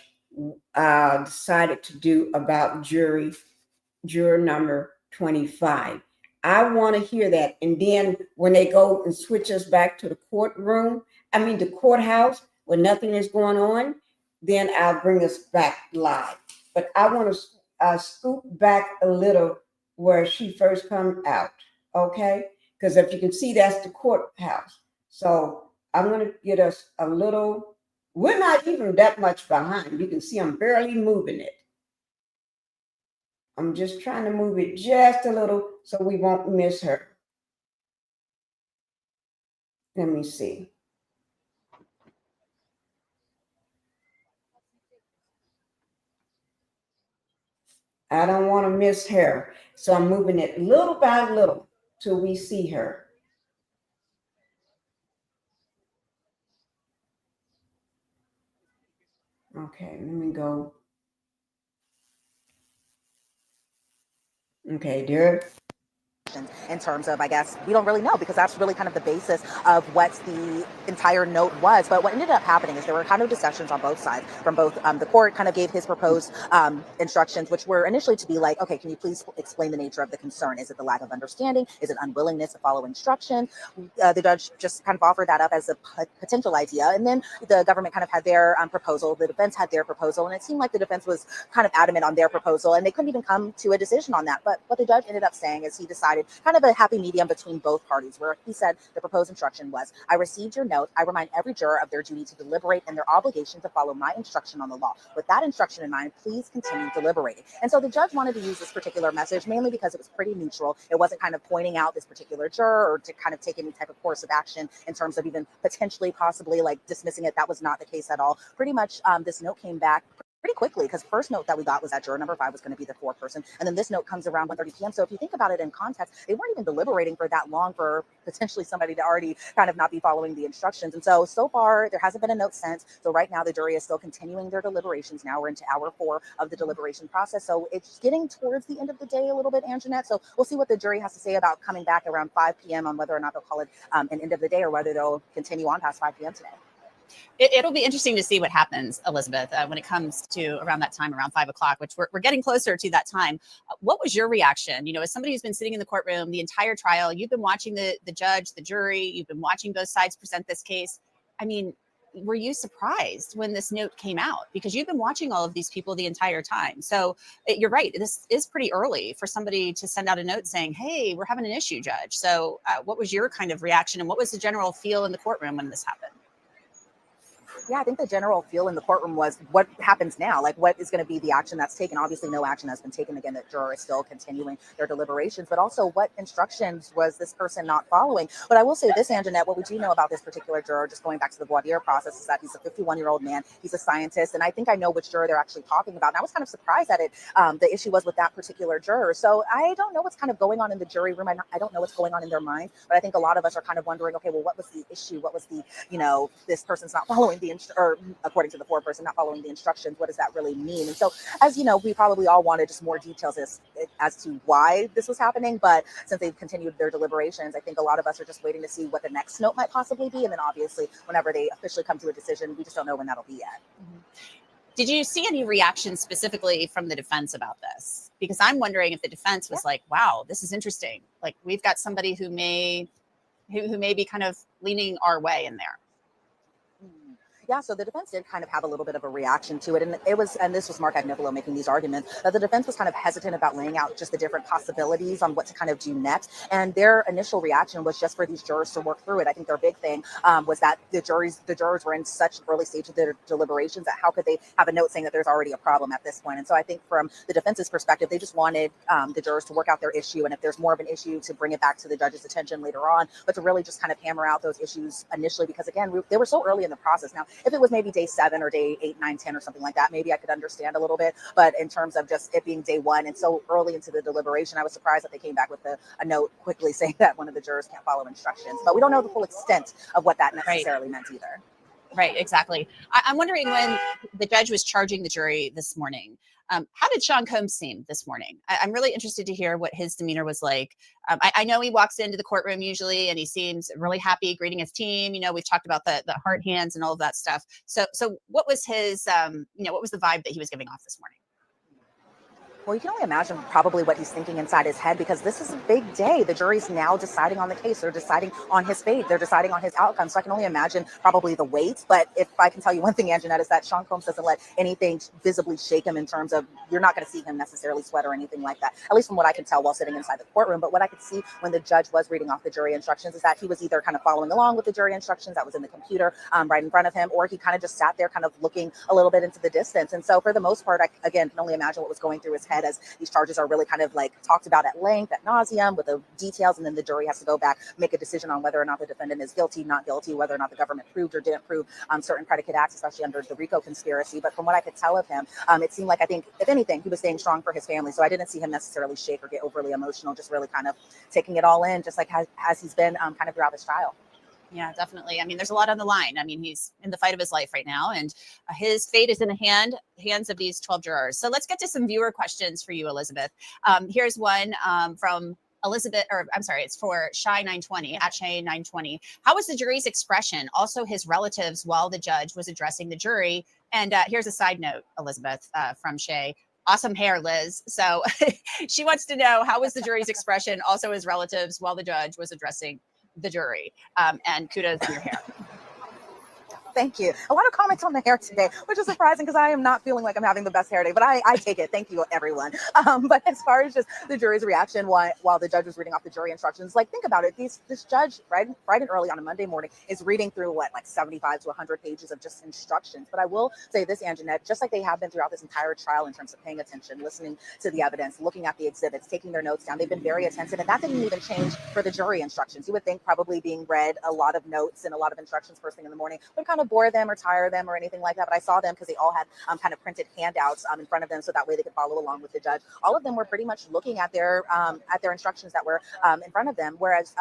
decided to do about juror number 25. I want to hear that. And then when they go and switch us back to the the courthouse, where nothing is going on, then I'll bring us back live. But I want to scoot back a little where she first come out, okay? Because if you can see, that's the courthouse. So I'm going to get us a little, we're not even that much behind. You can see I'm barely moving it. I'm just trying to move it just a little so we won't miss her. Let me see. I don't want to miss her. So I'm moving it little by little till we see her. Okay, let me go. Okay, dear. In terms of, I guess, we don't really know because that's really kind of the basis of what the entire note was. But what ended up happening is there were kind of discussions on both sides from both the court kind of gave his proposed instructions, which were initially to be like, okay, can you please explain the nature of the concern? Is it the lack of understanding? Is it unwillingness to follow instruction? The judge just kind of offered that up as a potential idea. And then the government kind of had their proposal. The defense had their proposal. And it seemed like the defense was kind of adamant on their proposal. And they couldn't even come to a decision on that. But what the judge ended up saying is he decided kind of a happy medium between both parties, where he said the proposed instruction was, I received your note. I remind every juror of their duty to deliberate and their obligation to follow my instruction on the law. With that instruction in mind, please continue deliberating. And so the judge wanted to use this particular message mainly because it was pretty neutral. It wasn't kind of pointing out this particular juror or to kind of take any type of course of action in terms of even potentially possibly like dismissing it. That was not the case at all. Pretty much this note came back pretty quickly, because first note that we got was that juror number 5 was going to be the fourth person, and then this note comes around 1:30 p.m. So if you think about it in context, they weren't even deliberating for that long for potentially somebody to already kind of not be following the instructions. And so far there hasn't been a note sent. So right now the jury is still continuing their deliberations. Now we're into hour 4 of the deliberation process. So it's getting towards the end of the day a little bit, Anjanette. So we'll see what the jury has to say about coming back around 5 p.m. on whether or not they'll call it an end of the day or whether they'll continue on past 5 p.m. today. It'll be interesting to see what happens, Elizabeth, when it comes to around that time, around 5 o'clock, which we're getting closer to that time. What was your reaction? You know, as somebody who's been sitting in the courtroom the entire trial, you've been watching the judge, the jury, you've been watching both sides present this case. I mean, were you surprised when this note came out? Because you've been watching all of these people the entire time. So you're right. This is pretty early for somebody to send out a note saying, hey, we're having an issue, judge. So what was your kind of reaction, and what was the general feel in the courtroom when this happened? Yeah, I think the general feel in the courtroom was what happens now, like what is going to be the action that's taken. Obviously, no action has been taken. Again, the juror is still continuing their deliberations, but also what instructions was this person not following? But I will say this, Anjanette, what we do know about this particular juror, just going back to the voir dire process, is that he's a 51-year-old man. He's a scientist, and I think I know which juror they're actually talking about. And I was kind of surprised at it. The issue was with that particular juror. So I don't know what's kind of going on in the jury room. I don't know what's going on in their mind, but I think a lot of us are kind of wondering, okay, well, what was the issue? What was the, this person's not following the or according to the foreperson, not following the instructions, what does that really mean? And so, as you know, we probably all wanted just more details as to why this was happening. But since they've continued their deliberations, I think a lot of us are just waiting to see what the next note might possibly be. And then obviously, whenever they officially come to a decision, we just don't know when that'll be yet. Mm-hmm. Did you see any reaction specifically from the defense about this? Because I'm wondering if the defense was like, wow, this is interesting. Like, we've got somebody who may be kind of leaning our way in there. Yeah, so the defense did kind of have a little bit of a reaction to it. And this was Mark Agnifilo making these arguments, that the defense was kind of hesitant about laying out just the different possibilities on what to kind of do next. And their initial reaction was just for these jurors to work through it. I think their big thing was that the jurors were in such an early stage of their deliberations that how could they have a note saying that there's already a problem at this point? And so I think from the defense's perspective, they just wanted the jurors to work out their issue. And if there's more of an issue, to bring it back to the judge's attention later on, but to really just kind of hammer out those issues initially, because again, they were so early in the process. Now, if it was maybe day 7 or day 8, 9, 10 or something like that, maybe I could understand a little bit. But in terms of just it being day 1 and so early into the deliberation, I was surprised that they came back with a note quickly saying that one of the jurors can't follow instructions. But we don't know the full extent of what that necessarily meant either. Right, exactly. I'm wondering, when the judge was charging the jury this morning, how did Sean Combs seem this morning? I'm really interested to hear what his demeanor was like. I know he walks into the courtroom usually and he seems really happy greeting his team. You know, we've talked about the heart hands and all of that stuff. So what was his, what was the vibe that he was giving off this morning? Well, you can only imagine probably what he's thinking inside his head, because this is a big day. The jury's now deciding on the case. They're deciding on his fate. They're deciding on his outcome. So I can only imagine probably the weight. But if I can tell you one thing, Anjanette, is that Sean Combs doesn't let anything visibly shake him in terms of, you're not going to see him necessarily sweat or anything like that, at least from what I can tell while sitting inside the courtroom. But what I could see when the judge was reading off the jury instructions is that he was either kind of following along with the jury instructions that was in the computer right in front of him, or he kind of just sat there kind of looking a little bit into the distance. And so for the most part, I, again, can only imagine what was going through his head as these charges are really kind of like talked about at length, at nauseum, with the details, and then the jury has to go back, make a decision on whether or not the defendant is guilty, not guilty, whether or not the government proved or didn't prove certain predicate acts, especially under the RICO conspiracy. But from what I could tell of him, it seemed like, I think, if anything, he was staying strong for his family. So I didn't see him necessarily shake or get overly emotional, just really kind of taking it all in, just like as he's been kind of throughout this trial. Yeah, definitely. I mean, there's a lot on the line. I mean, he's in the fight of his life right now, and his fate is in the hands of these 12 jurors. So let's get to some viewer questions for you, Elizabeth. Here's one from Elizabeth, or I'm sorry, it's for Shy920 at Shy920. How was the jury's expression? Also his relatives while the judge was addressing the jury. And here's a side note, Elizabeth, from Shay. Awesome hair, Liz. So she wants to know, how was the jury's expression? Also his relatives while the judge was addressing the jury. And kudos to your hair. Thank you. A lot of comments on the hair today, which is surprising because I am not feeling like I'm having the best hair day, but I take it. Thank you, everyone. But as far as just the jury's reaction while the judge was reading off the jury instructions, like, think about it. This judge, right and early on a Monday morning, is reading through like 75 to 100 pages of just instructions. But I will say this, Anjanette, just like they have been throughout this entire trial in terms of paying attention, listening to the evidence, looking at the exhibits, taking their notes down, they've been very attentive. And that didn't even change for the jury instructions. You would think probably being read a lot of notes and a lot of instructions first thing in the morning would kind of bore them or tire them or anything like that. But I saw them because they all had kind of printed handouts in front of them, so that way they could follow along with the judge. All of them were pretty much looking at their instructions that were in front of them, whereas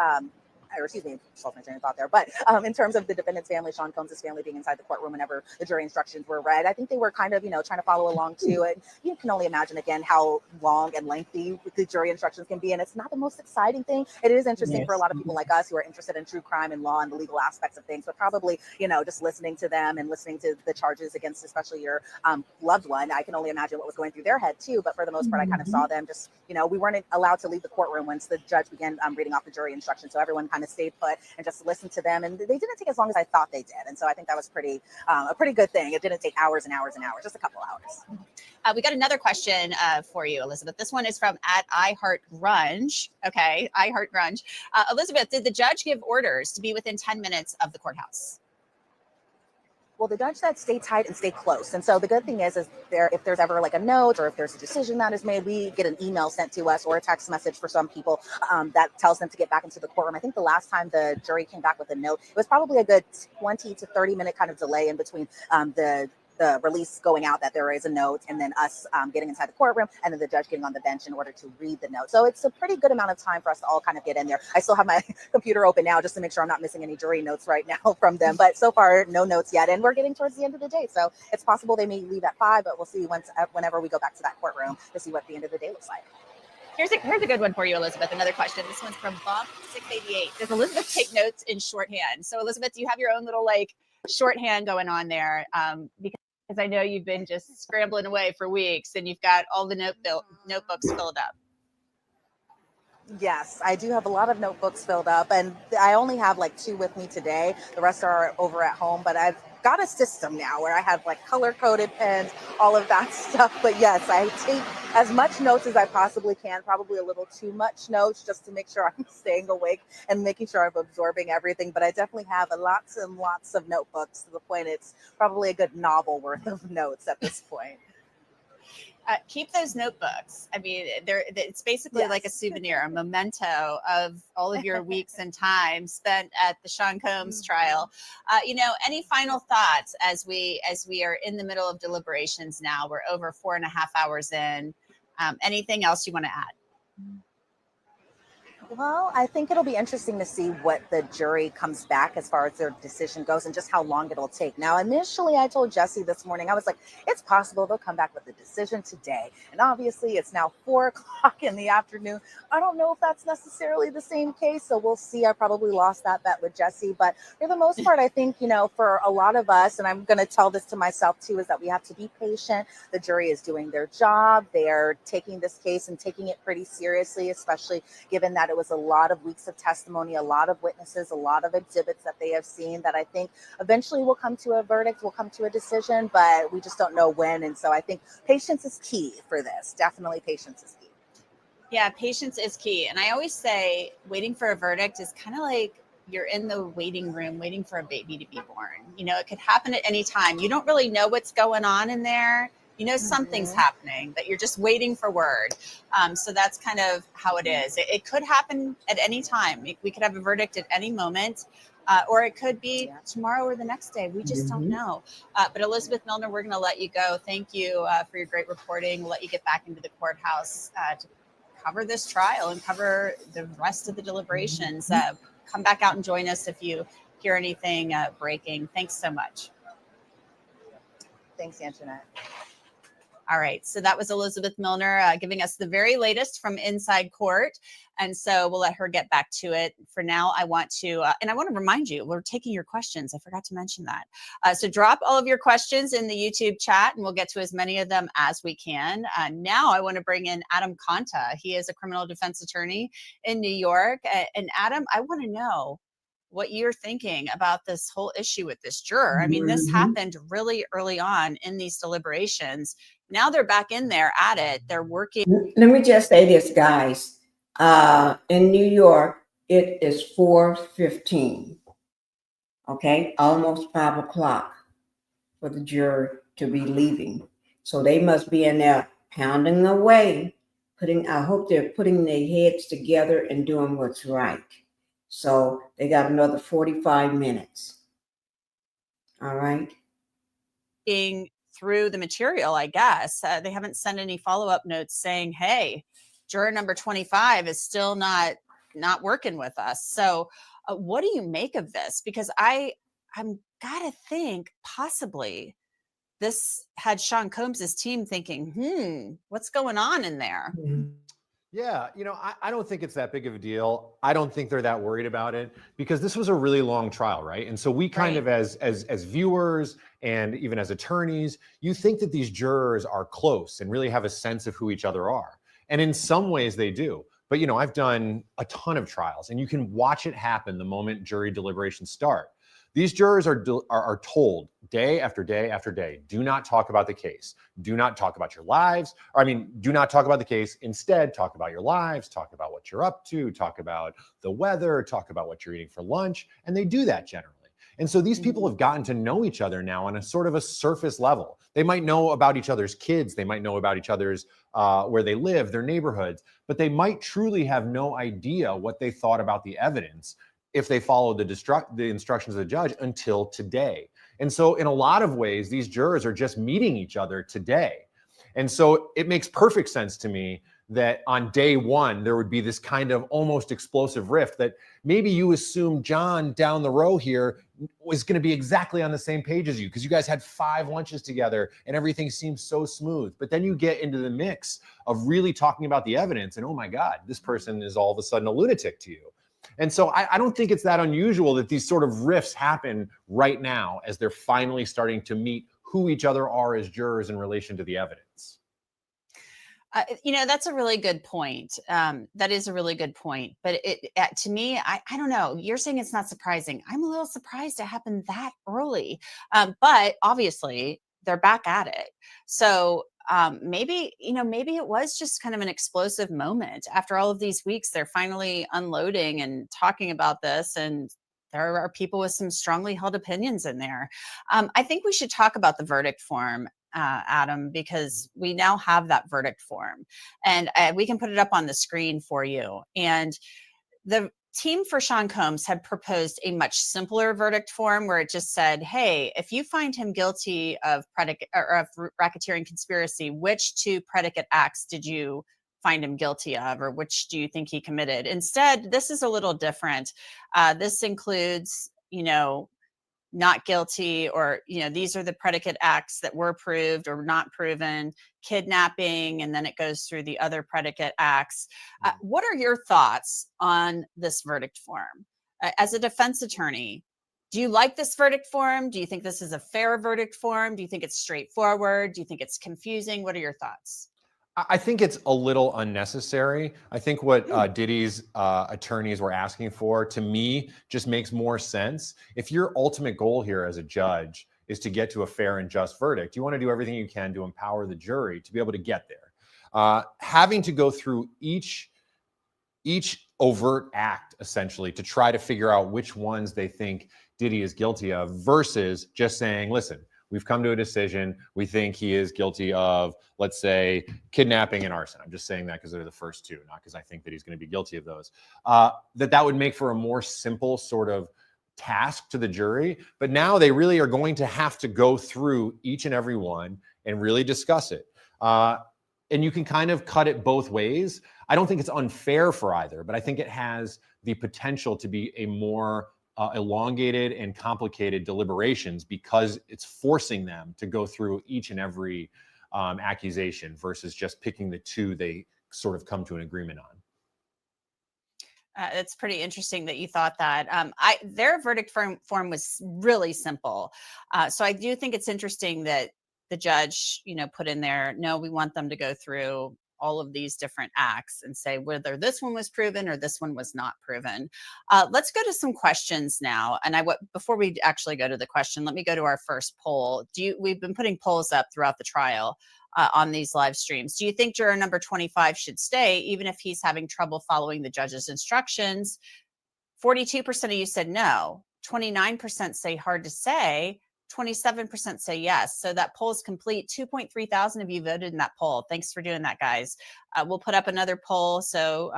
or excuse me, lost my train of thought there. But in terms of the defendant's family, Sean Combs' family being inside the courtroom whenever the jury instructions were read, I think they were kind of, trying to follow along too. And you can only imagine, again, how long and lengthy the jury instructions can be. And it's not the most exciting thing. It is interesting for a lot of people like us who are interested in true crime and law and the legal aspects of things, but probably, just listening to them and listening to the charges against especially your loved one, I can only imagine what was going through their head too. But for the most part, I kind of saw them just, we weren't allowed to leave the courtroom once the judge began reading off the jury instructions. So everyone kind of stayed put and just listened to them. And they didn't take as long as I thought they did. And so I think that was a pretty good thing. It didn't take hours and hours and hours, just a couple hours. We got another question for you, Elizabeth. This one is from at iHeartGrunge. Okay, iHeartGrunge. Elizabeth, did the judge give orders to be within 10 minutes of the courthouse? Well, the judge said stay tight and stay close. And so the good thing is if there's ever like a note or if there's a decision that is made, we get an email sent to us or a text message for some people that tells them to get back into the courtroom. I think the last time the jury came back with a note, it was probably a good 20 to 30 minute kind of delay in between the release going out that there is a note and then us getting inside the courtroom and then the judge getting on the bench in order to read the note. So it's a pretty good amount of time for us to all kind of get in there. I still have my computer open now just to make sure I'm not missing any jury notes right now from them. But so far, no notes yet. And we're getting towards the end of the day. So it's possible they may leave at 5, but we'll see whenever we go back to that courtroom to see what the end of the day looks like. Here's a good one for you, Elizabeth. Another question. This one's from Bob688. Does Elizabeth take notes in shorthand? So Elizabeth, do you have your own little shorthand going on there? Because I know you've been just scrambling away for weeks and you've got all the notebooks filled up. Yes, I do have a lot of notebooks filled up, and I only have 2 with me today. The rest are over at home, but I've got a system now where I have color-coded pens, all of that stuff. But yes, I take as much notes as I possibly can, probably a little too much notes just to make sure I'm staying awake and making sure I'm absorbing everything. But I definitely have lots and lots of notebooks to the point it's probably a good novel worth of notes at this point. Keep those notebooks. I mean, it's basically like a souvenir, a memento of all of your weeks and time spent at the Sean Combs trial. Any final thoughts as we are in the middle of deliberations now? We're over 4.5 hours in. Anything else you want to add? Well, I think it'll be interesting to see what the jury comes back as far as their decision goes and just how long it'll take. Now, initially, I told Jesse this morning, I was like, it's possible they'll come back with a decision today. And obviously, it's now 4 o'clock in the afternoon. I don't know if that's necessarily the same case, so we'll see. I probably lost that bet with Jesse. But for the most part, I think, for a lot of us, and I'm going to tell this to myself too, is that we have to be patient. The jury is doing their job. They're taking this case and taking it pretty seriously, especially given that it was a lot of weeks of testimony, a lot of witnesses, a lot of exhibits that they have seen that I think eventually will come to a verdict, will come to a decision, but we just don't know when. And so I think patience is key for this. Definitely patience is key. Yeah, patience is key. And I always say waiting for a verdict is kind of like you're in the waiting room waiting for a baby to be born. It could happen at any time. You don't really know what's going on in there. Something's happening, but you're just waiting for word. So that's kind of how it is. It could happen at any time. We could have a verdict at any moment, or it could be tomorrow or the next day. We just don't know. But Elizabeth Milner, we're going to let you go. Thank you for your great reporting. We'll let you get back into the courthouse to cover this trial and cover the rest of the deliberations. Come back out and join us if you hear anything breaking. Thanks so much. Thanks, Antoinette. All right, so that was Elizabeth Milner giving us the very latest from inside court. And so we'll let her get back to it. For now, I want to, and I want to remind you, we're taking your questions. I forgot to mention that. So drop all of your questions in the YouTube chat and we'll get to as many of them as we can. Now I want to bring in Adam Conta. He is a criminal defense attorney in New York. And Adam, I want to know what you're thinking about this whole issue with this juror. I mean, this happened really early on in these deliberations. Now they're back in there at it. They're working. Let me just say this, guys. In New York, it is 4:15. Okay, almost 5 o'clock for the juror to be leaving. So they must be in there pounding away, I hope they're putting their heads together and doing what's right. So they got another 45 minutes. All right. Being through the material, I guess. They haven't sent any follow-up notes saying, hey, juror number 25 is still not working with us. So what do you make of this? Because I'm gotta think possibly this had Sean Combs' team thinking, what's going on in there? Yeah, you know, I don't think it's that big of a deal. I don't think they're that worried about it because this was a really long trial, right? And so we kind of as viewers and even as attorneys, you think that these jurors are close and really have a sense of who each other are. And in some ways they do. But, you know, I've done a ton of trials and you can watch it happen the moment jury deliberations start. These jurors are told day after day after day, do not talk about the case. Do not talk about your lives. Or, I mean, do not talk about the case. Instead, talk about your lives, talk about what you're up to, talk about the weather, talk about what you're eating for lunch. And they do that generally. And so these people have gotten to know each other now on a sort of a surface level. They might know about each other's kids. They might know about each other's where they live, their neighborhoods, but they might truly have no idea what they thought about the evidence if they followed the instructions of the judge until today. And so in a lot of ways, these jurors are just meeting each other today. And so it makes perfect sense to me that on day one, there would be this kind of almost explosive rift that maybe you assume John down the row here was going to be exactly on the same page as you because you guys had 5 lunches together and everything seems so smooth. But then you get into the mix of really talking about the evidence and, oh my God, this person is all of a sudden a lunatic to you. And so I don't think it's that unusual that these sort of rifts happen right now as they're finally starting to meet who each other are as jurors in relation to the evidence. You know, that's a really good point. That is a really good point. But to me, I don't know. You're saying it's not surprising. I'm a little surprised it happened that early. But obviously, they're back at it. So maybe it was just kind of an explosive moment. After all of these weeks, they're finally unloading and talking about this. And there are people with some strongly held opinions in there. I think we should talk about the verdict form, Adam, because we now have that verdict form and we can put it up on the screen for you. And the team for Sean Combs had proposed a much simpler verdict form where it just said, hey, if you find him guilty of racketeering conspiracy, which 2 predicate acts did you find him guilty of, or which do you think he committed? Instead, this is a little different. This includes, not guilty, or, these are the predicate acts that were proved or not proven, kidnapping, and then it goes through the other predicate acts. What are your thoughts on this verdict form? As a defense attorney, do you like this verdict form? Do you think this is a fair verdict form? Do you think it's straightforward? Do you think it's confusing? What are your thoughts? I think it's a little unnecessary. I think what Diddy's attorneys were asking for, to me, just makes more sense. If your ultimate goal here as a judge is to get to a fair and just verdict, you want to do everything you can to empower the jury to be able to get there. Having to go through each overt act, essentially, to try to figure out which ones they think Diddy is guilty of versus just saying, listen, we've come to a decision. We think he is guilty of, let's say, kidnapping and arson. I'm just saying that because they're the first 2, not because I think that he's going to be guilty of those. That would make for a more simple sort of task to the jury. But now they really are going to have to go through each and every one and really discuss it. And you can kind of cut it both ways. I don't think it's unfair for either, but I think it has the potential to be a more elongated and complicated deliberations because it's forcing them to go through each and every accusation versus just picking the two they sort of come to an agreement on. It's pretty interesting that you thought that. Their verdict form was really simple. So I do think it's interesting that the judge, put in there, no, we want them to go through all of these different acts and say whether this one was proven or this one was not proven. Let's go to some questions now. And before we actually go to the question, let me go to our first poll. We've been putting polls up throughout the trial on these live streams. Do you think juror number 25 should stay, even if he's having trouble following the judge's instructions? 42% of you said no. 29% say hard to say. 27% say yes. So that poll is complete. 2.3 thousand of you voted in that poll. Thanks for doing that, guys. We'll put up another poll. So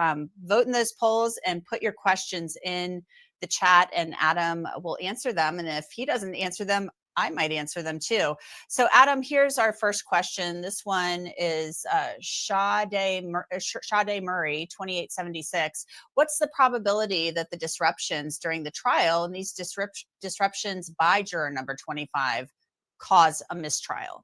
vote in those polls and put your questions in the chat, and Adam will answer them. And if he doesn't answer them, I might answer them too. So Adam, here's our first question. This one is Sade Murray, 2876. What's the probability that the disruptions during the trial and these disruptions by juror number 25 cause a mistrial?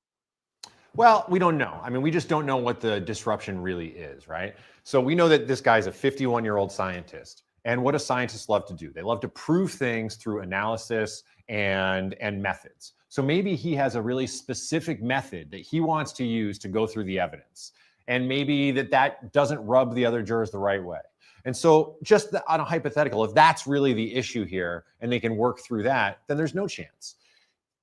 Well, we don't know. I mean, we just don't know what the disruption really is, right? So we know that this guy's a 51-year-old scientist. And what do scientists love to do? They love to prove things through analysis and methods. So maybe he has a really specific method that he wants to use to go through the evidence. And maybe that doesn't rub the other jurors the right way. And so just on a hypothetical, if that's really the issue here and they can work through that, then there's no chance.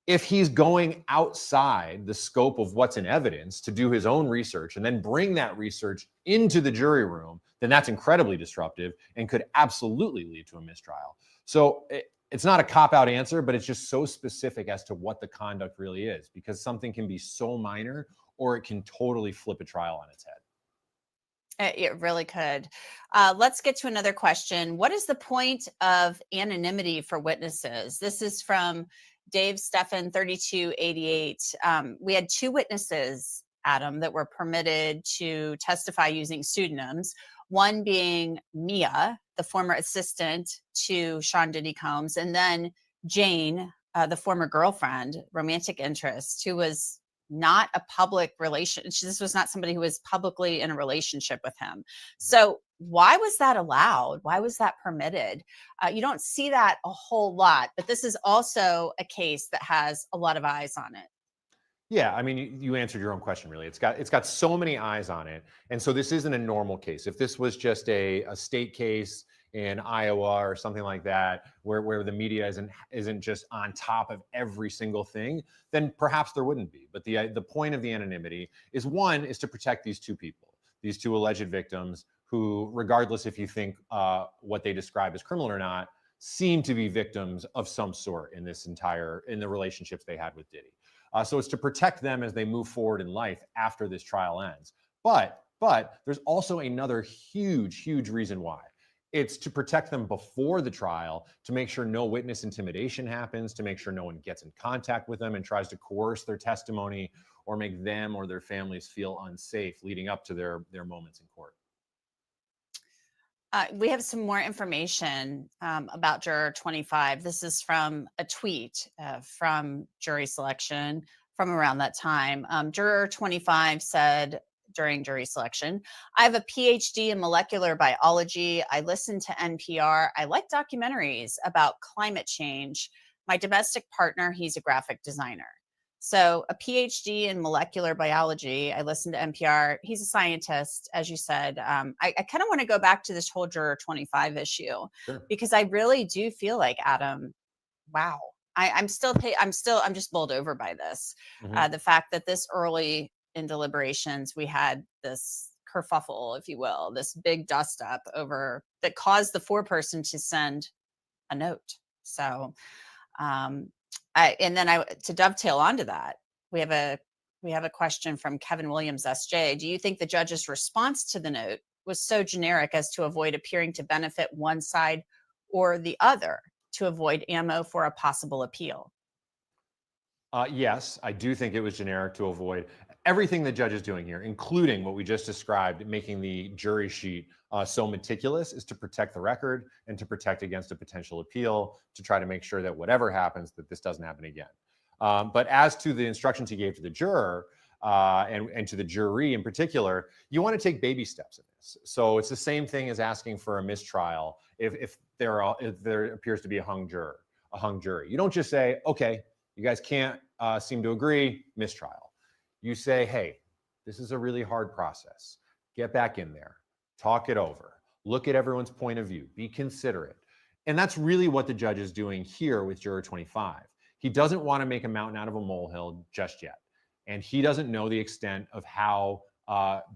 If he's going outside the scope of what's in evidence to do his own research and then bring that research into the jury room, then that's incredibly disruptive and could absolutely lead to a mistrial. So it's not a cop-out answer, but it's just so specific as to what the conduct really is, because something can be so minor or it can totally flip a trial on its head. It really could. Let's get to another question. What is the point of anonymity for witnesses? This is from Dave Steffen, 3288. We had two witnesses, Adam, that were permitted to testify using pseudonyms, one being Mia, the former assistant to Sean Diddy Combs, and then Jane, the former girlfriend, romantic interest, who was not a public relation. This was not somebody who was publicly in a relationship with him. So why was that allowed? Why was that permitted? You don't see that a whole lot, but this is also a case that has a lot of eyes on it. Yeah, I mean, you answered your own question, really. It's got so many eyes on it. And so this isn't a normal case. If this was just a state case in Iowa or something like that, where the media isn't just on top of every single thing, then perhaps there wouldn't be. But the point of the anonymity is to protect these two people, these two alleged victims who, regardless if you think what they describe as criminal or not, seem to be victims of some sort in the relationships they had with Diddy. So it's to protect them as they move forward in life after this trial ends. But there's also another huge reason why. It's to protect them before the trial, to make sure no witness intimidation happens, to make sure no one gets in contact with them and tries to coerce their testimony or make them or their families feel unsafe leading up to their moments in court. We have some more information about Juror 25. This is from a tweet from jury selection from around that time. Juror 25 said during jury selection, I have a PhD in molecular biology. I listen to NPR. I like documentaries about climate change. My domestic partner, he's a graphic designer. So a PhD in molecular biology. I listen to NPR. He's a scientist, as you said. I kind of want to go back to this whole Juror 25 issue, sure, because I really do feel like, Adam, wow, I'm just bowled over by this. The fact that this early in deliberations, we had this kerfuffle, if you will, this big dust up over that caused the foreperson to send a note. So, to dovetail onto that, we have a question from Kevin Williams, SJ. Do you think the judge's response to the note was so generic as to avoid appearing to benefit one side or the other, to avoid ammo for a possible appeal? Yes, I do think it was generic to avoid everything the judge is doing here, including what we just described, making the jury sheet so meticulous, is to protect the record and to protect against a potential appeal, to try to make sure that whatever happens, that this doesn't happen again. But as to the instructions he gave to the juror and to the jury in particular, you want to take baby steps in this. So it's the same thing as asking for a mistrial if there appears to be a hung jury. You don't just say, okay, you guys can't seem to agree, mistrial. You say, hey, this is a really hard process. Get back in there, talk it over, look at everyone's point of view, be considerate. And that's really what the judge is doing here with juror 25. He doesn't want to make a mountain out of a molehill just yet. And he doesn't know the extent of how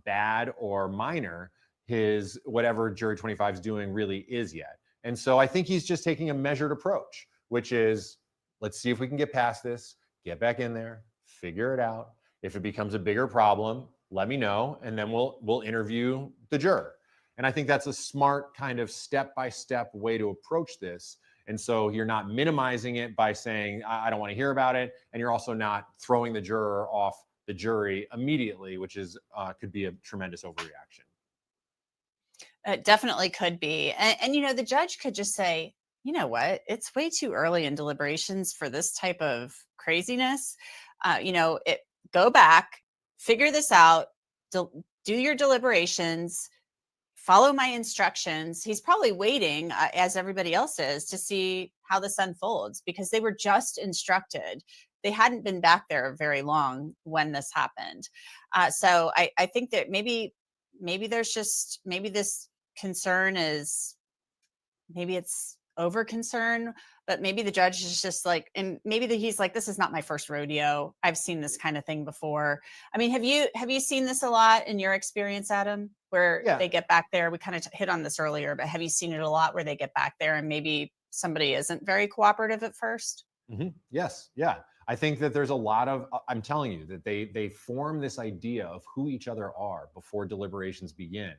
bad or minor his whatever juror 25 is doing really is yet. And so I think he's just taking a measured approach, which is, let's see if we can get past this, get back in there, figure it out. If it becomes a bigger problem, let me know, and then we'll interview the juror. And I think that's a smart kind of step-by-step way to approach this. And so you're not minimizing it by saying, I don't want to hear about it. And you're also not throwing the juror off the jury immediately, which is could be a tremendous overreaction. It definitely could be. And you know, the judge could just say, you know what, it's way too early in deliberations for this type of craziness. You know, go back, figure this out, do your deliberations, follow my instructions. He's probably waiting, as everybody else is, to see how this unfolds, because they were just instructed. They hadn't been back there very long when this happened. So I think that maybe this concern is, maybe it's over concern, but maybe the judge is just like, and maybe he's like, this is not my first rodeo. I've seen this kind of thing before. I mean, have you seen this a lot in your experience, Adam, where they get back there? We kind of hit on this earlier, but have you seen it a lot where they get back there and maybe somebody isn't very cooperative at first? Mm-hmm. Yes. Yeah. I think that there's a lot of, I'm telling you, that they form this idea of who each other are before deliberations begin.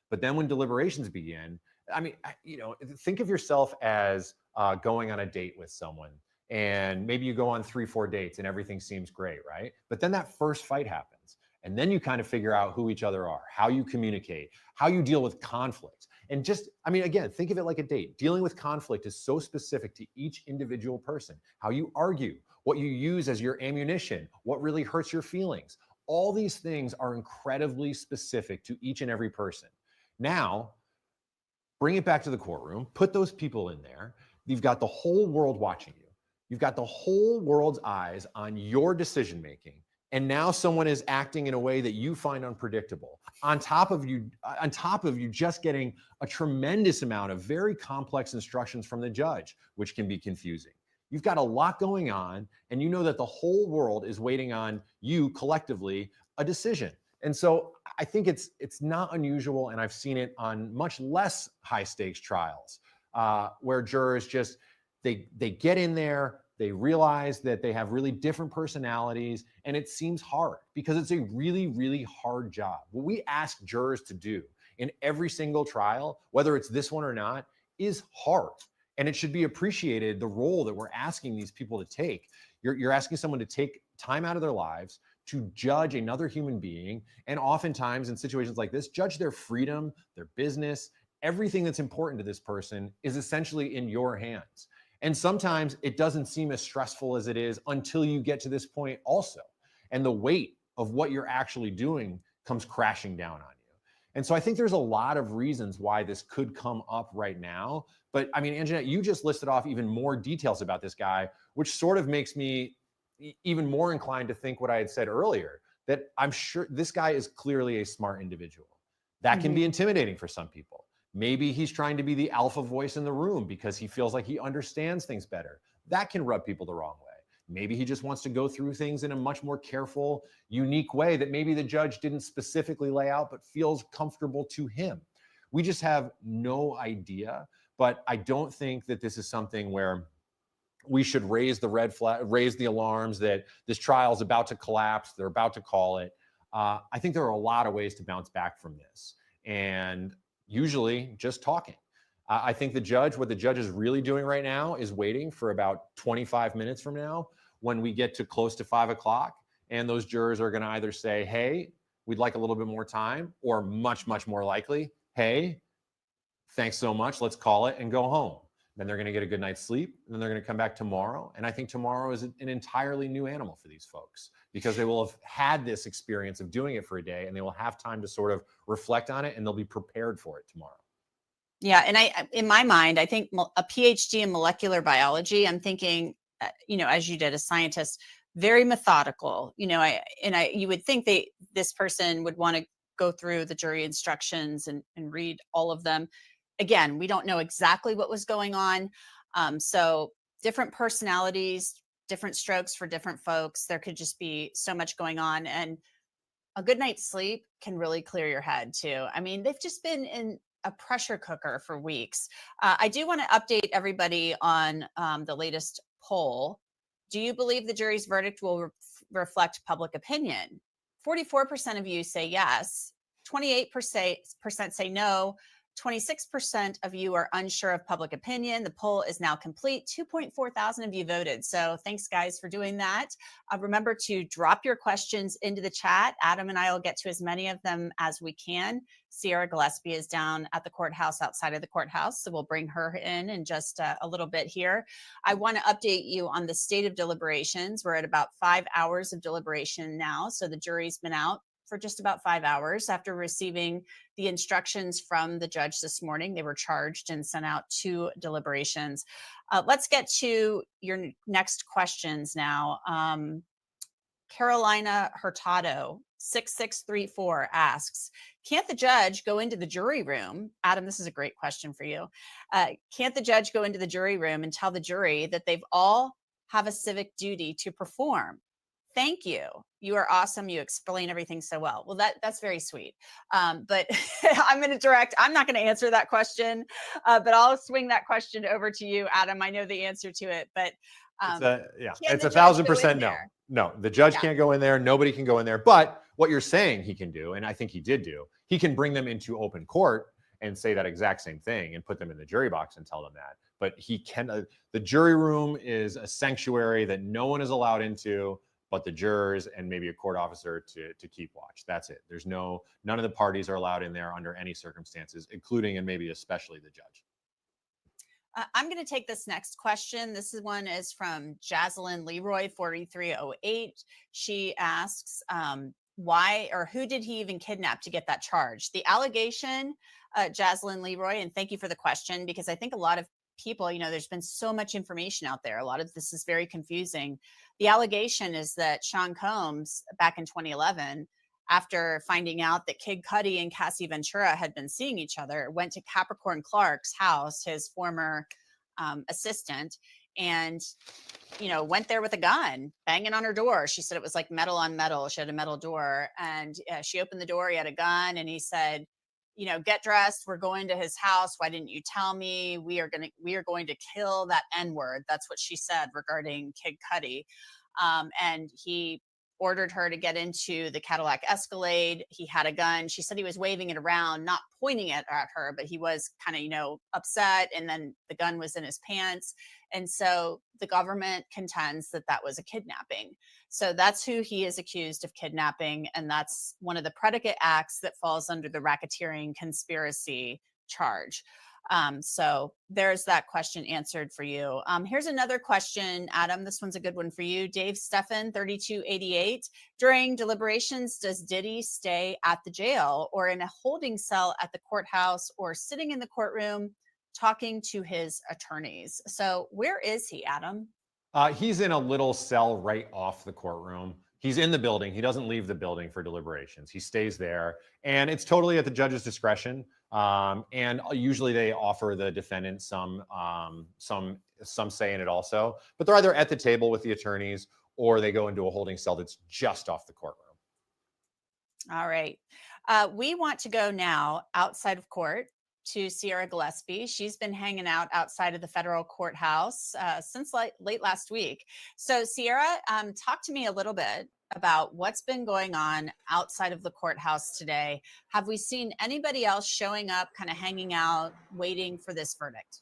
But then when deliberations begin, I mean, you know, think of yourself as going on a date with someone, and maybe you go on 3-4 dates and everything seems great, right? But then that first fight happens, and then you kind of figure out who each other are, how you communicate, how you deal with conflict. And just, I mean, again, think of it like a date. Dealing with conflict is so specific to each individual person. How you argue, what you use as your ammunition, what really hurts your feelings. All these things are incredibly specific to each and every person. Now, bring it back to the courtroom, put those people in there. You've got the whole world watching you. You've got the whole world's eyes on your decision-making. And now someone is acting in a way that you find unpredictable. On top of you just getting a tremendous amount of very complex instructions from the judge, which can be confusing. You've got a lot going on, and you know that the whole world is waiting on you collectively a decision. And so I think it's not unusual, and I've seen it on much less high stakes trials where jurors just, they get in there, they realize that they have really different personalities, and it seems hard because it's a really, really hard job. What we ask jurors to do in every single trial, whether it's this one or not, is hard. And it should be appreciated, the role that we're asking these people to take. You're asking someone to take time out of their lives to judge another human being, and oftentimes in situations like this, judge their freedom, their business, everything that's important to this person is essentially in your hands. And sometimes it doesn't seem as stressful as it is until you get to this point also. And the weight of what you're actually doing comes crashing down on you. And so I think there's a lot of reasons why this could come up right now. But I mean, Anjanette, you just listed off even more details about this guy, which sort of makes me even more inclined to think what I had said earlier, that I'm sure this guy is clearly a smart individual. That can be intimidating for some people. Maybe he's trying to be the alpha voice in the room because he feels like he understands things better. That can rub people the wrong way. Maybe he just wants to go through things in a much more careful, unique way that maybe the judge didn't specifically lay out, but feels comfortable to him. We just have no idea, but I don't think that this is something where we should raise the red flag, raise the alarms that this trial is about to collapse. They're about to call it. I think there are a lot of ways to bounce back from this, and usually just talking. I think what the judge is really doing right now is waiting for about 25 minutes from now when we get to close to 5 o'clock, and those jurors are going to either say, hey, we'd like a little bit more time, or much, much more likely, hey, thanks so much, let's call it and go home. Then they're going to get a good night's sleep, and then they're going to come back tomorrow. And I think tomorrow is an entirely new animal for these folks, because they will have had this experience of doing it for a day, and they will have time to sort of reflect on it, and they'll be prepared for it tomorrow. Yeah. And in my mind, I think a PhD in molecular biology, I'm thinking, as you did, a scientist, very methodical, you would think this person would want to go through the jury instructions and read all of them. Again, we don't know exactly what was going on. So different personalities, different strokes for different folks. There could just be so much going on. And a good night's sleep can really clear your head too. I mean, they've just been in a pressure cooker for weeks. I do want to update everybody on the latest poll. Do you believe the jury's verdict will reflect public opinion? 44% of you say yes. 28% say no. 26% of you are unsure of public opinion. The poll is now complete. 2.4 thousand of you voted. So thanks, guys, for doing that. Remember to drop your questions into the chat. Adam and I will get to as many of them as we can. Segarra Gillespie is down at the courthouse, outside of the courthouse, so we'll bring her in just a little bit here. I want to update you on the state of deliberations. We're at about 5 hours of deliberation now. So the jury's been out for just about 5 hours after receiving the instructions from the judge this morning. They were charged and sent out to deliberations. Let's get to your next questions now. Carolina Hurtado, 6634 asks, can't the judge go into the jury room? Adam, this is a great question for you. Can't the judge go into the jury room and tell the jury that they've all have a civic duty to perform? Thank you. You are awesome. You explain everything so well. Well, that's very sweet. But I'm not going to answer that question, but I'll swing that question over to you, Adam. I know the answer to it, but it's 1,000% no. No, the judge can't go in there. Nobody can go in there. But what you're saying he can do, and I think he did do, he can bring them into open court and say that exact same thing and put them in the jury box and tell them that. But he can. The jury room is a sanctuary that no one is allowed into but the jurors and maybe a court officer to keep watch. That's it. There's none of the parties are allowed in there under any circumstances, including and maybe especially the judge. I'm going to take this next question. One is from Jaslyn Leroy, 4308. She asks, why or who did he even kidnap to get that charge? The allegation, Jaslyn Leroy, and thank you for the question, because I think a lot of people, there's been so much information out there. A lot of this is very confusing. The allegation is that Sean Combs, back in 2011, after finding out that Kid Cudi and Cassie Ventura had been seeing each other, went to Capricorn Clark's house, his former assistant, and, went there with a gun, banging on her door. She said it was like metal on metal. She had a metal door, and she opened the door. He had a gun, and he said, get dressed. We're going to his house. Why didn't you tell me? We are going to kill that N-word. That's what she said regarding Kid Cudi. And he ordered her to get into the Cadillac Escalade. He had a gun. She said he was waving it around, not pointing it at her, but he was kind of, upset. And then the gun was in his pants. And so the government contends that that was a kidnapping. So that's who he is accused of kidnapping. And that's one of the predicate acts that falls under the racketeering conspiracy charge. So there's that question answered for you. Here's another question, Adam. This one's a good one for you. Dave Steffen, 3288. During deliberations, does Diddy stay at the jail or in a holding cell at the courthouse or sitting in the courtroom talking to his attorneys? So where is he, Adam? He's in a little cell right off the courtroom. He's in the building. He doesn't leave the building for deliberations. He stays there, and it's totally at the judge's discretion. And usually they offer the defendant some say in it also, but they're either at the table with the attorneys or they go into a holding cell that's just off the courtroom. All right. We want to go now outside of court to Segarra Gillespie. She's been hanging out outside of the federal courthouse since late last week. So Segarra, talk to me a little bit about what's been going on outside of the courthouse today. Have we seen anybody else showing up, kind of hanging out, waiting for this verdict?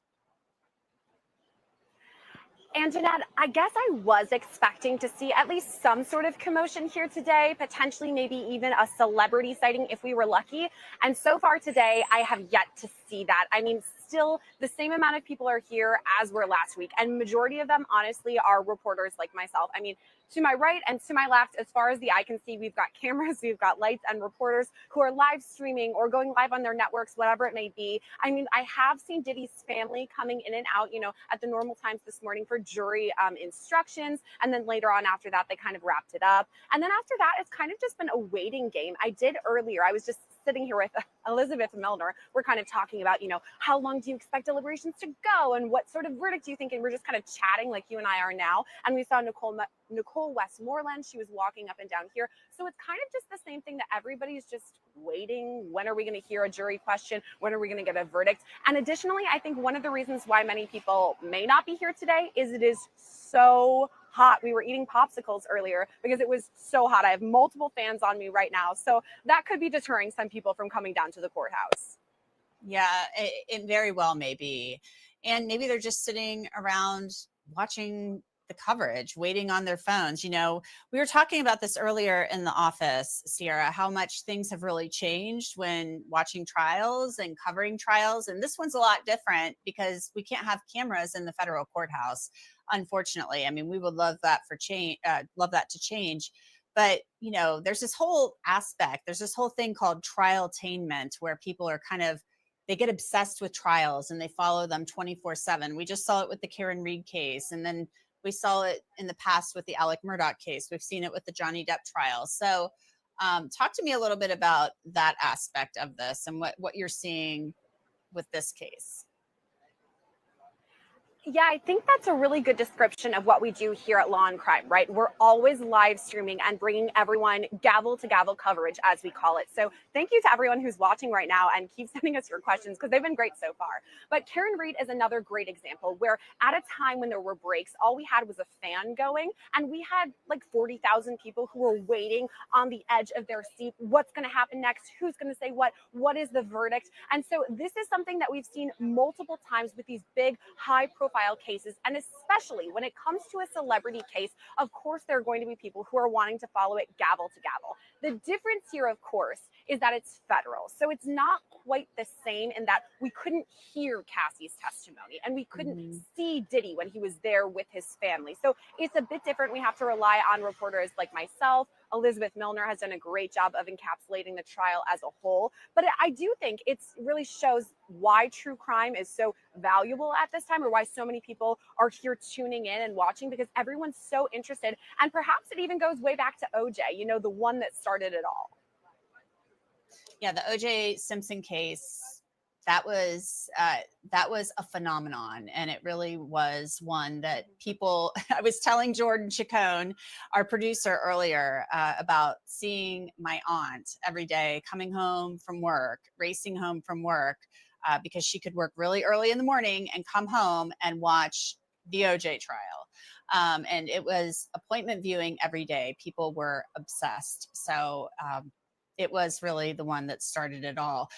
And Jeanette, I guess I was expecting to see at least some sort of commotion here today, potentially maybe even a celebrity sighting if we were lucky. And so far today, I have yet to see that. I mean, still the same amount of people are here as were last week. And majority of them, honestly, are reporters like myself. I mean, to my right and to my left, as far as the eye can see, we've got cameras, we've got lights and reporters who are live streaming or going live on their networks, whatever it may be. I mean, I have seen Diddy's family coming in and out, you know, at the normal times this morning for jury instructions. And then later on after that, they kind of wrapped it up. And then after that, it's kind of just been a waiting game. I did earlier, I was just sitting here with Elizabeth Milner. We're kind of talking about, you know, how long do you expect deliberations to go and what sort of verdict do you think? And we're just kind of chatting like you and I are now. And we saw Nicole Westmoreland. She was walking up and down here. So it's kind of just the same thing that everybody's just waiting. When are we going to hear a jury question? When are we going to get a verdict? And additionally, I think one of the reasons why many people may not be here today is it is so hot. We were eating popsicles earlier because it was so hot. I have multiple fans on me right now. So that could be deterring some people from coming down to the courthouse. Yeah, it very well may be. And maybe they're just sitting around watching the coverage, waiting on their phones. You know, we were talking about this earlier in the office, Segarra, how much things have really changed when watching trials and covering trials. And this one's a lot different because we can't have cameras in the federal courthouse, unfortunately. I mean, we would love that for change, love that to change. But, you know, there's this whole aspect, there's this whole thing called trialtainment where people are kind of, they get obsessed with trials and they follow them 24/7. We just saw it with the Karen Reed case. And then we saw it in the past with the Alec Murdaugh case. We've seen it with the Johnny Depp trial. So talk to me a little bit about that aspect of this and what you're seeing with this case. Yeah, I think that's a really good description of what we do here at Law&Crime, right? We're always live streaming and bringing everyone gavel to gavel coverage, as we call it. So thank you to everyone who's watching right now and keep sending us your questions because they've been great so far. But Karen Reed is another great example where at a time when there were breaks, all we had was a fan going and we had like 40,000 people who were waiting on the edge of their seat. What's going to happen next? Who's going to say what? What is the verdict? And so this is something that we've seen multiple times with these big, high profile cases, and especially when it comes to a celebrity case, of course, there are going to be people who are wanting to follow it gavel to gavel. The difference here, of course, is that it's federal. So it's not quite the same in that we couldn't hear Cassie's testimony and we couldn't see Diddy when he was there with his family. So it's a bit different. We have to rely on reporters like myself. Elizabeth Milner has done a great job of encapsulating the trial as a whole. But I do think it really shows why true crime is so valuable at this time, or why so many people are here tuning in and watching, because everyone's so interested. And perhaps it even goes way back to OJ, you know, the one that started it all. Yeah, the OJ Simpson case, that was a phenomenon, and it really was one that people. I was telling Jordan Chacon, our producer, earlier about seeing my aunt every day coming home from work, racing home from work, because she could work really early in the morning and come home and watch the OJ trial. And it was appointment viewing every day. People were obsessed. So it was really the one that started it all.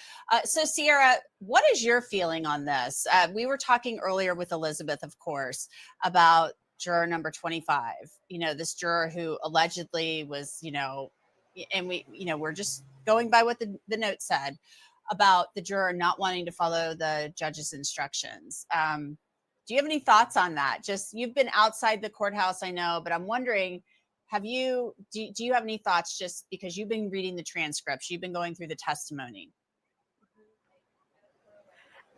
So Segarra, what is your feeling on this? We were talking earlier with Elizabeth, of course, about juror number 25, you know, this juror who allegedly was, you know, and we, you know, we're just going by what the note said about the juror not wanting to follow the judge's instructions. Do you have any thoughts on that? Just, you've been outside the courthouse, I know, but I'm wondering, do you have any thoughts, just because you've been reading the transcripts, you've been going through the testimony?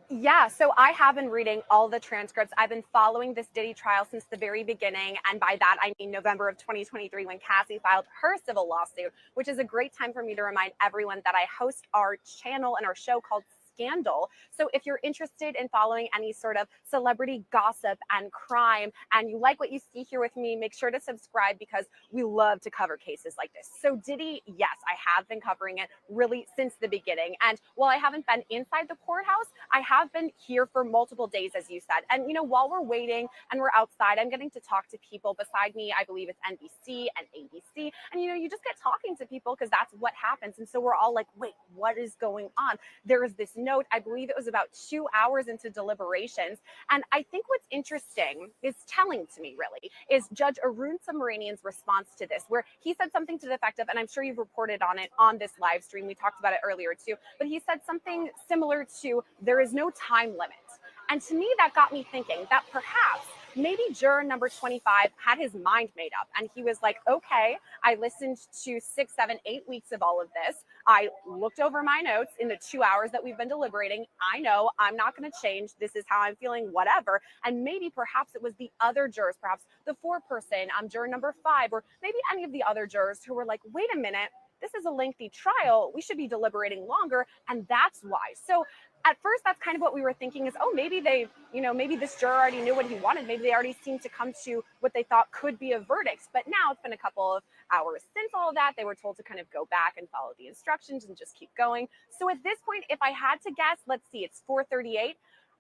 Yeah, so I have been reading all the transcripts. I've been following this Diddy trial since the very beginning. And by that, I mean November of 2023, when Cassie filed her civil lawsuit, which is a great time for me to remind everyone that I host our channel and our show called Scandal. So if you're interested in following any sort of celebrity gossip and crime, and you like what you see here with me, make sure to subscribe, because we love to cover cases like this. So Diddy, yes, I have been covering it really since the beginning. And while I haven't been inside the courthouse, I have been here for multiple days, as you said. And, you know, while we're waiting and we're outside, I'm getting to talk to people beside me. I believe it's NBC and ABC. And, you know, you just get talking to people because that's what happens. And so we're all like, wait, what is going on? There is this note note, I believe it was about 2 hours into deliberations. And I think what's interesting is telling to me really is Judge Arun Subramanian's response to this, where he said something to the effect of, and I'm sure you've reported on it on this live stream, we talked about it earlier too, but he said something similar to, there is no time limit. And to me, that got me thinking that perhaps maybe juror number 25 had his mind made up. And he was like, okay, I listened to 6, 7, 8 weeks of all of this. I looked over my notes in the 2 hours that we've been deliberating. I know I'm not going to change. This is how I'm feeling, whatever. And maybe perhaps it was the other jurors, perhaps the 4-person, juror number 5, or maybe any of the other jurors who were like, wait a minute, this is a lengthy trial. We should be deliberating longer. And that's why. So at first, that's kind of what we were thinking is, oh, maybe they, maybe this juror already knew what he wanted. Maybe they already seemed to come to what they thought could be a verdict. But now it's been a couple of hours since all of that. They were told to kind of go back and follow the instructions and just keep going. So at this point, if I had to guess, let's see, it's 4:38.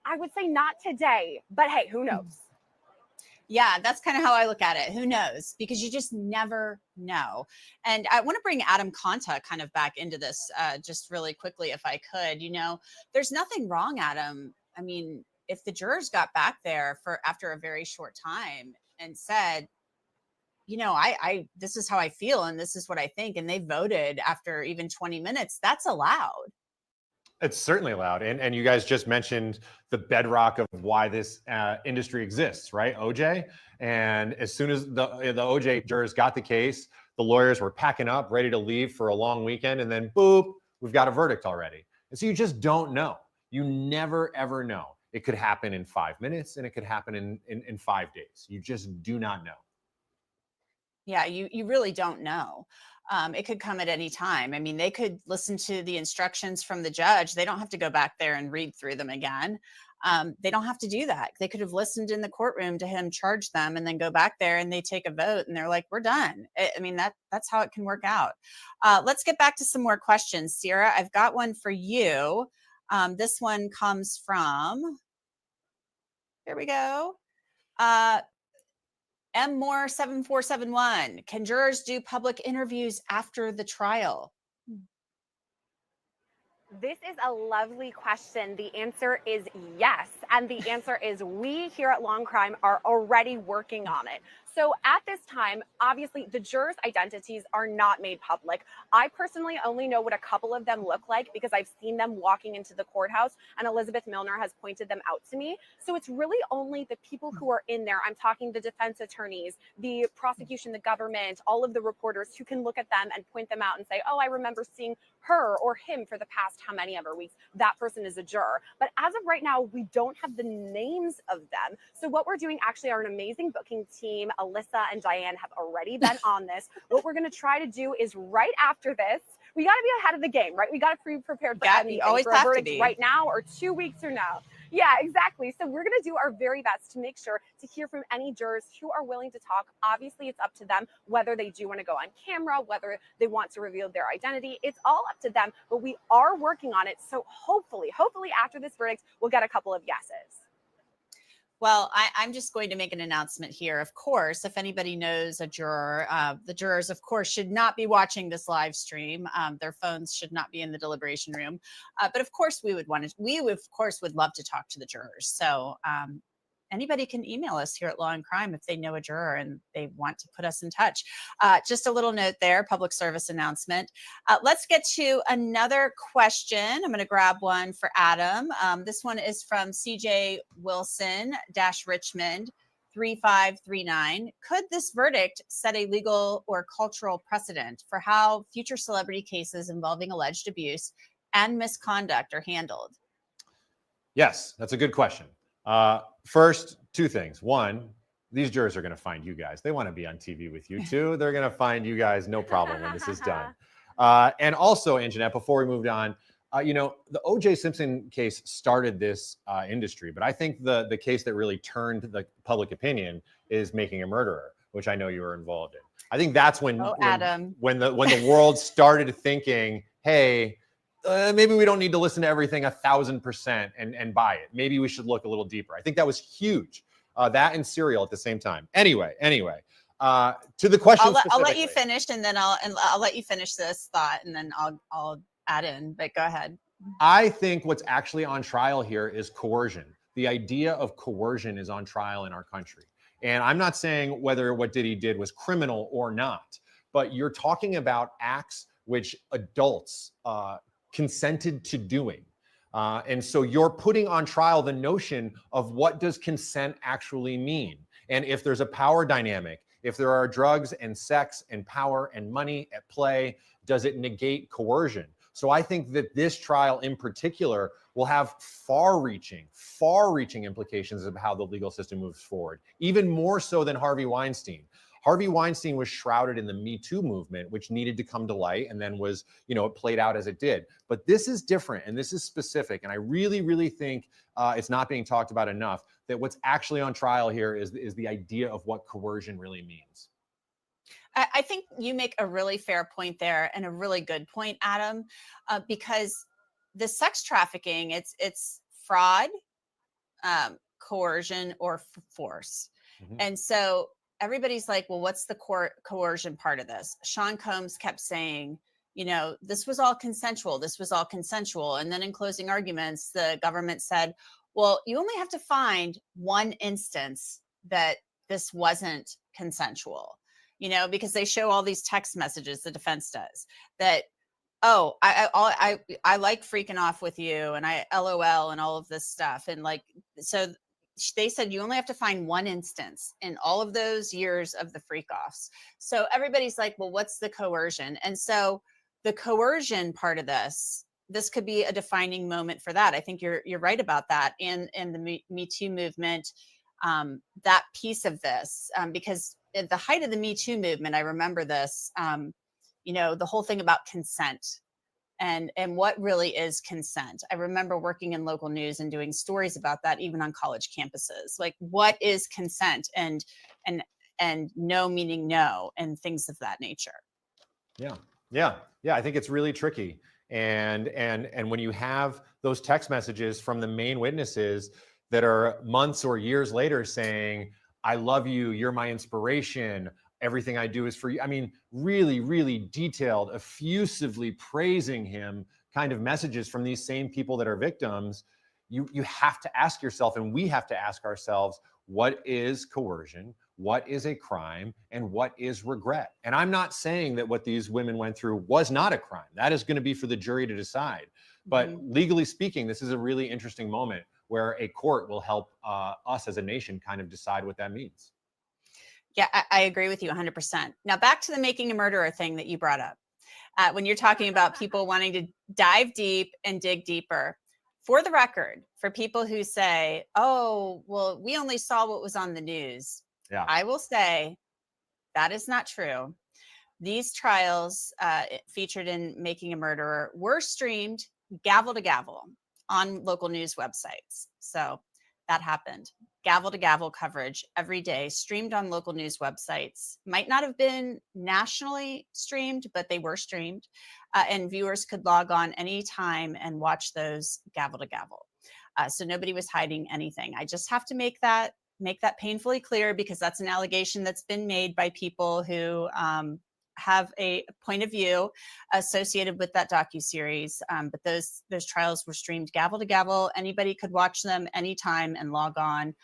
I would say not today, but hey, who knows? Yeah, that's kind of how I look at it. Who knows? Because you just never know. And I want to bring Adam Conta kind of back into this just really quickly, if I could. There's nothing wrong, Adam. I mean, if the jurors got back there after a very short time and said, I this is how I feel and this is what I think, and they voted after even 20 minutes, that's allowed. It's certainly allowed. And you guys just mentioned the bedrock of why this industry exists, right? OJ. And as soon as the OJ jurors got the case, the lawyers were packing up, ready to leave for a long weekend. And then boop, we've got a verdict already. And so you just don't know. You never, ever know. It could happen in 5 minutes and it could happen in 5 days. You just do not know. Yeah, you really don't know. It could come at any time. I mean, they could listen to the instructions from the judge. They don't have to go back there and read through them again. They don't have to do that. They could have listened in the courtroom to him charge them and then go back there and they take a vote and they're like, we're done. I mean, that's how it can work out. Let's get back to some more questions. Sierra, I've got one for you. This one comes from, here we go. Moore 7471. Can jurors do public interviews after the trial? This is a lovely question. The answer is yes. And the answer is we here at Law&Crime are already working on it. So at this time, obviously, the jurors' identities are not made public. I personally only know what a couple of them look like because I've seen them walking into the courthouse, and Elizabeth Milner has pointed them out to me. So it's really only the people who are in there. I'm talking the defense attorneys, the prosecution, the government, all of the reporters who can look at them and point them out and say, oh, I remember seeing her or him for the past how many ever weeks. That person is a juror. But as of right now, we don't have the names of them. So what we're doing, actually, our amazing booking team, Alyssa and Diane, have already been on this. What we're going to try to do is right after this, we got to be ahead of the game, right? We got to be prepared for anything, always for a have to verdict be. right now or 2 weeks from now. Yeah, exactly. So we're going to do our very best to make sure to hear from any jurors who are willing to talk. Obviously, it's up to them whether they do want to go on camera, whether they want to reveal their identity. It's all up to them, but we are working on it. So hopefully after this verdict, we'll get a couple of yeses. Well, I'm just going to make an announcement here. Of course, if anybody knows a juror, the jurors, of course, should not be watching this live stream. Their phones should not be in the deliberation room. But of course, we would love to talk to the jurors. So anybody can email us here at Law&Crime if they know a juror and they want to put us in touch. Just a little note there, public service announcement. Let's get to another question. I'm going to grab one for Adam. This one is from CJ Wilson-Richmond 3539. Could this verdict set a legal or cultural precedent for how future celebrity cases involving alleged abuse and misconduct are handled? Yes, that's a good question. First, two things. One, these jurors are going to find you guys. They want to be on TV with you too. They're going to find you guys, no problem, when this is done. And also, Anjanette, before we moved on, the O.J. Simpson case started this industry, but I think the case that really turned the public opinion is Making a Murderer, which I know you were involved in. I think that's when the world started thinking, hey, maybe we don't need to listen to everything 1,000% and buy it. Maybe we should look a little deeper. I think that was huge. That and Serial at the same time. Anyway, to the question. I'll let you finish, and then I'll let you finish this thought, and then I'll add in. But go ahead. I think what's actually on trial here is coercion. The idea of coercion is on trial in our country. And I'm not saying whether what Diddy did was criminal or not, but you're talking about acts which adults consented to doing. And so you're putting on trial the notion of what does consent actually mean? And if there's a power dynamic, if there are drugs and sex and power and money at play, does it negate coercion? So I think that this trial in particular will have far-reaching implications of how the legal system moves forward, even more so than Harvey Weinstein. Harvey Weinstein was shrouded in the Me Too movement, which needed to come to light and then was, it played out as it did. But this is different and this is specific. And I really, really think it's not being talked about enough that what's actually on trial here is the idea of what coercion really means. I think you make a really fair point there and a really good point, Adam, because the sex trafficking, it's fraud, coercion, or force. Mm-hmm. And so everybody's like, well, what's the coercion part of this? Sean Combs kept saying, this was all consensual. This was all consensual. And then in closing arguments, the government said, well, you only have to find one instance that this wasn't consensual. Because they show all these text messages, the defense does, that, oh, I like freaking off with you and I LOL and all of this stuff. And so they said you only have to find one instance in all of those years of the freak offs. So everybody's like, well, what's the coercion? And so the coercion part of this could be a defining moment for that. I think you're right about that. And the Me Too movement, that piece of this, because at the height of the Me Too movement, I remember this, the whole thing about consent and what really is consent. I remember working in local news and doing stories about that, even on college campuses. Like, what is consent and no meaning no and things of that nature. Yeah. I think it's really tricky. And when you have those text messages from the main witnesses that are months or years later saying, I love you, you're my inspiration, everything I do is for you. I mean, really, really detailed, effusively praising him kind of messages from these same people that are victims. You have to ask yourself, and we have to ask ourselves, what is coercion? What is a crime? And what is regret? And I'm not saying that what these women went through was not a crime. That is going to be for the jury to decide. But legally speaking, this is a really interesting moment where a court will help us as a nation kind of decide what that means. Yeah, I agree with you 100%. Now back to the making a murderer thing that you brought up. When you're talking about people wanting to dive deep and dig deeper, for the record, for people who say, oh, well, we only saw what was on the news. Yeah. I will say that is not true. These trials featured in Making a Murderer were streamed gavel to gavel on local news websites. So that happened. Gavel to gavel coverage every day, streamed on local news websites. Might not have been nationally streamed, but they were streamed. And viewers could log on anytime and watch those gavel to gavel. So nobody was hiding anything. I just have to make that painfully clear, because that's an allegation that's been made by people who have a point of view associated with that docuseries. But those trials were streamed gavel to gavel. Anybody could watch them anytime and log on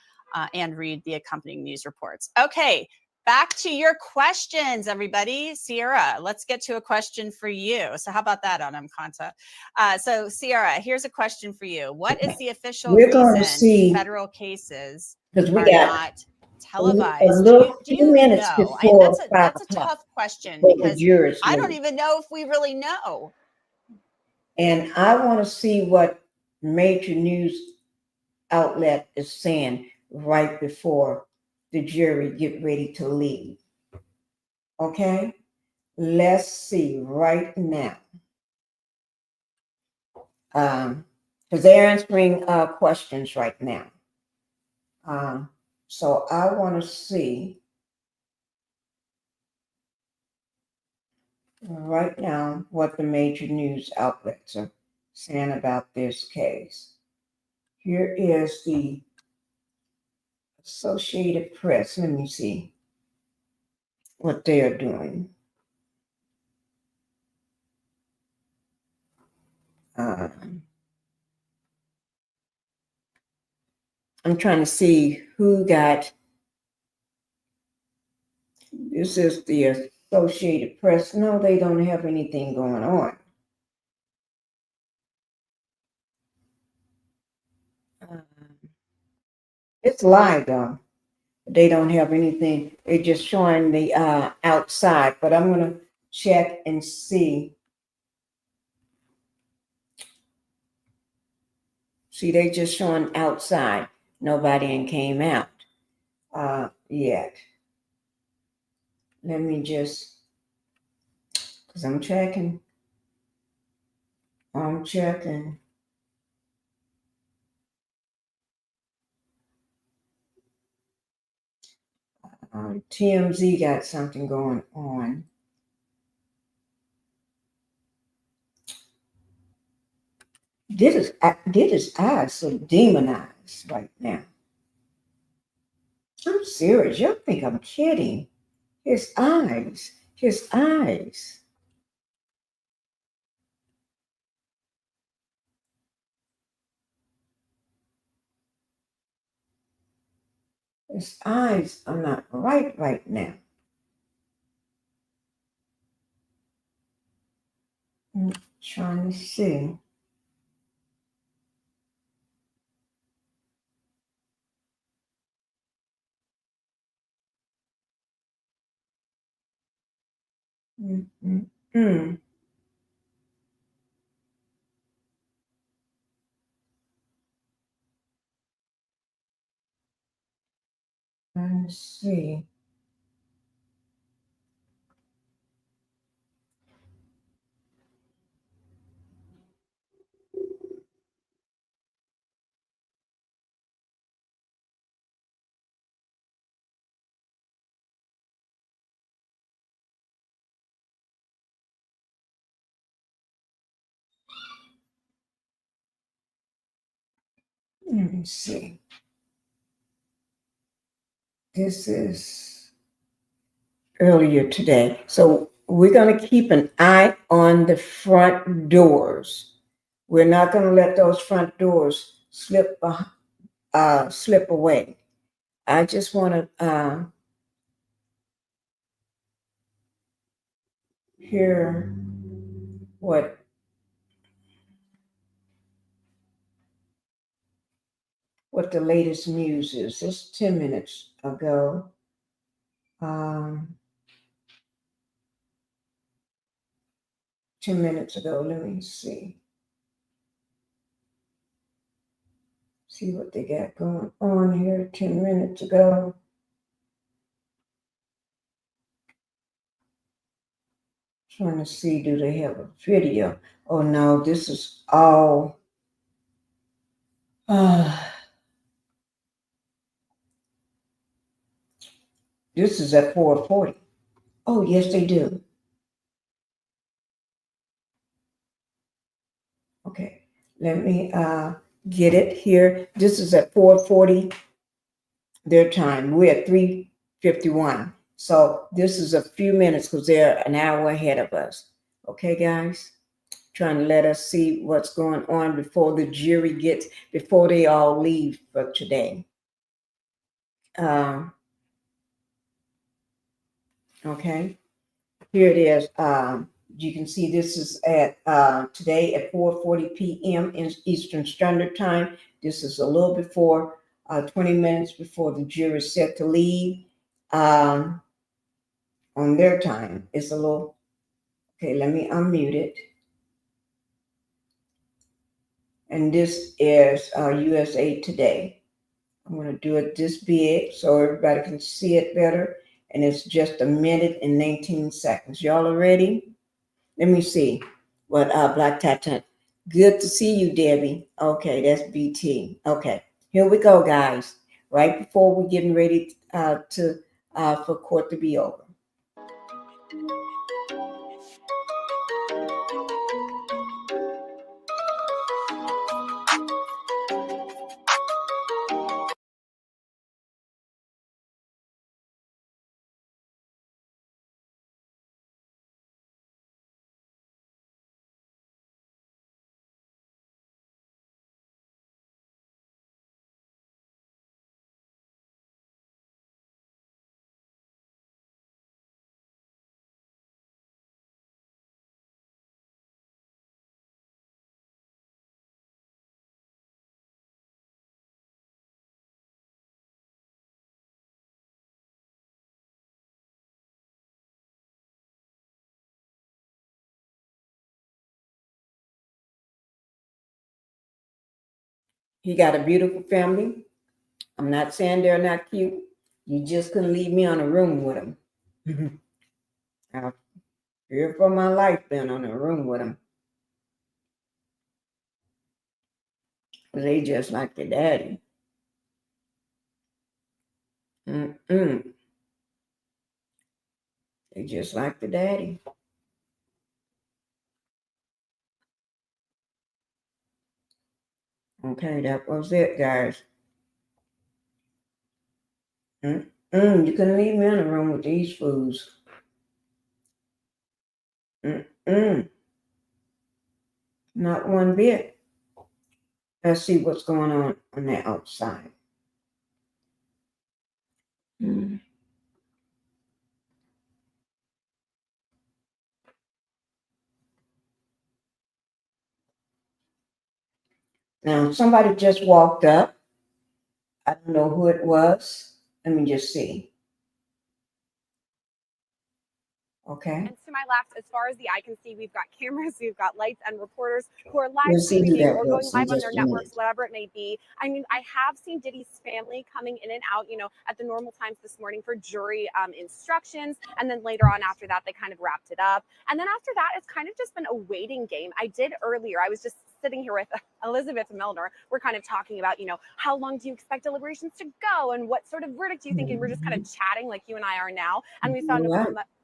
and read the accompanying news reports. Okay, back to your questions, everybody. Sierra, let's get to a question for you. So how about that, Anam Kanta? So Sierra, here's a question for you. What is the official reason federal cases are not televised? A little few minutes know? before That's a tough question, because I don't even know if we really know. And I want to see what major news outlet is saying right before the jury get ready to leave. Okay, let's see right now. Because they're answering questions right now. So I want to see right now what the major news outlets are saying about this case. Here is the Associated Press. Let me see what they are doing. I'm trying to see who got. This is the Associated Press. No, they don't have anything going on. It's live though. They don't have anything. They're just showing the outside. But I'm gonna check and see. See, they just showing outside. Nobody ain't came out yet. Let me just, because I'm checking. I'm checking. TMZ got something going on. This is eyes so demonized right now. I'm serious. Y'all think I'm kidding. His eyes. His eyes. His eyes are not right now. I'm trying to see. Mm-mm-mm. Let's see. Let me see. This is earlier today. So we're going to keep an eye on the front doors. We're not going to let those front doors slip away. I just want to hear what the latest news is. It's 10 minutes ago. 10 minutes ago. Let me see. See what they got going on here 10 minutes ago. Trying to see, do they have a video? Oh no, this is all. This is at 4:40. Oh, yes, they do. Okay, let me get it here. This is at 4:40 their time. We're at 3:51. So this is a few minutes because they're an hour ahead of us. Okay, guys? Trying to let us see what's going on before the jury before they all leave for today. Okay, here it is. You can see this is at today at 4:40 p.m. in Eastern Standard Time. This is a little before 20 minutes before the jury is set to leave on their time. It's a little, okay, let me unmute it. And this is USA Today. I'm going to do it this big so everybody can see it better. And it's just 1 minute and 19 seconds. Y'all are ready? Let me see what Black Titan. Good to see you, Debbie. Okay, that's BT. Okay, here we go, guys. Right before we're getting ready for court to be over. He got a beautiful family. I'm not saying they're not cute. You just couldn't leave me on a room with him. I fear for my life being on a room with him. They just like their daddy. They just like the daddy. Okay, that was it, guys. You couldn't leave me in a room with these fools. Not one bit. Let's see what's going on the outside. Now, somebody just walked up. I don't know who it was. Let me just see. Okay. And to my left, as far as the eye can see, we've got cameras, we've got lights and reporters who are live We'll see who streaming that or going was in live on just their a minute. networks, whatever it may be. I mean, I have seen Diddy's family coming in and out, you know, at the normal times this morning for jury instructions. And then later on after that, they kind of wrapped it up. And then after that, it's kind of just been a waiting game. I did earlier, I was just sitting here with Elizabeth Milner. We're kind of talking about, you know, how long do you expect deliberations to go and what sort of verdict do you think? And we're just kind of chatting like you and I are now. And we saw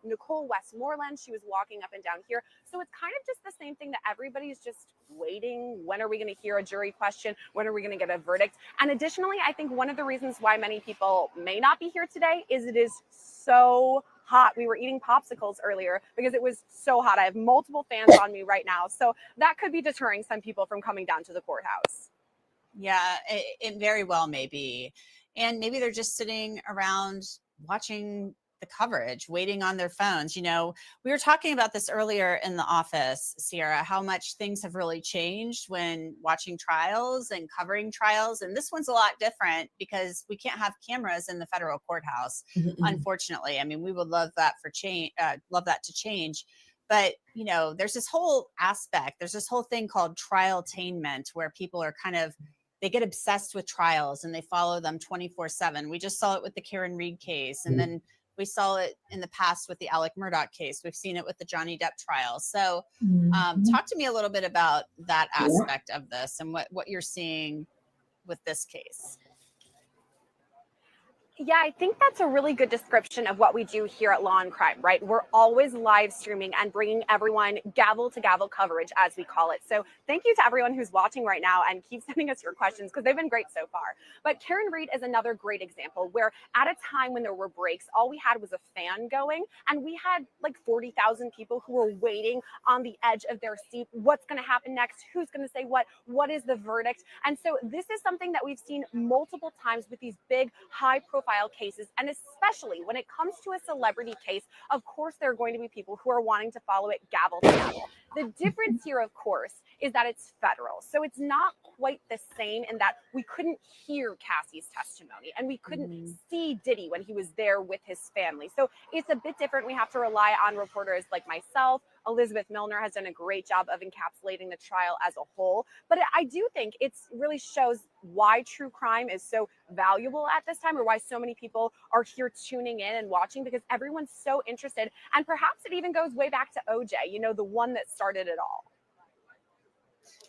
Nicole Westmoreland. She was walking up and down here. So it's kind of just the same thing that everybody's just waiting. When are we going to hear a jury question? When are we going to get a verdict? And additionally, I think one of the reasons why many people may not be here today is it is so hot. We were eating popsicles earlier because it was so hot. I have multiple fans on me right now. So that could be deterring some people from coming down to the courthouse. Yeah, it very well may be. And maybe they're just sitting around watching the coverage, waiting on their phones. You know, we were talking about this earlier in the office, Segarra, how much things have really changed when watching trials and covering trials. And this one's a lot different because we can't have cameras in the federal courthouse, unfortunately. I mean, we would love that for change, love that to change. But, you know, there's this whole aspect, there's this whole thing called trialtainment where people are kind of, they get obsessed with trials and they follow them 24/7. We just saw it with the Karen Reed case. And then we saw it in the past with the Alec Murdaugh case. We've seen it with the Johnny Depp trial. So talk to me a little bit about that aspect of this and what you're seeing with this case. Yeah, I think that's a really good description of what we do here at Law&Crime, right? We're always live streaming and bringing everyone gavel to gavel coverage, as we call it. So thank you to everyone who's watching right now and keep sending us your questions because they've been great so far. But Karen Reed is another great example where at a time when there were breaks, all we had was a fan going and we had like 40,000 people who were waiting on the edge of their seat. What's going to happen next? Who's going to say what? What is the verdict? And so this is something that we've seen multiple times with these big, high-profile cases, and especially when it comes to a celebrity case, of course, there are going to be people who are wanting to follow it gavel to gavel. The difference here, of course, is that it's federal. So it's not quite the same in that we couldn't hear Cassie's testimony and we couldn't see Diddy when he was there with his family. So it's a bit different. We have to rely on reporters like myself. Elizabeth Milner has done a great job of encapsulating the trial as a whole. But I do think it really shows why true crime is so valuable at this time, or why so many people are here tuning in and watching, because everyone's so interested. And perhaps it even goes way back to OJ, you know, the one that started it all.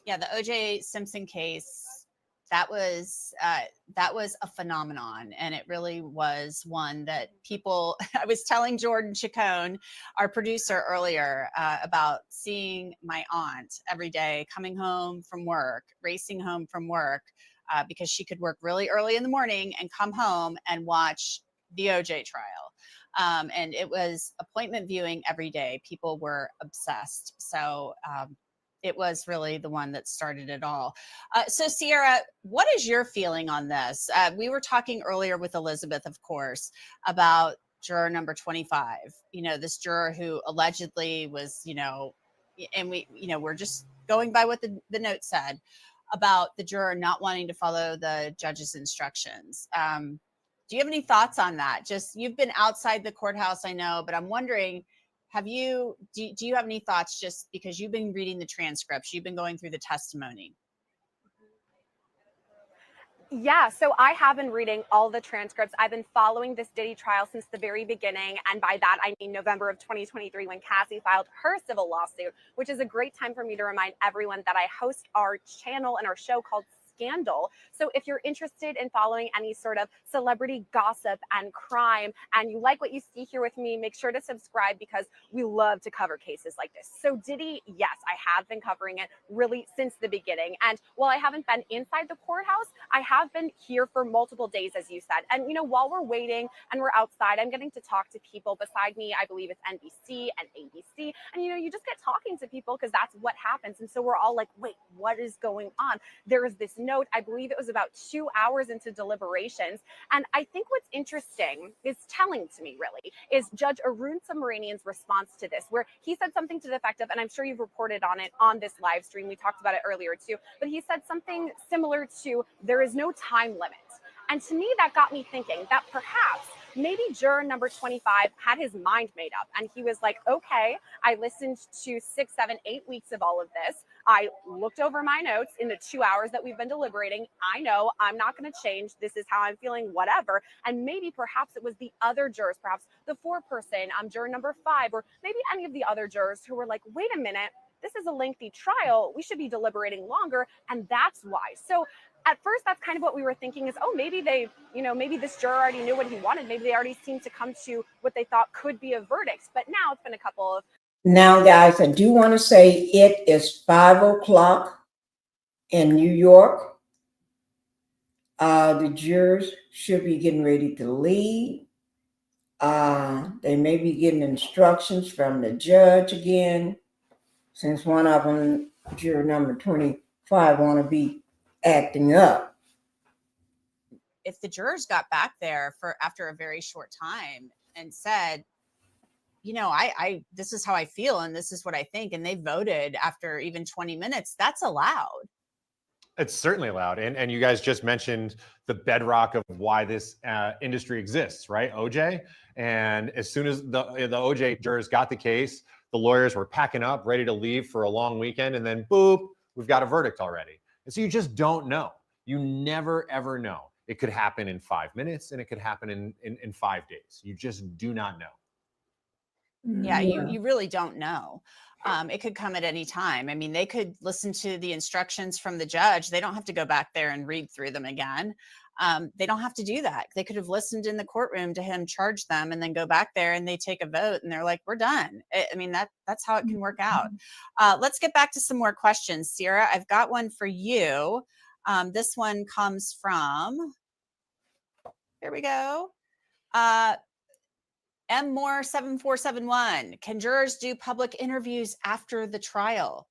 Yeah, the OJ Simpson case, that was a phenomenon, and it really was one that people. I was telling Jordan Chacon, our producer, earlier about seeing my aunt every day coming home from work, racing home from work, because she could work really early in the morning and come home and watch the OJ trial. And it was appointment viewing every day. People were obsessed. So it was really the one that started it all. So Segarra, what is your feeling on this? We were talking earlier with Elizabeth, of course, about juror number 25, you know, this juror who allegedly was, you know, and we, you know, we're just going by what the note said about the juror not wanting to follow the judge's instructions. Do you have any thoughts on that? Just, you've been outside the courthouse, I know, but I'm wondering, do you have any thoughts, just because you've been reading the transcripts, you've been going through the testimony? Yeah, so I have been reading all the transcripts. I've been following this Diddy trial since the very beginning. And by that, I mean November of 2023 when Cassie filed her civil lawsuit, which is a great time for me to remind everyone that I host our channel and our show called Scandal. So if you're interested in following any sort of celebrity gossip and crime, and you like what you see here with me, make sure to subscribe because we love to cover cases like this. So Diddy, yes, I have been covering it really since the beginning. And while I haven't been inside the courthouse, I have been here for multiple days, as you said. And, you know, while we're waiting and we're outside, I'm getting to talk to people beside me. I believe it's NBC and ABC. And, you know, you just get talking to people because that's what happens. And so we're all like, wait, what is going on? There is this note, I believe it was about 2 hours into deliberations. And I think what's interesting is telling to me really is Judge Arun Subramanian's response to this, where he said something to the effect of, and I'm sure you've reported on it on this live stream, we talked about it earlier too, but he said something similar to, there is no time limit. And to me, that got me thinking that perhaps maybe juror number 25 had his mind made up and he was like, okay, I listened to 6, 7, 8 weeks of all of this. I looked over my notes in the 2 hours that we've been deliberating. I know I'm not going to change. This is how I'm feeling, whatever. And maybe perhaps it was the other jurors, perhaps the 4-person, juror number 5, or maybe any of the other jurors who were like, wait a minute, this is a lengthy trial. We should be deliberating longer. And that's why. So at first, that's kind of what we were thinking is, oh, maybe they, you know, maybe this juror already knew what he wanted. Maybe they already seemed to come to what they thought could be a verdict. But now it's been a couple of. Now, guys, I do want to say it is 5 o'clock in New York. The jurors should be getting ready to leave. They may be getting instructions from the judge again, since one of them, juror number 25, want to be acting up. If the jurors got back there for after a very short time and said, you know, I this is how I feel and this is what I think, and they voted after even 20 minutes, that's allowed. It's certainly allowed. And you guys just mentioned the bedrock of why this industry exists, right? OJ. And as soon as the OJ jurors got the case, the lawyers were packing up, ready to leave for a long weekend. And then boop, we've got a verdict already. And so you just don't know. You never, ever know. It could happen in 5 minutes and it could happen in 5 days. You just do not know. Yeah, you really don't know. It could come at any time. I mean, they could listen to the instructions from the judge. They don't have to go back there and read through them again. They don't have to do that. They could have listened in the courtroom to him charge them and then go back there and they take a vote and they're like, we're done. I mean, that's how it can work out. Let's get back to some more questions. Sierra, I've got one for you. This one comes from, here we go. M-More7471. Can jurors do public interviews after the trial?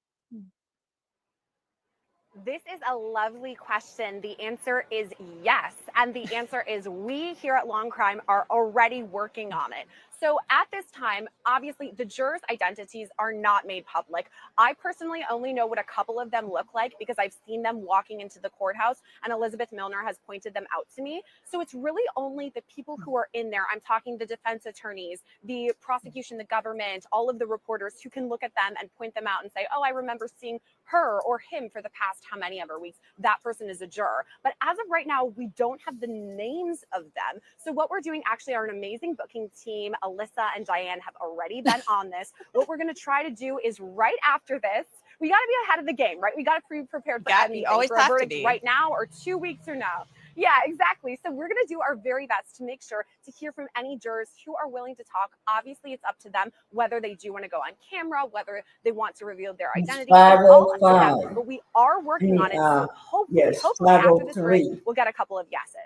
This is a lovely question. The answer is yes. And the answer is we here at Law&Crime are already working on it. So at this time, obviously, the jurors' identities are not made public. I personally only know what a couple of them look like because I've seen them walking into the courthouse and Elizabeth Milner has pointed them out to me. So it's really only the people who are in there. I'm talking the defense attorneys, the prosecution, the government, all of the reporters who can look at them and point them out and say, oh, I remember seeing her or him for the past how many ever weeks. That person is a juror. But as of right now, we don't have the names of them. So what we're doing actually are an amazing booking team. Alyssa and Diane have already been on this. What we're going to try to do is right after this, we got to be ahead of the game, right? We got to be prepared for anything, always for a have to verdict be. right now or 2 weeks from now. Yeah, exactly. So we're going to do our very best to make sure to hear from any jurors who are willing to talk. Obviously, it's up to them whether they do want to go on camera, whether they want to reveal their identity. It's all up to them, but we are working on it. So hopefully after this break, we'll get a couple of yeses.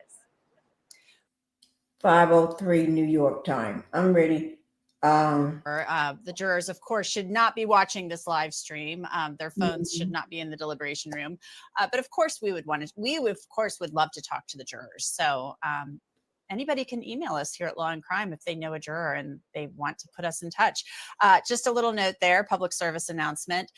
5:03 New York time. I'm ready. The jurors, of course, should not be watching this live stream. Their phones should not be in the deliberation room. But of course, we would love to talk to the jurors. So anybody can email us here at Law&Crime if they know a juror and they want to put us in touch. Just a little note there, public service announcement.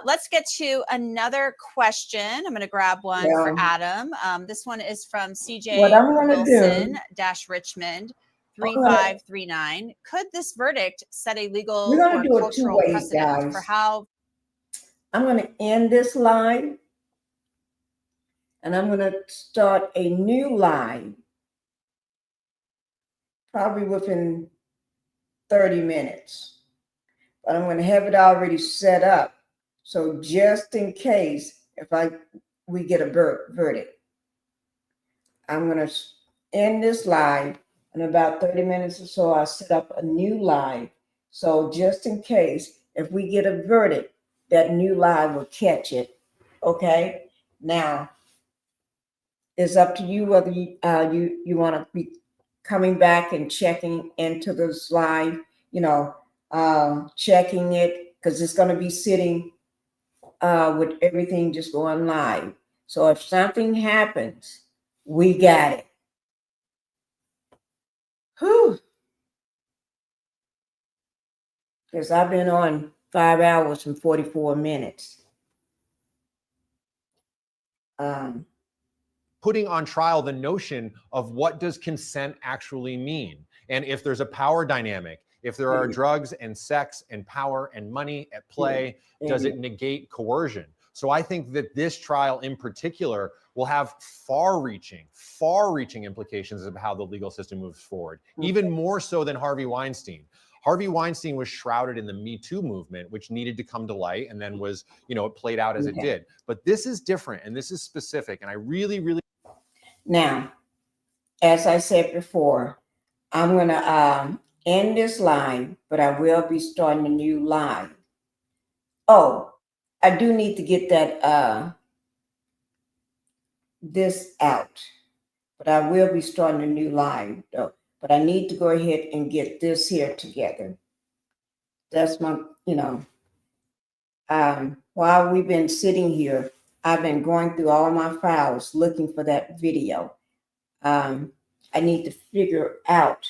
Let's get to another question. I'm going to grab one for Adam. This one is from CJ Wilson-Richmond. 3539. Could this verdict set a legal or cultural precedent for how? I'm going to end this live and I'm going to start a new live probably within 30 minutes. But I'm going to have it already set up. So just in case if we get a verdict, I'm going to end this live in about 30 minutes or so. I'll set up a new live. So just in case if we get a verdict, that new live will catch it. Okay. Now it's up to you whether you want to be coming back and checking into this live, checking it, because it's going to be sitting with everything just going live. So if something happens, we got it. Whew. Because I've been on 5 hours and 44 minutes. Putting on trial the notion of what does consent actually mean, and if there's a power dynamic, if there are drugs and sex and power and money at play, does it negate coercion? So I think that this trial in particular will have far-reaching implications of how the legal system moves forward, even more so than Harvey Weinstein. Harvey Weinstein was shrouded in the Me Too movement, which needed to come to light, and then was, it played out as it did. But this is different, and this is specific, and I really, really... Now, as I said before, I'm going to end this live, but I will be starting a new live. Oh, I do need to get that this out, but I will be starting a new live though. But I need to go ahead and get this here together. That's my, while we've been sitting here, I've been going through all my files looking for that video. I need to figure out.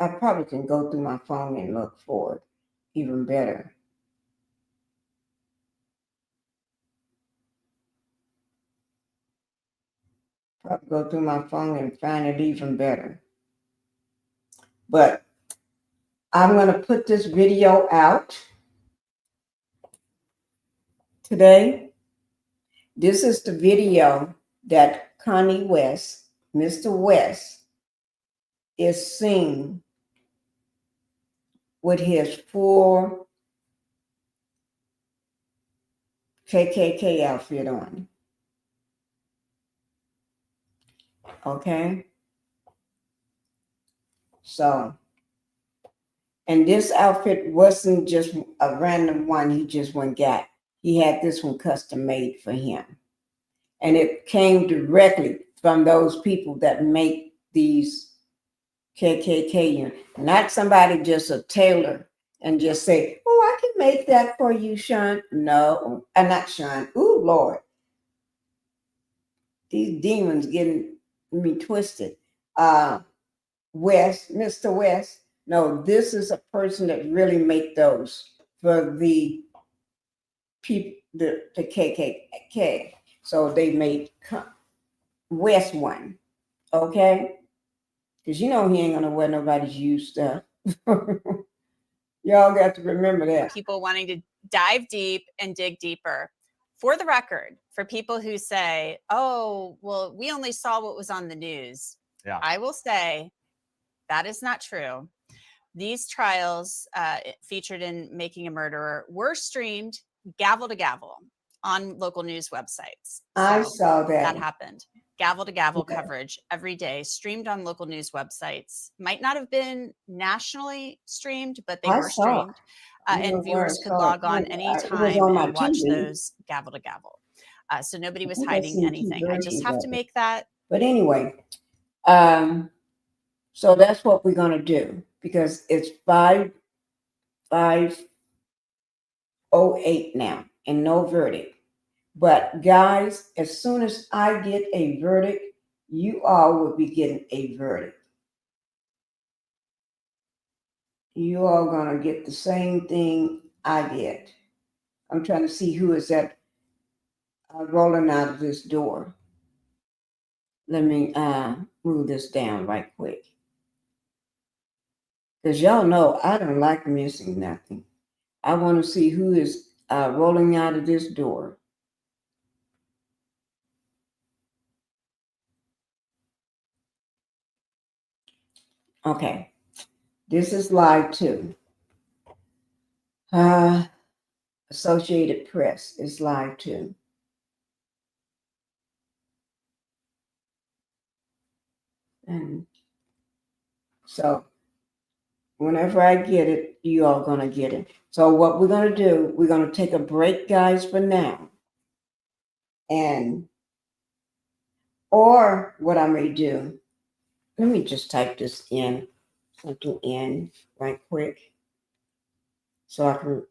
I probably can go through my phone and look for it even better. Probably go through my phone and find it even better. But I'm going to put this video out today. This is the video that Connie West, Mr. West, is seen with his full KKK outfit on. Okay? So, and this outfit wasn't just a random one he just went got. He had this one custom made for him. And it came directly from those people that make these KKK units. Not somebody just a tailor and just say, oh, I can make that for you, Sean. No, not Sean. Ooh, Lord. These demons getting me twisted. West, Mr. West. No, this is a person that really make those for the people, the KKK. So they made West one, okay? Because he ain't gonna wear nobody's used stuff. Y'all got to remember that. People wanting to dive deep and dig deeper. For the record, for people who say, oh, well, we only saw what was on the news. Yeah. I will say that is not true. These trials featured in Making a Murderer were streamed gavel to gavel on local news websites. I saw that. That happened. Gavel to gavel coverage every day, streamed on local news websites. Might not have been nationally streamed, but they were streamed. And viewers could log on anytime and watch those gavel to gavel. So nobody was hiding anything. I just have to make that. But anyway, so that's what we're going to do, because it's 5:08 now and no verdict. But guys, as soon as I get a verdict, you all will be getting a verdict. You all gonna get the same thing I get. I'm trying to see who is that rolling out of this door. Let me move this down right quick. Because y'all know I don't like missing nothing. I want to see who is rolling out of this door. Okay. This is live too. Associated Press is live too. And so whenever I get it, you all gonna get it. So what we're gonna do, we're gonna take a break, guys, for now. Or what I may do, let me just type this in, something in right quick. So I can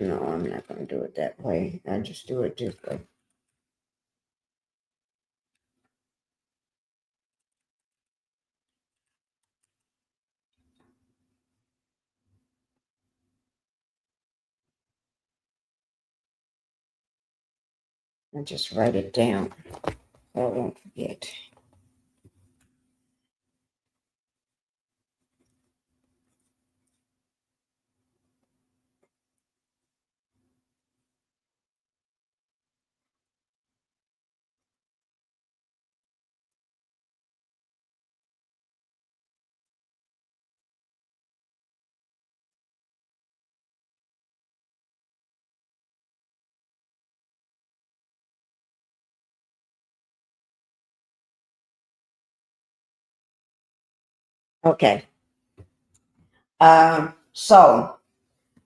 no, I'm not going to do it that way. I just do it this way. I just write it down so I won't forget. Okay. So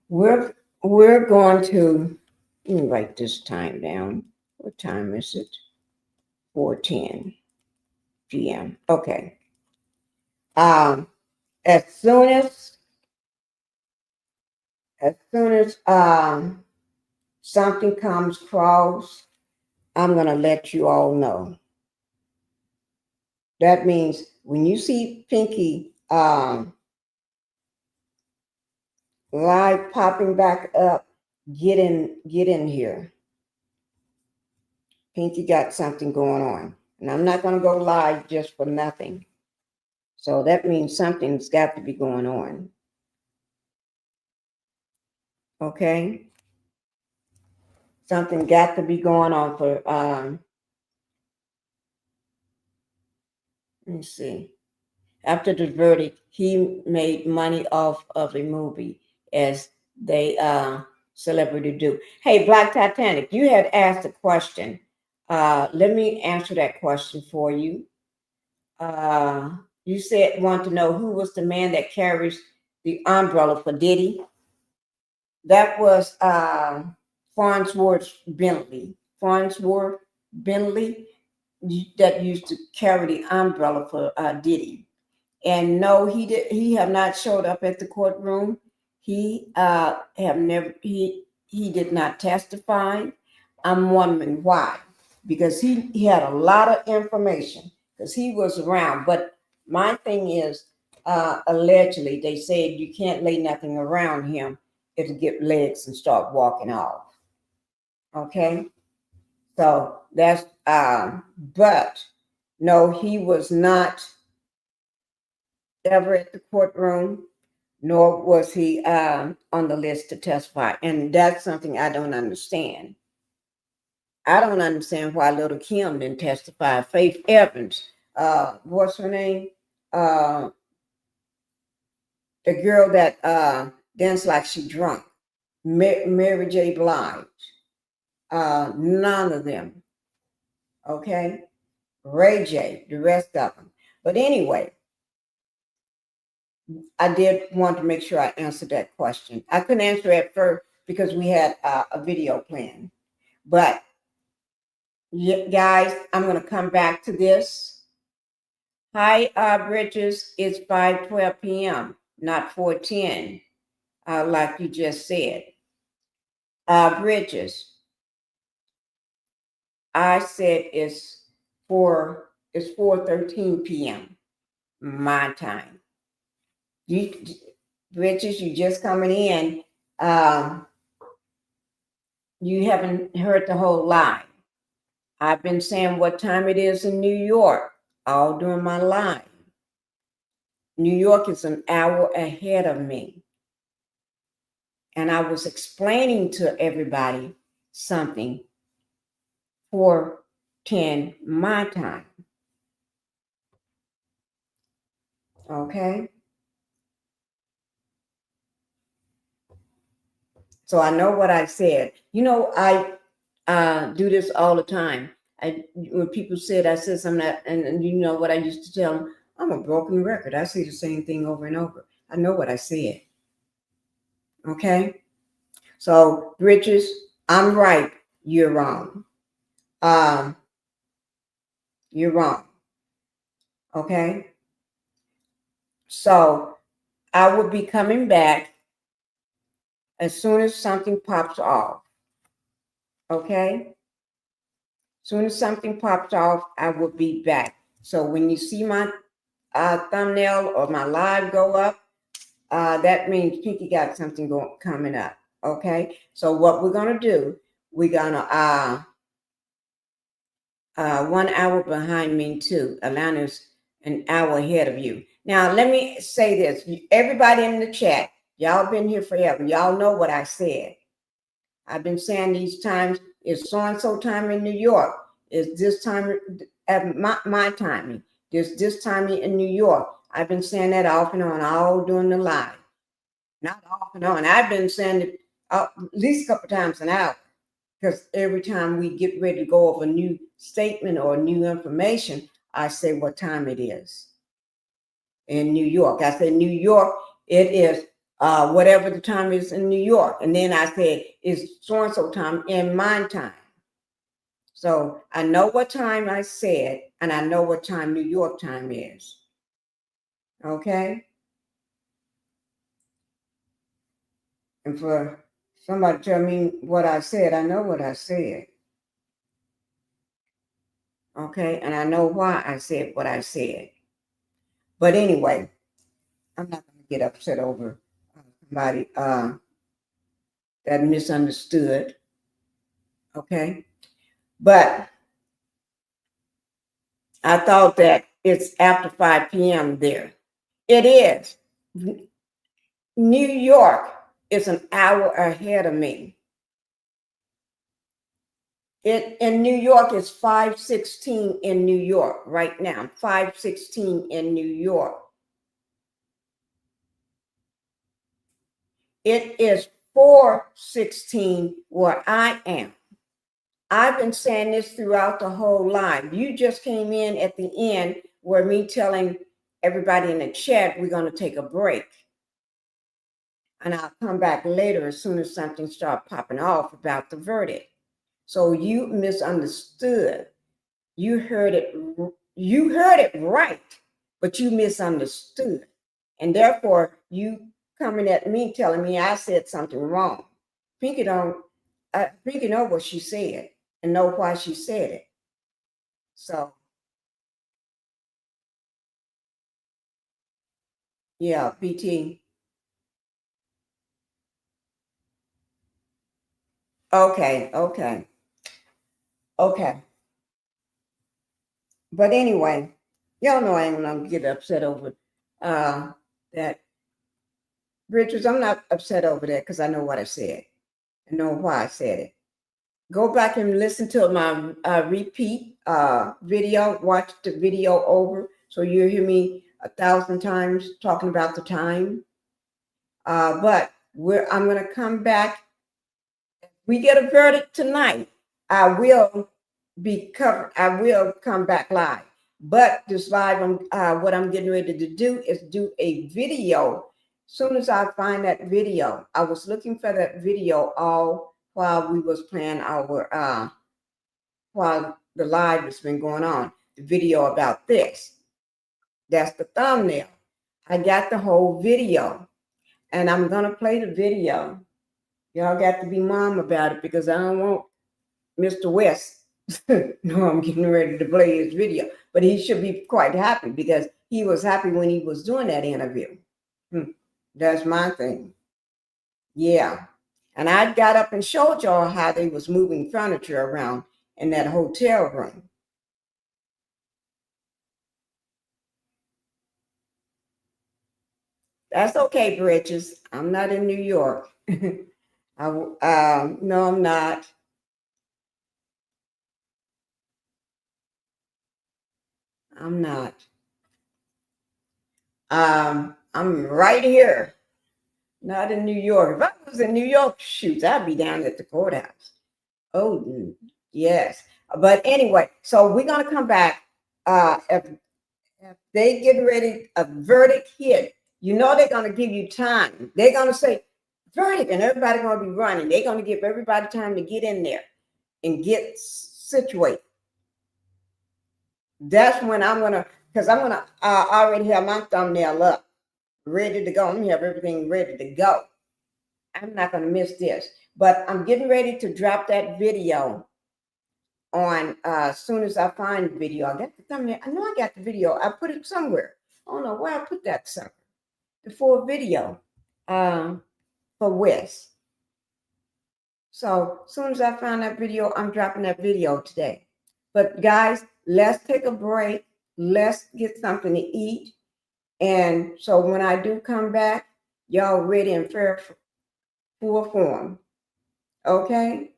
we're going to, let me write this time down. What time is it? 4:10 p.m. Okay. As soon as something comes across, I'm gonna let you all know. That means when you see Pinkie live popping back up, get in here. Pinkie got something going on. And I'm not going to go live just for nothing. So that means something's got to be going on. Okay? Something got to be going on for, let me see. After the verdict, he made money off of a movie, as they celebrity do. Hey, Black Titanic, you had asked a question. Let me answer that question for you. You said want to know who was the man that carries the umbrella for Diddy. That was Farnsworth Bentley. Farnsworth Bentley that used to carry the umbrella for Diddy. And no, he have not showed up at the courtroom. He did not testify. I'm wondering why. Because he had a lot of information, because he was around. But my thing is, allegedly, they said you can't lay nothing around him. It'll get legs and start walking off. Okay? So that's, but no, he was not ever at the courtroom, nor was he on the list to testify. And that's something I don't understand. I don't understand why Little Kim didn't testify. Faith Evans, what's her name? The girl that danced like she drunk. Mary J. Blige. None of them. Okay? Ray J, the rest of them. But anyway, I did want to make sure I answered that question. I couldn't answer it first because we had a video plan. But guys, I'm going to come back to this. Hi, Bridges. It's 5:12 p.m., not 4:10, like you just said. Bridges, I said it's 4:13 p.m. my time. Bridges, you just coming in. You haven't heard the whole line. I've been saying what time it is in New York all during my life. New York is an hour ahead of me. And I was explaining to everybody something 4:10 my time. Okay? So I know what I said. You know, I do this all the time. When people said I said something that, and you know what I used to tell them, I'm a broken record. I say the same thing over and over. I know what I said. Okay? So, Bridges, I'm right. You're wrong. You're wrong. Okay? So, I will be coming back as soon as something pops off. Okay? As soon as something pops off, I will be back. So, when you see my thumbnail or my live go up, that means Pinkie got something coming up. Okay? So, what we're going to do, we're going to 1 hour behind me too. Atlanta's an hour ahead of you. Now, let me say this. Everybody in the chat, y'all been here forever. Y'all know what I said. I've been saying these times, it's so-and-so time in New York. It's this time at my timing. There's this time in New York. I've been saying that off and on, all during the live. Not off and on. I've been saying it at least a couple times an hour. Because every time we get ready to go over a new statement or new information, I say what time it is. In New York, I say New York, it is whatever the time is in New York. And then I say it's so-and-so time in my time. So I know what time I said, and I know what time New York time is. Okay? And for somebody to tell me what I said, I know what I said. Okay, and I know why I said what I said. But anyway, I'm not going to get upset over somebody that misunderstood. Okay, but I thought that it's after 5 p.m. there. It is. New York is an hour ahead of me. In New York, it's 5:16 in New York right now. 5:16 in New York. It is 4:16 where I am. I've been saying this throughout the whole live. You just came in at the end where me telling everybody in the chat we're going to take a break. And I'll come back later as soon as something starts popping off about the verdict. So you misunderstood. You heard it right, but you misunderstood. And therefore, you coming at me telling me I said something wrong. Pinkie know what she said and know why she said it. So, yeah, PT. Okay. But anyway, y'all know I ain't gonna get upset over that. Bridges, I'm not upset over that because I know what I said. I know why I said it. Go back and listen to my repeat video. Watch the video over so you'll hear me 1,000 times talking about the time. But I'm going to come back. We get a verdict tonight. I will come back live. But this live, what I'm getting ready to do is do a video. Soon as I find that video, I was looking for that video all while we was playing our while the live has been going on. The video about this. That's the thumbnail. I got the whole video, and I'm gonna play the video. Y'all got to be mom about it because I don't want Mr. West. No, I'm getting ready to play his video, but he should be quite happy because he was happy when he was doing that interview. That's my thing. Yeah. And I got up and showed y'all how they was moving furniture around in that hotel room. That's okay, Bridges. I'm not in New York. No, I'm not. I'm not. I'm right here, not in New York. If I was in New York, shoot, I'd be down at the courthouse. Oh, yes. But anyway, so we're gonna come back. If they get ready, a verdict hit, you know they're gonna give you time. They're gonna say verdict, and everybody's gonna be running. They're gonna give everybody time to get in there and get situated. That's when I'm gonna, because I'm gonna already have my thumbnail up, ready to go. I'm gonna have everything ready to go. I'm not gonna miss this, but I'm getting ready to drop that video on as soon as I find the video. I got the thumbnail. I know I got the video. I put it somewhere. I don't know where I put that somewhere. The full video for Wes. So as soon as I find that video, I'm dropping that video today. But guys, let's take a break. Let's get something to eat. And so when I do come back, y'all ready and fair full form. Okay?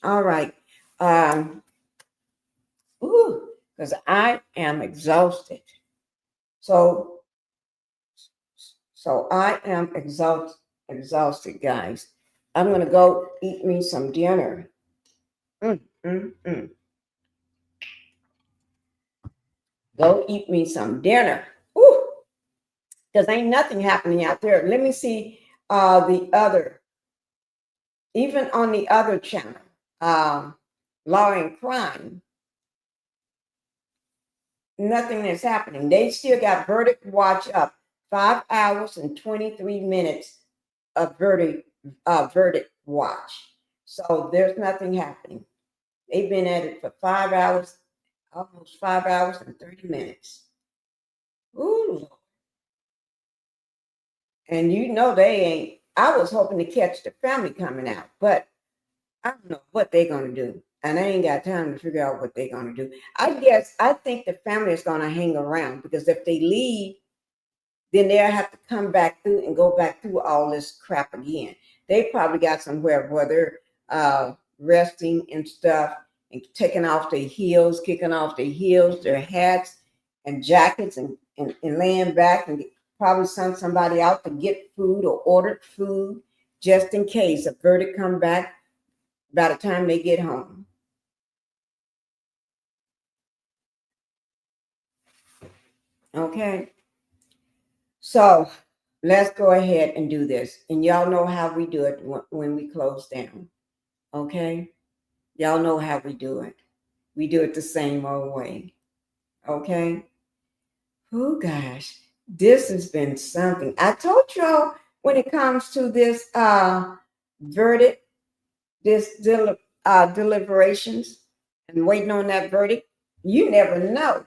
All right. Because I am exhausted. So I am exhausted, guys. I'm going to go eat me some dinner. Go eat me some dinner. Because ain't nothing happening out there. Let me see the other, even on the other channel, Law and Crime. Nothing is happening. They still got verdict watch up. 5 hours and 23 minutes of verdict watch. So there's nothing happening. They've been at it for 5 hours, almost 5 hours and 30 minutes. Ooh. And you know they ain't. I was hoping to catch the family coming out, but I don't know what they're going to do. And I ain't got time to figure out what they're going to do. I think the family is going to hang around, because if they leave, then they'll have to come back through and go back through all this crap again. They probably got somewhere where they're resting and stuff, and taking off their heels, kicking off their heels, their hats and jackets, and laying back, and probably sent somebody out to get food or ordered food just in case a verdict come back by the time they get home. Okay. So let's go ahead and do this. And y'all know how we do it when we close down. Okay? Y'all know how we do it. We do it the same old way. Okay? Oh, gosh. This has been something. I told y'all when it comes to this verdict, this deliberations, and waiting on that verdict, you never know.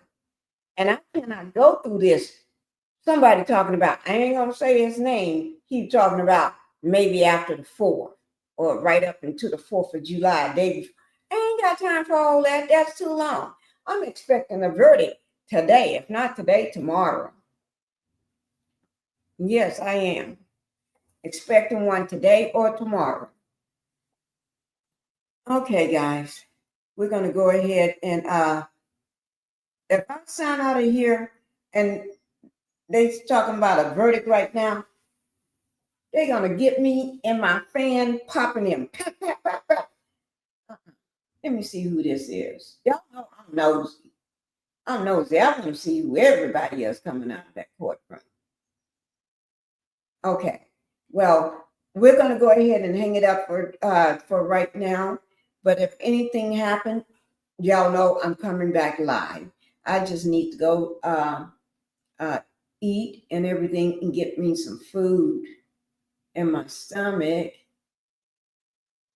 And I cannot go through this. Somebody talking about, I ain't gonna say his name, keep talking about maybe after the 4th or right up into the 4th of July, day before. I ain't got time for all that. That's too long. I'm expecting a verdict today. If not today, tomorrow. Yes, I am expecting one today or tomorrow. Okay, guys, we're gonna go ahead and if I sign out of here and they talking about a verdict right now, they're gonna get me and my fan popping in. Pop, pop, pop, pop. Let me see who this is. Y'all know I'm nosy. I'm nosy. I want to see who everybody else coming out of that courtroom. Okay. Well, we're gonna go ahead and hang it up for right now. But if anything happened, y'all know I'm coming back live. I just need to go eat and everything and get me some food in my stomach.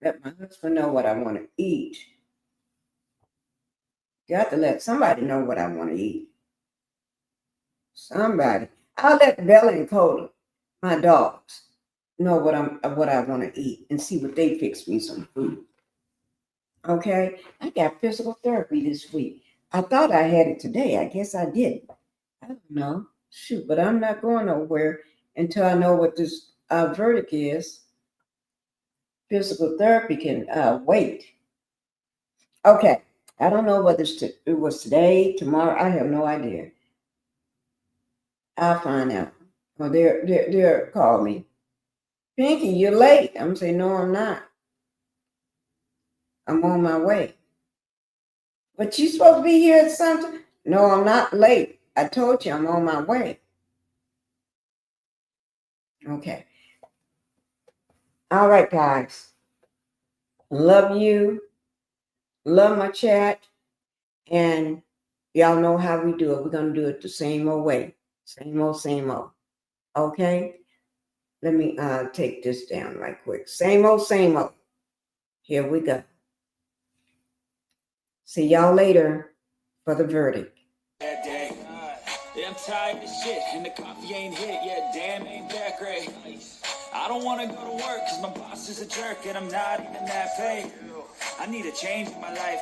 Let my husband know what I want to eat. Got to let somebody know what I want to eat. Somebody. I'll let Bella and Cola, my dogs, know what I want to eat and see what they fix me some food. Okay? I got physical therapy this week. I thought I had it today. I guess I didn't. I don't know. Shoot, but I'm not going nowhere. until I know what this verdict is. Physical therapy can wait. Okay, I don't know whether it was today, tomorrow. I have no idea. I'll find out. Well, they're call me. Pinkie, you're late. I'm saying, no, I'm not. I'm on my way. But you supposed to be here at something? No, I'm not late. I told you I'm on my way. Okay. All right, guys. Love you. Love my chat. And y'all know how we do it. We're going to do it the same old way. Same old, same old. Okay? Let me take this down right quick. Same old, same old. Here we go. See y'all later for the verdict. Yeah, I'm tired of shit, and the coffee ain't hit yet. Damn, ain't that great. I don't want to go to work, cause my boss is a jerk, and I'm not even that paid. I need a change in my life.